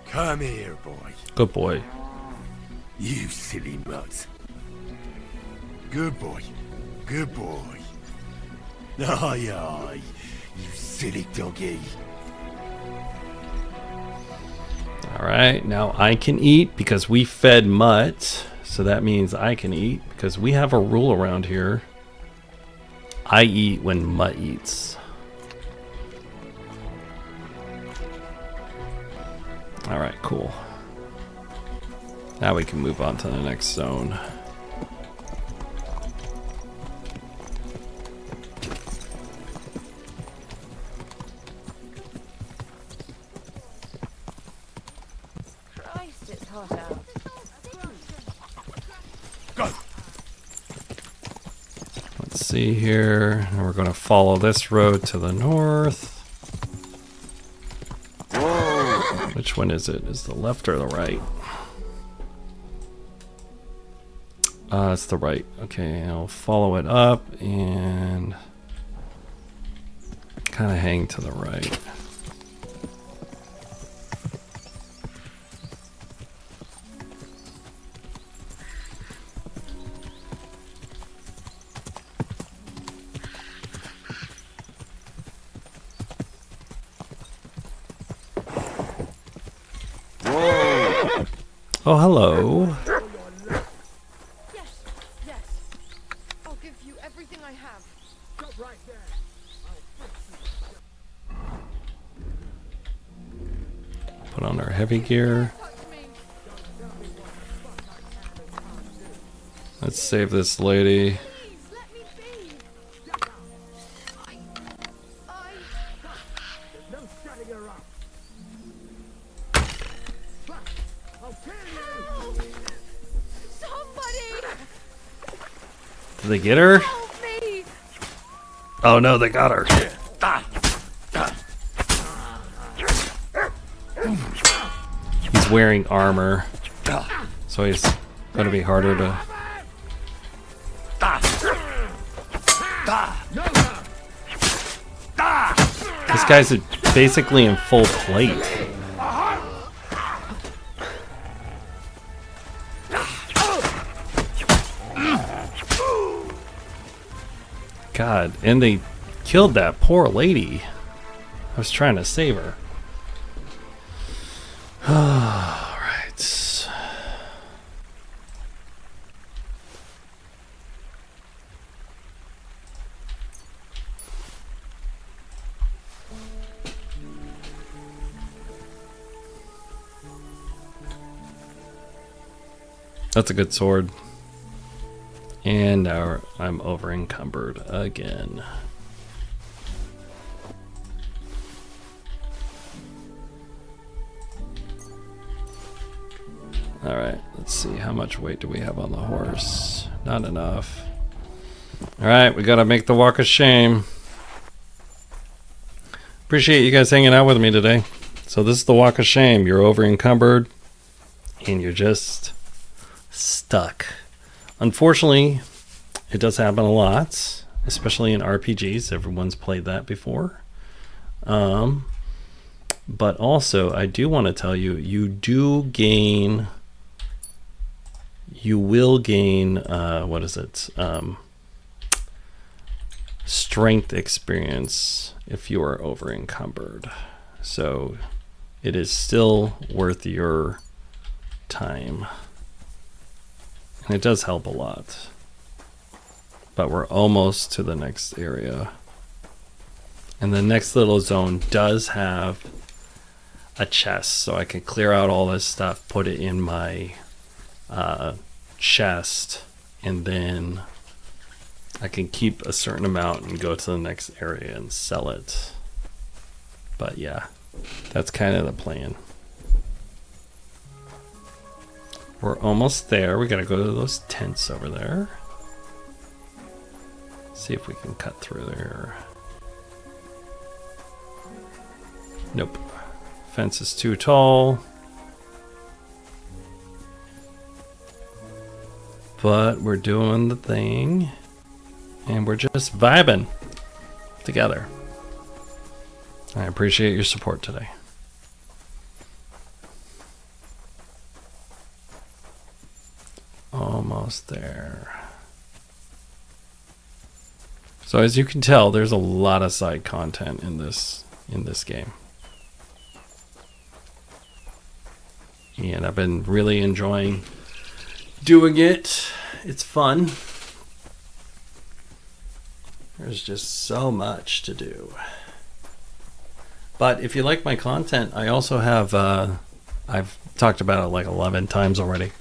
Come here, boy. Good boy. You silly Mutt. Good boy. Good boy. Aye, aye. You silly doggy. Alright, now I can eat because we fed Mutt. So that means I can eat because we have a rule around here. I eat when Mutt eats. Alright, cool. Now we can move on to the next zone. Christ, it's hot out. Go. Let's see here. And we're going to follow this road to the north. Which one is it? Is the left or the right? It's the right. Okay, I'll follow it up and kind of hang to the right. Oh, hello. Yes, yes. I'll give you everything I have. Stop right there. Put on our heavy gear. Let's save this lady. Did they get her? Oh no, they got her. He's wearing armor, so he's going to be harder to... This guy's basically in full plate. God, and they killed that poor lady. I was trying to save her. Alright. That's a good sword. And now I'm over encumbered again. Alright, let's see. How much weight do we have on the horse? Not enough. Alright, we gotta make the walk of shame. Appreciate you guys hanging out with me today. So this is the walk of shame. You're over encumbered and you're just stuck. Unfortunately, it does happen a lot, especially in RPGs. Everyone's played that before. But also, I do want to tell you, you will gain, what is it? Strength experience if you are over encumbered. So it is still worth your time. And it does help a lot. But we're almost to the next area. And the next little zone does have a chest. So I can clear out all this stuff, put it in my chest, and then I can keep a certain amount and go to the next area and sell it. But yeah, that's kind of the plan. We're almost there. We gotta go to those tents over there. See if we can cut through there. Nope. Fence is too tall. But we're doing the thing. And we're just vibing together. I appreciate your support today. Almost there. So as you can tell, there's a lot of side content in this game. And I've been really enjoying doing it. It's fun. There's just so much to do. But if you like my content, I also have, I've talked about it like 11 times already,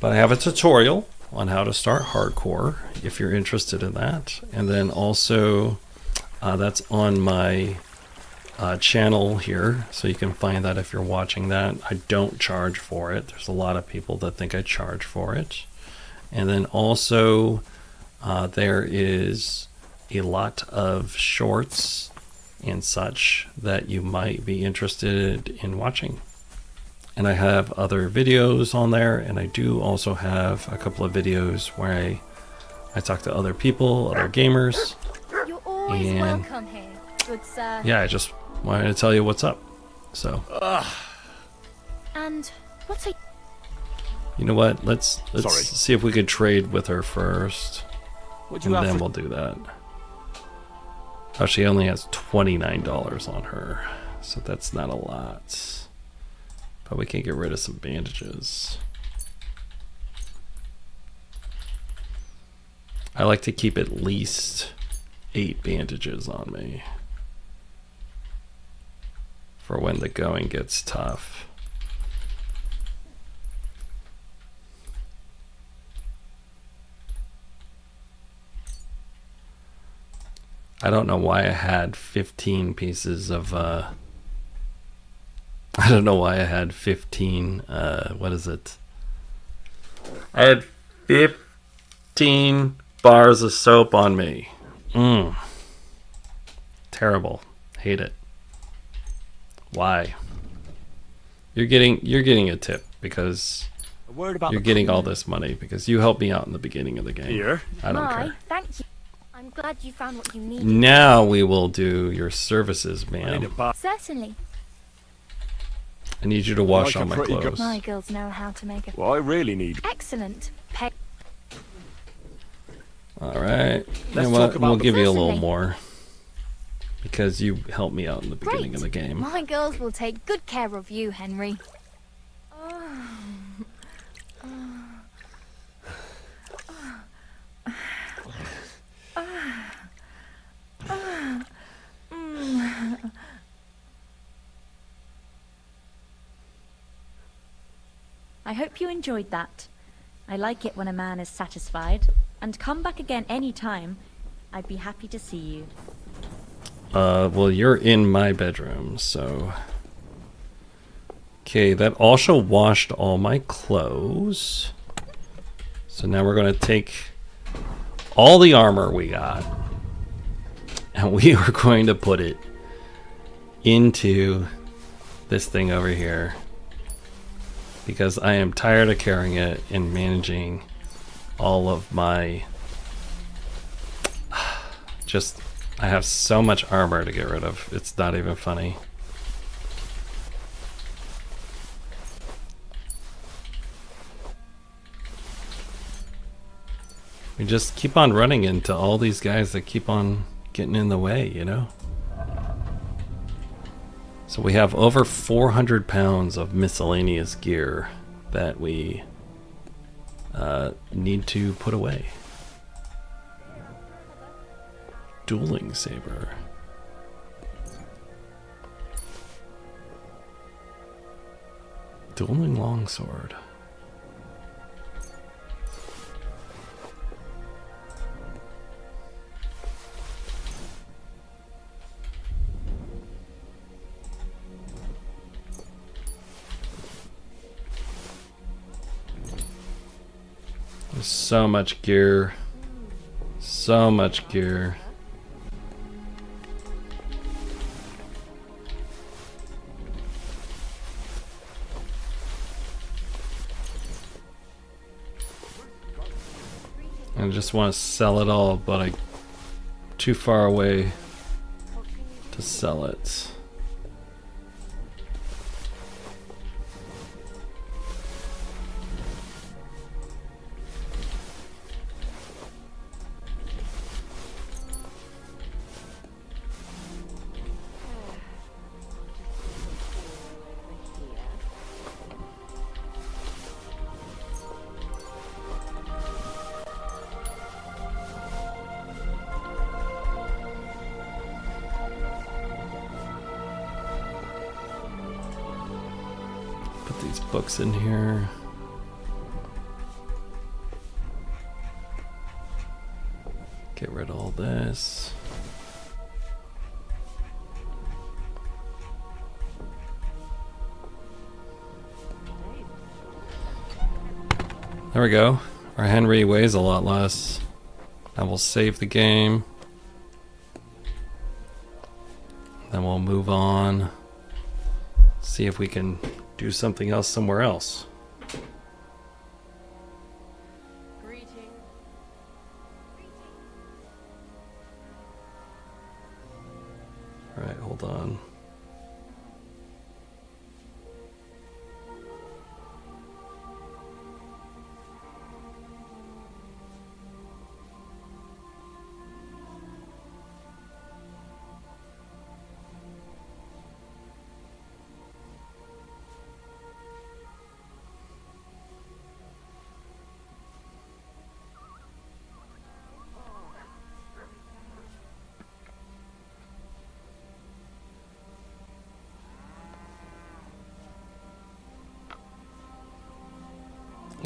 but I have a tutorial on how to start hardcore if you're interested in that. And then also that's on my channel here, so you can find that if you're watching that. I don't charge for it. There's a lot of people that think I charge for it. And then also there is a lot of shorts and such that you might be interested in watching. And I have other videos on there, and I do also have a couple of videos where I talk to other people, other gamers. You're always welcome here. good sir. Yeah, I just wanted to tell you what's up. So. And what's a... You know what? Let's Sorry. see if we could trade with her first, What'd and you have then for- we'll do that. Oh, she only has $29 on her, so that's not a lot. But we can get rid of some bandages. I like to keep at least 8 bandages on me for when the going gets tough. I don't know why I had 15 pieces of I don't know why I had 15 what is it? I had 15 bars of soap on me. Terrible. Hate it. Why? You're getting a tip because word about you're the getting all crew. this money because you helped me out in the beginning of the game. Here. I don't My, care. thank you. I'm glad you found what you needed. Now we will do your services, ma'am. Certainly. I need you to wash Like a all my pretty clothes. My girls know how to make a... Well, I really need. Excellent. Pay... All right. You Let's know talk what? about We'll the- give you a little Certainly. more because you helped me out in the beginning Great. of the game. My girls will take good care of you, Henry. I hope you enjoyed that. I like it when a man is satisfied. And come back again any time. I'd be happy to see you. Well, you're in my bedroom, so. Okay, that also washed all my clothes. So now we're going to take all the armor we got and we are going to put it into this thing over here because I am tired of carrying it and managing all of my just I have so much armor to get rid of. It's not even funny. We just keep on running into all these guys that keep on getting in the way, you know? So we have over 400 pounds of miscellaneous gear that we need to put away. Dueling saber. Dueling longsword. There's so much gear. So much gear. I just want to sell it all, but I'm too far away to sell it. Put these books in here. Get rid of all this. There we go. Our Henry weighs a lot less. I will save the game. Then we'll move on. See if we can do something else somewhere else. hold on.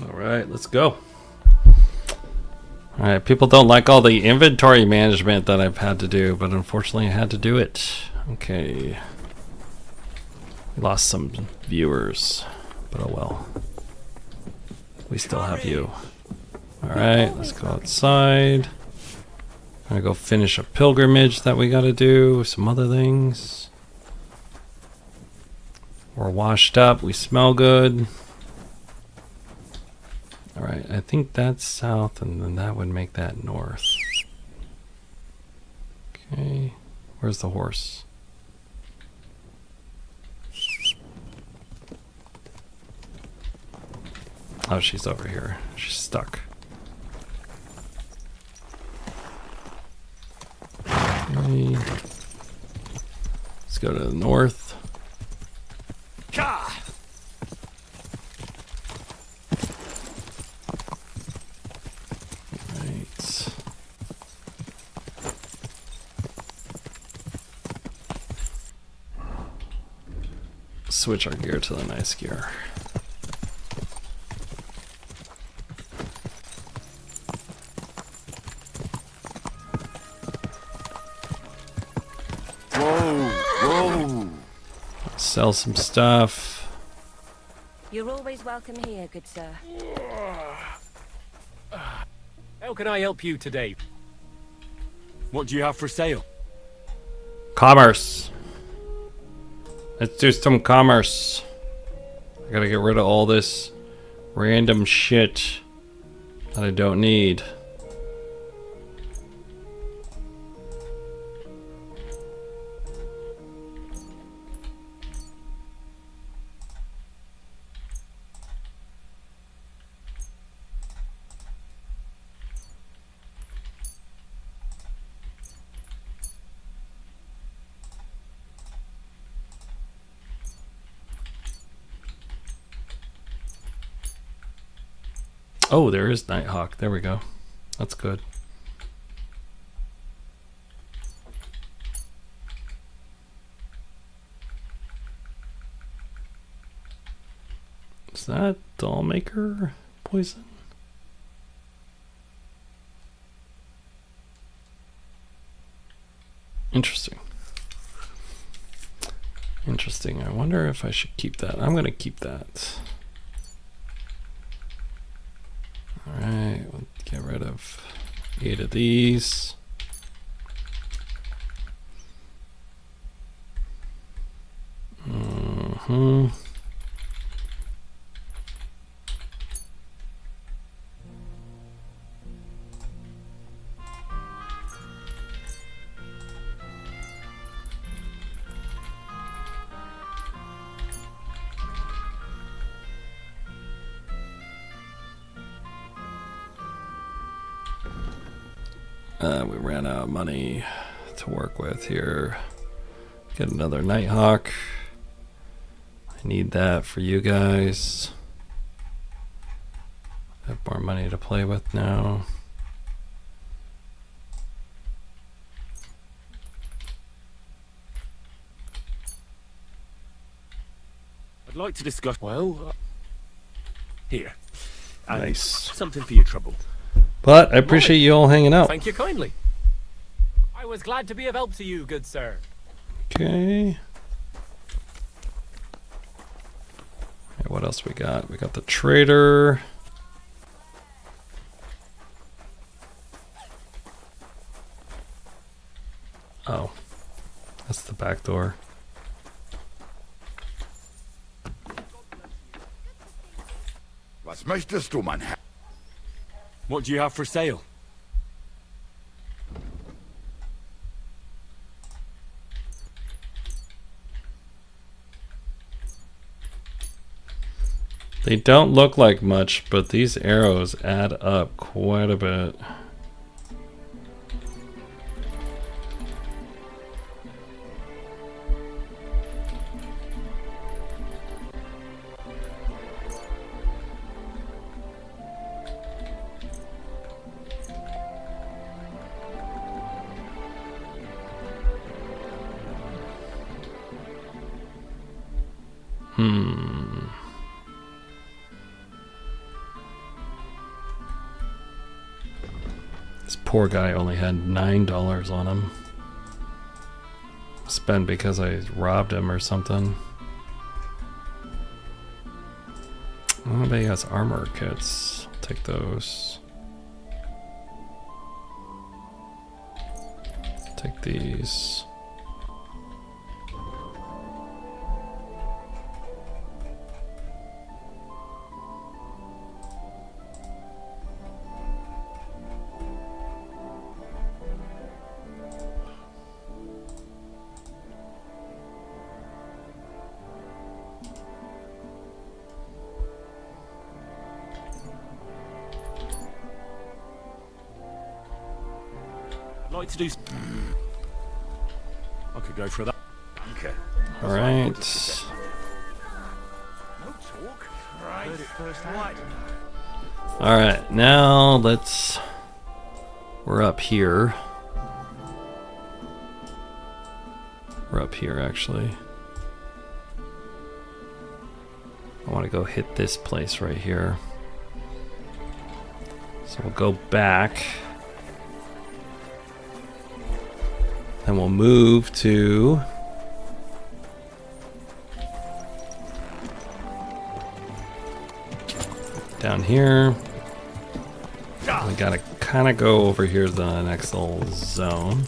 Alright, let's go. Alright, people don't like all the inventory management that I've had to do, but unfortunately I had to do it. Okay. We lost some viewers, but oh well. We still have you. Alright, let's go outside. I'm gonna go finish a pilgrimage that we gotta do, some other things. We're washed up, we smell good. Alright, I think that's south, and then that would make that north. Okay, where's the horse? Oh, she's over here. She's stuck. Okay. Let's go to the north. Right. Switch our gear to the nice gear. Sell some stuff. You're always welcome here, good sir. How can I help you today? What do you have for sale? Commerce. Let's do some commerce. I gotta get rid of all this random shit that I don't need. Oh, there is Nighthawk. There we go. That's good. Is that Dollmaker poison? Interesting. Interesting. I wonder if I should keep that. I'm going to keep that. Alright, we'll get rid of 8 of these. We ran out of money to work with here. Get another Nighthawk. I need that for you guys. I have more money to play with now. I'd like to discuss. Well, here. Nice. Something for your trouble. But I appreciate you all hanging out. Thank you kindly. I was glad to be of help to you, good sir. Okay. Right, what else we got? We got the trader. Oh, that's the back door. Was möchtest du, mein Herr? What do you have for sale? They don't look like much, but these arrows add up quite a bit. This poor guy only had $9 on him. Spent because I robbed him or something. Oh, but he has armor kits. I'll take those. Take these. Like to do. I could go for that. Okay. All right. No talk. Right. Heard it first hand. All right. Now let's. We're up here. We're up here actually. I want to go hit this place right here. So we'll go back. And we'll move to down here. We gotta kind of go over here to the next little zone.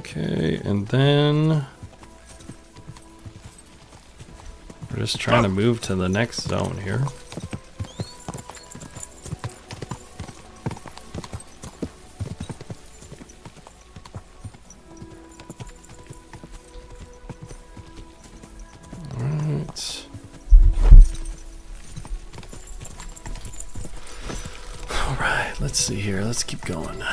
Okay, and then we're just trying to move to the next zone here. Alright. Alright, let's see here. Let's keep going.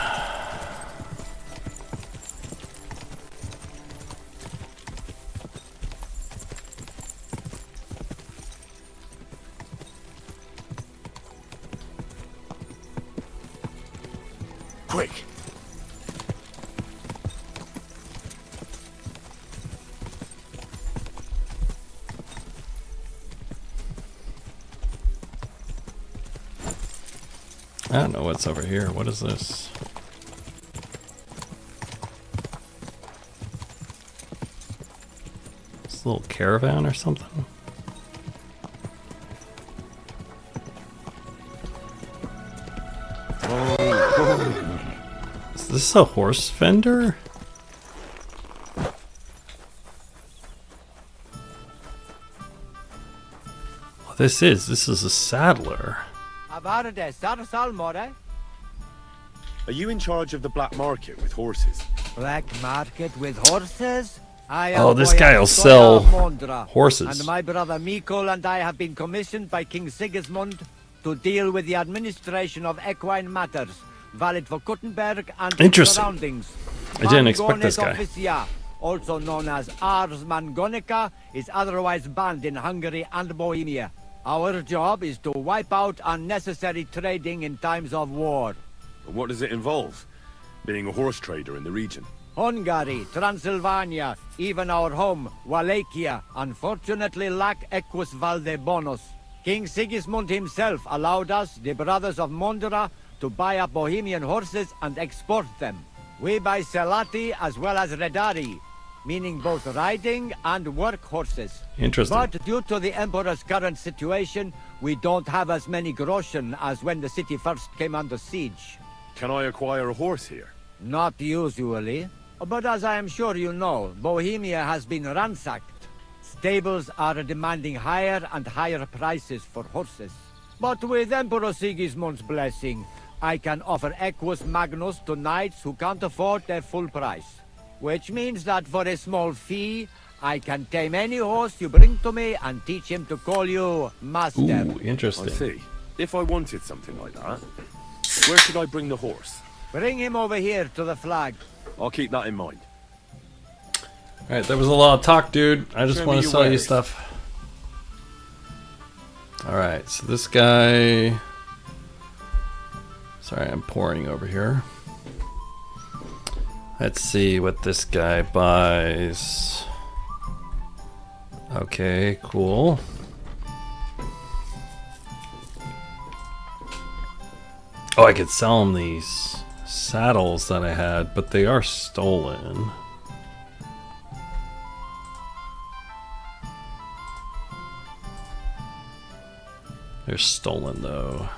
Quick! I don't know what's over here. What is this? This little caravan or something? Is this a horse vendor? Oh, this is a saddler. Are you in charge of the black market with horses? Black market with horses? Oh, this guy will sell horses. And my brother Mikol and I have been commissioned by King Sigismund to deal with the administration of equine matters, valid for Kuttenberg and its surroundings. I didn't expect this guy. Officia, also known as Ars Mangonica, is otherwise banned in Hungary and Bohemia. Our job is to wipe out unnecessary trading in times of war. What does it involve? Being a horse trader in the region? Hungary, Transylvania, even our home, Wallachia, unfortunately lack equus valdebonus. King Sigismund himself allowed us, the brothers of Mondra, to buy up Bohemian horses and export them. We buy Selati as well as Redari, meaning both riding and work horses. Interesting. But due to the Emperor's current situation, we don't have as many groschen as when the city first came under siege. Can I acquire a horse here? Not usually. But as I am sure you know, Bohemia has been ransacked. Stables are demanding higher and higher prices for horses. But with Emperor Sigismund's blessing, I can offer Equus Magnus to knights who can't afford their full price. Which means that for a small fee, I can tame any horse you bring to me and teach him to call you Master. Ooh, interesting. I see. If I wanted something like that, where should I bring the horse? Bring him over here to the flag. I'll keep that in mind. Alright, that was a lot of talk, dude. I just Show want me to your sell you wares. stuff. Alright, so this guy... Sorry, I'm pouring over here. Let's see what this guy buys. Okay, cool. Oh, I could sell him these saddles that I had, but they are stolen. They're stolen though.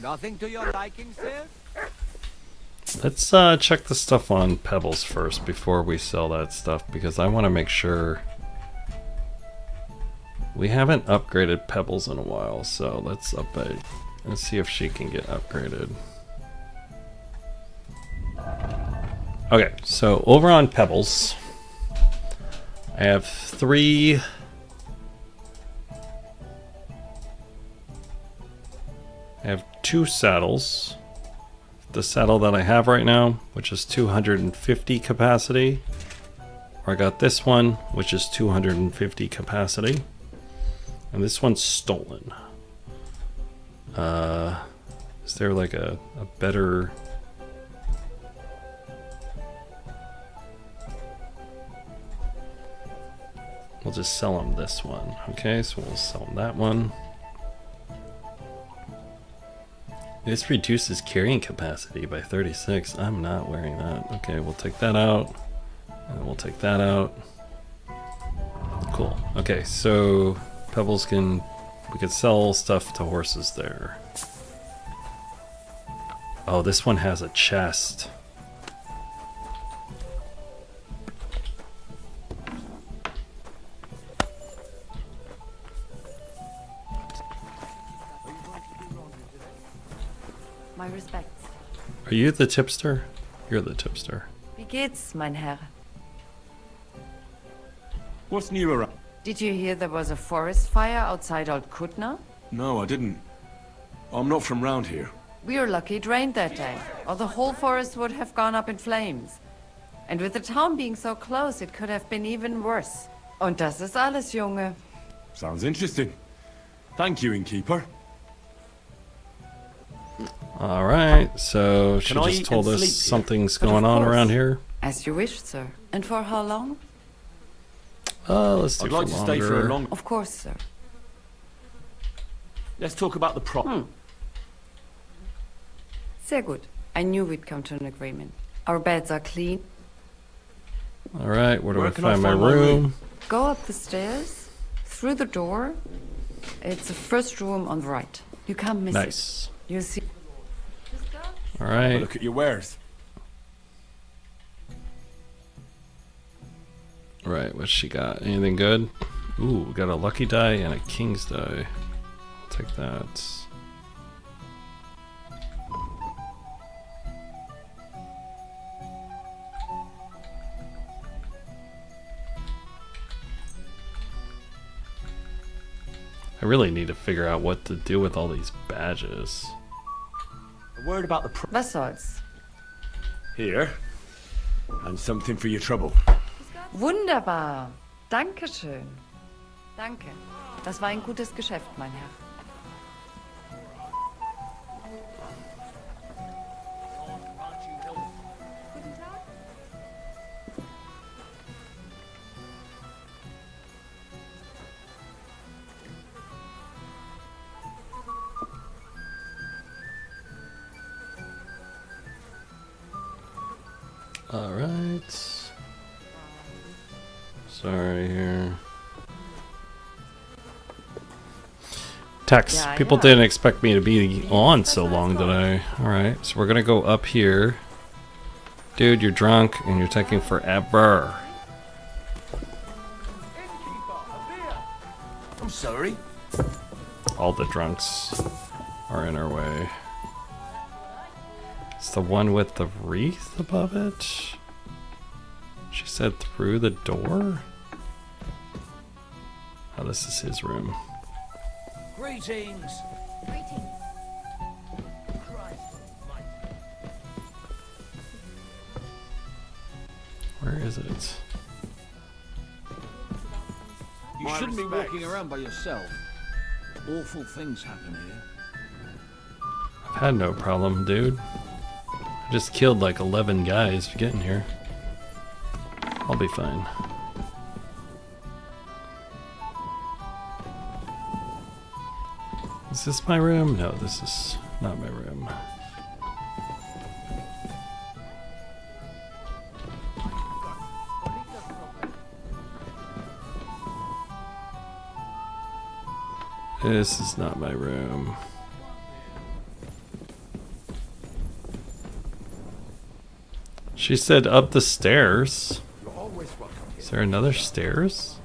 Nothing to your liking, sir? Let's check the stuff on Pebbles first before we sell that stuff, because I want to make sure we haven't upgraded Pebbles in a while. So let's update and see if she can get upgraded. Okay, so over on Pebbles, I have 3. I have 2 saddles. The saddle that I have right now, which is 250 capacity. Or I got this one, which is 250 capacity. And this one's stolen. Is there like a better... We'll just sell him this one. Okay, so we'll sell him that one. This reduces carrying capacity by 36. I'm not wearing that. Okay, we'll take that out. And we'll take that out. Cool. Okay, so Pebbles can... We could sell stuff to horses there. Oh, this one has a chest. My respects. Are you the tipster? You're the tipster. Wie geht's, mein Herr? What's new around? Did you hear there was a forest fire outside Old Kutna? No, I didn't. I'm not from round here. We were lucky it rained that day, or the whole forest would have gone up in flames. And with the town being so close, it could have been even worse. Und das ist alles, Junge. Sounds interesting. Thank you, innkeeper. Alright, so she Can I just eat told and us sleep here? something's But of going on course. around here. As you wish, sir. And for how long? Let's do I'd for like to stay for a longer. long... Of course, sir. Let's talk about the prop. Sehr gut. I knew we'd come to an agreement. Our beds are clean. Alright, where do Where I can I find my find my room? Go up the stairs, through the door. It's the first room on the right. You can't miss Nice. it. You see. Alright. Look at your wares. Right, what's she got? Anything good? Ooh, we got a lucky die and a king's die. I'll take that. I really need to figure out what to do with all these badges. A word about the prop. Was soll's? Here. And something for your trouble. Wunderbar. Dankeschön. Danke. Das war ein gutes Geschäft, mein Herr. Alright. Sorry here. Text. Yeah, People yeah. didn't expect me to be on so long today. Alright, so we're gonna go up here. Dude, you're drunk and you're taking forever. I'm sorry. All the drunks are in our way. It's the one with the wreath above it. She said through the door? Oh, this is his room. Greetings. Greetings. Where is it? You shouldn't be walking around by yourself. Awful things happen here. I've had no problem, dude. I just killed like 11 guys getting here. I'll be fine. Is this my room? No, this is not my room. This is not my room. She said up the stairs. Is there another stairs?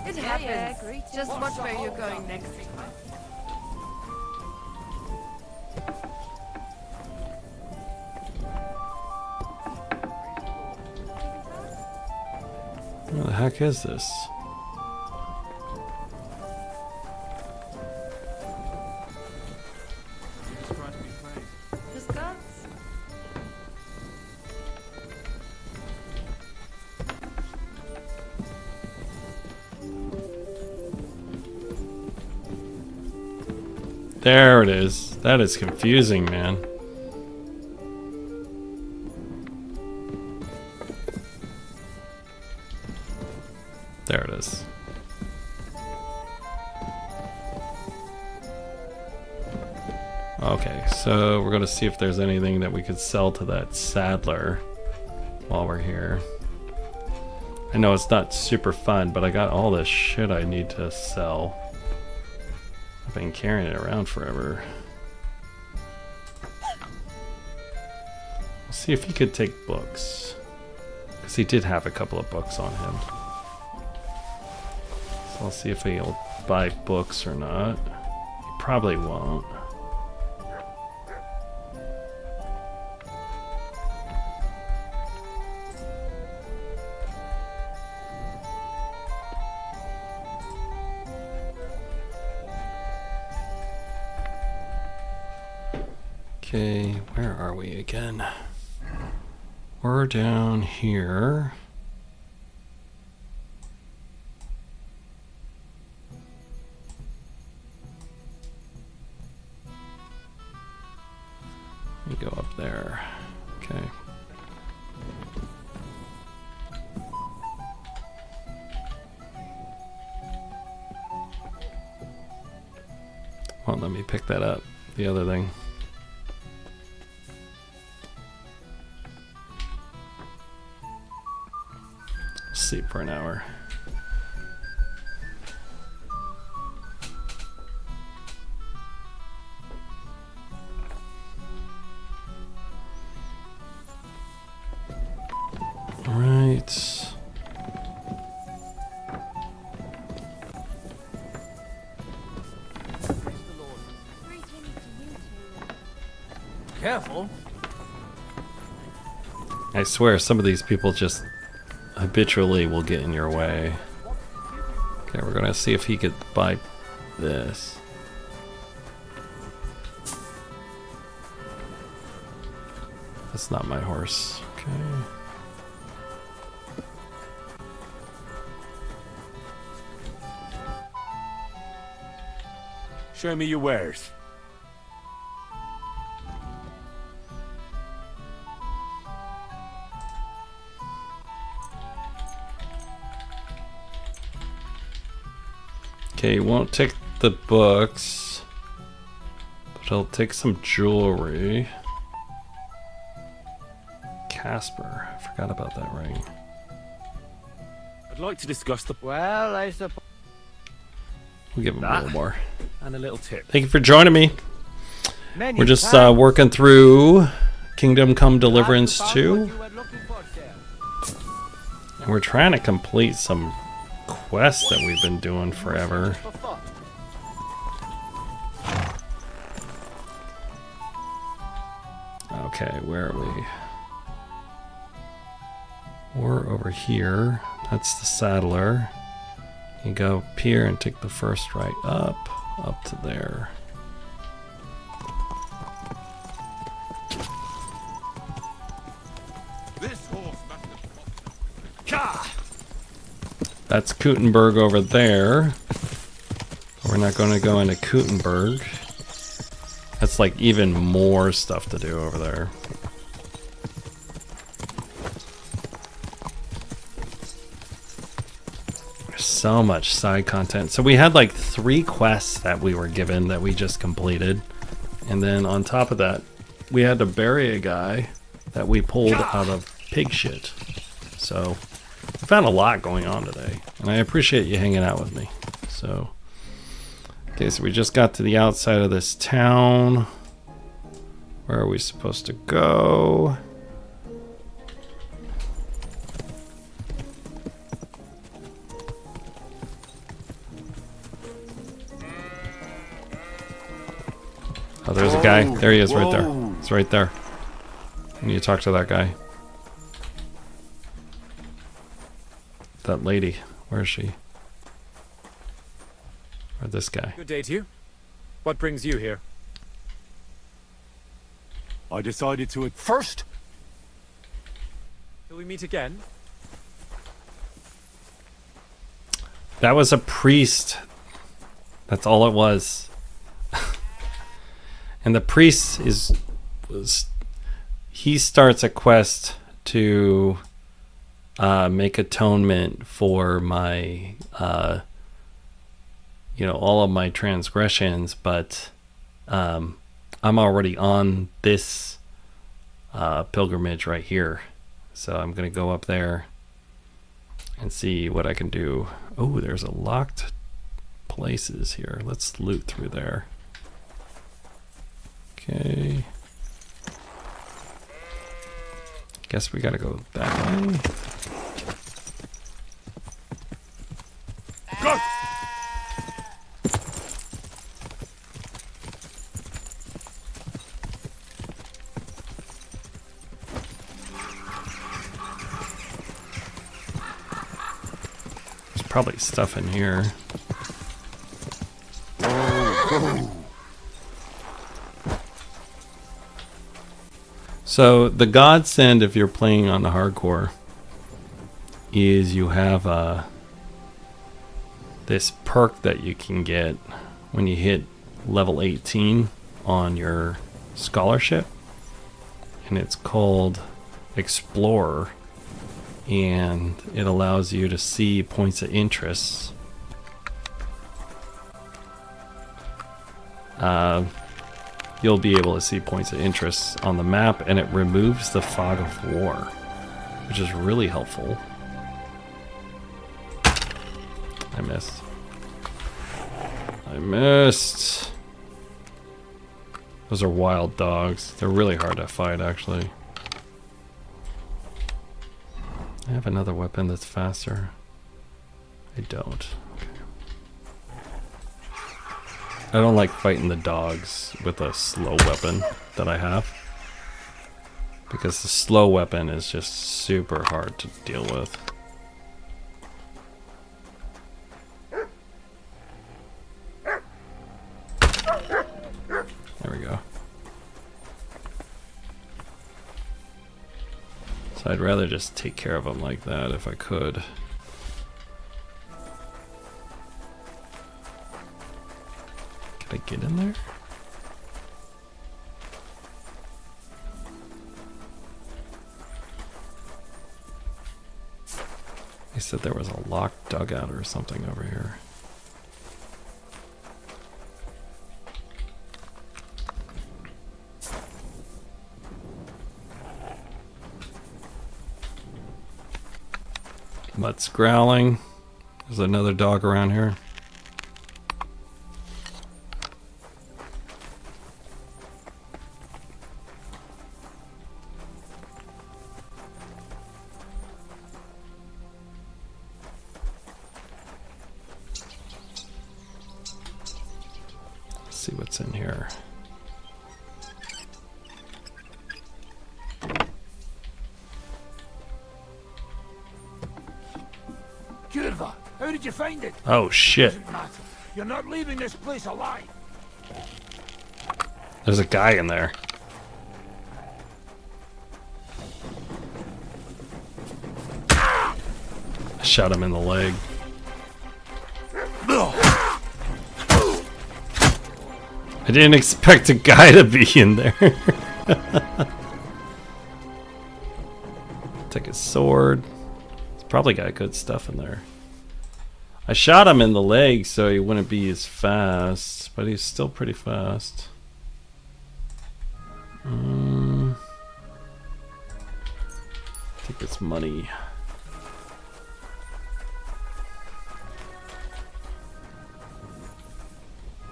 It happens. Just watch where you're going next. What the heck is this? There it is. That is confusing, man. There it is. Okay, so we're gonna see if there's anything that we could sell to that saddler while we're here. I know it's not super fun, but I got all this shit I need to sell. I've been carrying it around forever. Let's see if he could take books. Because he did have a couple of books on him. So I'll see if he'll buy books or not. He probably won't. Okay, where are we again? We're down here. We go up there. Okay. Won't let me pick that up. The other thing. Sleep for an hour. All right. Careful. I swear some of these people just habitually will get in your way. Okay, we're gonna see if he could buy this. That's not my horse. Okay. Show me your wares. Okay, he won't take the books, but he'll take some jewelry. Casper, I forgot about that ring. I'd like to discuss the... Well, I suppose... We'll give him a little more. And a little tip. Thank you for joining me. Many We're just thanks. working through Kingdom Come Deliverance 2. And we're trying to complete some quests that we've been doing forever. Okay, where are we? We're over here. That's the Saddler. You go up here and take the first right up to there. That's Kuttenberg over there. We're not going to go into Kuttenberg. That's like even more stuff to do over there. There's so much side content. So we had like 3 quests that we were given that we just completed. And then on top of that, we had to bury a guy that we pulled out of pig shit. So we found a lot going on today. And I appreciate you hanging out with me. So, okay, so we just got to the outside of this town. Where are we supposed to go? Oh, there's a guy. There he is right there. He's right there. I need to talk to that guy. That lady. Where is she? Or this guy. Good day to you. What brings you here? I decided to... First! Will we meet again? That was a priest. That's all it was. And the priest he starts a quest to make atonement for my all of my transgressions, but I'm already on this pilgrimage right here, so I'm gonna go up there and see what I can do. Oh, there's a locked places here. Let's loot through there. Okay. Guess we gotta go that way. Go! There's probably stuff in here. So the godsend if you're playing on the hardcore is you have this perk that you can get when you hit level 18 on your scholarship, and it's called Explorer, and it allows you to see points of interest. You'll be able to see points of interest on the map, and it removes the fog of war, which is really helpful. I missed. I missed. Those are wild dogs. They're really hard to fight, actually. I have another weapon that's faster. I don't. I don't like fighting the dogs with a slow weapon that I have, because the slow weapon is just super hard to deal with. There we go. So I'd rather just take care of them like that if I could. Can I get in there? They said there was a locked dugout or something over here. MUTT's growling. There's another dog around here. see what's in here. Curva, how did you find it? Oh shit. Doesn't matter. You're not leaving this place alive. There's a guy in there. I shot him in the leg. I didn't expect a guy to be in there. Take his sword. It's probably got good stuff in there. I shot him in the leg so he wouldn't be as fast, but he's still pretty fast. Take this money.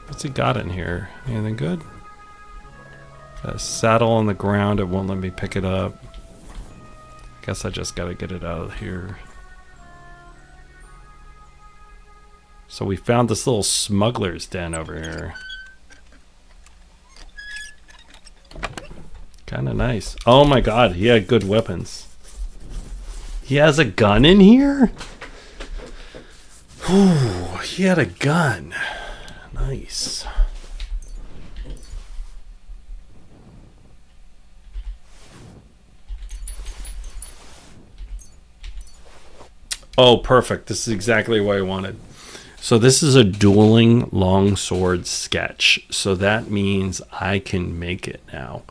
What's he got in here? Anything good? Got a saddle on the ground. It won't let me pick it up. Guess I just gotta get it out of here. So we found this little smuggler's den over here. Kinda nice. Oh my god, he had good weapons. He has a gun in here? Ooh, he had a gun. Nice. Oh, perfect. This is exactly what I wanted. So this is a dueling longsword sketch. So that means I can make it now.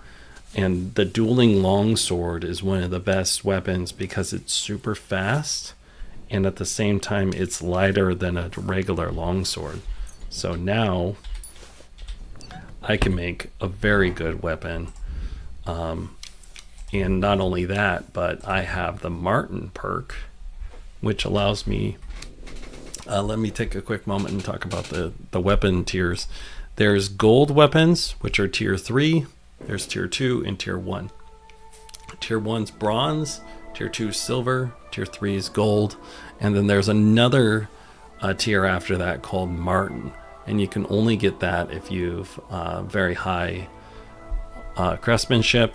And the dueling longsword is one of the best weapons because it's super fast. And at the same time, it's lighter than a regular longsword. So now I can make a very good weapon. And not only that, but I have the MUTT perk, which allows me, let me take a quick moment and talk about the weapon tiers. There's gold weapons, which are tier 3. There's tier 2 and tier 1. Tier 1's bronze, tier 2 is silver, tier 3 is gold. And then there's another tier after that called MUTT. And you can only get that if you've very high craftsmanship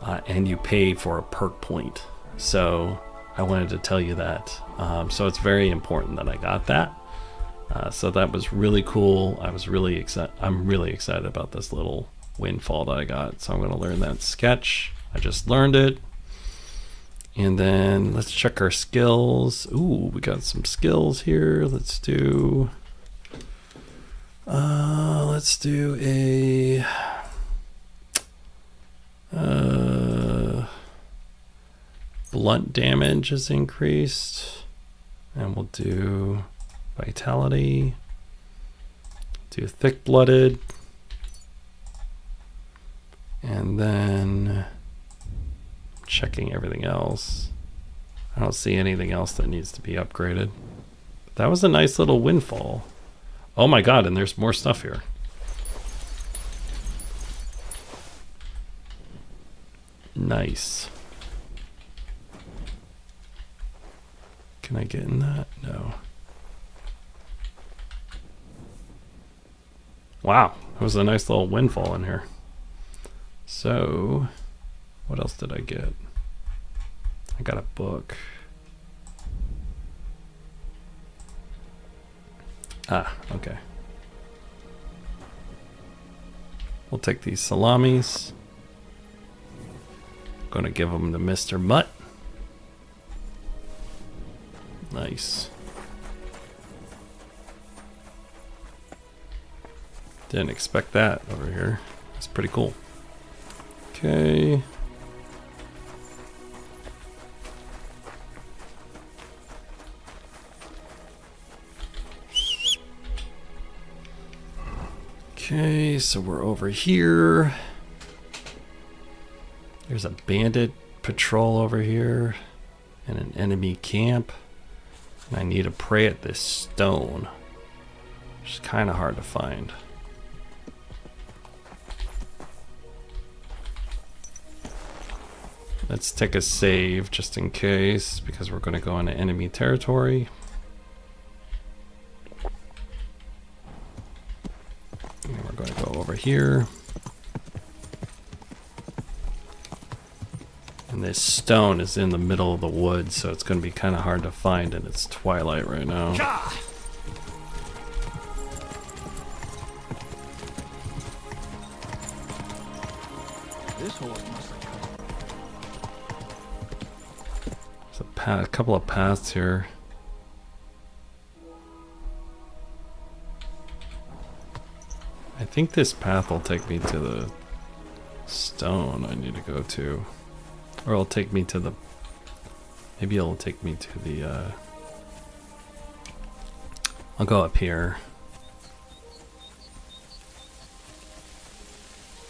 and you pay for a perk point. So I wanted to tell you that. So it's very important that I got that. So that was really cool. I'm really excited about this little windfall that I got. So I'm going to learn that sketch. I just learned it. And then let's check our skills. Ooh, we got some skills here. Let's do a blunt damage is increased, and we'll do vitality, do thick-blooded, and then checking everything else. I don't see anything else that needs to be upgraded. But that was a nice little windfall. Oh my god, and there's more stuff here. Nice. Can I get in that? No. Wow, that was a nice little windfall in here. So, what else did I get? I got a book. Ah, okay. We'll take these salamis. Gonna give them to Mr. MUTT. Nice. Didn't expect that over here. That's pretty cool. Okay. Okay, so we're over here. There's a bandit patrol over here and an enemy camp. And I need to pray at this stone, which is kind of hard to find. Let's take a save just in case, because we're going to go into enemy territory. And we're going to go here. And this stone is in the middle of the woods, so it's going to be kind of hard to find, and it's twilight right now. This horse must have come. There's a couple of paths here. I think this path will take me to the stone I need to go to. Or it'll take me to the... Maybe it'll take me to the... I'll go up here.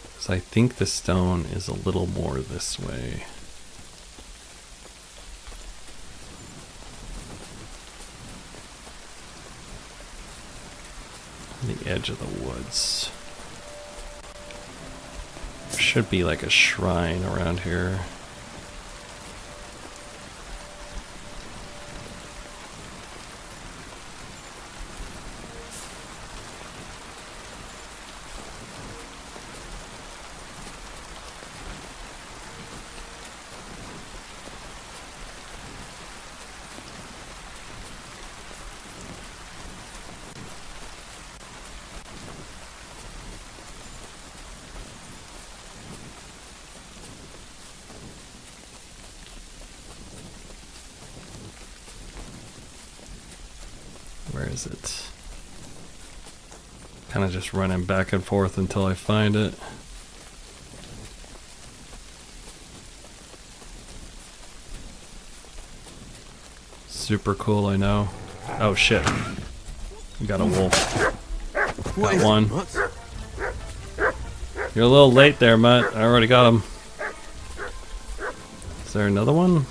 Because I think the stone is a little more this way. The edge of the woods. There should be like a shrine around here. Where is it? Kind of just running back and forth until I find it. Super cool, I know. Oh shit. We got a wolf. Got one. You're a little late there, Mutt. I already got him. Is there another one?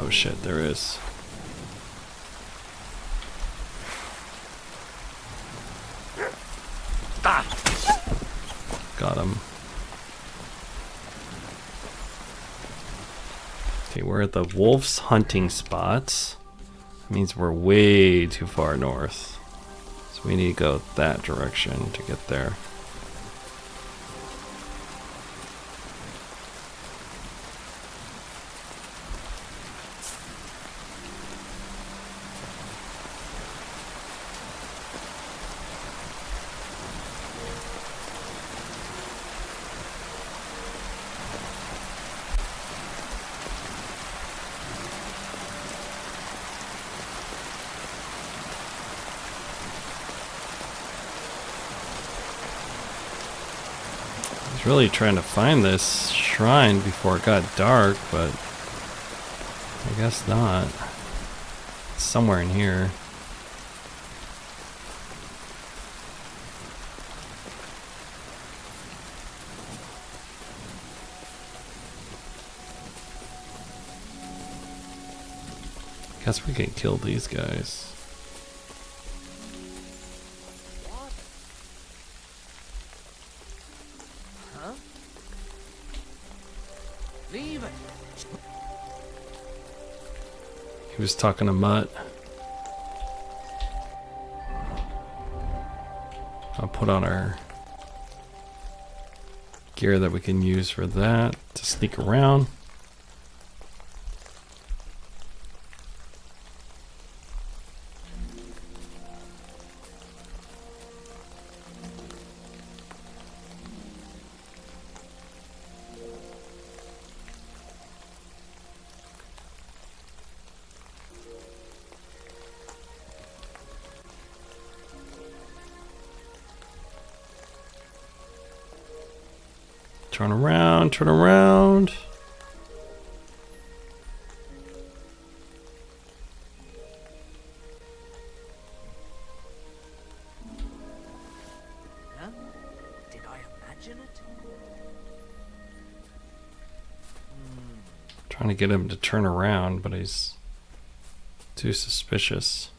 Oh shit, there is. Got him. Okay, we're at the wolf's hunting spots. That means we're way too far north. So we need to go that direction to get there. Really trying to find this shrine before it got dark, but I guess not. It's somewhere in here. Guess we can kill these guys. He was talking to Mutt. I'll put on our gear that we can use for that to sneak around. Turn around, turn around. Huh? Did I imagine it? Trying to get him to turn around, but he's too suspicious.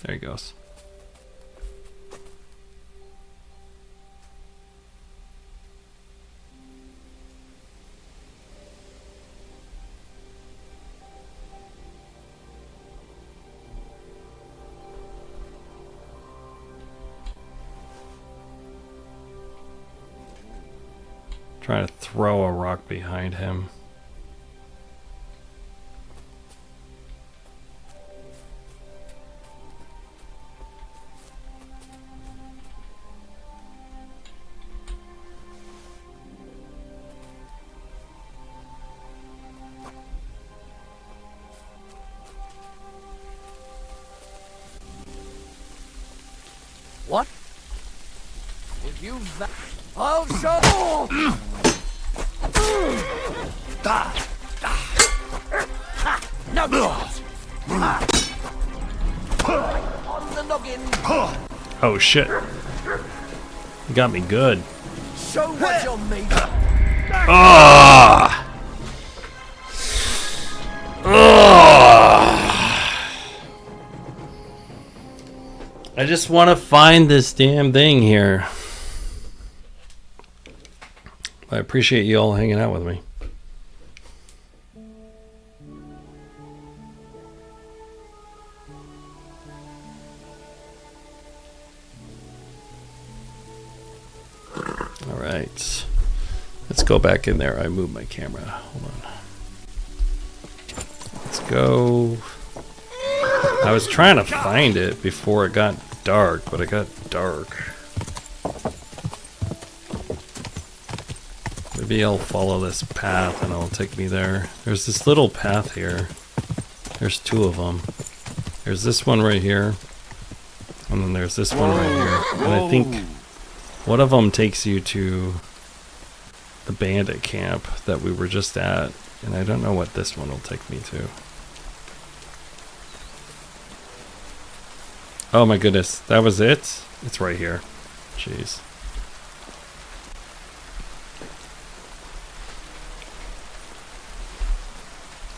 There he goes. Trying to throw a rock behind him. What? If you I'll show. No chance. On the noggin. Oh shit. You got me good. Show what you're made. Ah! I just want to find this damn thing here. I appreciate you all hanging out with me. All right. Let's go back in there. I moved my camera. Hold on. Let's go. I was trying to find it before it got dark, but it got dark. Maybe I'll follow this path and it'll take me there. There's this little path here. There's two of them. There's this one right here. And then there's this one right here. And I think one of them takes you to the bandit camp that we were just at. And I don't know what this one will take me to. Oh my goodness, that was it? It's right here. Jeez.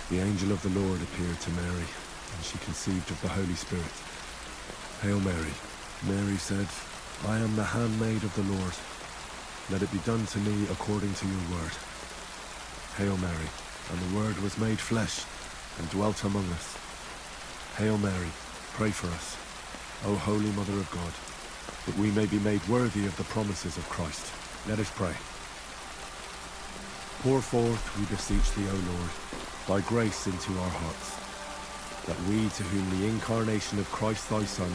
The angel of the Lord appeared to Mary, and she conceived of the Holy Spirit. Hail Mary. Mary said, I am the handmaid of the Lord. Let it be done to me according to your word. Hail Mary. And the Word was made flesh, and dwelt among us. Hail Mary, pray for us, O Holy Mother of God, that we may be made worthy of the promises of Christ. Let us pray. Pour forth, we beseech thee, O Lord, thy grace into our hearts, that we, to whom the incarnation of Christ thy Son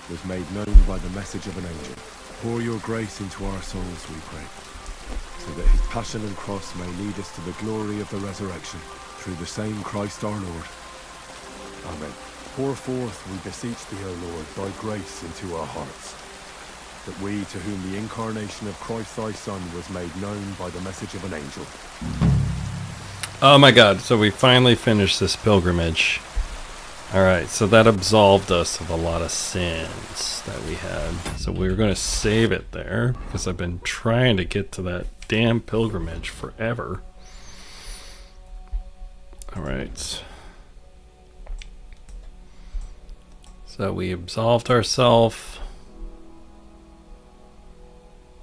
was made known by the message of an angel, pour your grace into our souls, we pray, so that his passion and cross may lead us to the glory of the resurrection, through the same Christ our Lord. Amen. Pour forth, we beseech thee, O Lord, thy grace into our hearts, that we, to whom the incarnation of Christ thy Son was made known by the message of an angel. Oh my god, so we finally finished this pilgrimage. Alright, so that absolved us of a lot of sins that we had. So we were going to save it there, because I've been trying to get to that damn pilgrimage forever. Alright. So we absolved ourselves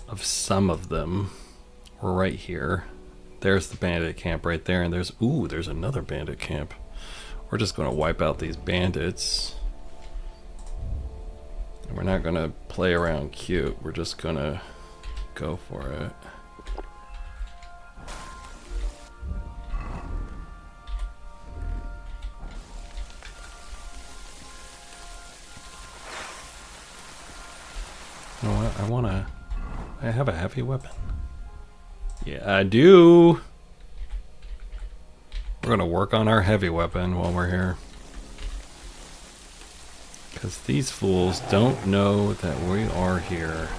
of some of them. We're right here. There's the bandit camp right there, and there's another bandit camp. We're just going to wipe out these bandits. And we're not going to play around cute. We're just going to go for it. You know what? I have a heavy weapon. Yeah, I do. We're going to work on our heavy weapon while we're here. Because these fools don't know that we are here.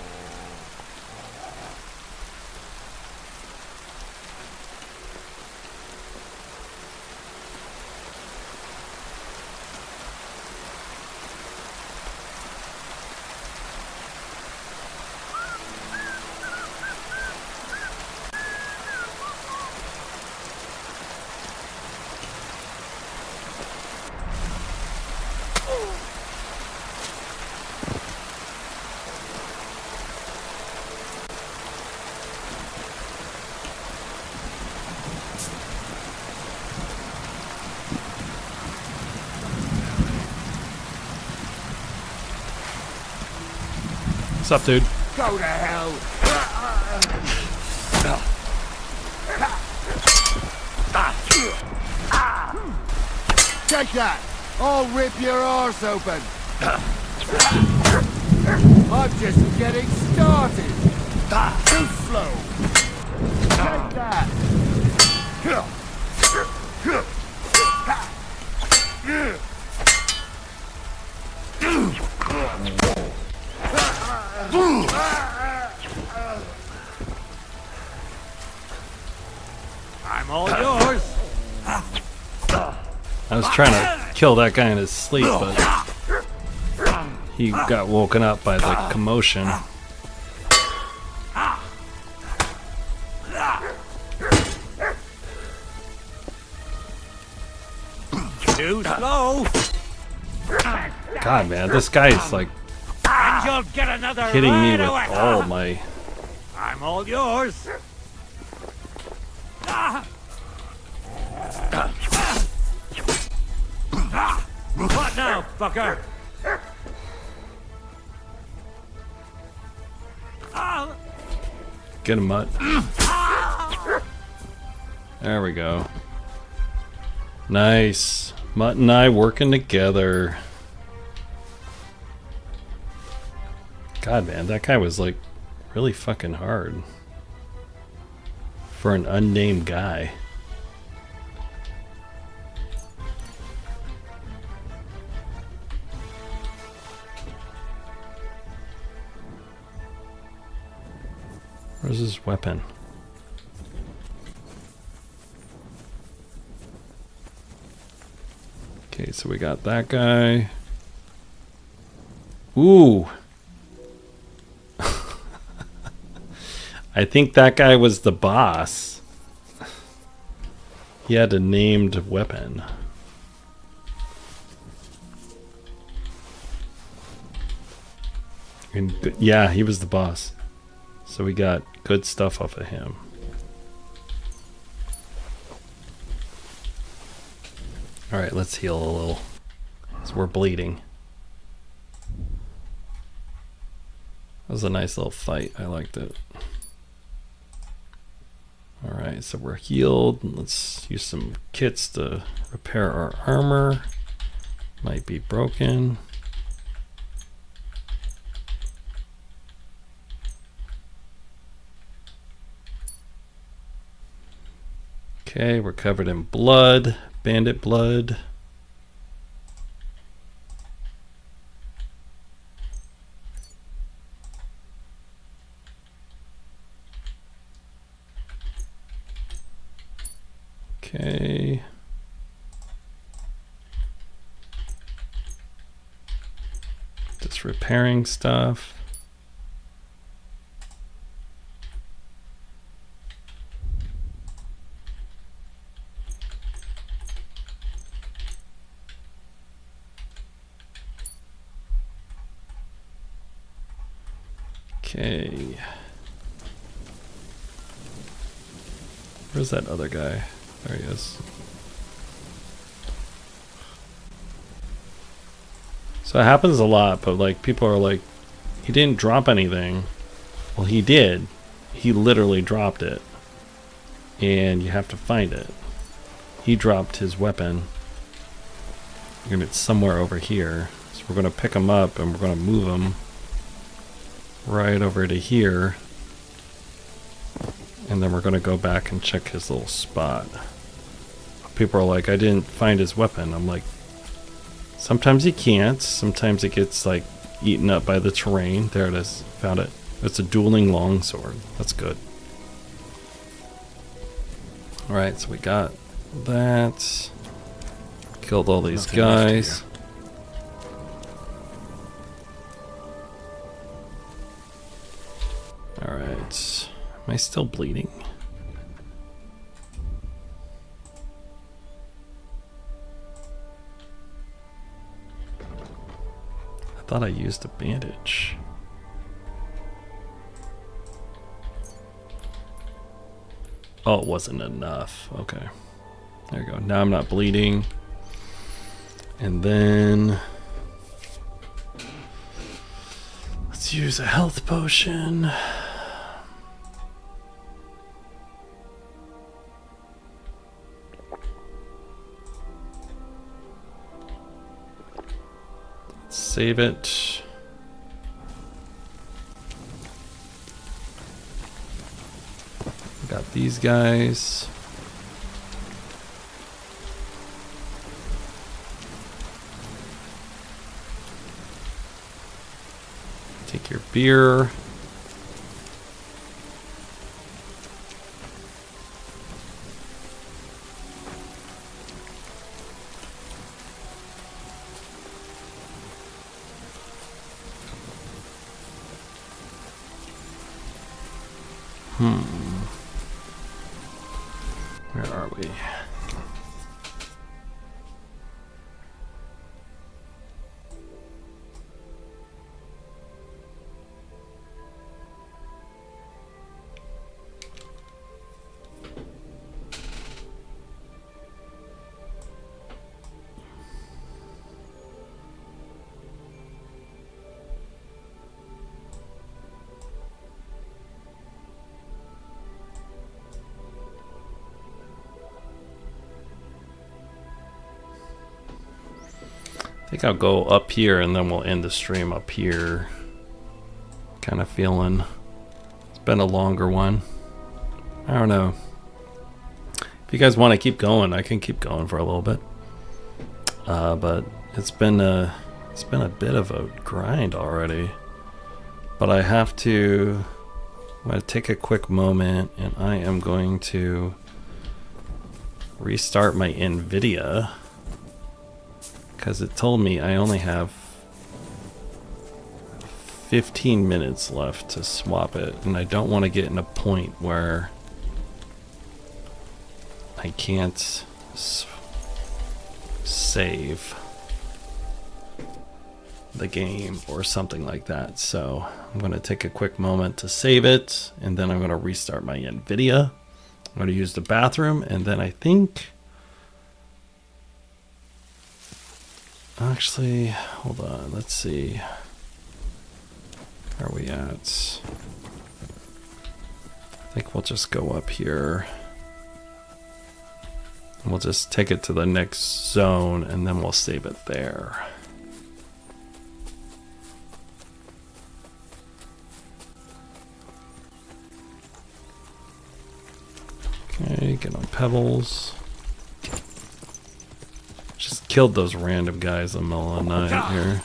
What's up, dude? Go to hell! Take that! I'll rip your arse open! I'm just getting started! Too slow! Take that! I'm all yours. I was trying to kill that guy in his sleep, but he got woken up by the commotion. Too slow. God, man, this guy's like And you'll get another hitting me right with away. all my... I'm all yours. What now, fucker? Get him, Mutt. There we go. Nice. Mutt and I working together. God, man, that guy was like really fucking hard for an unnamed guy. Where's his weapon? Okay, so we got that guy. Ooh. I think that guy was the boss. He had a named weapon. And yeah, he was the boss. So we got good stuff off of him. Alright, let's heal a little. So we're bleeding. That was a nice little fight. I liked it. Alright, so we're healed. Let's use some kits to repair our armor. Might be broken. Okay, we're covered in blood, bandit blood. Okay. Just repairing stuff. Okay. Where's that other guy? There he is. So it happens a lot, but like people are like, he didn't drop anything. Well, he did. He literally dropped it. And you have to find it. He dropped his weapon. And it's somewhere over here. So we're going to pick him up and we're going to move him right over to here. And then we're going to go back and check his little spot. People are like, I didn't find his weapon. I'm like, sometimes you can't. Sometimes it gets like eaten up by the terrain. There it is. Found it. It's a dueling longsword. That's good. Alright, so we got that. Killed all these guys. Alright. Am I still bleeding? I thought I used a bandage. Oh, it wasn't enough. Okay. There you go. Now I'm not bleeding. And then let's use a health potion. save it. Got these guys. Take your beer. Where are we? I think I'll go up here and then we'll end the stream up here. Kind of feeling it's been a longer one. I don't know. If you guys want to keep going, I can keep going for a little bit. But it's been a bit of a grind already. But I have to. I'm going to take a quick moment and I am going to restart my NVIDIA. Because it told me I only have 15 minutes left to swap it, and I don't want to get in a point where I can't save the game or something like that. So I'm going to take a quick moment to save it, and then I'm going to restart my NVIDIA. I'm going to use the bathroom, and then I think... Actually, hold on, let's see. Where are we at? I think we'll just go up here. We'll just take it to the next zone and then we'll save it there. Okay, get on pebbles. Just killed those random guys in the middle of the night here.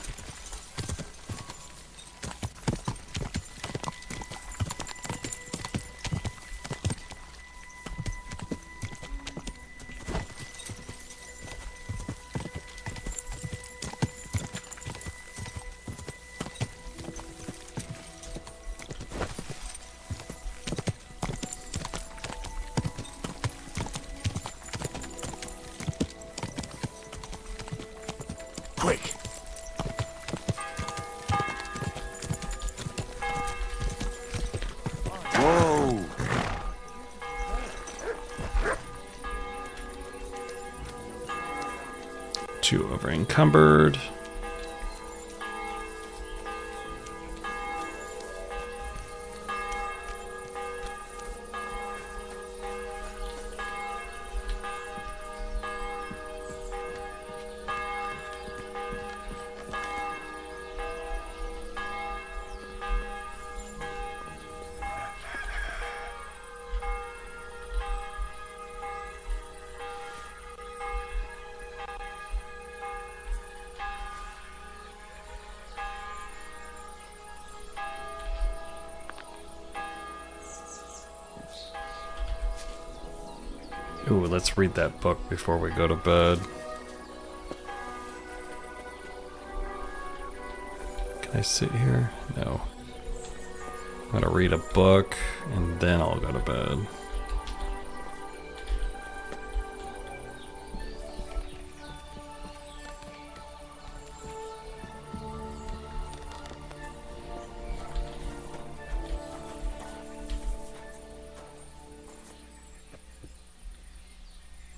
Too over encumbered. Ooh, let's read that book before we go to bed. Can I sit here? No. I'm gonna read a book and then I'll go to bed.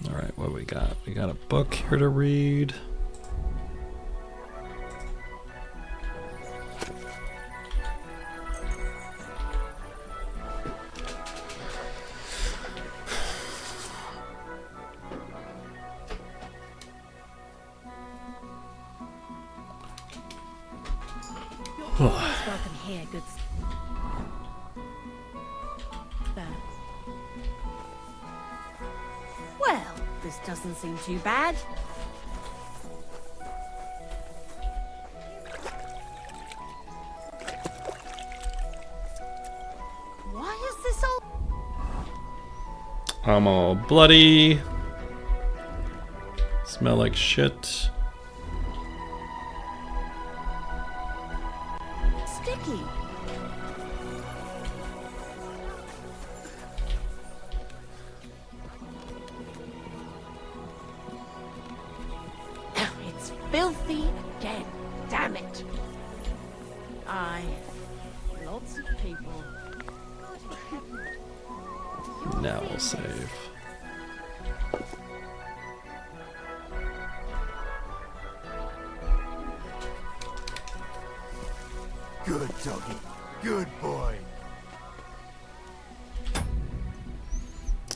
Alright, what do we got? We got a book here to read. Welcome here, good. There. Well, this doesn't seem too bad. Why is this all? I'm all bloody. Smell like shit. Sticky. It's filthy again. Damn it. Aye. Lots of people. Now we'll save. Good doggy. Good boy.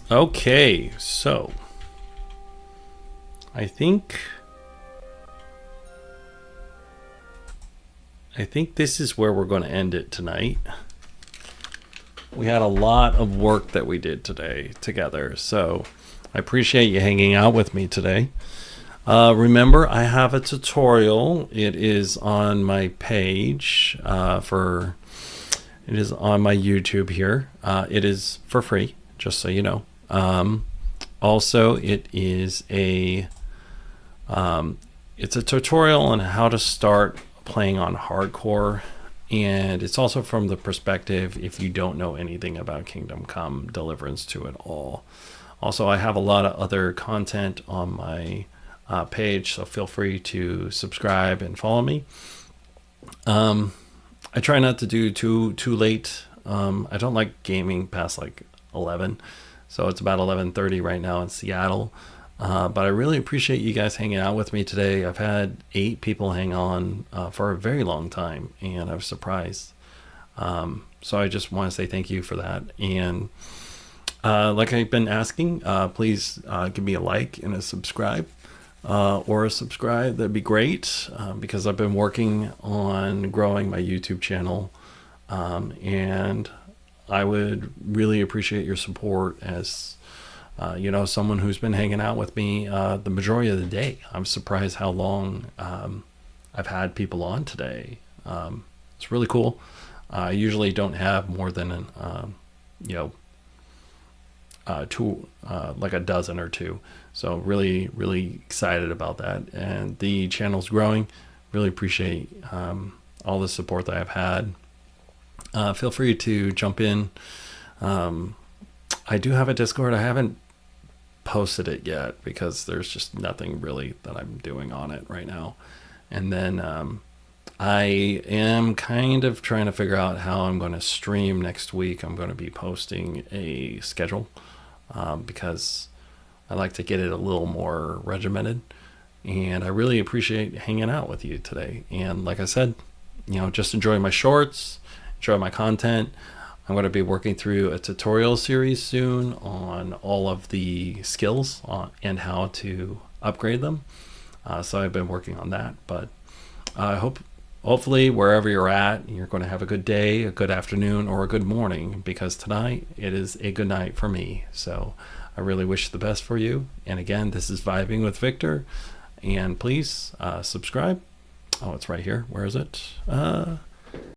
Okay, so I think this is where we're going to end it tonight. We had a lot of work that we did today together, so I appreciate you hanging out with me today. Remember, I have a tutorial. It is on my page it is on my YouTube here. It is for free, just so you know. Also, it is it's a tutorial on how to start playing on hardcore, and it's also from the perspective if you don't know anything about Kingdom Come Deliverance 2 at all. Also, I have a lot of other content on my page, so feel free to subscribe and follow me. I try not to do too late. I don't like gaming past like 11, so it's about 11:30 right now in Seattle. But I really appreciate you guys hanging out with me today. I've had 8 people hang on for a very long time, and I was surprised. So I just want to say thank you for that. And like I've been asking, please give me a like and a subscribe. That'd be great, because I've been working on growing my YouTube channel, and I would really appreciate your support as someone who's been hanging out with me the majority of the day. I'm surprised how long I've had people on today. It's really cool. I usually don't have more than like a dozen or two. So really, really excited about that. And the channel's growing. Really appreciate all the support that I've had. Feel free to jump in. I do have a Discord. I haven't posted it yet because there's just nothing really that I'm doing on it right now. And then I am kind of trying to figure out how I'm going to stream next week. I'm going to be posting a schedule because I like to get it a little more regimented. And I really appreciate hanging out with you today. And like I said, just enjoy my shorts, enjoy my content. I'm going to be working through a tutorial series soon on all of the skills and how to upgrade them. So I've been working on that. But I hopefully wherever you're at, you're going to have a good day, a good afternoon, or a good morning, because tonight it is a good night for me. So I really wish the best for you. And again, this is Vibing with Victor. And please subscribe. Oh, it's right here. Where is it?